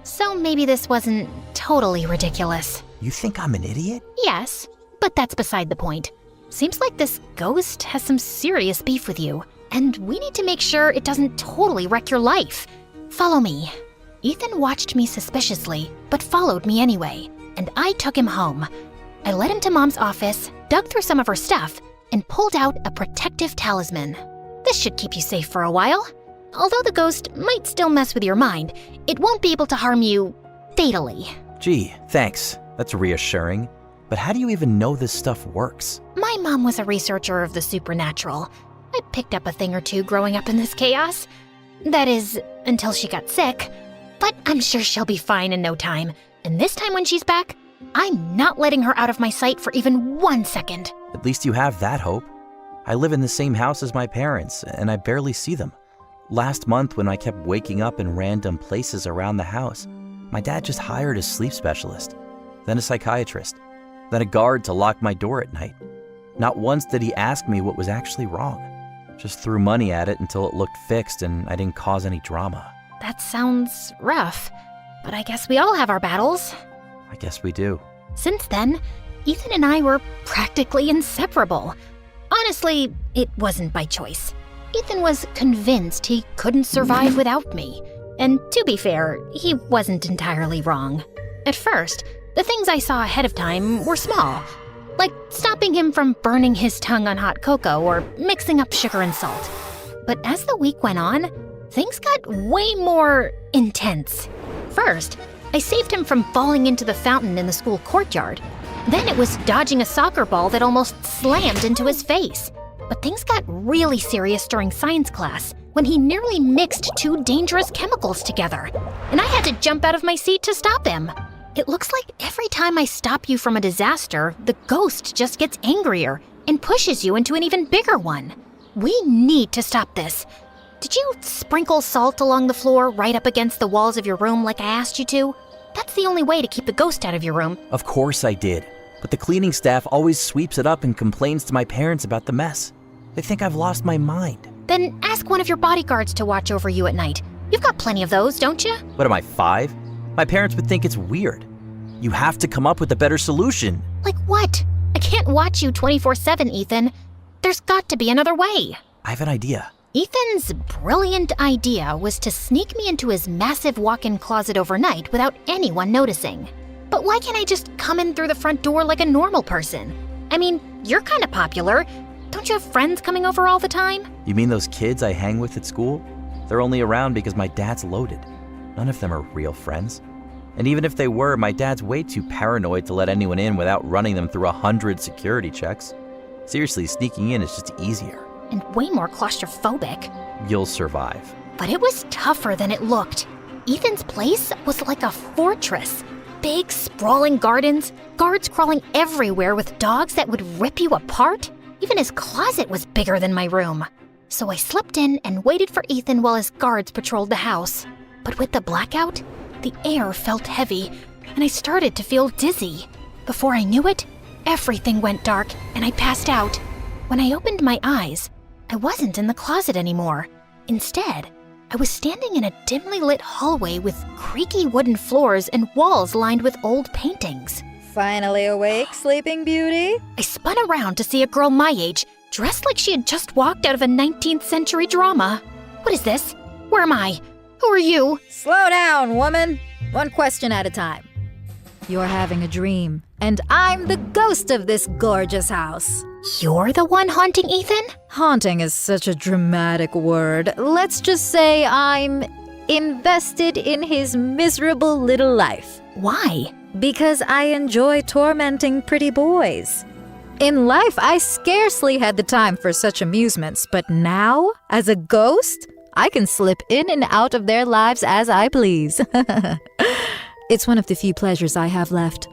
Speaker 1: So maybe this wasn't totally ridiculous.
Speaker 18: You think I'm an idiot?
Speaker 1: Yes, but that's beside the point. Seems like this ghost has some serious beef with you, and we need to make sure it doesn't totally wreck your life. Follow me. Ethan watched me suspiciously, but followed me anyway, and I took him home.
Speaker 10: I led him to Mom's office, dug through some of her stuff, and pulled out a protective talisman. This should keep you safe for a while. Although the ghost might still mess with your mind, it won't be able to harm you fatally.
Speaker 18: Gee, thanks. That's reassuring. But how do you even know this stuff works?
Speaker 10: My mom was a researcher of the supernatural. I picked up a thing or two growing up in this chaos. That is, until she got sick. But I'm sure she'll be fine in no time. And this time when she's back, I'm not letting her out of my sight for even 1 second.
Speaker 18: At least you have that hope. I live in the same house as my parents, and I barely see them. Last month, when I kept waking up in random places around the house, my dad just hired a sleep specialist, then a psychiatrist, then a guard to lock my door at night. Not once did he ask me what was actually wrong. Just threw money at it until it looked fixed and I didn't cause any drama.
Speaker 10: That sounds rough, but I guess we all have our battles.
Speaker 18: I guess we do.
Speaker 10: Since then, Ethan and I were practically inseparable. Honestly, it wasn't by choice. Ethan was convinced he couldn't survive without me. And to be fair, he wasn't entirely wrong. At first, the things I saw ahead of time were small, like stopping him from burning his tongue on hot cocoa or mixing up sugar and salt. But as the week went on, things got way more intense. First, I saved him from falling into the fountain in the school courtyard. Then it was dodging a soccer ball that almost slammed into his face. But things got really serious during science class when he nearly mixed 2 dangerous chemicals together, and I had to jump out of my seat to stop him. It looks like every time I stop you from a disaster, the ghost just gets angrier and pushes you into an even bigger one. We need to stop this. Did you sprinkle salt along the floor right up against the walls of your room like I asked you to? That's the only way to keep the ghost out of your room.
Speaker 18: Of course I did, but the cleaning staff always sweeps it up and complains to my parents about the mess. They think I've lost my mind.
Speaker 10: Then ask one of your bodyguards to watch over you at night. You've got plenty of those, don't you?
Speaker 18: What am I, 5? My parents would think it's weird. You have to come up with a better solution.
Speaker 10: Like what? I can't watch you 24/7, Ethan. There's got to be another way.
Speaker 18: I have an idea.
Speaker 10: Ethan's brilliant idea was to sneak me into his massive walk-in closet overnight without anyone noticing. But why can't I just come in through the front door like a normal person? I mean, you're kind of popular. Don't you have friends coming over all the time?
Speaker 18: You mean those kids I hang with at school? They're only around because my dad's loaded. None of them are real friends. And even if they were, my dad's way too paranoid to let anyone in without running them through 100 security checks. Seriously, sneaking in is just easier.
Speaker 10: And way more claustrophobic.
Speaker 18: You'll survive.
Speaker 10: But it was tougher than it looked. Ethan's place was like a fortress. Big, sprawling gardens, guards crawling everywhere with dogs that would rip you apart. Even his closet was bigger than my room. So I slipped in and waited for Ethan while his guards patrolled the house. But with the blackout, the air felt heavy, and I started to feel dizzy. Before I knew it, everything went dark, and I passed out. When I opened my eyes, I wasn't in the closet anymore. Instead, I was standing in a dimly lit hallway with creaky wooden floors and walls lined with old paintings.
Speaker 20: Finally awake, Sleeping Beauty?
Speaker 10: I spun around to see a girl my age, dressed like she had just walked out of a 19th century drama. What is this? Where am I? Who are you?
Speaker 20: Slow down, woman. One question at a time. You're having a dream, and I'm the ghost of this gorgeous house.
Speaker 10: You're the one haunting Ethan?
Speaker 20: Haunting is such a dramatic word. Let's just say I'm invested in his miserable little life.
Speaker 10: Why?
Speaker 20: Because I enjoy tormenting pretty boys. In life, I scarcely had the time for such amusements, but now, as a ghost, I can slip in and out of their lives as I please. It's one of the few pleasures I have left.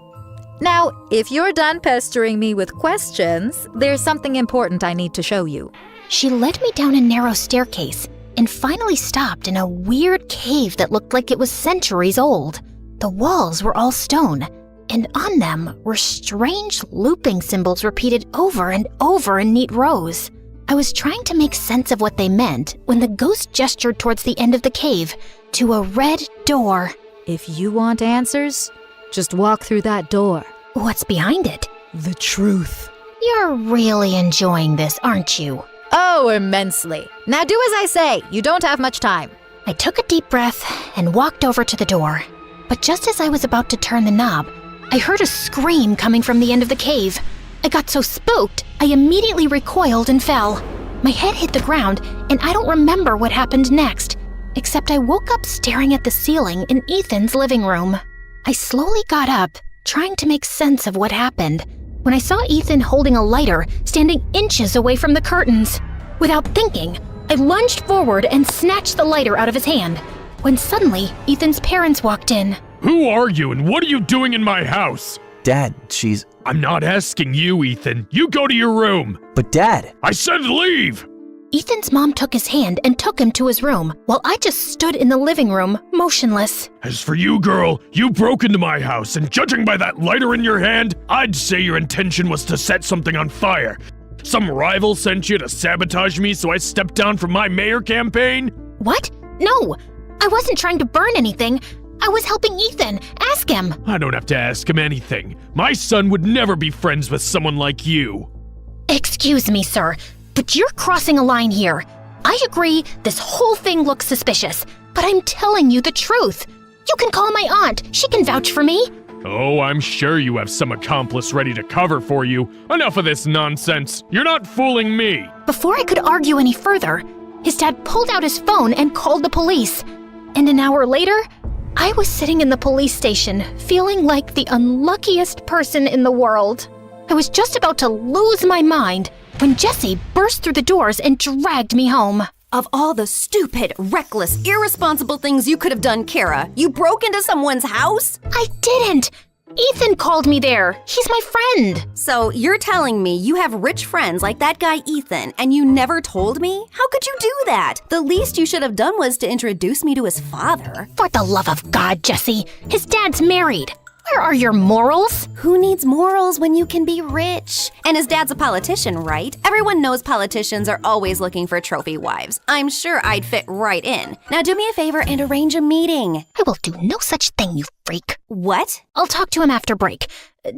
Speaker 20: Now, if you're done pestering me with questions, there's something important I need to show you.
Speaker 10: She led me down a narrow staircase and finally stopped in a weird cave that looked like it was centuries old. The walls were all stone, and on them were strange looping symbols repeated over and over in neat rows. I was trying to make sense of what they meant when the ghost gestured towards the end of the cave, to a red door.
Speaker 20: If you want answers, just walk through that door.
Speaker 10: What's behind it?
Speaker 20: The truth.
Speaker 10: You're really enjoying this, aren't you?
Speaker 20: Oh, immensely. Now do as I say. You don't have much time.
Speaker 10: I took a deep breath and walked over to the door. But just as I was about to turn the knob, I heard a scream coming from the end of the cave. I got so spooked, I immediately recoiled and fell. My head hit the ground, and I don't remember what happened next, except I woke up staring at the ceiling in Ethan's living room. I slowly got up, trying to make sense of what happened, when I saw Ethan holding a lighter, standing inches away from the curtains. Without thinking, I lunged forward and snatched the lighter out of his hand, when suddenly Ethan's parents walked in.
Speaker 13: Who are you and what are you doing in my house?
Speaker 18: Dad, she's...
Speaker 13: I'm not asking you, Ethan. You go to your room.
Speaker 18: But Dad...
Speaker 13: I said leave!
Speaker 10: Ethan's mom took his hand and took him to his room, while I just stood in the living room, motionless.
Speaker 13: As for you, girl, you broke into my house, and judging by that lighter in your hand, I'd say your intention was to set something on fire. Some rival sent you to sabotage me, so I stepped down from my mayor campaign?
Speaker 10: What? No, I wasn't trying to burn anything. I was helping Ethan. Ask him.
Speaker 13: I don't have to ask him anything. My son would never be friends with someone like you.
Speaker 10: Excuse me, sir, but you're crossing a line here. I agree this whole thing looks suspicious, but I'm telling you the truth. You can call my aunt. She can vouch for me.
Speaker 13: Oh, I'm sure you have some accomplice ready to cover for you. Enough of this nonsense. You're not fooling me.
Speaker 10: Before I could argue any further, his dad pulled out his phone and called the police. And an hour later, I was sitting in the police station, feeling like the unluckiest person in the world. I was just about to lose my mind when Jesse burst through the doors and dragged me home.
Speaker 3: Of all the stupid, reckless, irresponsible things you could have done, Kara, you broke into someone's house?
Speaker 10: I didn't. Ethan called me there. He's my friend.
Speaker 3: So you're telling me you have rich friends like that guy Ethan, and you never told me? How could you do that? The least you should have done was to introduce me to his father.
Speaker 10: For the love of God, Jesse, his dad's married. Where are your morals?
Speaker 3: Who needs morals when you can be rich? And his dad's a politician, right? Everyone knows politicians are always looking for trophy wives. I'm sure I'd fit right in. Now do me a favor and arrange a meeting.
Speaker 10: I will do no such thing, you freak.
Speaker 3: What?
Speaker 10: I'll talk to him after break.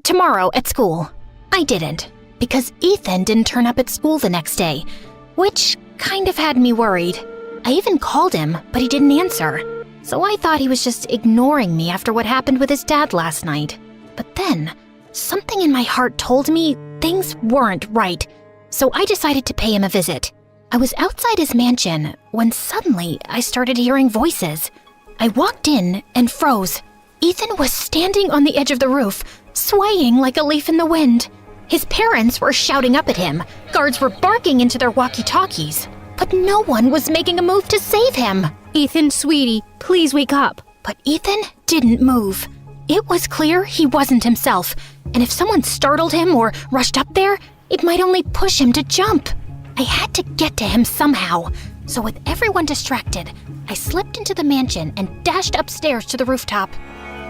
Speaker 10: Tomorrow at school. I didn't, because Ethan didn't turn up at school the next day, which kind of had me worried. I even called him, but he didn't answer. So I thought he was just ignoring me after what happened with his dad last night. But then, something in my heart told me things weren't right, so I decided to pay him a visit. I was outside his mansion when suddenly I started hearing voices. I walked in and froze. Ethan was standing on the edge of the roof, swaying like a leaf in the wind. His parents were shouting up at him. Guards were barking into their walkie-talkies. But no one was making a move to save him.
Speaker 5: Ethan, sweetie, please wake up.
Speaker 10: But Ethan didn't move. It was clear he wasn't himself, and if someone startled him or rushed up there, it might only push him to jump. I had to get to him somehow, so with everyone distracted, I slipped into the mansion and dashed upstairs to the rooftop.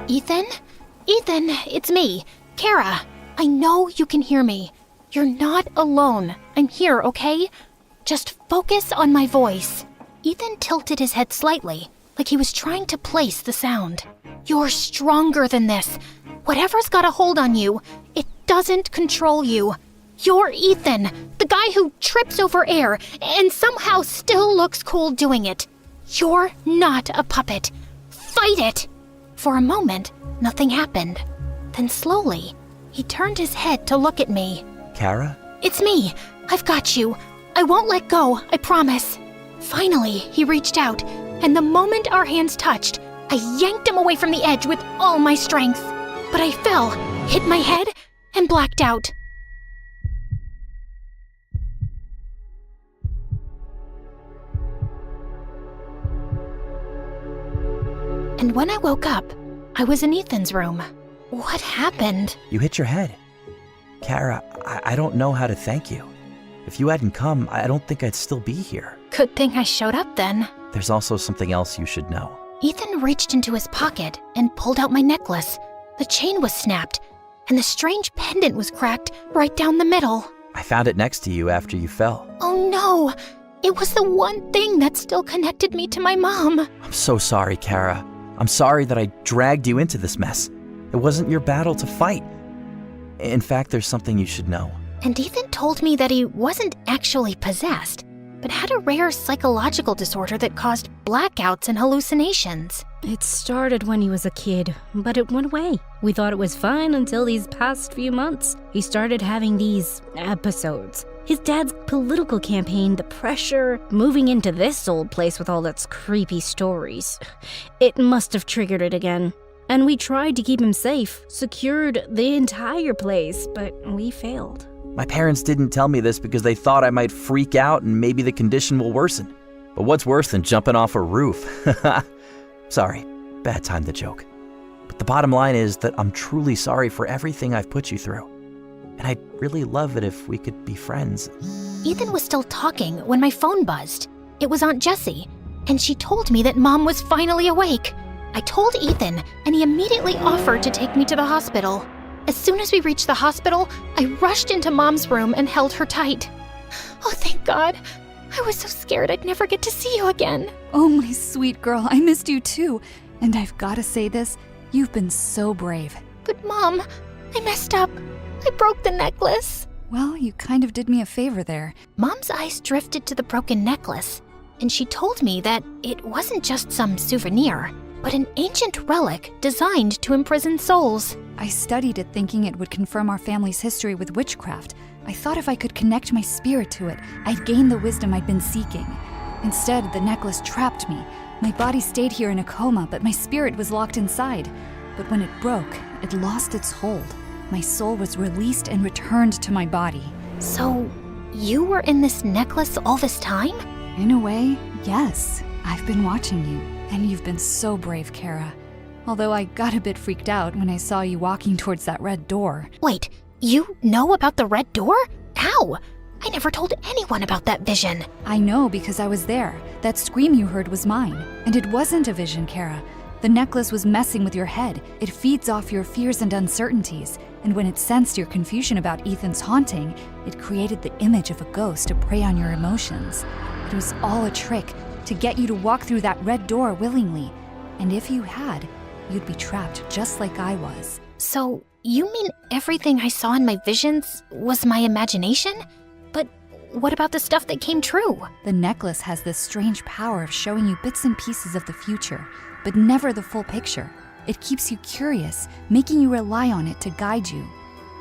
Speaker 10: Ethan? Ethan, it's me, Kara. I know you can hear me. You're not alone. I'm here, okay? Just focus on my voice. Ethan tilted his head slightly, like he was trying to place the sound. You're stronger than this. Whatever's got a hold on you, it doesn't control you. You're Ethan, the guy who trips over air and somehow still looks cool doing it. You're not a puppet. Fight it! For a moment, nothing happened. Then slowly, he turned his head to look at me.
Speaker 18: Kara?
Speaker 10: It's me. I've got you. I won't let go, I promise. Finally, he reached out, and the moment our hands touched, I yanked him away from the edge with all my strength. But I fell, hit my head, and blacked out. And when I woke up, I was in Ethan's room. What happened?
Speaker 18: You hit your head. Kara, I don't know how to thank you. If you hadn't come, I don't think I'd still be here.
Speaker 10: Good thing I showed up then.
Speaker 18: There's also something else you should know.
Speaker 10: Ethan reached into his pocket and pulled out my necklace. The chain was snapped, and the strange pendant was cracked right down the middle.
Speaker 18: I found it next to you after you fell.
Speaker 10: Oh no! It was the one thing that still connected me to my mom.
Speaker 18: I'm so sorry, Kara. I'm sorry that I dragged you into this mess. It wasn't your battle to fight. In fact, there's something you should know.
Speaker 10: And Ethan told me that he wasn't actually possessed, but had a rare psychological disorder that caused blackouts and hallucinations.
Speaker 19: It started when he was a kid, but it went away. We thought it was fine until these past few months. He started having these episodes. His dad's political campaign, the pressure, moving into this old place with all its creepy stories. It must have triggered it again. And we tried to keep him safe, secured the entire place, but we failed.
Speaker 18: My parents didn't tell me this because they thought I might freak out and maybe the condition will worsen. But what's worse than jumping off a roof? Sorry, bad time to joke. But the bottom line is that I'm truly sorry for everything I've put you through. And I'd really love it if we could be friends.
Speaker 10: Ethan was still talking when my phone buzzed. It was Aunt Jessie, and she told me that Mom was finally awake. I told Ethan, and he immediately offered to take me to the hospital. As soon as we reached the hospital, I rushed into Mom's room and held her tight. Oh, thank God. I was so scared I'd never get to see you again.
Speaker 8: Oh, my sweet girl, I missed you too. And I've got to say this, you've been so brave.
Speaker 10: But Mom, I messed up. I broke the necklace.
Speaker 8: Well, you kind of did me a favor there.
Speaker 10: Mom's eyes drifted to the broken necklace, and she told me that it wasn't just some souvenir, but an ancient relic designed to imprison souls.
Speaker 8: I studied it thinking it would confirm our family's history with witchcraft. I thought if I could connect my spirit to it, I'd gain the wisdom I'd been seeking. Instead, the necklace trapped me. My body stayed here in a coma, but my spirit was locked inside. But when it broke, it lost its hold. My soul was released and returned to my body.
Speaker 10: So, you were in this necklace all this time?
Speaker 8: In a way, yes. I've been watching you, and you've been so brave, Kara. Although I got a bit freaked out when I saw you walking towards that red door.
Speaker 10: Wait, you know about the red door? How? I never told anyone about that vision.
Speaker 8: I know because I was there. That scream you heard was mine. And it wasn't a vision, Kara. The necklace was messing with your head. It feeds off your fears and uncertainties. And when it sensed your confusion about Ethan's haunting, it created the image of a ghost to prey on your emotions. It was all a trick to get you to walk through that red door willingly. And if you had, you'd be trapped just like I was.
Speaker 10: So, you mean everything I saw in my visions was my imagination? But what about the stuff that came true?
Speaker 8: The necklace has this strange power of showing you bits and pieces of the future, but never the full picture. It keeps you curious, making you rely on it to guide you.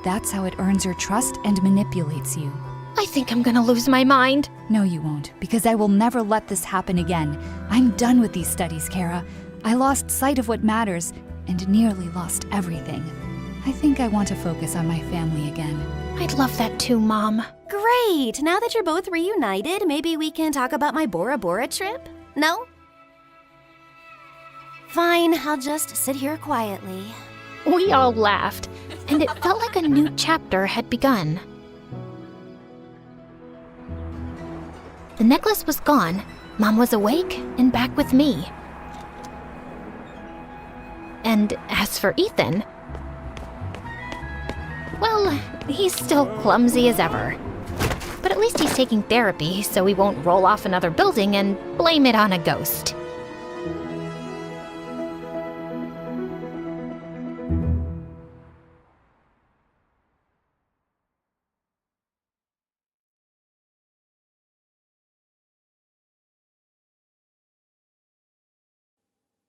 Speaker 8: That's how it earns your trust and manipulates you.
Speaker 10: I think I'm gonna lose my mind.
Speaker 8: No, you won't, because I will never let this happen again. I'm done with these studies, Kara. I lost sight of what matters and nearly lost everything. I think I want to focus on my family again.
Speaker 10: I'd love that too, Mom.
Speaker 3: Great! Now that you're both reunited, maybe we can talk about my Bora Bora trip? No? Fine, I'll just sit here quietly.
Speaker 10: We all laughed, and it felt like a new chapter had begun. The necklace was gone, Mom was awake and back with me. And as for Ethan, well, he's still clumsy as ever. But at least he's taking therapy, so he won't roll off another building and blame it on a ghost.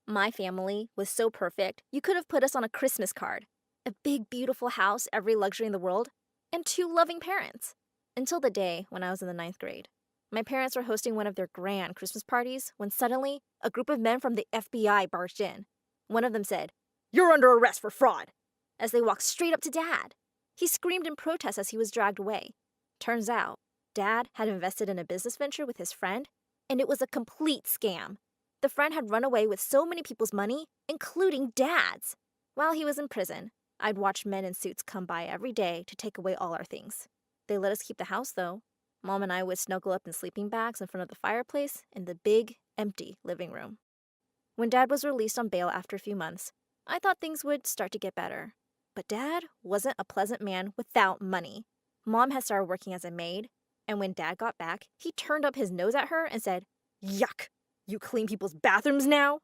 Speaker 15: My family was so perfect, you could have put us on a Christmas card. A big, beautiful house, every luxury in the world, and 2 loving parents. Until the day when I was in the 9th grade. My parents were hosting one of their grand Christmas parties when suddenly a group of men from the FBI barged in. One of them said, "You're under arrest for fraud," as they walked straight up to Dad. He screamed in protest as he was dragged away. Turns out, Dad had invested in a business venture with his friend, and it was a complete scam. The friend had run away with so many people's money, including Dad's. While he was in prison, I'd watch men in suits come by every day to take away all our things. They let us keep the house, though. Mom and I would snuggle up in sleeping bags in front of the fireplace in the big, empty living room. When Dad was released on bail after a few months, I thought things would start to get better. But Dad wasn't a pleasant man without money. Mom had started working as a maid, and when Dad got back, he turned up his nose at her and said, "Yuck! You clean people's bathrooms now?"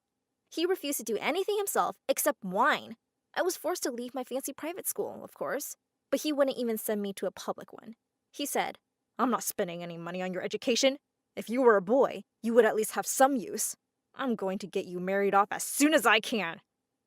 Speaker 15: He refused to do anything himself except whine. I was forced to leave my fancy private school, of course, but he wouldn't even send me to a public one. He said, "I'm not spending any money on your education. If you were a boy, you would at least have some use." I'm going to get you married off as soon as I can.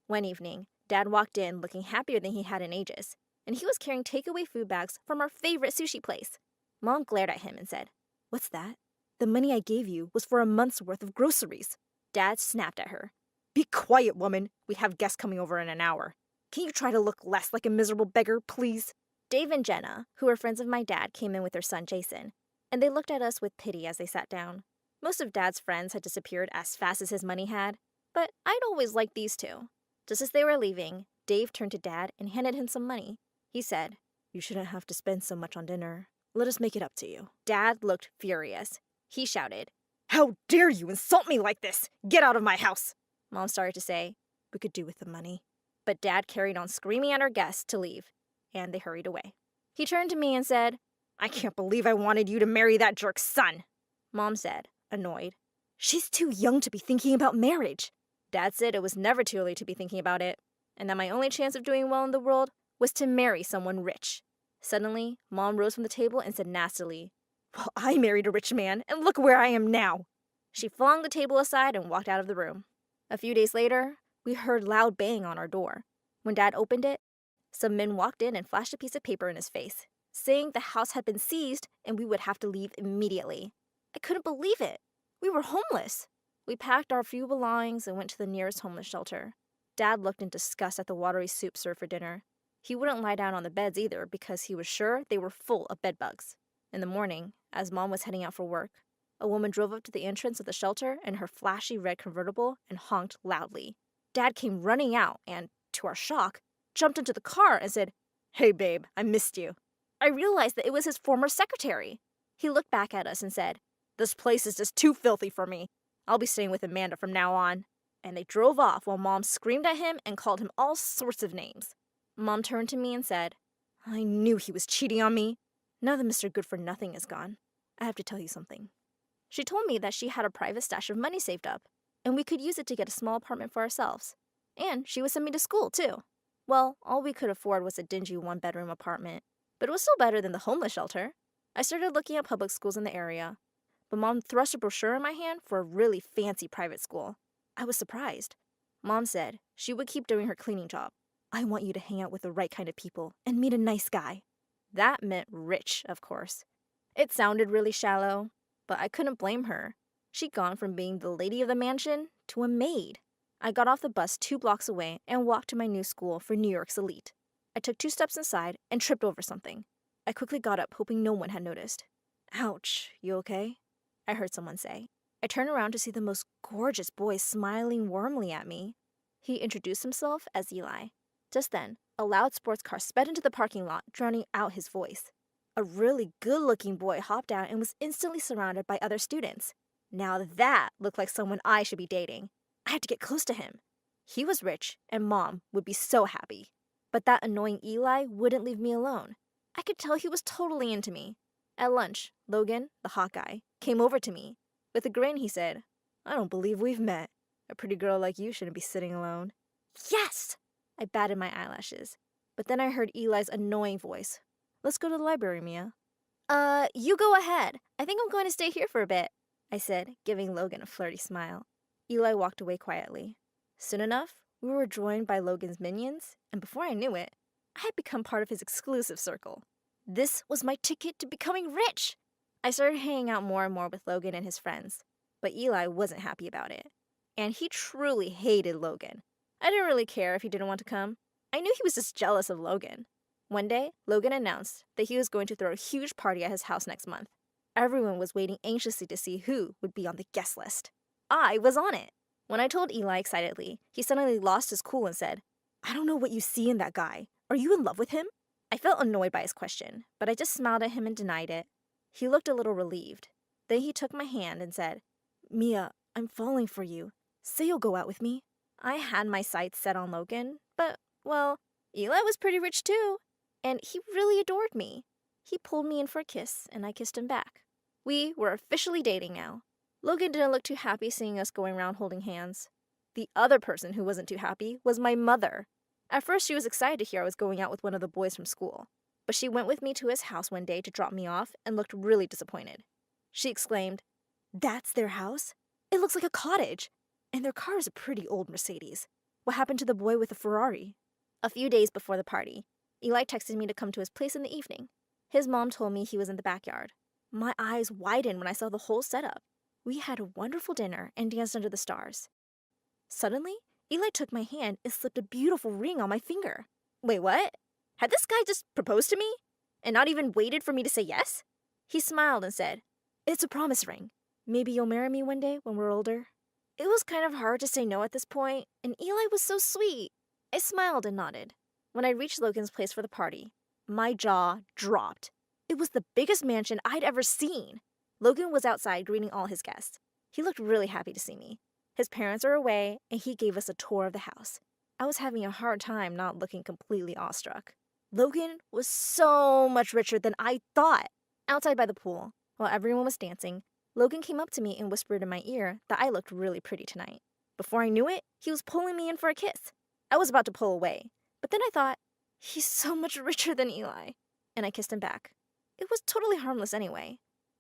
Speaker 15: One evening, Dad walked in looking happier than he had in ages, and he was carrying takeaway food bags from our favorite sushi place. Mom glared at him and said, "What's that?" "The money I gave you was for a month's worth of groceries." Dad snapped at her. "Be quiet, woman. We have guests coming over in an hour. Can you try to look less like a miserable beggar, please?" Dave and Jenna, who were friends of my dad, came in with their son Jason, and they looked at us with pity as they sat down. Most of Dad's friends had disappeared as fast as his money had, but I'd always liked these two. Just as they were leaving, Dave turned to Dad and handed him some money. He said, "You shouldn't have to spend so much on dinner. Let us make it up to you." Dad looked furious. He shouted, "How dare you insult me like this? Get out of my house!" Mom started to say, "We could do with the money." But Dad carried on screaming at our guests to leave, and they hurried away. He turned to me and said, "I can't believe I wanted you to marry that jerk's son." Mom said, annoyed, "She's too young to be thinking about marriage." Dad said it was never too early to be thinking about it, and that my only chance of doing well in the world was to marry someone rich. Suddenly, Mom rose from the table and said nastily, "Well, I married a rich man, and look where I am now." She flung the table aside and walked out of the room. A few days later, we heard loud bang on our door. When Dad opened it, some men walked in and flashed a piece of paper in his face, saying the house had been seized and we would have to leave immediately. I couldn't believe it. We were homeless. We packed our few belongings and went to the nearest homeless shelter. Dad looked in disgust at the watery soup served for dinner. He wouldn't lie down on the beds either because he was sure they were full of bedbugs. In the morning, as Mom was heading out for work, a woman drove up to the entrance of the shelter in her flashy red convertible and honked loudly. Dad came running out and, to our shock, jumped into the car and said, "Hey babe, I missed you." I realized that it was his former secretary. He looked back at us and said, "This place is just too filthy for me. I'll be staying with Amanda from now on." And they drove off while Mom screamed at him and called him all sorts of names. Mom turned to me and said, "I knew he was cheating on me. Now that Mr. Good-for-Nothing is gone, I have to tell you something." She told me that she had a private stash of money saved up, and we could use it to get a small apartment for ourselves. And she would send me to school, too. Well, all we could afford was a dingy one-bedroom apartment, but it was still better than the homeless shelter. I started looking at public schools in the area, but Mom thrust a brochure in my hand for a really fancy private school. I was surprised. Mom said she would keep doing her cleaning job. "I want you to hang out with the right kind of people and meet a nice guy." That meant rich, of course. It sounded really shallow, but I couldn't blame her. She'd gone from being the lady of the mansion to a maid. I got off the bus 2 blocks away and walked to my new school for New York's elite. I took 2 steps inside and tripped over something. I quickly got up, hoping no one had noticed. "Ouch, you okay?" I heard someone say. I turned around to see the most gorgeous boy smiling warmly at me. He introduced himself as Eli. Just then, a loud sports car sped into the parking lot, drowning out his voice. A really good-looking boy hopped out and was instantly surrounded by other students. Now that looked like someone I should be dating. I had to get close to him. He was rich, and Mom would be so happy. But that annoying Eli wouldn't leave me alone. I could tell he was totally into me. At lunch, Logan, the hot guy, came over to me. With a grin, he said, "I don't believe we've met. A pretty girl like you shouldn't be sitting alone." Yes! I batted my eyelashes. But then I heard Eli's annoying voice. "Let's go to the library, Mia." You go ahead. I think I'm going to stay here for a bit," I said, giving Logan a flirty smile. Eli walked away quietly. Soon enough, we were joined by Logan's minions, and before I knew it, I had become part of his exclusive circle. This was my ticket to becoming rich. I started hanging out more and more with Logan and his friends, but Eli wasn't happy about it. And he truly hated Logan. I didn't really care if he didn't want to come. I knew he was just jealous of Logan. One day, Logan announced that he was going to throw a huge party at his house next month. Everyone was waiting anxiously to see who would be on the guest list. I was on it. When I told Eli excitedly, he suddenly lost his cool and said, "I don't know what you see in that guy. Are you in love with him?" I felt annoyed by his question, but I just smiled at him and denied it. He looked a little relieved. Then he took my hand and said, "Mia, I'm falling for you. Say you'll go out with me." I had my sights set on Logan, but, well, Eli was pretty rich too, and he really adored me. He pulled me in for a kiss, and I kissed him back. We were officially dating now. Logan didn't look too happy seeing us going around holding hands. The other person who wasn't too happy was my mother. At first, she was excited to hear I was going out with one of the boys from school, but she went with me to his house one day to drop me off and looked really disappointed. She exclaimed, "That's their house? It looks like a cottage. And their car is a pretty old Mercedes. What happened to the boy with the Ferrari? A few days before the party, Eli texted me to come to his place in the evening. His mom told me he was in the backyard. My eyes widened when I saw the whole setup. We had a wonderful dinner and danced under the stars. Suddenly, Eli took my hand and slipped a beautiful ring on my finger. Wait, what? Had this guy just proposed to me? And not even waited for me to say yes? He smiled and said, "It's a promise ring. Maybe you'll marry me one day when we're older." It was kind of hard to say no at this point, and Eli was so sweet. I smiled and nodded. When I reached Logan's place for the party, my jaw dropped. It was the biggest mansion I'd ever seen. Logan was outside greeting all his guests. He looked really happy to see me. His parents are away, and he gave us a tour of the house. I was having a hard time not looking completely awestruck. Logan was so much richer than I thought. Outside by the pool, while everyone was dancing, Logan came up to me and whispered in my ear that I looked really pretty tonight. Before I knew it, he was pulling me in for a kiss. I was about to pull away, but then I thought, he's so much richer than Eli, and I kissed him back. It was totally harmless anyway.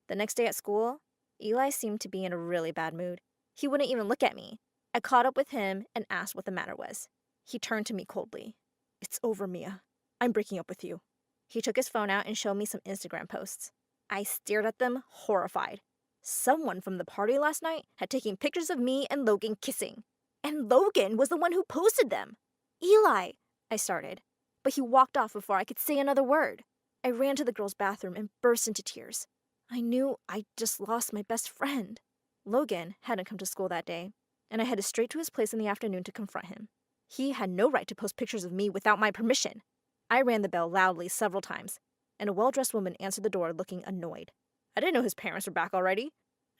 Speaker 15: The next day at school, Eli seemed to be in a really bad mood. He wouldn't even look at me. I caught up with him and asked what the matter was. He turned to me coldly. "It's over, Mia. I'm breaking up with you." He took his phone out and showed me some Instagram posts. I stared at them, horrified. Someone from the party last night had taken pictures of me and Logan kissing. And Logan was the one who posted them. "Eli," I started, but he walked off before I could say another word. I ran to the girls' bathroom and burst into tears. I knew I'd just lost my best friend. Logan hadn't come to school that day, and I headed straight to his place in the afternoon to confront him. He had no right to post pictures of me without my permission. I rang the bell loudly several times, and a well-dressed woman answered the door looking annoyed. "I didn't know his parents were back already,"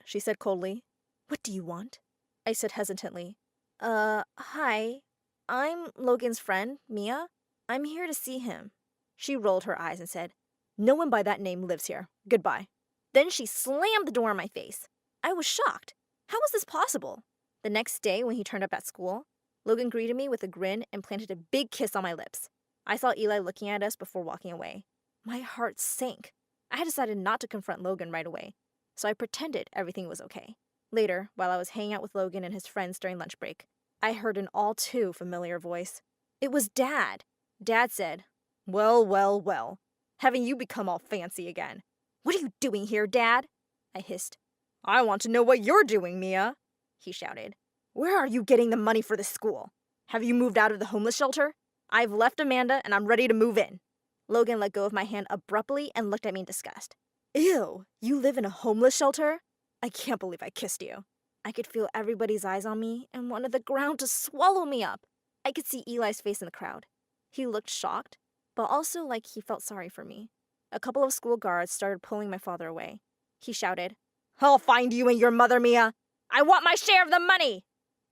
Speaker 15: she said coldly. "What do you want?" I said hesitantly. Hi. I'm Logan's friend, Mia. I'm here to see him." She rolled her eyes and said, "No one by that name lives here. Goodbye." Then she slammed the door in my face. I was shocked. How was this possible? The next day, when he turned up at school, Logan greeted me with a grin and planted a big kiss on my lips. I saw Eli looking at us before walking away. My heart sank. I had decided not to confront Logan right away, so I pretended everything was okay. Later, while I was hanging out with Logan and his friends during lunch break, I heard an all too familiar voice. It was Dad. Dad said, "Well, well, well. Having you become all fancy again. What are you doing here, Dad?" I hissed. "I want to know what you're doing, Mia," he shouted. "Where are you getting the money for this school? Have you moved out of the homeless shelter? I've left Amanda and I'm ready to move in." Logan let go of my hand abruptly and looked at me in disgust. "Ew, you live in a homeless shelter? I can't believe I kissed you." I could feel everybody's eyes on me and wanted the ground to swallow me up. I could see Eli's face in the crowd. He looked shocked, but also like he felt sorry for me. A couple of school guards started pulling my father away. He shouted, "I'll find you and your mother, Mia! I want my share of the money!"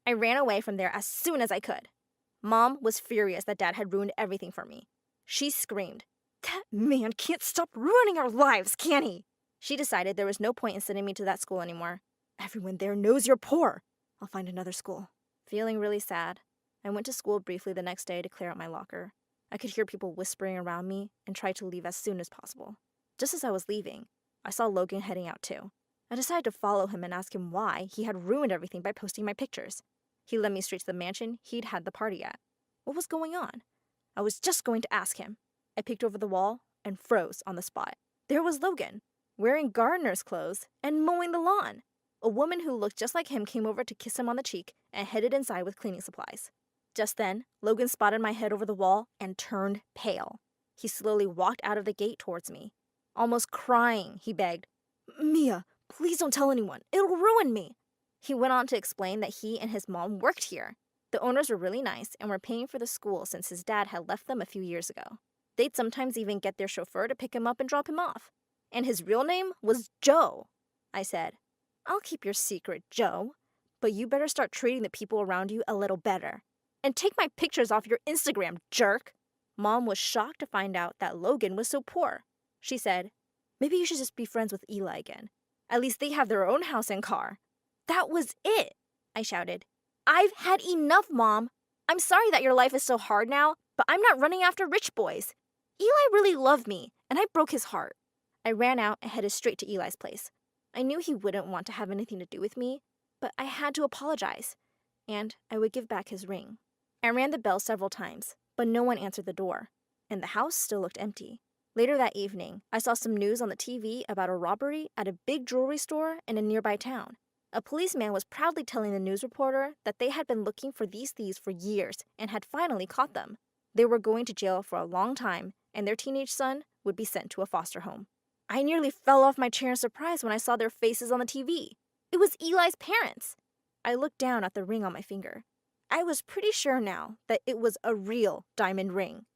Speaker 15: I ran away from there as soon as I could. Mom was furious that Dad had ruined everything for me. She screamed, "That man can't stop ruining our lives, can he?" She decided there was no point in sending me to that school anymore. "Everyone there knows you're poor. I'll find another school." Feeling really sad, I went to school briefly the next day to clear out my locker. I could hear people whispering around me and tried to leave as soon as possible. Just as I was leaving, I saw Logan heading out too. I decided to follow him and ask him why he had ruined everything by posting my pictures. He led me straight to the mansion he'd had the party at. What was going on? I was just going to ask him. I peeked over the wall and froze on the spot. There was Logan, wearing gardener's clothes and mowing the lawn. A woman who looked just like him came over to kiss him on the cheek and headed inside with cleaning supplies. Just then, Logan spotted my head over the wall and turned pale. He slowly walked out of the gate towards me. Almost crying, he begged, "Mia, please don't tell anyone. It'll ruin me." He went on to explain that he and his mom worked here. The owners were really nice and were paying for the school since his dad had left them a few years ago. They'd sometimes even get their chauffeur to pick him up and drop him off. And his real name was Joe. I said, "I'll keep your secret, Joe, but you better start treating the people around you a little better. And take my pictures off your Instagram, jerk." Mom was shocked to find out that Logan was so poor. She said, "Maybe you should just be friends with Eli again. At least they have their own house and car." That was it, I shouted. "I've had enough, Mom. I'm sorry that your life is so hard now, but I'm not running after rich boys. Eli really loved me, and I broke his heart." I ran out and headed straight to Eli's place. I knew he wouldn't want to have anything to do with me, but I had to apologize. and I would give back his ring. I rang the bell several times, but no one answered the door, and the house still looked empty. Later that evening, I saw some news on the TV about a robbery at a big jewelry store in a nearby town. A policeman was proudly telling the news reporter that they had been looking for these thieves for years and had finally caught them. They were going to jail for a long time, and their teenage son would be sent to a foster home. I nearly fell off my chair in surprise when I saw their faces on the TV. It was Eli's parents. I looked down at the ring on my finger. I was pretty sure now that it was a real diamond ring.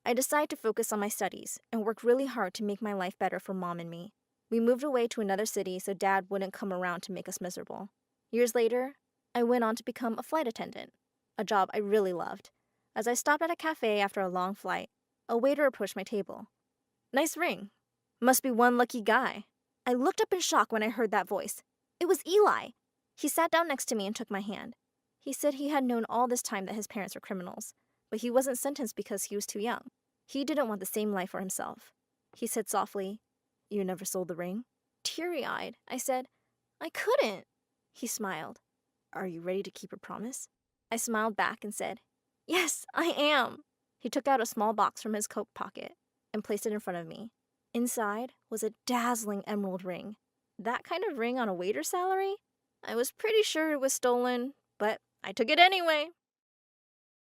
Speaker 15: I decided to focus on my studies and work really hard to make my life better for Mom and me. We moved away to another city so Dad wouldn't come around to make us miserable. Years later, I went on to become a flight attendant, a job I really loved. As I stopped at a cafe after a long flight, a waiter approached my table. "Nice ring. Must be one lucky guy." I looked up in shock when I heard that voice. It was Eli. He sat down next to me and took my hand. He said he had known all this time that his parents were criminals, but he wasn't sentenced because he was too young. He didn't want the same life for himself. He said softly, "You never sold the ring?" Teary-eyed, I said, "I couldn't." He smiled. "Are you ready to keep your promise?" I smiled back and said, "Yes, I am." He took out a small box from his coat pocket and placed it in front of me. Inside was a dazzling emerald ring. That kind of ring on a waiter's salary? I was pretty sure it was stolen, but I took it anyway.